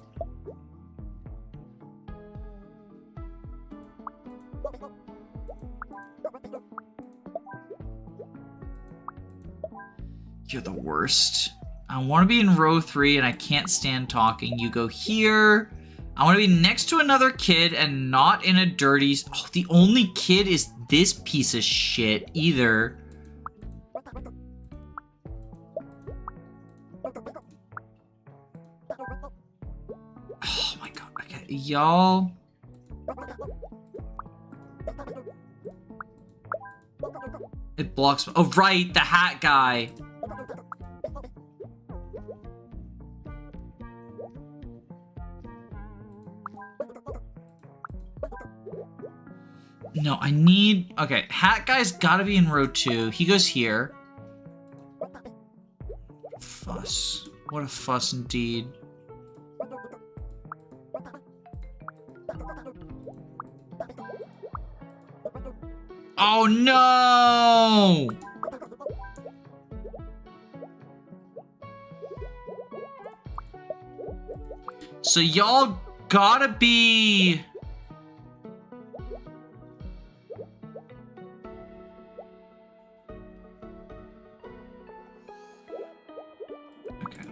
You're the worst. I want to be in row 3 and I can't stand talking. You go here. I want to be next to another kid and not in a dirty... Oh, the only kid is this piece of shit either. Oh my god. Okay, y'all... It blocks... Oh, right, the hat guy. No, I need... Okay, hat guy's gotta be in row 2. He goes here. Fuss. What a fuss indeed. Oh no! So y'all gotta be... Okay.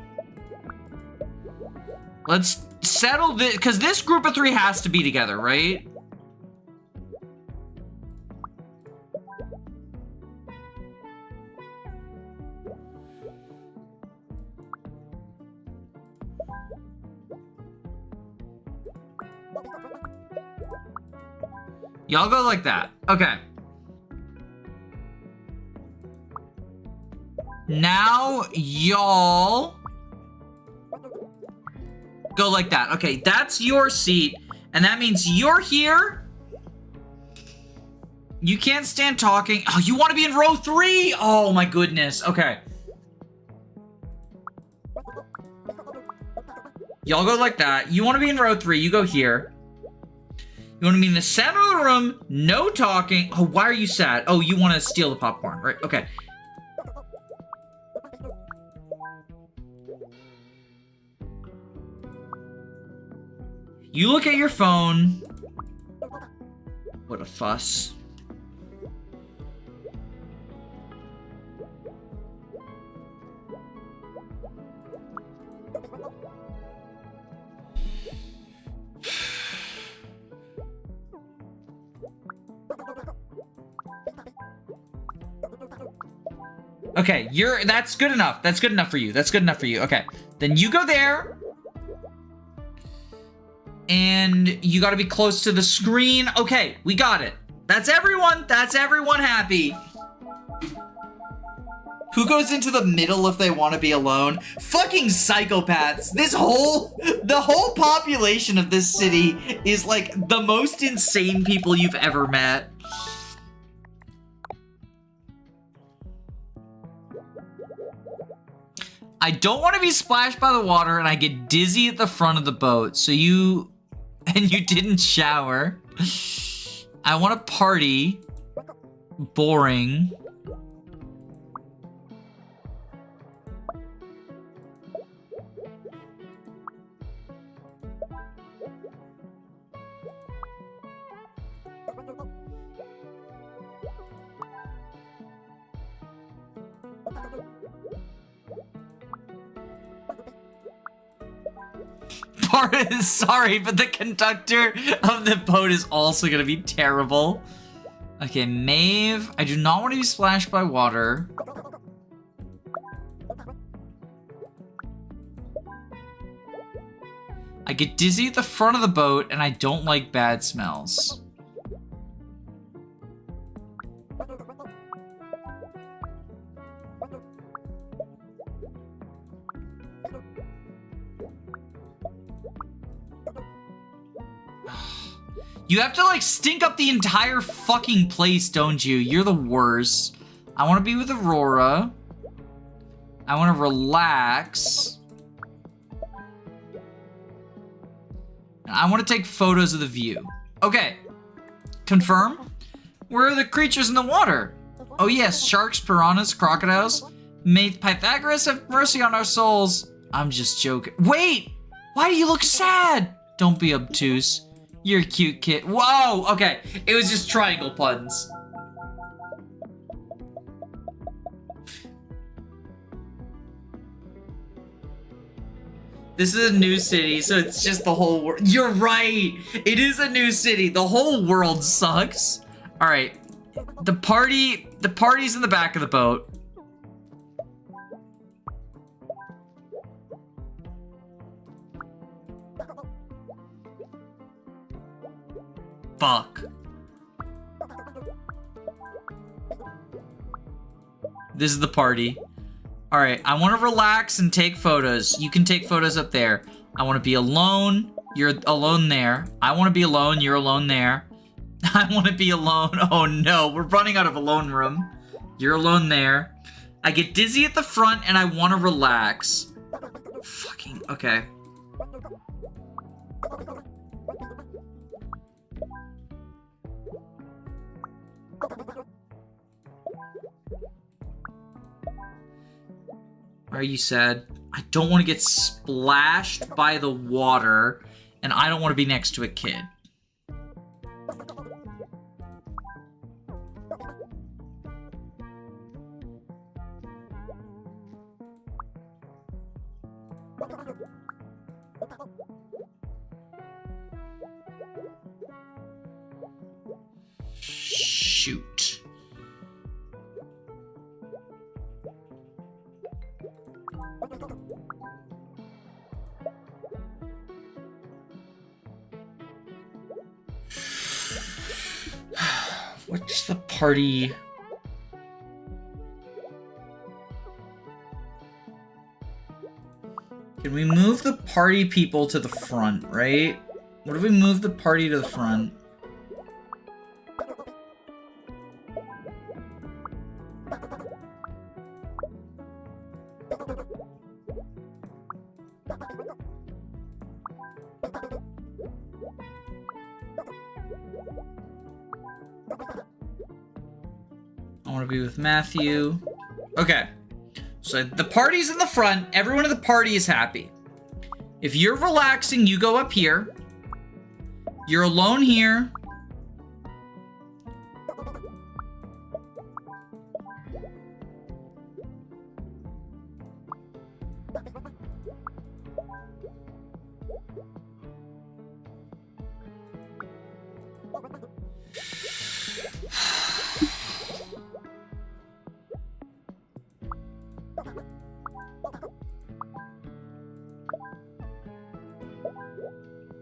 Let's settle this, because this group of 3 has to be together, right? Y'all go like that. Okay. Now, y'all go like that. Okay, that's your seat. And that means you're here. You can't stand talking. Oh, you want to be in row 3? Oh my goodness. Okay. Y'all go like that. You want to be in row 3. You go here. You want to be in the center of the room. No talking. Oh, why are you sad? Oh, you want to steal the popcorn, right? Okay. You look at your phone. What a fuss. Okay, that's good enough. That's good enough for you. That's good enough for you. Okay. Then you go there. And you gotta be close to the screen. Okay, we got it. That's everyone. That's everyone happy. Who goes into the middle if they want to be alone? Fucking psychopaths. The whole population of this city is like the most insane people you've ever met. I don't want to be splashed by the water and I get dizzy at the front of the boat. So you didn't shower. I want to party. Boring. Sorry, but the conductor of the boat is also gonna be terrible. Okay, Maeve. I do not want to be splashed by water. I get dizzy at the front of the boat, and I don't like bad smells. You have to, like, stink up the entire fucking place, don't you? You're the worst. I want to be with Aurora. I want to relax. And I want to take photos of the view. Okay. Confirm. Where are the creatures in the water? Oh, yes. Sharks, piranhas, crocodiles. May Pythagoras have mercy on our souls. I'm just joking. Wait! Why do you look sad? Don't be obtuse. You're a cute kid. Whoa! Okay, it was just triangle puns. This is a new city, so it's just the whole world. You're right! It is a new city. The whole world sucks. Alright. The party's in the back of the boat. Fuck. This is the party. Alright, I want to relax and take photos. You can take photos up there. I want to be alone. You're alone there. I want to be alone. You're alone there. I want to be alone. Oh no, we're running out of alone room. You're alone there. I get dizzy at the front and I want to relax. Fucking, okay. Are you sad? I don't want to get splashed by the water, and I don't want to be next to a kid. Shoot. What's the party? Can we move the party people to the front, right? What if we move the party to the front? I want to be with Matthew. Okay. So the party's in the front. Everyone in the party is happy. If you're relaxing, you go up here. You're alone here.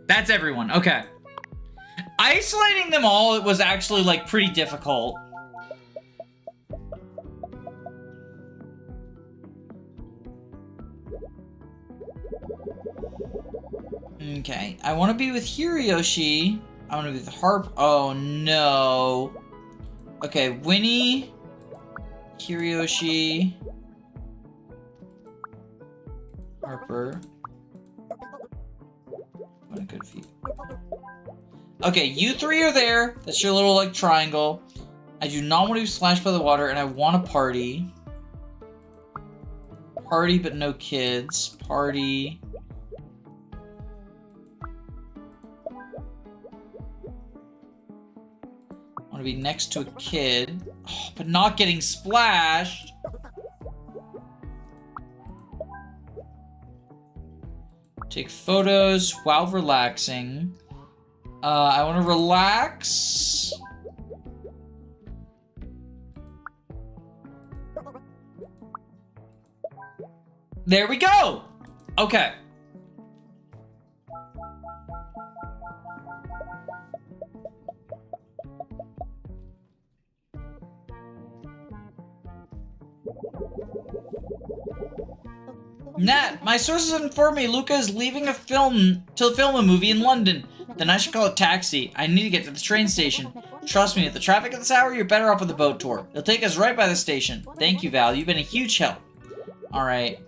That's everyone. Okay. Isolating them all, it was actually, like, pretty difficult. Okay. I want to be with Hiroshi. I want to be with Harp. Oh, no. Okay, Winnie. Hiroshi. Harper. What a good view. Okay, you three are there. That's your little, like, triangle. I do not want to be splashed by the water, and I want a party. Party, but no kids. Party. I want to be next to a kid, but not getting splashed. Take photos while relaxing. I want to relax. There we go! Okay. Nat, my sources inform me Luca is leaving to film a movie in London. Then I should call a taxi. I need to get to the train station. Trust me, with the traffic at this hour, you're better off with a boat tour. It'll take us right by the station. Thank you, Val. You've been a huge help. Alright.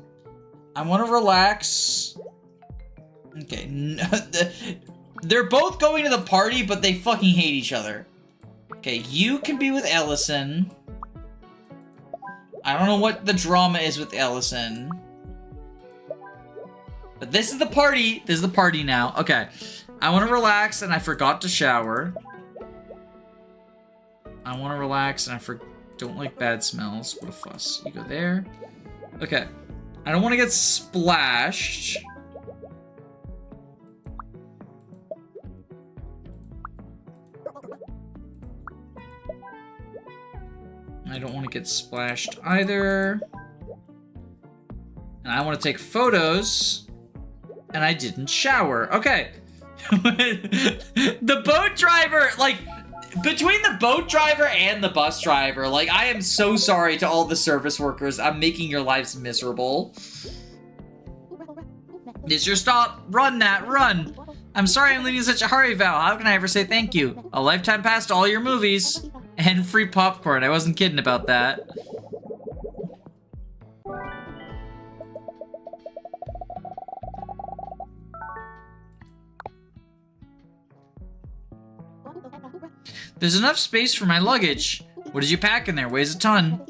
I want to relax. Okay. They're both going to the party, but they fucking hate each other. Okay, you can be with Ellison. I don't know what the drama is with Ellison. But this is the party. This is the party now. Okay. I want to relax, and I forgot to shower. I want to relax, and I don't like bad smells. What a fuss. You go there. Okay. I don't want to get splashed. I don't want to get splashed either. And I want to take photos. And I didn't shower. Okay. The boat driver, like, between the boat driver and the bus driver, like, I am so sorry to all the service workers. I'm making your lives miserable. This is your stop. Run, Nat, run. I'm sorry I'm leaving in such a hurry, Val. How can I ever say thank you? A lifetime pass to all your movies. And free popcorn. I wasn't kidding about that. There's enough space for my luggage. What did you pack in there? Weighs a ton.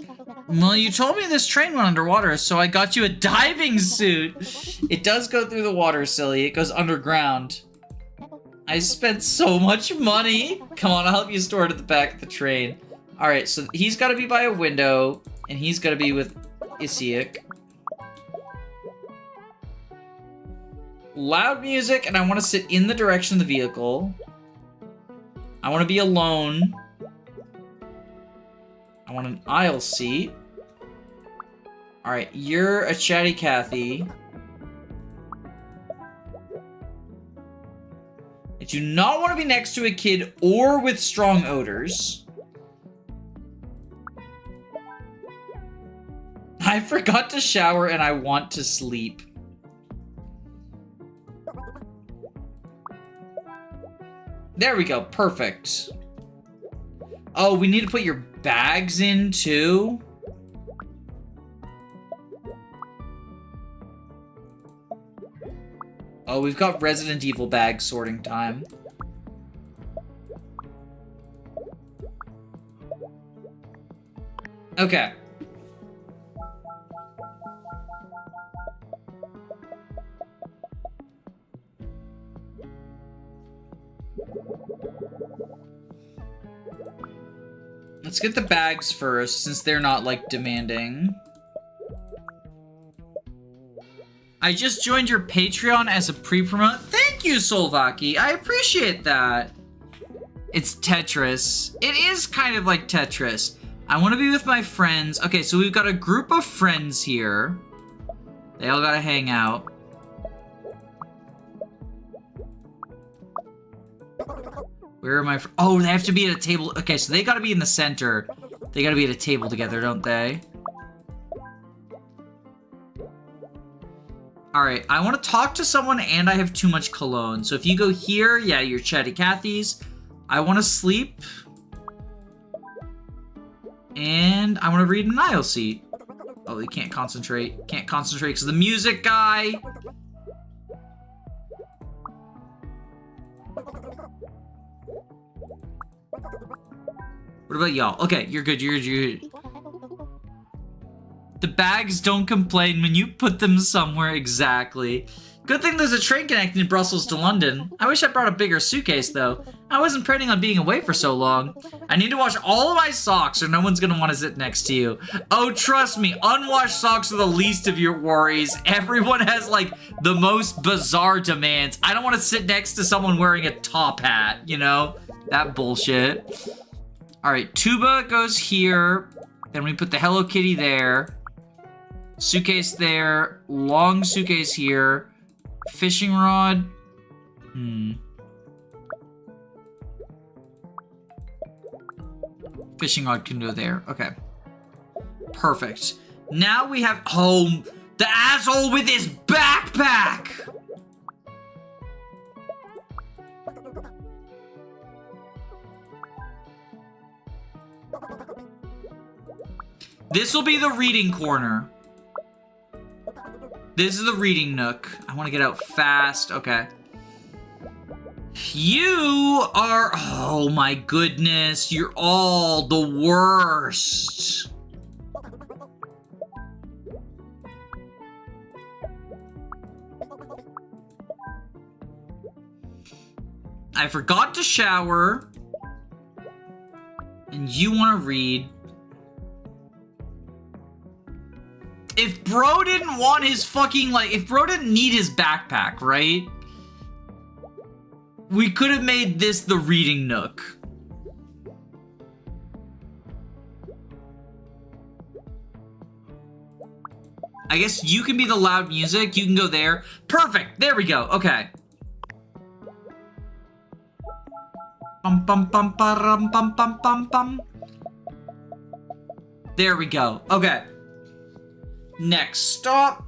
Well, you told me this train went underwater, so I got you a diving suit. It does go through the water, silly. It goes underground. I spent so much money. Come on, I'll help you store it at the back of the train. Alright, so he's got to be by a window, and he's got to be with Isiak. Loud music, and I want to sit in the direction of the vehicle. I want to be alone. I want an aisle seat. Alright, you're a chatty Cathy. I do not want to be next to a kid or with strong odors. I forgot to shower and I want to sleep. There we go. Perfect. Oh, we need to put your bags in too? Oh, we've got Resident Evil bag sorting time. Okay. Let's get the bags first, since they're not, like, demanding. I just joined your Patreon as a pre-promote. Thank you, Solvaki. I appreciate that. It's Tetris. It is kind of like Tetris. I want to be with my friends. Okay, so we've got a group of friends here. They all gotta hang out. Where are my oh, they have to be at a table. Okay, so they gotta be in the center. They gotta be at a table together, don't they? Alright, I want to talk to someone and I have too much cologne. So if you go here, yeah, you're Chatty Cathy's. I want to sleep. And I want to read an aisle seat. Oh, they can't concentrate. Can't concentrate because the music guy. What about y'all? Okay, you're good, you're good. The bags don't complain when you put them somewhere exactly. Good thing there's a train connecting Brussels to London. I wish I brought a bigger suitcase, though. I wasn't planning on being away for so long. I need to wash all of my socks or no one's gonna want to sit next to you. Oh, trust me, unwashed socks are the least of your worries. Everyone has, like, the most bizarre demands. I don't want to sit next to someone wearing a top hat, you know? That bullshit. Alright, tuba goes here. Then we put the Hello Kitty there. Suitcase there. Long suitcase here. Fishing rod. Fishing rod can go there. Okay. Perfect. Now we have... Oh, the asshole with his backpack! This will be the reading corner. This is the reading nook. I want to get out fast. Okay. You are... Oh my goodness. You're all the worst. I forgot to shower. And you want to read. If bro didn't want his fucking, like, if bro didn't need his backpack, right? We could have made this the reading nook. I guess you can be the loud music. You can go there. Perfect. There we go. Okay. Bum bum bum bum bum bum bum bum. There we go. Okay. Next stop.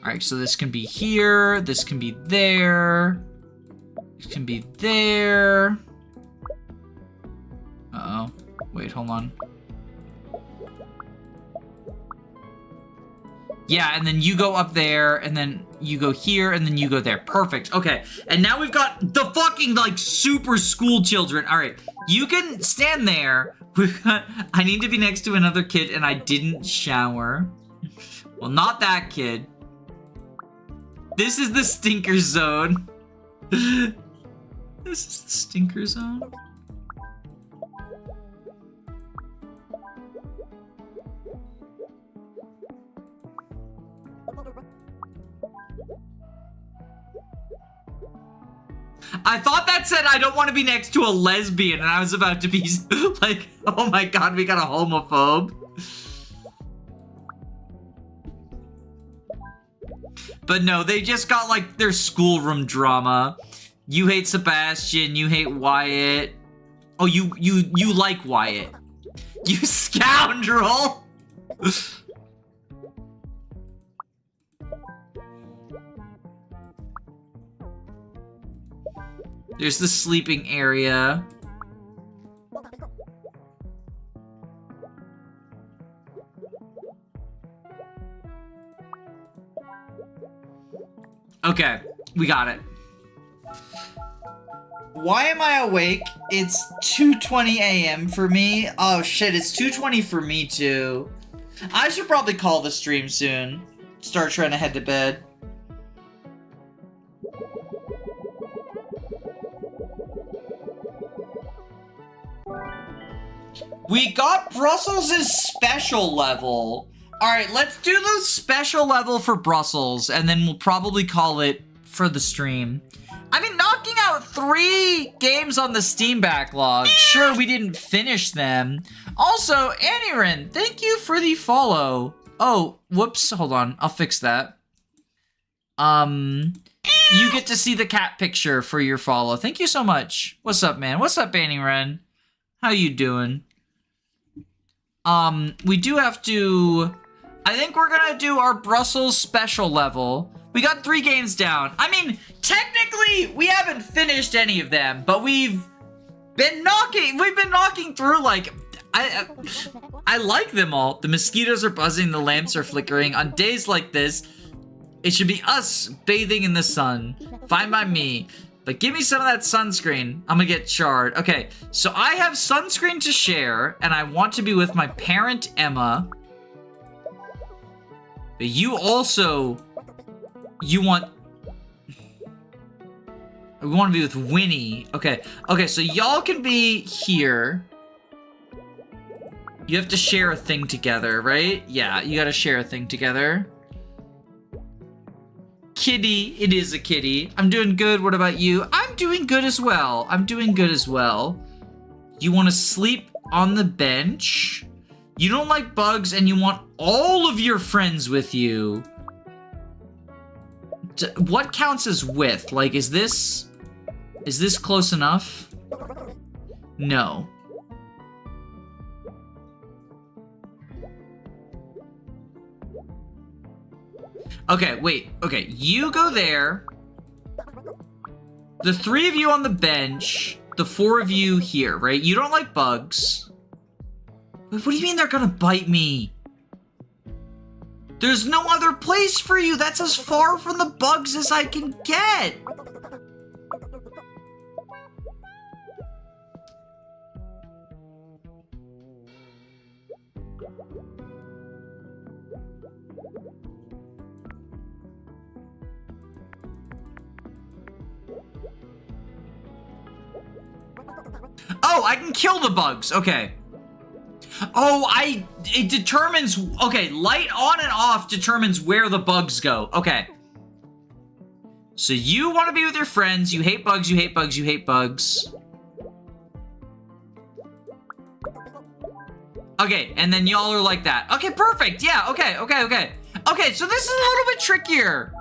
Alright, so this can be here. This can be there. This can be there. Uh-oh. Wait, hold on. Yeah, and then you go up there, and then you go here, and then you go there. Perfect. Okay. And now we've got the fucking, like, super school children. Alright. You can stand there. I need to be next to another kid, and I didn't shower. Well, not that kid. This is the stinker zone. This is the stinker zone. I thought that said I don't want to be next to a lesbian, and I was about to be like, oh my god, we got a homophobe. But no, they just got, like, their schoolroom drama. You hate Sebastian, you hate Wyatt. Oh, you like Wyatt. You scoundrel! There's the sleeping area. Okay, we got it. Why am I awake? It's 2:20 a.m. for me. Oh shit, it's 2:20 for me too. I should probably call the stream soon. Start trying to head to bed. We got Brussels' special level. Alright, let's do the special level for Brussels, and then we'll probably call it for the stream. I mean, knocking out 3 games on the Steam backlog. Sure, we didn't finish them. Also, Anirin, thank you for the follow. Oh, whoops, hold on. I'll fix that. You get to see the cat picture for your follow. Thank you so much. What's up, man? What's up, Anirin? How you doing? We do have to... I think we're gonna do our Brussels special level. We got 3 games down. I mean, technically, we haven't finished any of them, but we've been knocking through, like, I like them all. The mosquitoes are buzzing, the lamps are flickering. On days like this, it should be us bathing in the sun. Fine by me. But give me some of that sunscreen. I'm gonna get charred. Okay, so I have sunscreen to share, and I want to be with my parent, Emma. But you also... You want... We want to be with Winnie. Okay, okay, so y'all can be here. You have to share a thing together, right? Yeah, you gotta share a thing together. Kitty, it is a kitty. I'm doing good, what about you? I'm doing good as well. I'm doing good as well. You want to sleep on the bench? You don't like bugs and you want all of your friends with you. What counts as with? Like, is this close enough? No. Okay, wait. Okay, you go there. The 3 of you on the bench. The 4 of you here, right? You don't like bugs. Wait, what do you mean they're gonna bite me? There's no other place for you. That's as far from the bugs as I can get. Oh, I can kill the bugs. Okay. Oh, it determines, okay, light on and off determines where the bugs go. Okay. So you want to be with your friends, you hate bugs, you hate bugs, you hate bugs. Okay, and then y'all are like that. Okay, perfect, yeah, okay. Okay, so this is a little bit trickier.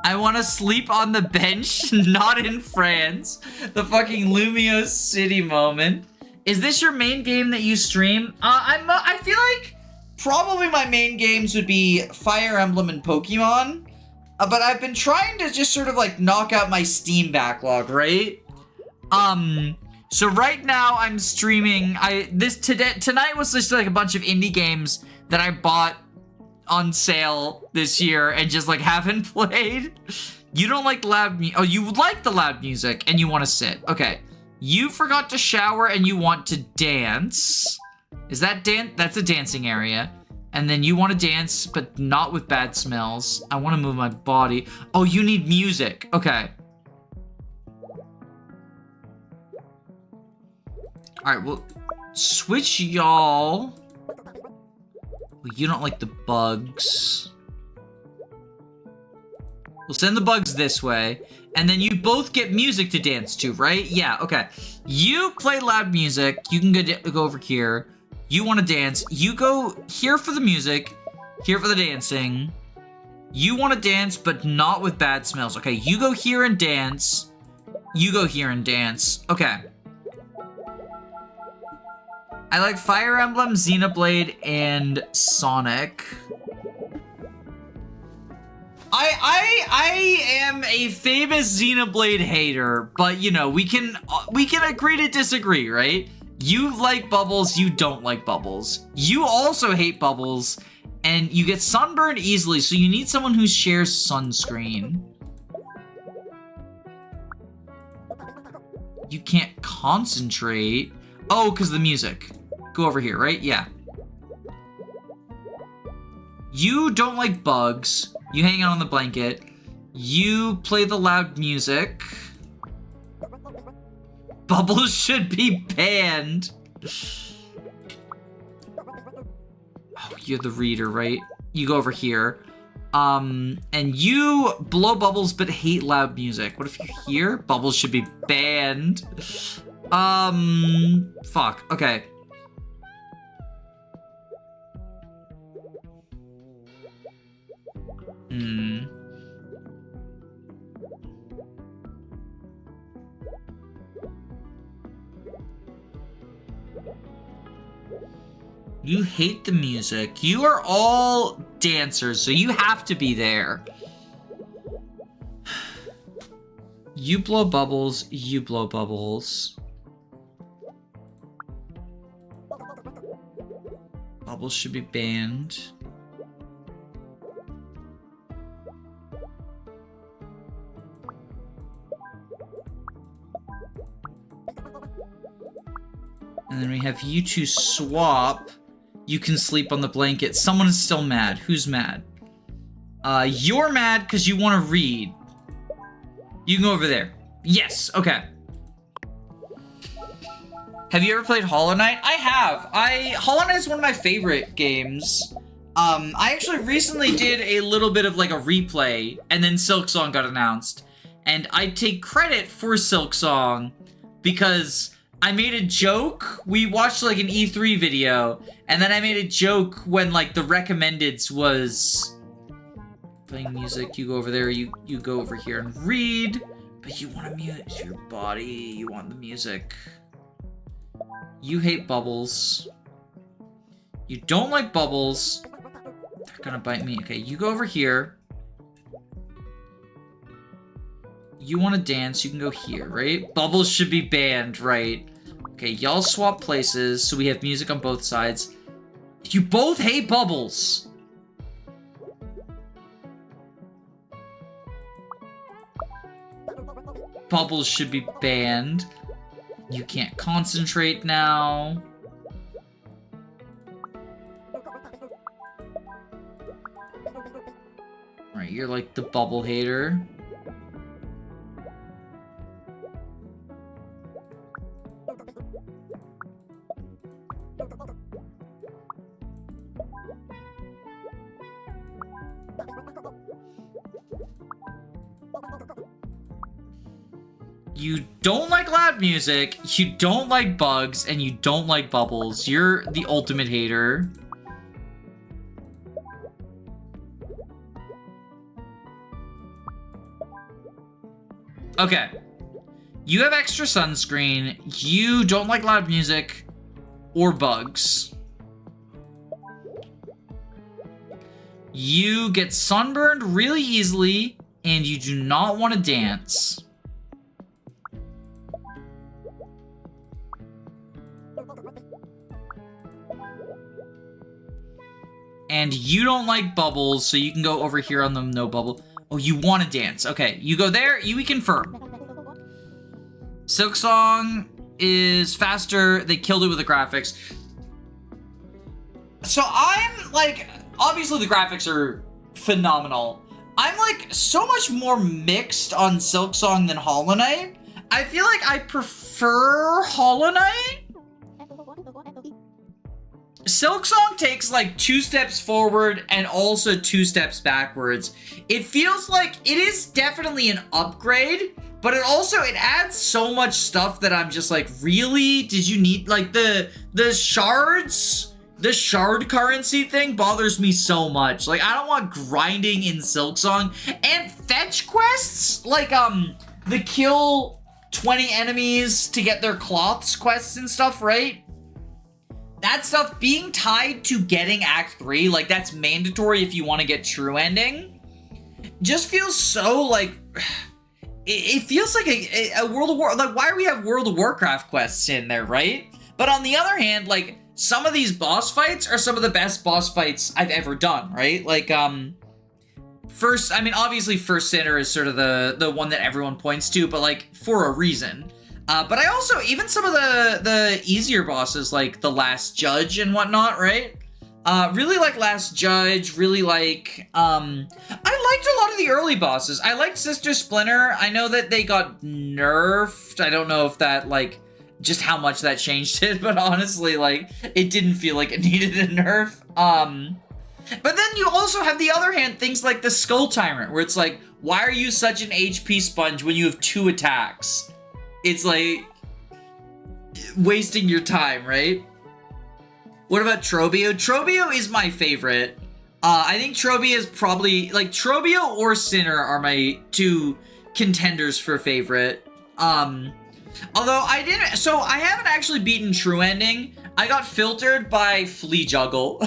I want to sleep on the bench, not in France. The fucking Lumio City moment. Is this your main game that you stream? I feel like probably my main games would be Fire Emblem and Pokemon. But I've been trying to just sort of like knock out my Steam backlog, right? So right now I'm streaming, tonight was just like a bunch of indie games that I bought on sale this year and just like haven't played. You don't like loud music. Oh, you like the loud music and you want to sit. Okay. You forgot to shower and you want to dance. Is that that's a dancing area. And then you want to dance, but not with bad smells. I want to move my body. Oh, you need music. Okay. Alright, well, switch y'all. Well, you don't like the bugs. We'll send the bugs this way. And then you both get music to dance to, right? Yeah, okay. You play loud music. You can go over here. You want to dance. You go here for the music. Here for the dancing. You want to dance, but not with bad smells. Okay, you go here and dance. You go here and dance. Okay. I like Fire Emblem, Xenoblade, and Sonic. I am a famous Xenoblade hater, but you know, we can agree to disagree, right? You like Bubbles, you don't like Bubbles. You also hate Bubbles, and you get sunburned easily, so you need someone who shares sunscreen. You can't concentrate. Oh, because the music. Go over here, right? Yeah. You don't like bugs. You hang out on the blanket. You play the loud music. Bubbles should be banned. Oh, you're the reader, right? You go over here. And you blow bubbles but hate loud music. What if you're here? Bubbles should be banned. Fuck. Okay. You hate the music. You are all dancers, so you have to be there. You blow bubbles, you blow bubbles. Bubbles should be banned. And then we have you two swap. You can sleep on the blanket. Someone is still mad. Who's mad? You're mad because you want to read. You can go over there. Yes, okay. Have you ever played Hollow Knight? I have. Hollow Knight is one of my favorite games. I actually recently did a little bit of like a replay, and then Silksong got announced. And I take credit for Silksong because I made a joke. We watched like an E3 video, and then I made a joke when like the recommendeds was playing music. You go over there, you go over here and read, but you want to mute your body. You want the music. You hate bubbles. You don't like bubbles. They're gonna bite me. Okay, you go over here. You want to dance, you can go here, right? Bubbles should be banned, right? Okay, y'all swap places, so we have music on both sides. You both hate bubbles. Bubbles should be banned. You can't concentrate now. Alright, you're like the bubble hater. You don't like loud music, you don't like bugs, and you don't like bubbles. You're the ultimate hater. Okay. You have extra sunscreen, you don't like loud music, or bugs. You get sunburned really easily, and you do not want to dance. And you don't like bubbles, so you can go over here on the no bubble. Oh, you want to dance. Okay, you go there, we confirm. Silksong is faster. They killed it with the graphics. So I'm like, obviously the graphics are phenomenal. I'm like so much more mixed on Silksong than Hollow Knight. I feel like I prefer Hollow Knight. Silksong takes like 2 steps forward and also 2 steps backwards. It feels like it is definitely an upgrade, but it adds so much stuff that I'm just like, really? Did you need like the shards? The shard currency thing bothers me so much. Like, I don't want grinding in Silksong. And fetch quests, like the kill 20 enemies to get their cloths quests and stuff, right? That stuff being tied to getting Act 3, like that's mandatory if you want to get true ending. just feels so like it feels like a World of War. Like, why do we have World of Warcraft quests in there, right? But on the other hand, like, some of these boss fights are some of the best boss fights I've ever done, right? Like, first, I mean, obviously First Sinner is sort of the one that everyone points to, but, like, for a reason. But I also, even some of the easier bosses, like the Last Judge and whatnot, right? Really like Last Judge, really like, I liked a lot of the early bosses. I liked Sister Splinter. I know that they got nerfed. I don't know if that, like, just how much that changed it, but honestly, like, it didn't feel like it needed a nerf. But then you also have the other hand, things like the Skull Tyrant, where it's like, why are you such an HP sponge when you have 2 attacks? It's like, wasting your time, right? What about Trobio? Trobio is my favorite. I think Trobio is probably, like, Trobio or Sinner are my 2 contenders for favorite. Although I haven't actually beaten True Ending. I got filtered by Flea Juggle.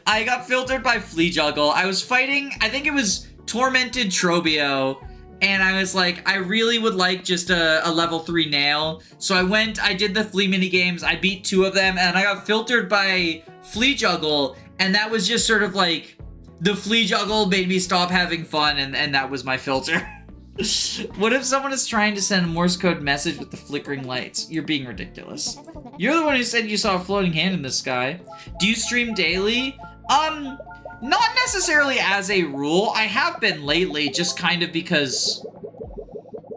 I got filtered by Flea Juggle. I was fighting, I think it was Tormented Trobio, and I was like, I really would like just a level 3 nail. So I did the Flea minigames, I beat 2 of them, and I got filtered by Flea Juggle, and that was just sort of like, the Flea Juggle made me stop having fun, and that was my filter. What if someone is trying to send a Morse code message with the flickering lights? You're being ridiculous. You're the one who said you saw a floating hand in the sky. Do you stream daily? Not necessarily as a rule. I have been lately, just kind of because,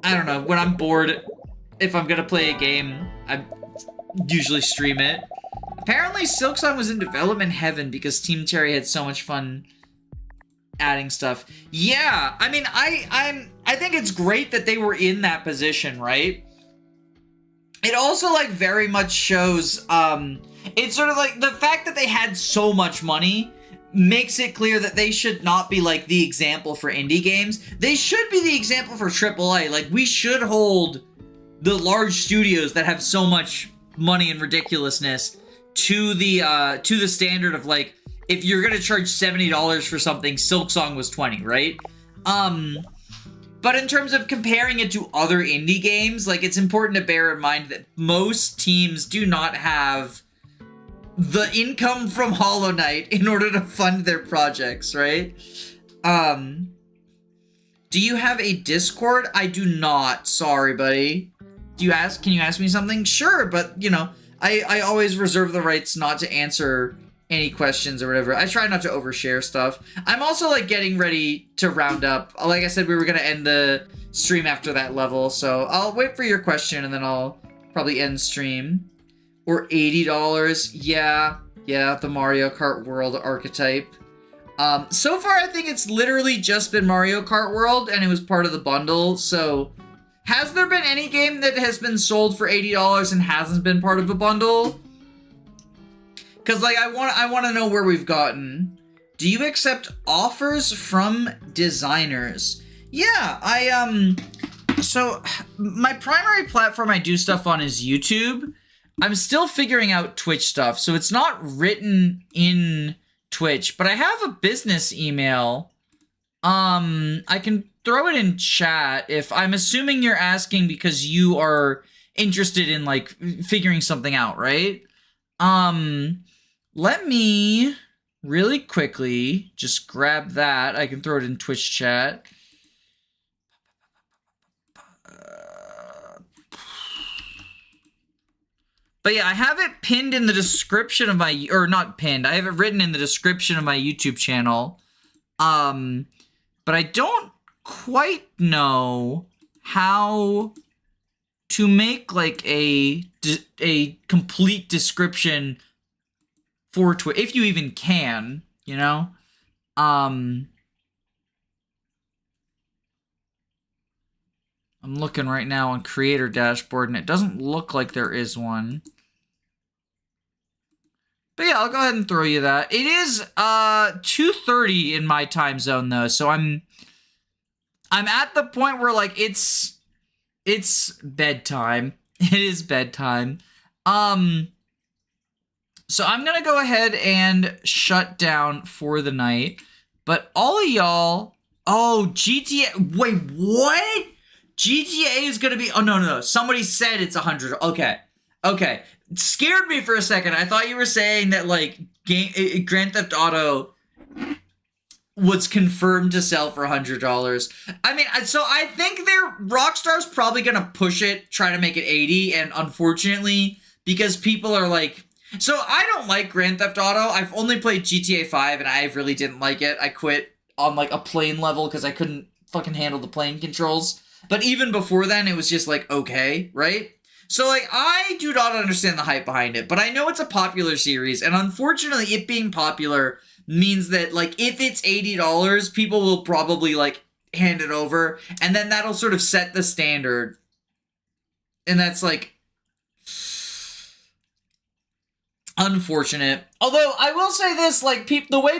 I don't know, when I'm bored, if I'm gonna play a game, I usually stream it. Apparently Silksong was in development heaven because Team Terry had so much fun adding stuff. Yeah, I mean, I think it's great that they were in that position, right? It also, like, very much shows, it's sort of like, the fact that they had so much money makes it clear that they should not be, like, the example for indie games. They should be the example for AAA. Like, we should hold the large studios that have so much money and ridiculousness to the standard of, like, if you're gonna charge $70 for something, Silksong was 20, right? But in terms of comparing it to other indie games, like, it's important to bear in mind that most teams do not have the income from Hollow Knight in order to fund their projects, right? Do you have a Discord? I do not. Sorry, buddy. Can you ask me something? Sure, but, you know, I always reserve the rights not to answer any questions or whatever. I try not to overshare stuff. I'm also, like, getting ready to round up. Like I said, we were gonna end the stream after that level, so I'll wait for your question and then I'll probably end stream. Or $80. Yeah, the Mario Kart World archetype. So far, I think it's literally just been Mario Kart World, and it was part of the bundle, so has there been any game that has been sold for $80 and hasn't been part of a bundle? Because, like, I want to know where we've gotten. Do you accept offers from designers? Yeah, so my primary platform I do stuff on is YouTube. I'm still figuring out Twitch stuff, so it's not written in Twitch, but I have a business email. I can throw it in chat if I'm assuming you're asking because you are interested in, like, figuring something out, right? Let me really quickly just grab that. I can throw it in Twitch chat. But yeah, I have it pinned in the description of my, or not pinned, I have it written in the description of my YouTube channel. But I don't quite know how to make, like, a complete description for Twitch, if you even can, you know? I'm looking right now on creator dashboard and it doesn't look like there is one. But yeah, I'll go ahead and throw you that. It is 2:30 in my time zone though, so I'm at the point where, like, it's bedtime. It is bedtime. So I'm gonna go ahead and shut down for the night. But all of y'all, Oh, GTA. Wait, what? GTA is gonna be. Oh, no. Somebody said it's 100. Okay. It scared me for a second. I thought you were saying that, like, Grand Theft Auto was confirmed to sell for $100. I mean, so I think Rockstar's probably gonna push it, try to make it 80, and unfortunately, because people are like, so I don't like Grand Theft Auto. I've only played GTA 5 and I really didn't like it. I quit on like a plane level because I couldn't fucking handle the plane controls. But even before then, it was just like, okay, right? So like, I do not understand the hype behind it, but I know it's a popular series, and unfortunately, it being popular means that, like, if it's $80, people will probably, like, hand it over, and then that'll sort of set the standard. And that's, like, unfortunate. Although, I will say this, like, the way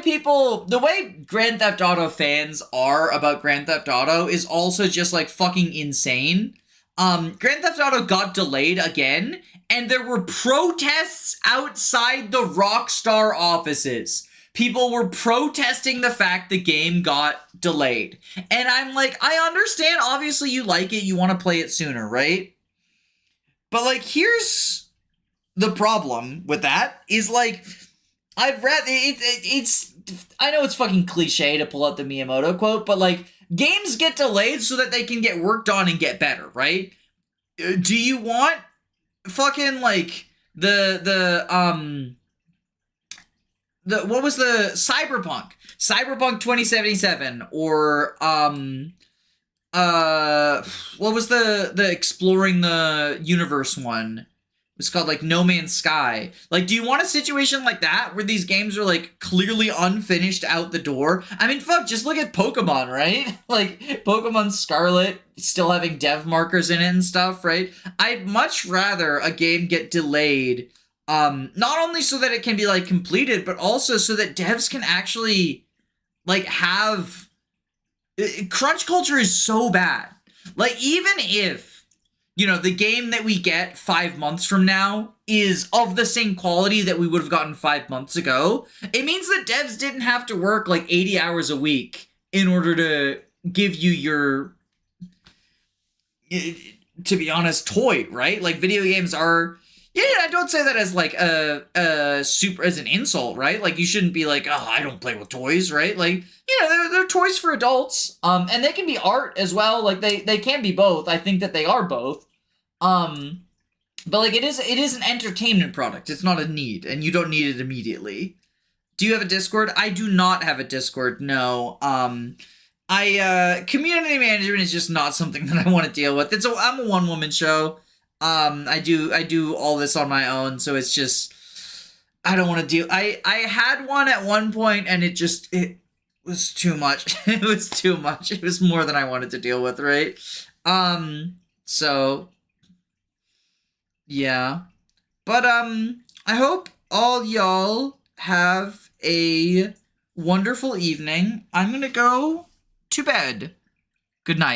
Grand Theft Auto fans are about Grand Theft Auto is also just, like, fucking insane. Grand Theft Auto got delayed again, and there were protests outside the Rockstar offices. People were protesting the fact the game got delayed. And I'm like, I understand, obviously you like it, you want to play it sooner, right? But, like, here's the problem with that, is, like, I'd rather, it's, I know it's fucking cliche to pull out the Miyamoto quote, but, like, games get delayed so that they can get worked on and get better, right? Do you want fucking, like, what was the Cyberpunk 2077, or what was the exploring the universe one? It was called, like, No Man's Sky. Like, do you want a situation like that where these games are, like, clearly unfinished out the door? I mean, fuck, just look at Pokemon, right? Like, Pokemon Scarlet still having dev markers in it and stuff, right? I'd much rather a game get delayed, not only so that it can be, like, completed, but also so that devs can actually, like, have... Crunch culture is so bad. Like, even if, you know, the game that we get 5 months from now is of the same quality that we would have gotten 5 months ago, it means that devs didn't have to work, like, 80 hours a week in order to give you your, to be honest, toy, right? Like, video games are... Yeah, I don't say that as, like, super, as an insult, right? Like, you shouldn't be like, oh, I don't play with toys, right? Like, you know, they're toys for adults, and they can be art as well. Like, they can be both. I think that they are both. But, like, it is an entertainment product. It's not a need, and you don't need it immediately. Do you have a Discord? I do not have a Discord, no. Community management is just not something that I want to deal with. I'm a one-woman show. I do all this on my own, so it's just, I don't want to deal. I had one at one point, and it was too much. It was too much. It was more than I wanted to deal with, right? So, yeah. But, I hope all y'all have a wonderful evening. I'm gonna go to bed. Good night.